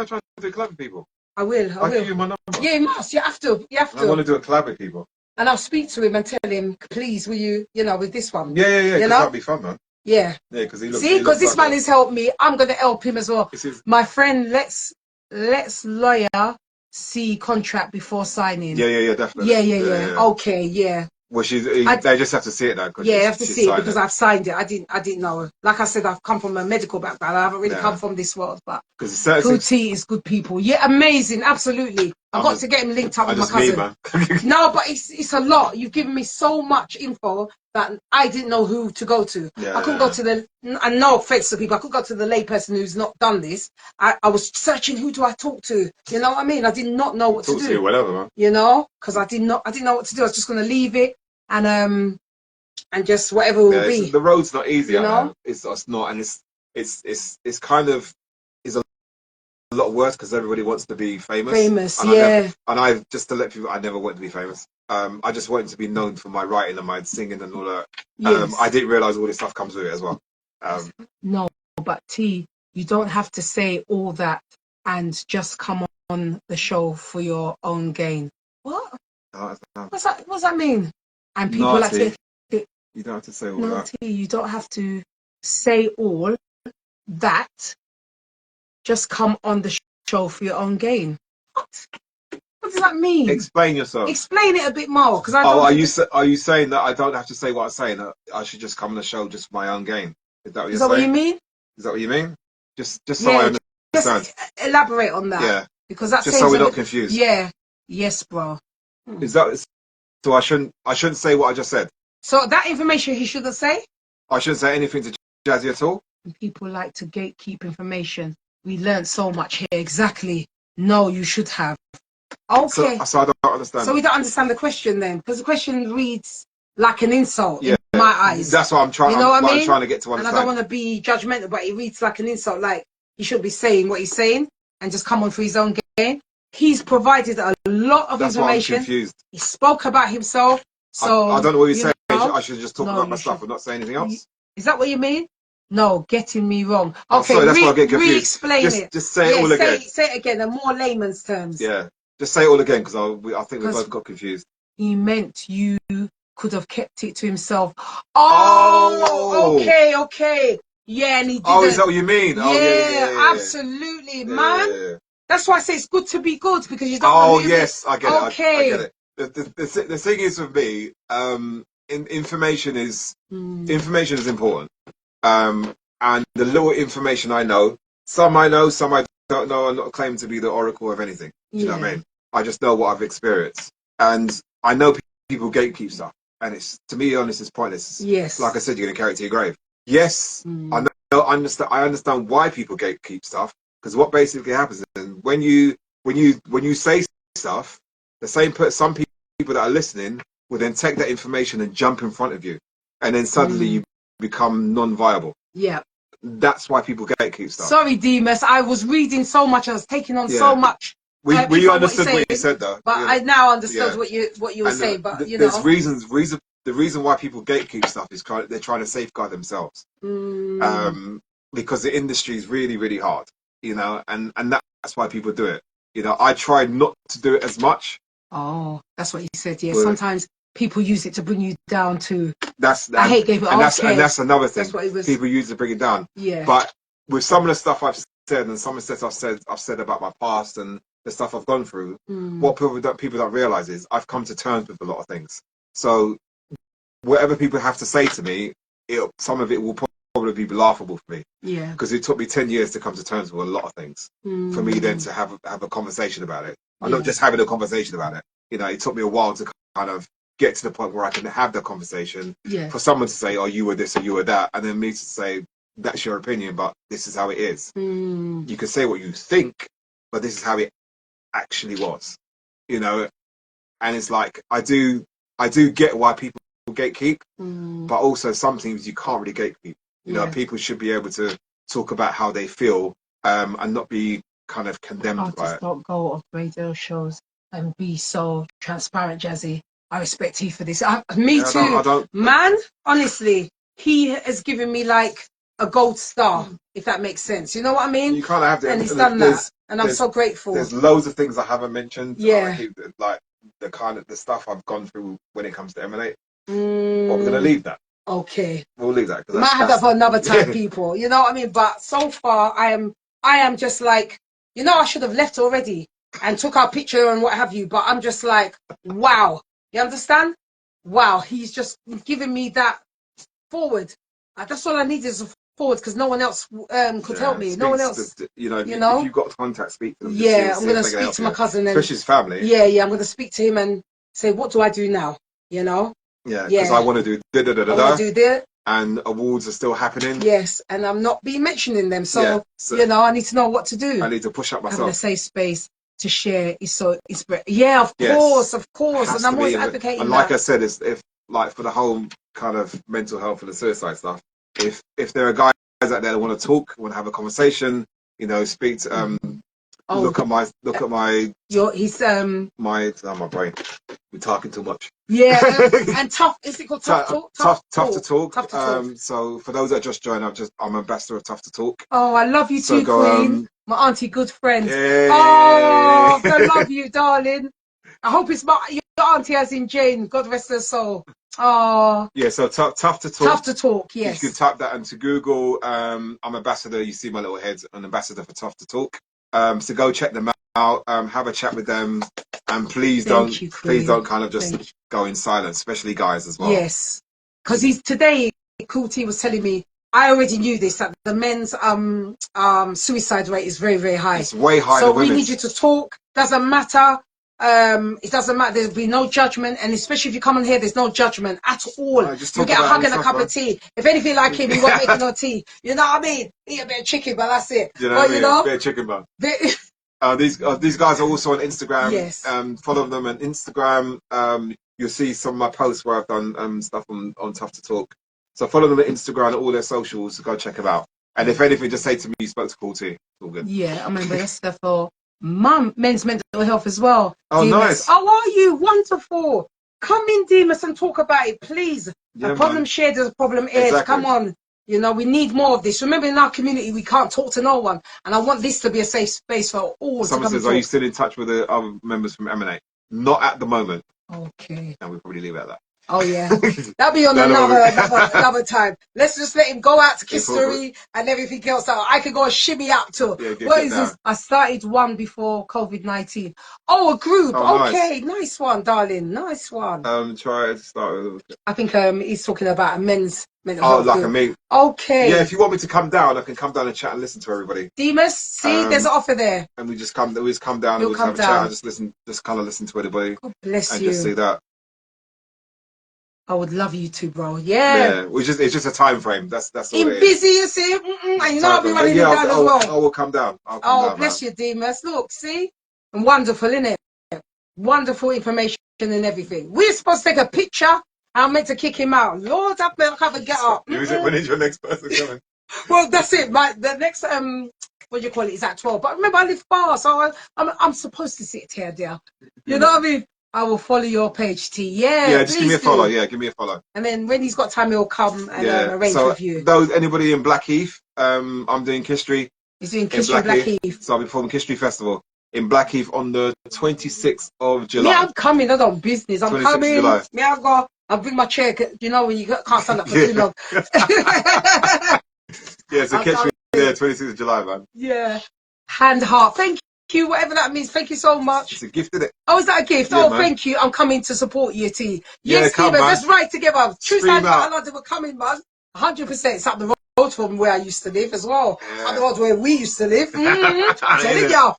Speaker 1: trying to
Speaker 2: do a collab with people.
Speaker 1: I will.
Speaker 2: I'll give you my number.
Speaker 1: Yeah, you must. You have to.
Speaker 2: I want to do a collab with people.
Speaker 1: And I'll speak to him and tell him, please, will you, with this one?
Speaker 2: Yeah. Because that'd be fun, man.
Speaker 1: Yeah.
Speaker 2: Yeah, because he looks...
Speaker 1: See, because this man has helped me. I'm going to help him as well. My friend, let's lawyer see contract before signing.
Speaker 2: Yeah, definitely.
Speaker 1: Yeah. Okay, yeah.
Speaker 2: Well, they just have to see it now.
Speaker 1: Yeah, you have to see it because I've signed it. I didn't know. Like I said, I've come from a medical background. I haven't really come from this world, but good tea is good people. Yeah, amazing, absolutely. I've got to get him linked up with my cousin. No, but it's a lot. You've given me so much info that I didn't know who to go to. I couldn't go to and no offense to people, I couldn't go to the layperson who's not done this. I was searching, who do I talk to? You know what I mean? I did not know what to do.
Speaker 2: Talk to you, whatever, man.
Speaker 1: You know, because I didn't know what to do. I was just going to leave it and just whatever will be.
Speaker 2: The road's not easy,
Speaker 1: you know.
Speaker 2: It's not, and it's kind of a lot of worse because everybody wants to be famous. And I just to let people, I never wanted to be famous. I just wanted to be known for my writing and my singing and all that. Yes. I didn't realize all this stuff comes with it as well.
Speaker 1: No, but T, you don't have to say all that and just come on the show for your own gain. What? What's that mean? And people like to...
Speaker 2: You don't have to say all that.
Speaker 1: T, you don't have to say all that. Just come on the show for your own gain. What does that mean?
Speaker 2: Explain yourself.
Speaker 1: Explain it a bit more, because
Speaker 2: are you saying that I don't have to say what I'm saying? That I should just come on the show just for my own gain? Is that what you're saying?
Speaker 1: What you mean?
Speaker 2: Is that what you mean? Just so I understand.
Speaker 1: Just elaborate on that.
Speaker 2: Yeah.
Speaker 1: Because that's
Speaker 2: just so we're not confused.
Speaker 1: Yeah. Yes, bro.
Speaker 2: Is that so? I shouldn't say what I just said.
Speaker 1: So that information he shouldn't say.
Speaker 2: I shouldn't say anything to Jazzy at all.
Speaker 1: People like to gatekeep information. We learned so much here. Exactly. No, you should have. Okay.
Speaker 2: So I don't understand.
Speaker 1: So we don't understand the question then, because the question reads like an insult in my eyes.
Speaker 2: That's what I'm trying. You know what I mean? I'm trying to get to understand.
Speaker 1: And I don't want to be judgmental, but it reads like an insult. Like he should be saying what he's saying and just come on for his own gain. He's provided a lot of information.
Speaker 2: I'm confused.
Speaker 1: He spoke about himself. So
Speaker 2: I don't know what you're saying. I should just talk about my stuff and not say anything else.
Speaker 1: Is that what you mean? No, getting me wrong. Okay,
Speaker 2: sorry, that's why I get confused.
Speaker 1: Re-explain it.
Speaker 2: Just say it all again.
Speaker 1: Say it again in more layman's terms.
Speaker 2: Yeah, just say it all again because I think we both got confused.
Speaker 1: He meant you could have kept it to himself. Oh, okay. Yeah, and he didn't.
Speaker 2: Oh, is that what you mean?
Speaker 1: Yeah, absolutely, man. Yeah. That's why I say it's good to be good because you don't. Oh,
Speaker 2: yes, I get it. Okay. I get it. The thing is with me, information is important. And the little information I know, some I know, some I don't know. I'm not claiming to be the oracle of anything. Do you know what I mean? I just know what I've experienced, and I know people gatekeep stuff.
Speaker 3: and it's, to be honest, it's pointless.
Speaker 1: Yes.
Speaker 3: Like I said, you're going to carry it to your grave. Yes, I know, I understand why people gatekeep stuff, because what basically happens is when you say stuff, some people that are listening will then take that information and jump in front of you, and then suddenly you become non-viable.
Speaker 1: Yeah.
Speaker 3: That's why people gatekeep stuff.
Speaker 1: Sorry, Demas, I was reading so much, I was taking on so much.
Speaker 3: We understood what you said, though.
Speaker 1: But I now understood what you were saying. But
Speaker 3: there's reasons. The reason why people gatekeep stuff is they're trying to safeguard themselves. Because the industry is really, really hard, and that's why people do it. I try not to do it as much.
Speaker 1: Oh, that's what you said. Yeah, sometimes people use it to bring you down to.
Speaker 3: I hate gatekeeping. And that's another thing. That's what it was. People use it to bring it down.
Speaker 1: Yeah.
Speaker 3: But with some of the stuff I've said and some of the stuff I've said about my past and the stuff I've gone through, what people don't realize is I've come to terms with a lot of things. So whatever people have to say to me, some of it will probably be laughable for me.
Speaker 1: Yeah.
Speaker 3: Because it took me 10 years to come to terms with a lot of things. For me then to have a conversation about it. I'm not just having a conversation about it. It took me a while to kind of get to the point where I can have the conversation.
Speaker 1: Yeah.
Speaker 3: For someone to say, oh, you were this or you were that, and then me to say, that's your opinion, but this is how it is. You can say what you think, but this is how it actually was. And it's like I do get why people gatekeep, but also some things you can't really gatekeep. People should be able to talk about how they feel and not be kind of condemned by it.
Speaker 1: Don't go on radio shows and be so transparent, Jazzy. I respect you for this. Me too.
Speaker 3: I don't,
Speaker 1: man, honestly, he has given me like a gold star, if that makes sense. You know what I mean?
Speaker 3: You can't have it.
Speaker 1: And he's done that. And I'm so grateful.
Speaker 3: There's loads of things I haven't mentioned.
Speaker 1: Yeah.
Speaker 3: Like the stuff I've gone through when it comes to M&A. But we're going to leave that.
Speaker 1: Okay.
Speaker 3: We'll leave that.
Speaker 1: We might have that for another time, people. You know what I mean? But so far, I am just like, I should have left already and took our picture and what have you. But I'm just like, wow. You understand? Wow. He's just giving me that forward. That's all I need is a forward, because no one else could help me. No one else.
Speaker 3: If you've got contact, speak to them.
Speaker 1: Yeah, I'm going to speak to my cousin.
Speaker 3: Especially his family.
Speaker 1: Yeah, I'm going to speak to him and say, what do I do now? Yeah,
Speaker 3: because I want to do
Speaker 1: I want to do that.
Speaker 3: And awards are still happening.
Speaker 1: Yes, and I'm not being mentioning them. So, I need to know what to do.
Speaker 3: I need to push up myself.
Speaker 1: Having a safe space to share is so inspiring. Yeah, of course. And I'm always advocating
Speaker 3: and like I said, if like for the whole kind of mental health and the suicide stuff, if there are guys out there that want to talk, want to have a conversation, speak to look at my my brain. We're talking too much.
Speaker 1: Yeah, and tough. Is it called tough talk?
Speaker 3: Tough to talk. Tough to talk. So for those that just joined, I'm ambassador of Tough to Talk.
Speaker 1: Oh, I love you too, Queen. My auntie, good friend.
Speaker 3: Yay.
Speaker 1: Oh, I love you, darling. I hope it's your auntie as in Jane. God rest her soul. Oh.
Speaker 3: Yeah, so tough to talk.
Speaker 1: Tough to talk, yes.
Speaker 3: You can type that into Google. I'm ambassador. You see my little head, an ambassador for Tough to Talk. So go check them out. Have a chat with them, and please don't kind of just go in silence, especially guys as well.
Speaker 1: Yes, because today, Cool T was telling me. I already knew this, that the men's suicide rate is very, very high.
Speaker 3: It's way higher.
Speaker 1: So we need you to talk. Doesn't matter. It doesn't matter. There'll be no judgment, and especially if you come on here, there's no judgment at all. You get a hug and a cup of tea. If anything like him, you won't make no tea. You know what I mean? Eat a bit of chicken, but that's it.
Speaker 3: You know what I mean? A bit of chicken, bun. These guys are also on Instagram.
Speaker 1: Yes.
Speaker 3: Follow them on Instagram. You'll see some of my posts where I've done stuff on Tough to Talk. So follow them on Instagram and all their socials. So go check them out. And if anything, just say to me you spoke to Cool T. It's all good.
Speaker 1: Yeah, I'm ambassador for men's mental health as well.
Speaker 3: Oh,
Speaker 1: Demas.
Speaker 3: nice.
Speaker 1: How are you? Wonderful. Come in, Demas, and talk about it, please. A problem shared is a problem aired. Exactly. Come on. We need more of this. Remember, in our community, we can't talk to no one. And I want this to be a safe space for all.
Speaker 3: Someone says, are you still in touch with the other members from M&A? Not at the moment.
Speaker 1: Okay.
Speaker 3: And we'll probably leave it at that.
Speaker 1: Oh, yeah. That'll be on another time. Let's just let him go out to history and everything else. I could go a shimmy up to. What is this? I started one before COVID-19. Oh, a group. Oh, okay. Nice one, darling. Nice one.
Speaker 3: Try to start with.
Speaker 1: I think he's talking about a men's mental health.
Speaker 3: Oh, like a me.
Speaker 1: Okay.
Speaker 3: Yeah, if you want me to come down, I can come down and chat and listen to everybody.
Speaker 1: Demas, see, there's an offer there.
Speaker 3: And we just come down and we'll have a chat and just kind of listen to everybody.
Speaker 1: God bless you.
Speaker 3: And just see that.
Speaker 1: I would love you to, bro. Yeah.
Speaker 3: It's just a time frame. That's all
Speaker 1: In
Speaker 3: it is.
Speaker 1: busy, you see, and you know I'll be running it down as well.
Speaker 3: I will come down.
Speaker 1: Bless you, Demas. Look, see, and wonderful, innit? Wonderful information and everything. We're supposed to take a picture. I'm meant to kick him out. Lord, I have to get up.
Speaker 3: When is your next person coming?
Speaker 1: Well, that's it. The next what do you call it? Is at 12. But remember, I live far, so I'm supposed to sit here, dear. You know what I mean? I will follow your page, T. Yeah,
Speaker 3: just give me a follow. Yeah, give me a follow.
Speaker 1: And then when he's got time, he'll come and arrange with you.
Speaker 3: Anybody in Blackheath, I'm doing History.
Speaker 1: He's doing History in Blackheath.
Speaker 3: So I'll be performing History Festival in Blackheath on the 26th of July.
Speaker 1: Yeah, I'm coming. I got business. I'm coming. Yeah, I'll bring my chair. You know when you can't stand up for too long.
Speaker 3: Yeah, so catch me there, 26th of July, man.
Speaker 1: Yeah. Hand heart. Thank you, whatever that means. Thank you so much.
Speaker 3: It's a gift, isn't it?
Speaker 1: Oh, is that a gift?
Speaker 3: Yeah, man.
Speaker 1: Thank you. I'm coming to support you, T.
Speaker 3: Yeah,
Speaker 1: yes,
Speaker 3: come,
Speaker 1: Steven,
Speaker 3: man.
Speaker 1: let's ride together. True
Speaker 3: Stream
Speaker 1: Side London, we're coming, man. 100%. It's up the road from where I used to live as well. Yeah. Up the road where we used to live. Telling y'all.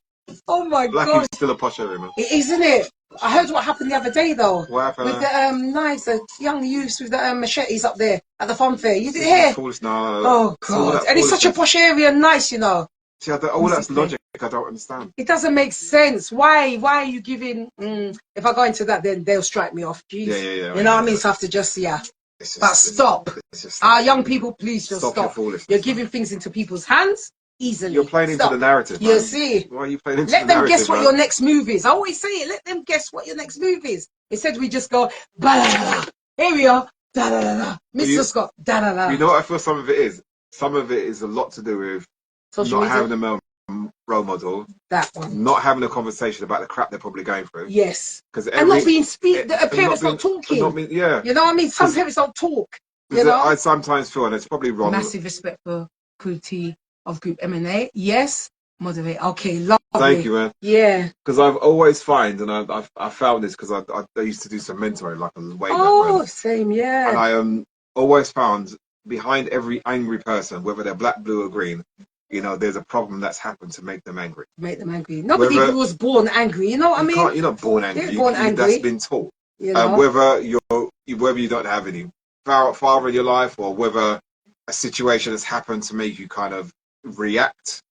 Speaker 1: Oh my God.
Speaker 3: Blackheath's still a posh area, man.
Speaker 1: It is, isn't it? I heard what happened the other day, though.
Speaker 3: What happened?
Speaker 1: With the young youths with the machetes up there at the fun fair. You didn't hear? Oh, God. And it's such a posh area, nice, you know.
Speaker 3: See, all that's logic I don't understand.
Speaker 1: It doesn't make sense. Why are you giving... if I go into that, then they'll strike me off. Jeez.
Speaker 3: Yeah.
Speaker 1: You know what I mean? So I have to just, but stop. Our young people, please just stop. You're giving things into people's hands. Easily.
Speaker 3: You're playing into the narrative, man.
Speaker 1: You see.
Speaker 3: Why are you playing into
Speaker 1: Let
Speaker 3: the
Speaker 1: them
Speaker 3: narrative,
Speaker 1: guess what your next move is. I always say it. Let them guess what your next move is. Instead, we just go, ba-da-da-da. Here we are. Da-da-da-da. Mr. Scott, da-da-da.
Speaker 3: You know what I feel some of it is? Some of it is a lot to do with not having a role model.
Speaker 1: That one.
Speaker 3: Not having a conversation about the crap they're probably going through.
Speaker 1: Yes. And not being the parents not talking.
Speaker 3: Yeah.
Speaker 1: You know what I mean? Some parents don't talk. You know?
Speaker 3: I sometimes feel, and it's probably wrong.
Speaker 1: Massive respect for Crew T of Group M&A. Yes. Moderate. Okay. Lovely.
Speaker 3: Thank you, man.
Speaker 1: Yeah.
Speaker 3: Because I've always found, and I found this because I used to do some mentoring like way back when.
Speaker 1: Oh, same, yeah.
Speaker 3: And I always found behind every angry person, whether they're black, blue, or green, there's a problem that's happened to make them angry. Nobody was born angry. You know what I mean? You're not born angry.
Speaker 1: You're born angry.
Speaker 3: That's been taught.
Speaker 1: You know?
Speaker 3: Whether you don't have any father in your life, or whether a situation has happened to make you kind of react.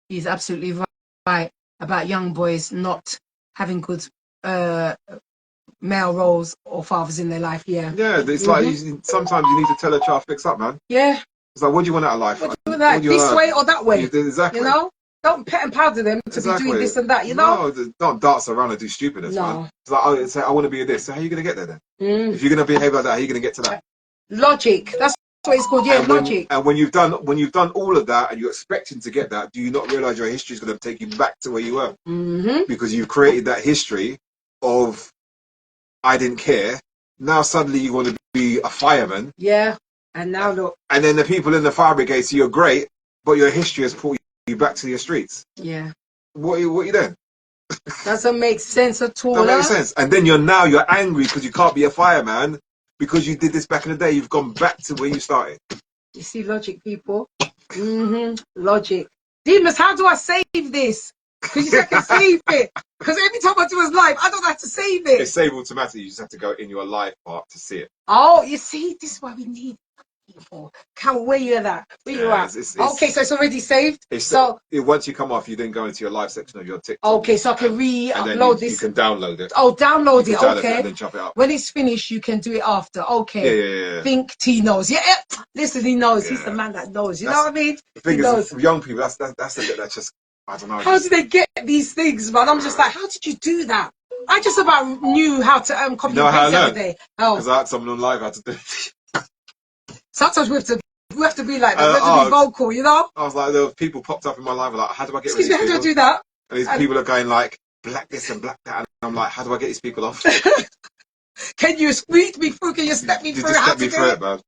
Speaker 1: He's absolutely right about young boys not having good male roles or fathers in their life. Yeah.
Speaker 3: Yeah, it's like sometimes you need to tell a child fix up, man.
Speaker 1: Yeah.
Speaker 3: It's like, what do you want out of life?
Speaker 1: This way or that way?
Speaker 3: Exactly.
Speaker 1: You know, don't pet and powder them to be doing this and that. You know,
Speaker 3: no, don't dance around and do stupidness, man. It's like, say, I want to be this. So how are you going to get there then? If you're going to behave like that, how are you going to get to that?
Speaker 1: Logic. That's what it's called. Yeah, logic.
Speaker 3: And when you've done all of that, and you're expecting to get that, do you not realize your history is going to take you back to where you were? Because you've created that history of I didn't care. Now suddenly you want to be a fireman.
Speaker 1: Yeah. And now look.
Speaker 3: And then the people in the fire brigade see you're great, but your history has pulled you back to your streets.
Speaker 1: Yeah.
Speaker 3: What are you doing?
Speaker 1: Doesn't make sense at all.
Speaker 3: Doesn't make sense. And then you're angry because you can't be a fireman because you did this back in the day. You've gone back to where you started.
Speaker 1: You see logic, people. Logic. Demas, how do I save this? Because you said I can save it. Because every time I do his live, I don't have to save it.
Speaker 3: It's saved automatically. You just have to go in your live part to see it.
Speaker 1: Oh, you see, this is why we need people. Where you at? Where you at? Okay, so it's already saved.
Speaker 3: Once you come off, you then go into your live section of your TikTok.
Speaker 1: Okay, so I can re-upload this.
Speaker 3: You can download it.
Speaker 1: Oh, download it. Okay.
Speaker 3: And then chop it up.
Speaker 1: When it's finished, you can do it after. Okay.
Speaker 3: Yeah.
Speaker 1: Think T knows. Yeah. Listen, he knows. He's the man that knows. You know what I mean?
Speaker 3: The thing is, for young people, that's the bit that's just, I don't know.
Speaker 1: How do they get these things, man? I'm just like, how did you do that? I just about knew how to copy and paste every day.
Speaker 3: Because I had someone on live how to do it.
Speaker 1: Sometimes we have to be like that. We have to be vocal, you know?
Speaker 3: I was like, there were people popped up in my life like, how do I get
Speaker 1: Excuse me, how do I do that?
Speaker 3: And these people are going like, black this and black that. And I'm like, how do I get these people off?
Speaker 1: Can you squeeze me through? Can you step me through?
Speaker 3: Just step me through it, man.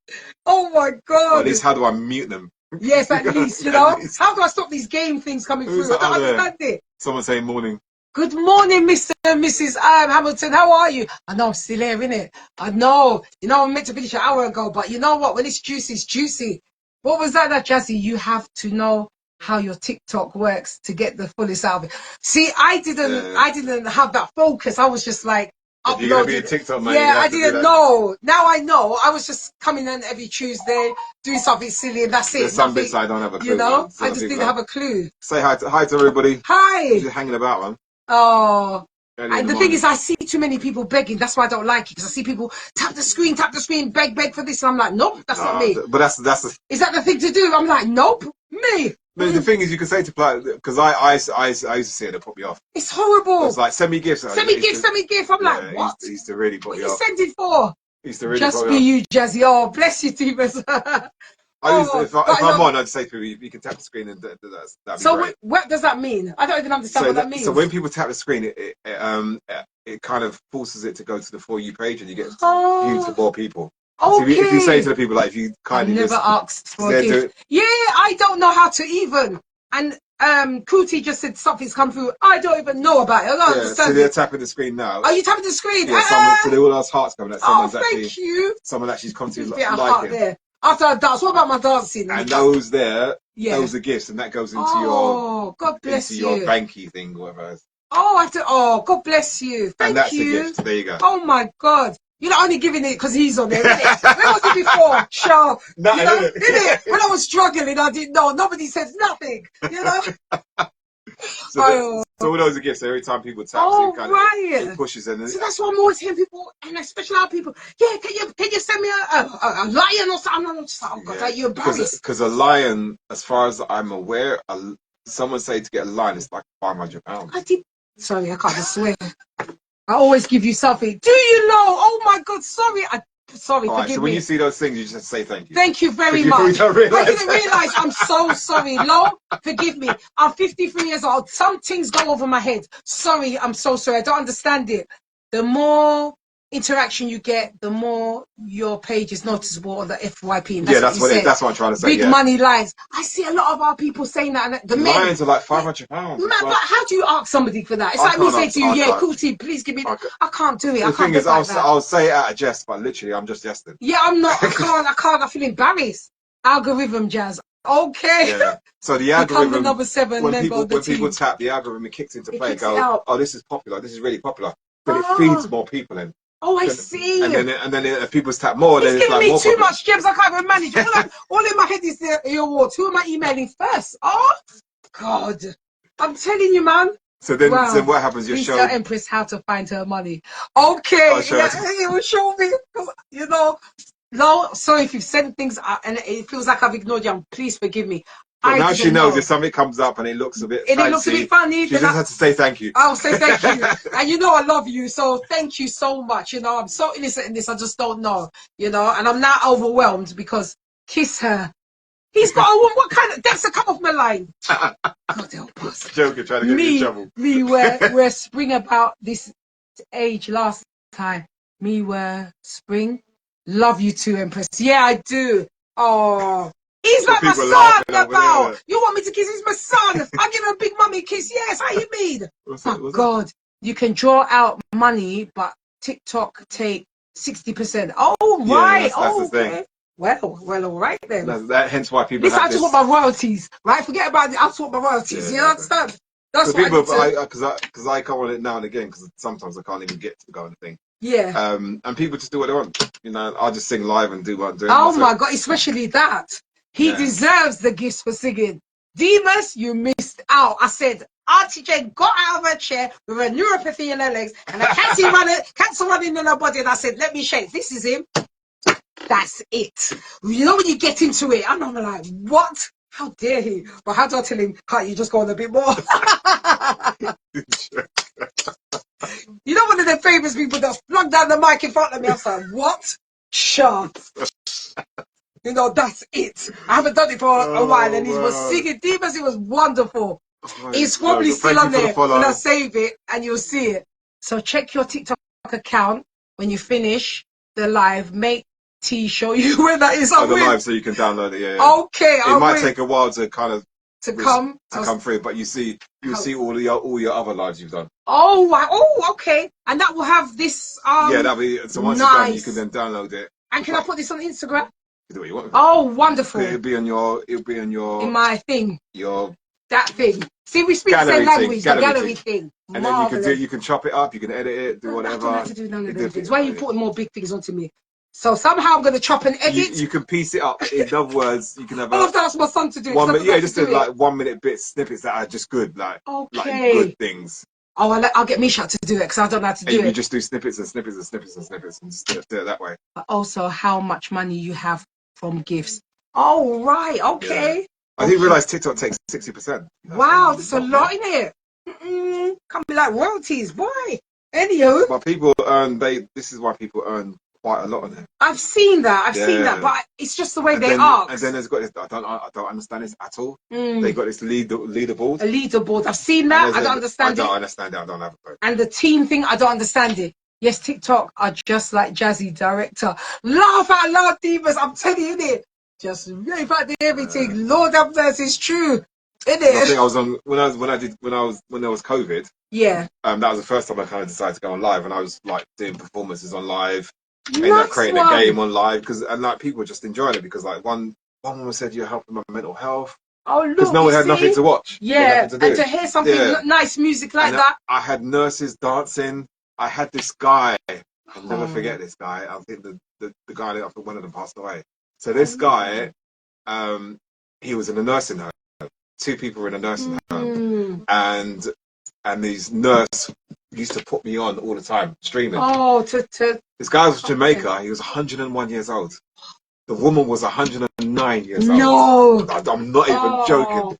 Speaker 1: Oh my God.
Speaker 3: Or at least, how do I mute them?
Speaker 1: Yes, at least, you know? How do I stop these game things coming through? I don't understand it.
Speaker 3: Someone saying morning.
Speaker 1: Good morning, Mr. and Mrs. Hamilton. How are you? I know I'm still here, innit? I know. You know, I'm meant to finish an hour ago, but you know what? When it's juicy, it's juicy. What was that, Jazzy? You have to know how your TikTok works to get the fullest out of it. See, I didn't have that focus. I was just like,
Speaker 3: If you're gonna be a
Speaker 1: uploading.
Speaker 3: TikTok man,
Speaker 1: Yeah, I didn't know. Now I know. I was just coming in every Tuesday, doing something silly, and that's it.
Speaker 3: There's some bits I don't have a clue.
Speaker 1: You know,
Speaker 3: man.
Speaker 1: I just didn't have a clue.
Speaker 3: Say hi to everybody.
Speaker 1: Hi.
Speaker 3: Just hanging about, man.
Speaker 1: Oh.
Speaker 3: And
Speaker 1: the thing is, I see too many people begging. That's why I don't like it, because I see people tap the screen, beg for this, and I'm like, nope, that's not me.
Speaker 3: But that's the.
Speaker 1: Is that the thing to do? I'm like, nope, me.
Speaker 3: No, the thing is, you can say to people, because I used to see it, it put me off.
Speaker 1: It's horrible.
Speaker 3: It's like, send me gifts.
Speaker 1: Send me gifts. I'm like, what?
Speaker 3: He used to really put me off.
Speaker 1: What are you sending for?
Speaker 3: He used to really
Speaker 1: Just
Speaker 3: put
Speaker 1: be
Speaker 3: me off.
Speaker 1: you, Jazzy. Oh, bless you, Divas.
Speaker 3: If I'm on, I'd say to people, you can tap the screen, and that'd be great.
Speaker 1: What does that mean? I don't even understand what that means.
Speaker 3: So when people tap the screen, it kind of forces it to go to the For You page, and you get viewed to more people.
Speaker 1: Okay.
Speaker 3: So if you say to the people, like, if you kindly
Speaker 1: never asked for a gift. Yeah, I don't know how to even. And Kuti just said something's come through. I don't even know about it. I don't understand.
Speaker 3: So they're tapping the screen now.
Speaker 1: Are you tapping the screen?
Speaker 3: Yeah, so all those hearts coming.
Speaker 1: Thank you.
Speaker 3: Someone actually come to
Speaker 1: like it. There. After I dance, what about my dancing?
Speaker 3: And those there, those are gifts, and that goes into your
Speaker 1: God bless
Speaker 3: your banky thing, whatever.
Speaker 1: God bless you. Thank you.
Speaker 3: A gift. There you go.
Speaker 1: Oh my God. You're not only giving it because he's on it. When was it before? Sure. It? When I was struggling, I didn't know. Nobody says nothing. You know?
Speaker 3: So all those are gifts. Every time people tap, it pushes in.
Speaker 1: So that's why I'm always hearing people, and especially our people. Yeah, can you send me a lion or something? I'm just like, oh God, are you embarrassed?
Speaker 3: Because a lion, as far as I'm aware, someone say to get a lion, it's like £500.
Speaker 1: Sorry, I can't just swear. I always give you something. Do you know? Oh my God, sorry. Sorry,
Speaker 3: forgive me. So when you see those things, you just say thank you.
Speaker 1: Thank you very much. I didn't realise. I'm so sorry. Lo, forgive me. I'm 53 years old. Some things go over my head. Sorry, I'm so sorry. I don't understand it. The more interaction you get, the more your page is noticeable on the FYP.
Speaker 3: That's what I'm trying to say.
Speaker 1: Big money lines. I see a lot of our people saying that. And the
Speaker 3: lions are like £500.
Speaker 1: But how do you ask somebody for that? It's like me saying to you, Kuti, please give me. I can't do it.
Speaker 3: The thing is, I'll say it out of jest, but literally, I'm just jesting.
Speaker 1: Yeah, I'm not. I can't. I feel embarrassed. Algorithm jazz. Okay.
Speaker 3: Yeah. So the algorithm.
Speaker 1: The number 7
Speaker 3: when
Speaker 1: member
Speaker 3: people,
Speaker 1: of the
Speaker 3: people tap, the algorithm kicks into play. Oh, this is popular. This is really popular. But it feeds more people in.
Speaker 1: Oh, I see.
Speaker 3: And then if people tap more, then it's
Speaker 1: giving
Speaker 3: like
Speaker 1: me
Speaker 3: more
Speaker 1: too
Speaker 3: popular.
Speaker 1: much gems. I can't even manage. All in my head is the awards. Who am I emailing first? Oh, God. I'm telling you, man.
Speaker 3: So then what happens? You show
Speaker 1: Empress how to find her money. Okay. It will show me. You know. No, sorry if you've sent things and it feels like I've ignored you. Please forgive me.
Speaker 3: But now she knows if something comes up and it looks a bit fancy,
Speaker 1: it looks a bit funny.
Speaker 3: She just has to say thank you.
Speaker 1: I'll say thank you. And you know I love you, so thank you so much. You know, I'm so innocent in this, I just don't know. You know, and I'm now overwhelmed because kiss her. He's got what kind of that's a come off my line. God help us.
Speaker 3: Joking, trying to get me in trouble.
Speaker 1: Me were spring about this age last time. Me were spring. Love you too, Empress. Yeah, I do. Oh. He's like my son, about. You want me to kiss? He's my son. I give him a big mummy kiss. Yes, how you mean? God, you can draw out money, but TikTok take 60%. Oh, right.
Speaker 3: That's the thing.
Speaker 1: Well, all right then.
Speaker 3: Hence why people.
Speaker 1: Listen, I just want my royalties, right? Forget about it. I just want my royalties. You understand? That's what
Speaker 3: people, because I come on it now and again because sometimes I can't even get to go on the thing.
Speaker 1: Yeah.
Speaker 3: And people just do what they want. You know, I'll just sing live and do what I'm doing.
Speaker 1: Oh my God, especially that. He deserves the gifts for singing. Demas, you missed out. I said, Auntie Jane got out of her chair with a neuropathy in her legs and a cancer running in her body. And I said, let me shake. This is him. That's it. You know when you get into it, and I'm like, what? How dare he? But how do I tell him, can't you just go on a bit more? You know one of the famous people that flung down the mic in front of me? I was like, what? Shut. You know, that's it. I haven't done it for a while, and he was singing Divas. It was wonderful. It's probably still on there when I save it, and you'll see it. So check your TikTok account when you finish the live. Make T show you where that is.
Speaker 3: The live, so you can download it. Yeah.
Speaker 1: Okay.
Speaker 3: It might take a while to kind of
Speaker 1: come
Speaker 3: through, but you'll see all your other lives you've done.
Speaker 1: Oh wow. Oh, okay. And that will have this.
Speaker 3: That'll be so. Once it's done, you can then download it.
Speaker 1: And can I put this on Instagram?
Speaker 3: Do what you want.
Speaker 1: Oh, wonderful.
Speaker 3: It'll be on your.
Speaker 1: In my thing.
Speaker 3: Your
Speaker 1: That thing. See, we speak the same language, the gallery thing.
Speaker 3: And then you can chop it up, you can edit it, do whatever.
Speaker 1: I don't have to do none of those things. Why are you putting more big things onto me? So somehow I'm going to chop and edit.
Speaker 3: You can piece it up. In other words, you can have
Speaker 1: I'll have to ask my son to do it.
Speaker 3: Just do like 1 minute bits, snippets that are just good, like good things.
Speaker 1: Oh, I'll get Misha to do it because I don't know how to do it.
Speaker 3: You just do snippets and snippets and snippets and snippets and just do it that way.
Speaker 1: But also how much money you have from gifts. Oh, right. Okay.
Speaker 3: Yeah. I didn't realise TikTok takes 60%.
Speaker 1: Wow, that's a lot in it. Can't be like royalties. Why? Anywho.
Speaker 3: But people earn, this is why people earn quite a lot on it.
Speaker 1: I've seen that, but it's just the way they ask.
Speaker 3: And then there's got this, I don't understand this at all. They got this leaderboard.
Speaker 1: A leaderboard. I've seen that. I don't understand it.
Speaker 3: I don't understand it. I don't have it.
Speaker 1: And the team thing, I don't understand it. Yes, TikTok are just like Jazzy director. Laugh out loud, divas. I'm telling you, innit? Just rave out the everything. Lord have mercy, it's true. Innit?
Speaker 3: I think I was on when there was COVID.
Speaker 1: Yeah.
Speaker 3: That was the first time I kind of decided to go on live, and I was like doing performances on live, and creating a game on live and like people were just enjoying it because like one woman said you're helping my mental health.
Speaker 1: Oh look,
Speaker 3: because no one had nothing to watch.
Speaker 1: Yeah, and to hear something nice music like that.
Speaker 3: I had nurses dancing. I had this guy. I'll never forget this guy. I think the guy after one of them passed away. So this guy, he was in a nursing home. 2 people were in a nursing home, and these nurse used to put me on all the time streaming.
Speaker 1: Oh,
Speaker 3: this guy was Jamaica. He was 101 years old. The woman was 109 years old.
Speaker 1: No,
Speaker 3: I'm not even joking.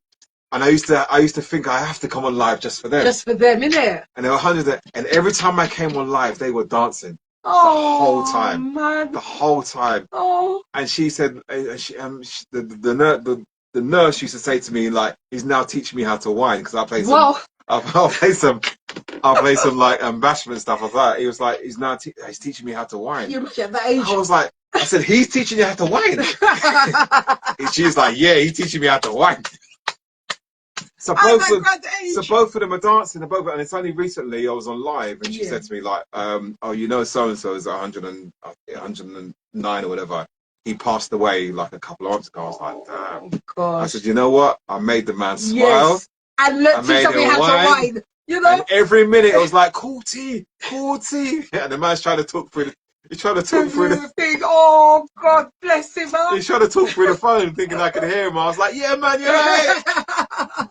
Speaker 3: And I used to think I have to come on live just for them.
Speaker 1: Just for them, innit?
Speaker 3: And there were hundreds. And every time I came on live, they were dancing. The whole time. Man. The whole time.
Speaker 1: Oh.
Speaker 3: And she said, the nurse used to say to me, like, he's now teaching me how to whine because I play some. I'll play some like bashment stuff like that. He was like, he's teaching me how to whine.
Speaker 1: You're at that age.
Speaker 3: I was like, I said, he's teaching you how to whine. She's like, yeah, he's teaching me how to whine. So both of them are dancing, and it's only recently I was on live and she said to me like, oh, you know, so and so is 109 or whatever. He passed away like a couple of months ago. I was like, damn. Oh, gosh. I said, you know what? I made the man smile.
Speaker 1: Yes. And look, teach me how to whine. You know?
Speaker 3: And every minute it was like, cool tea. And the man's trying to talk through He's trying to talk through the
Speaker 1: thing. Oh, God bless him, man.
Speaker 3: He's trying to talk through the phone, thinking I could hear him. I was like, yeah, man, you're right.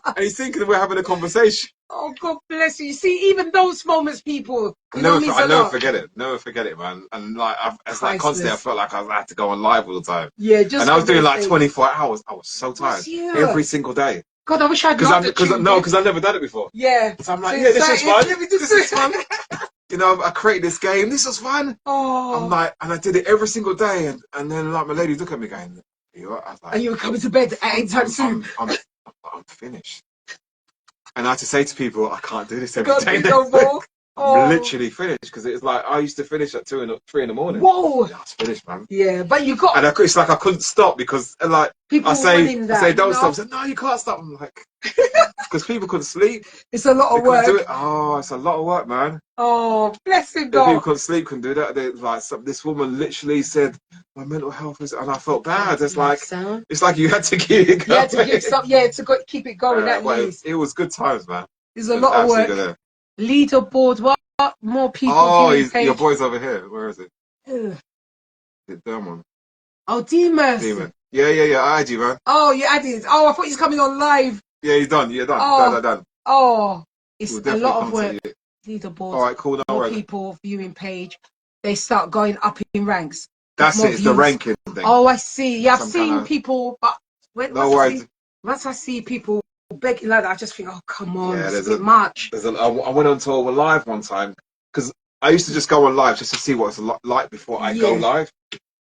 Speaker 3: And he's thinking we're having a conversation.
Speaker 1: Oh, God bless you. You see, even those moments, people.
Speaker 3: I never forget it. Never forget it, man. And like, it's like constantly, I felt like I had to go on live all the time.
Speaker 1: Yeah, just.
Speaker 3: And I was doing like 24 hours. I was so tired every single day.
Speaker 1: God, I wish I'd
Speaker 3: because I've never done it before.
Speaker 1: Yeah.
Speaker 3: So I'm like, yeah, this is fun. This is fun. You know, I created this game. This was fun.
Speaker 1: Oh.
Speaker 3: I'm like, and I did it every single day. And then like my lady looked at me going, you know what? I was like,
Speaker 1: and you were coming to bed at any time soon.
Speaker 3: I'm finished. And I had to say to people, I can't do this every day. I'm literally finished because it's like I used to finish at 2 and 3 in the morning.
Speaker 1: Whoa!
Speaker 3: Yeah, I was finished, man.
Speaker 1: Yeah, but you got.
Speaker 3: And it's like I couldn't stop because like
Speaker 1: people
Speaker 3: I say don't stop. I said no, you can't stop. I'm like because people couldn't sleep.
Speaker 1: It's a lot of work.
Speaker 3: Do it. Oh, it's a lot of work, man.
Speaker 1: Oh, bless him,
Speaker 3: God. People couldn't sleep, couldn't do that. This woman literally said my mental health is, and I felt bad. It's like you had to keep it going.
Speaker 1: You had to give some, to keep it going.
Speaker 3: It was good times, man.
Speaker 1: There's a lot of work. Good. Leaderboard, what more people?
Speaker 3: Oh, your boy's over here. Where is it? The Demon.
Speaker 1: Oh, Demon.
Speaker 3: Yeah. I had you, man.
Speaker 1: Oh, you added. Oh, I thought he's coming on live.
Speaker 3: Yeah, he's done. Yeah, done. Done.
Speaker 1: Oh, it's a lot of work. Leaderboard.
Speaker 3: All right, cool. No
Speaker 1: more people viewing page. They start going up in ranks.
Speaker 3: That's it. It's the ranking thing.
Speaker 1: Oh, I see. Yeah, I've seen people, but once I see people begging like that, I just think, oh, come on, it's a bit much.
Speaker 3: I went on tour live one time because I used to just go on live just to see what it's like before I go live.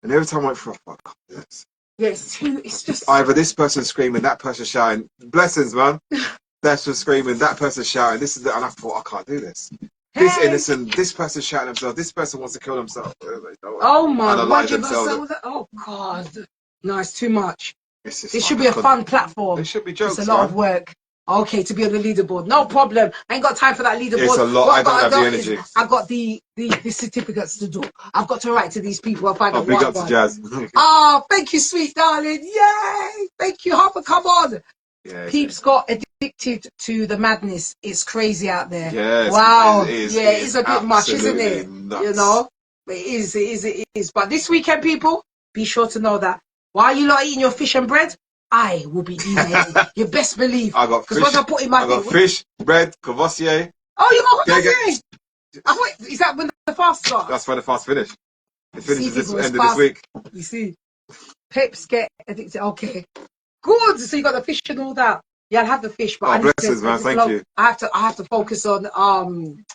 Speaker 3: And every time I went through, I thought, this.
Speaker 1: Yeah, it's just
Speaker 3: either this person screaming, that person shouting, blessings, man. That person screaming, that person shouting, this is it. And I thought, I can't do this. Hey. This innocent, this person shouting themselves, this person wants to kill themselves.
Speaker 1: Oh my God. Oh God. No, it's too much. This should be a fun platform.
Speaker 3: It should be jokes.
Speaker 1: It's a lot of work. Okay, to be on the leaderboard. No problem. I ain't got time for that leaderboard.
Speaker 3: It's a lot. I don't have the energy.
Speaker 1: I've got the certificates to do. I've got to write to these people. I'll find out
Speaker 3: big up to Jazz.
Speaker 1: Oh, thank you, sweet darling. Yay. Thank you, Harper. Come on.
Speaker 3: Yeah,
Speaker 1: Peeps got a addicted to the madness. It's crazy out there.
Speaker 3: Yes,
Speaker 1: wow.
Speaker 3: it is.
Speaker 1: Yeah, it's a bit much, isn't it?
Speaker 3: Nuts.
Speaker 1: You know, it is. But this weekend, people, be sure to know that while you lot eating your fish and bread, I will be eating it. You best believe.
Speaker 3: I got fish.
Speaker 1: Because what I put in my
Speaker 3: I got fish, bread, Cavassier.
Speaker 1: Oh, you got Cavassier? Is that when the fast starts?
Speaker 3: That's when the fast finish. It finishes this end of
Speaker 1: fast.
Speaker 3: this week.
Speaker 1: You see, peps get addicted. Okay, good. So you got the fish and all that. Yeah, I'll have the fish, but
Speaker 3: blessings, man. Thank you.
Speaker 1: I have to focus on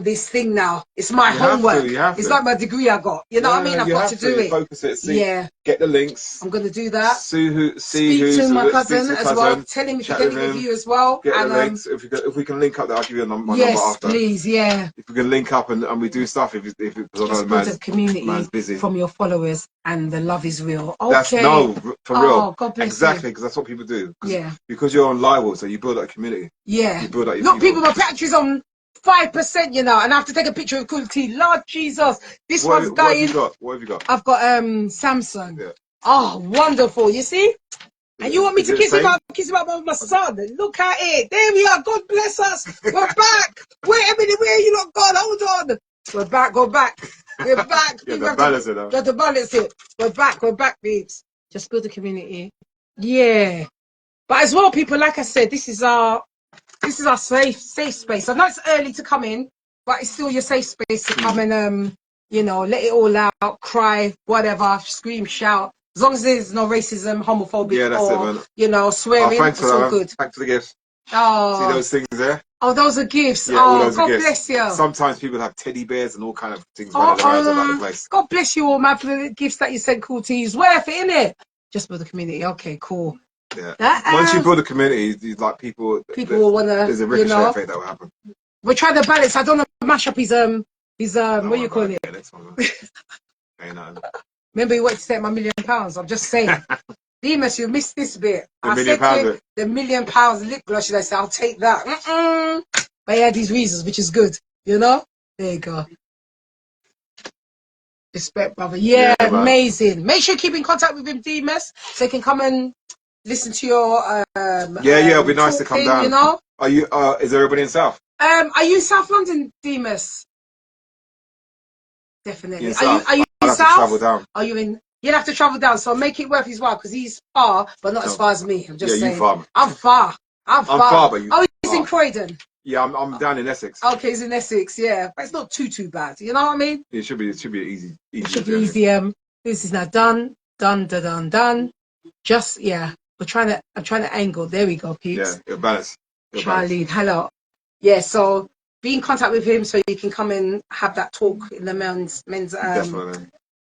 Speaker 1: this thing now. It's my homework. It's like my degree I got. You know what I mean? I've got to do it.
Speaker 3: Focus it. See, get the links.
Speaker 1: I'm gonna do that.
Speaker 3: Speak
Speaker 1: to my cousin as well. Tell him if you get any review as well.
Speaker 3: Get the links. If we can link up, I'll give you my number after.
Speaker 1: Please, yeah.
Speaker 3: If we can link up and we do stuff, if it's
Speaker 1: build a community
Speaker 3: busy.
Speaker 1: From your followers, and the love is real.
Speaker 3: For
Speaker 1: Okay.
Speaker 3: real.
Speaker 1: God bless
Speaker 3: exactly, because that's what people do.
Speaker 1: Yeah.
Speaker 3: Because you're on live, so you build that community.
Speaker 1: Yeah.
Speaker 3: You build that.
Speaker 1: Look, people, my battery's on 5%, you know, and I have to take a picture of Kule. Lord Jesus, one's dying.
Speaker 3: What have you got?
Speaker 1: I've got Samsung.
Speaker 3: Yeah.
Speaker 1: Oh, wonderful! You see, and you want me to kiss him up with my son? Look at it. There we are. God bless us. We're back. Wait a minute. Where are you not gone? Hold on. We're back. Go back. We're back.
Speaker 3: You have to balance it.
Speaker 1: Got to balance it. We're back. We're back, babes. Just build a community. Yeah, but as well, people. Like I said, this is our safe space. I know it's early to come in, but it's still your safe space to come and you know, let it all out, cry, whatever, scream, shout. As long as there's no racism, homophobic, or you know, swearing, it's all good.
Speaker 3: Thanks for the gifts.
Speaker 1: Oh,
Speaker 3: see those things there?
Speaker 1: Oh, those are gifts.
Speaker 3: Yeah,
Speaker 1: oh, God bless you.
Speaker 3: Sometimes people have teddy bears and all kind of things running around about the place.
Speaker 1: God bless you all, man, for the gifts that you sent. Cool to you. Worth it, innit? Just for the community. Okay, cool.
Speaker 3: Yeah. Once you build a community, like people
Speaker 1: will wanna.
Speaker 3: There's a ricochet effect that will happen.
Speaker 1: We're trying to balance. I don't want to mash up his what do you call it? Remember you wanted to take my £1 million. I'm just saying. Demas, you missed this bit.
Speaker 3: The £1
Speaker 1: the £1 million lip gloss. Should I say? I'll take that. But he had these reasons, which is good. You know. There you go. Respect, brother. Yeah, amazing. Make sure you keep in contact with him, Demas, so he can come and listen to your
Speaker 3: it'll be nice to come down.
Speaker 1: You know.
Speaker 3: Are you? Is everybody in South?
Speaker 1: Are you in South London, Demas? Definitely. Are you in South?
Speaker 3: Travel down.
Speaker 1: Are you in? You'll have to travel down, so make it worth his while because he's far, but not as far as me. I'm just saying.
Speaker 3: You far.
Speaker 1: I'm far. I'm far,
Speaker 3: but you.
Speaker 1: Oh, he's in Croydon.
Speaker 3: Yeah, I'm down in Essex.
Speaker 1: Okay, he's in Essex. Yeah, but it's not too bad. You know what I mean?
Speaker 3: It should be easy.
Speaker 1: It should be easy. This is now done. Just I'm trying to angle. There we go, peeps.
Speaker 3: Yeah, it'll balance.
Speaker 1: Charlie, hello. Yeah, so be in contact with him so you can come and have that talk in the men's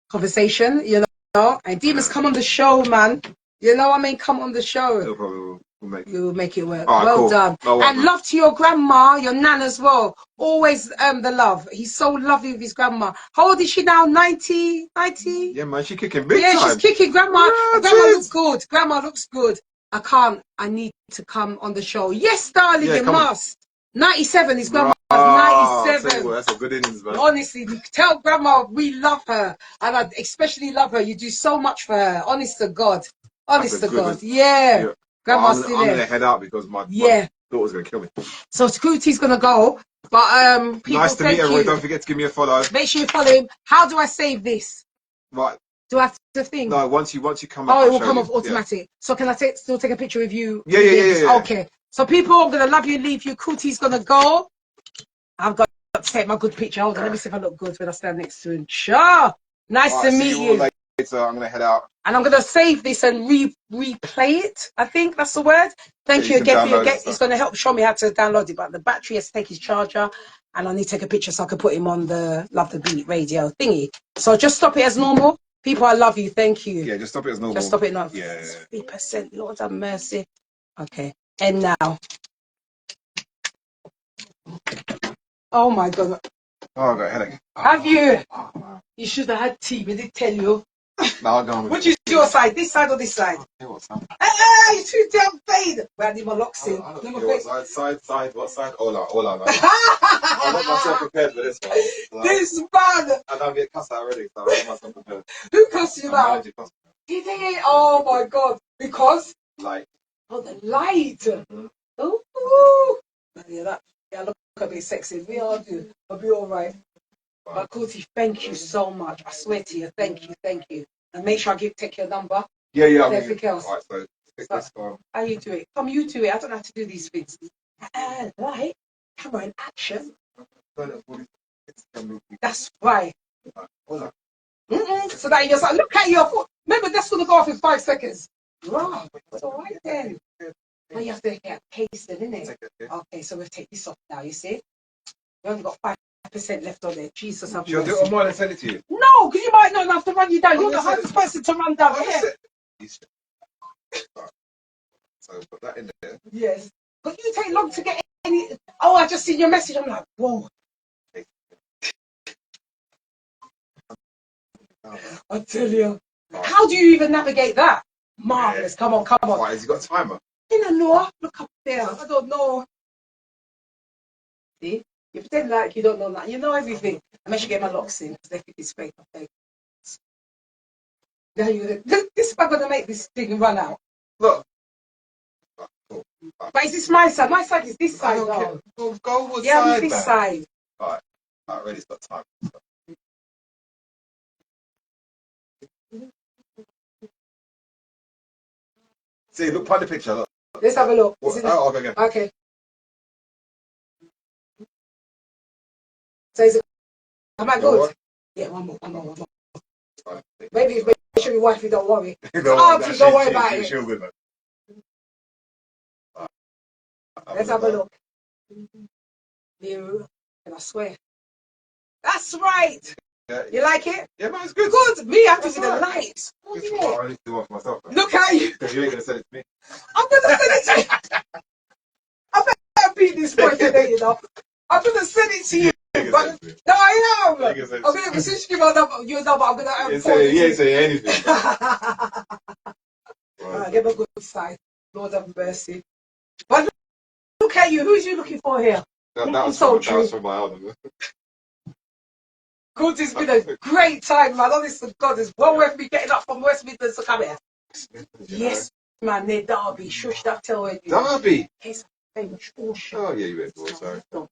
Speaker 1: conversation, you know. And Demas, come on the show, man. You know what I mean? Come on the show.
Speaker 3: No problem.
Speaker 1: We'll make it work.
Speaker 3: Right,
Speaker 1: well
Speaker 3: cool.
Speaker 1: done. And love to your grandma, your nan as well. Always the love. He's so lovely with his grandma. How old is she now? 90?
Speaker 3: Yeah, man, she's kicking big time.
Speaker 1: Yeah, she's kicking. Grandma looks good. Grandma looks good. I need to come on the show. Yes, darling, you must. 97 is grandma. 97.
Speaker 3: That's a good innings, man.
Speaker 1: Honestly, tell grandma we love her. And I especially love her. You do so much for her. Honest to God. Yeah. Grandma's still there.
Speaker 3: I'm going to head out because my daughter's going to kill me.
Speaker 1: So Scooty's going to go. But people,
Speaker 3: nice to meet everyone. Don't forget to give me a follow.
Speaker 1: Make sure you follow him. How do I save this?
Speaker 3: Right.
Speaker 1: Do I have to think?
Speaker 3: No, once you come up.
Speaker 1: Oh, it will come off automatic. Yeah. So can I still take a picture of you?
Speaker 3: Yeah.
Speaker 1: Okay. So people, I'm going to love you and leave you. Cootie's going to go. I've got to take my good picture. Hold on. Let me see if I look good when I stand next to him. Sure. Nice to meet you.
Speaker 3: Later. I'm going to head out.
Speaker 1: And I'm going to save this and replay it. I think that's the word. Thank you again. It's going to help show me how to download it. But the battery has to take his charger. And I need to take a picture so I can put him on the Love the Beat radio thingy. So just stop it as normal. People, I love you. Thank you.
Speaker 3: Yeah, just stop it as normal.
Speaker 1: Just stop it now.
Speaker 3: Yeah.
Speaker 1: 3%. Lord have mercy. Okay. And now. Oh my God.
Speaker 3: Oh, I got a headache.
Speaker 1: Have you? You should have had tea. We did tell you.
Speaker 3: No, I'll go on with
Speaker 1: Which is your side? This side or this side?
Speaker 3: What side?
Speaker 1: You're too damn fade. Where I need my locks in.
Speaker 3: I don't care what side, what side? All out. I got myself prepared for this one.
Speaker 1: This man.
Speaker 3: I don't get cussed out already, so I got myself prepared.
Speaker 1: Who cussed you out? Did he? Oh my God. Because?
Speaker 3: Light.
Speaker 1: Oh, the light. Ooh. Yeah, look a bit sexy. We all do. I'll be all right. But Kuti, thank you so much. I swear to you, thank you. And make sure I take your number.
Speaker 3: Yeah.
Speaker 1: Everything else.
Speaker 3: All right, so
Speaker 1: how you do it? Come, you do it. I don't know how to do these things. Right. Camera in action. That's right. So that you're like, look at your foot. Remember, that's going to go off in 5 seconds. Wow, it's all right then. Well, you have to get pasted, isn't it? Okay, so we'll take this off now, you see? We only got 5% left on there. Jesus, have mercy.
Speaker 3: Should I do it on mine and send it to you?
Speaker 1: No, because you might not have to run you down. You're the hardest person to run down.
Speaker 3: So put that in there.
Speaker 1: Yes. But you take long to get any. Oh, I just seen your message. I'm like, whoa. I tell you. How do you even navigate that? Marvelous. Yeah. Come on.
Speaker 3: Why, has he got a timer?
Speaker 1: I don't know. Look up there. I don't know. See? You pretend like you don't know that. You know everything. I make sure get my locks in because they think it's fake. Okay. Now this is going to make this thing run out.
Speaker 3: Look.
Speaker 1: But is this my side? My side is this side, though.
Speaker 3: Go what
Speaker 1: yeah,
Speaker 3: side,
Speaker 1: this side.
Speaker 3: Alright, ready, it's got time. See, look, find the picture, look.
Speaker 1: Let's have a look.
Speaker 3: Okay.
Speaker 1: So is it, am I good? Yeah, one more. Maybe make sure your wife, don't worry. Don't worry about it.
Speaker 3: She'll good, man.
Speaker 1: Let's have a look. And I swear. That's right.
Speaker 3: Yeah.
Speaker 1: You like it?
Speaker 3: Yeah, man, it's good.
Speaker 1: Good. Me, I have to do the lights.
Speaker 3: I need to do one for myself. Man.
Speaker 1: Look at you.
Speaker 3: Because you ain't going to send it to me.
Speaker 1: I'm going to send it to you. I better beat this boy today, you know. I'm going to send it to you. But, no, I am. I'm going to since you give your number, I'm going to
Speaker 3: you ain't say anything.
Speaker 1: Right, give a good side. Lord have mercy. But look at you. Who's you looking for here?
Speaker 3: That was from my album.
Speaker 1: Good, it's been a great time, man. Honest to God, it's well worth me getting up from West Midlands to come here. Yes, man, near Derby. Shush that tell you.
Speaker 3: Derby?
Speaker 1: Case famous. Oh,
Speaker 3: yeah, you went for it, sorry.
Speaker 1: You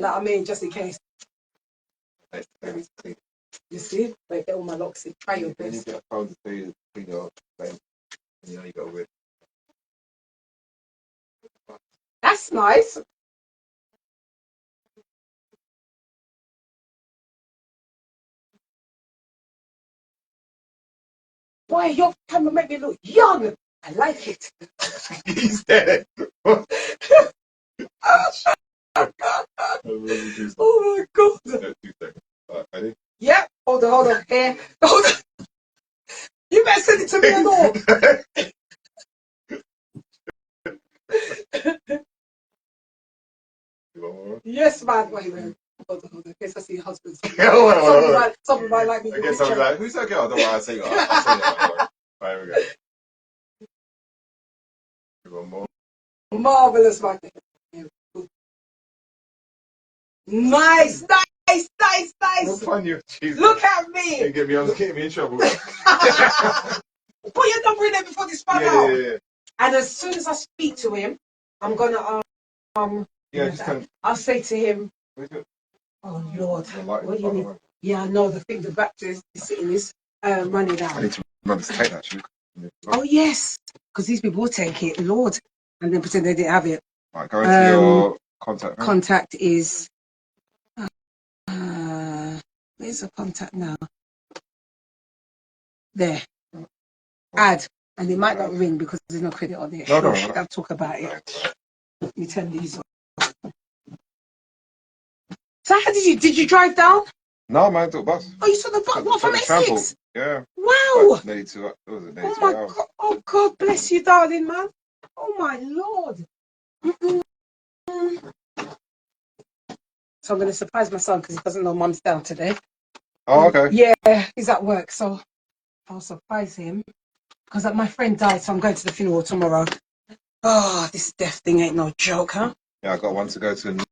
Speaker 1: know what I mean? Just in case. You see? Wait, get all my locks in. Try your best.
Speaker 3: You get a phone to clean your face. You know, you got to win.
Speaker 1: That's nice. Boy, your camera make me look young. I like it.
Speaker 3: He's dead.
Speaker 1: Oh my God.
Speaker 3: 2 seconds. All right, ready?
Speaker 1: Yeah. Hold on. Here. Hold on. You better send it to me and all. Yes, man. Wait. Hold on. In case I see your husband. Somebody might like me.
Speaker 3: I guess I was like, who's that girl? Don't worry, I'll say it. I'll say it. Right, here we go. One more.
Speaker 1: Marvelous, man. Nice.
Speaker 3: No fun, you. Jesus.
Speaker 1: Look at me.
Speaker 3: You get me in trouble.
Speaker 1: Put your number in there before this spun out.
Speaker 3: Yeah.
Speaker 1: And as soon as I speak to him, I'm gonna I'll say to him, oh Lord, what do you mean? Yeah, I know the battery is sitting is running out.
Speaker 3: I need to remember to take that actually.
Speaker 1: Oh yes, because these people will take it, Lord, and then pretend they didn't have it.
Speaker 3: Right, go into your contact.
Speaker 1: Contact is where's the contact now? There. Add. And it might not ring because there's no credit on it.
Speaker 3: No.
Speaker 1: I'll talk about it. Let me turn these off. So how did you drive down?
Speaker 3: No, man, I took a bus.
Speaker 1: Oh, you took the bus? What, from Essex?
Speaker 3: Yeah.
Speaker 1: Wow.
Speaker 3: Nearly 2 hours.
Speaker 1: Oh my God. Oh God bless you, darling man. Oh my Lord. So I'm going to surprise my son because he doesn't know Mum's down today.
Speaker 3: Oh, okay.
Speaker 1: Yeah, he's at work, so I'll surprise him. Because my friend died, so I'm going to the funeral tomorrow. Oh, this death thing ain't no joke, huh?
Speaker 3: Yeah, I got one to go to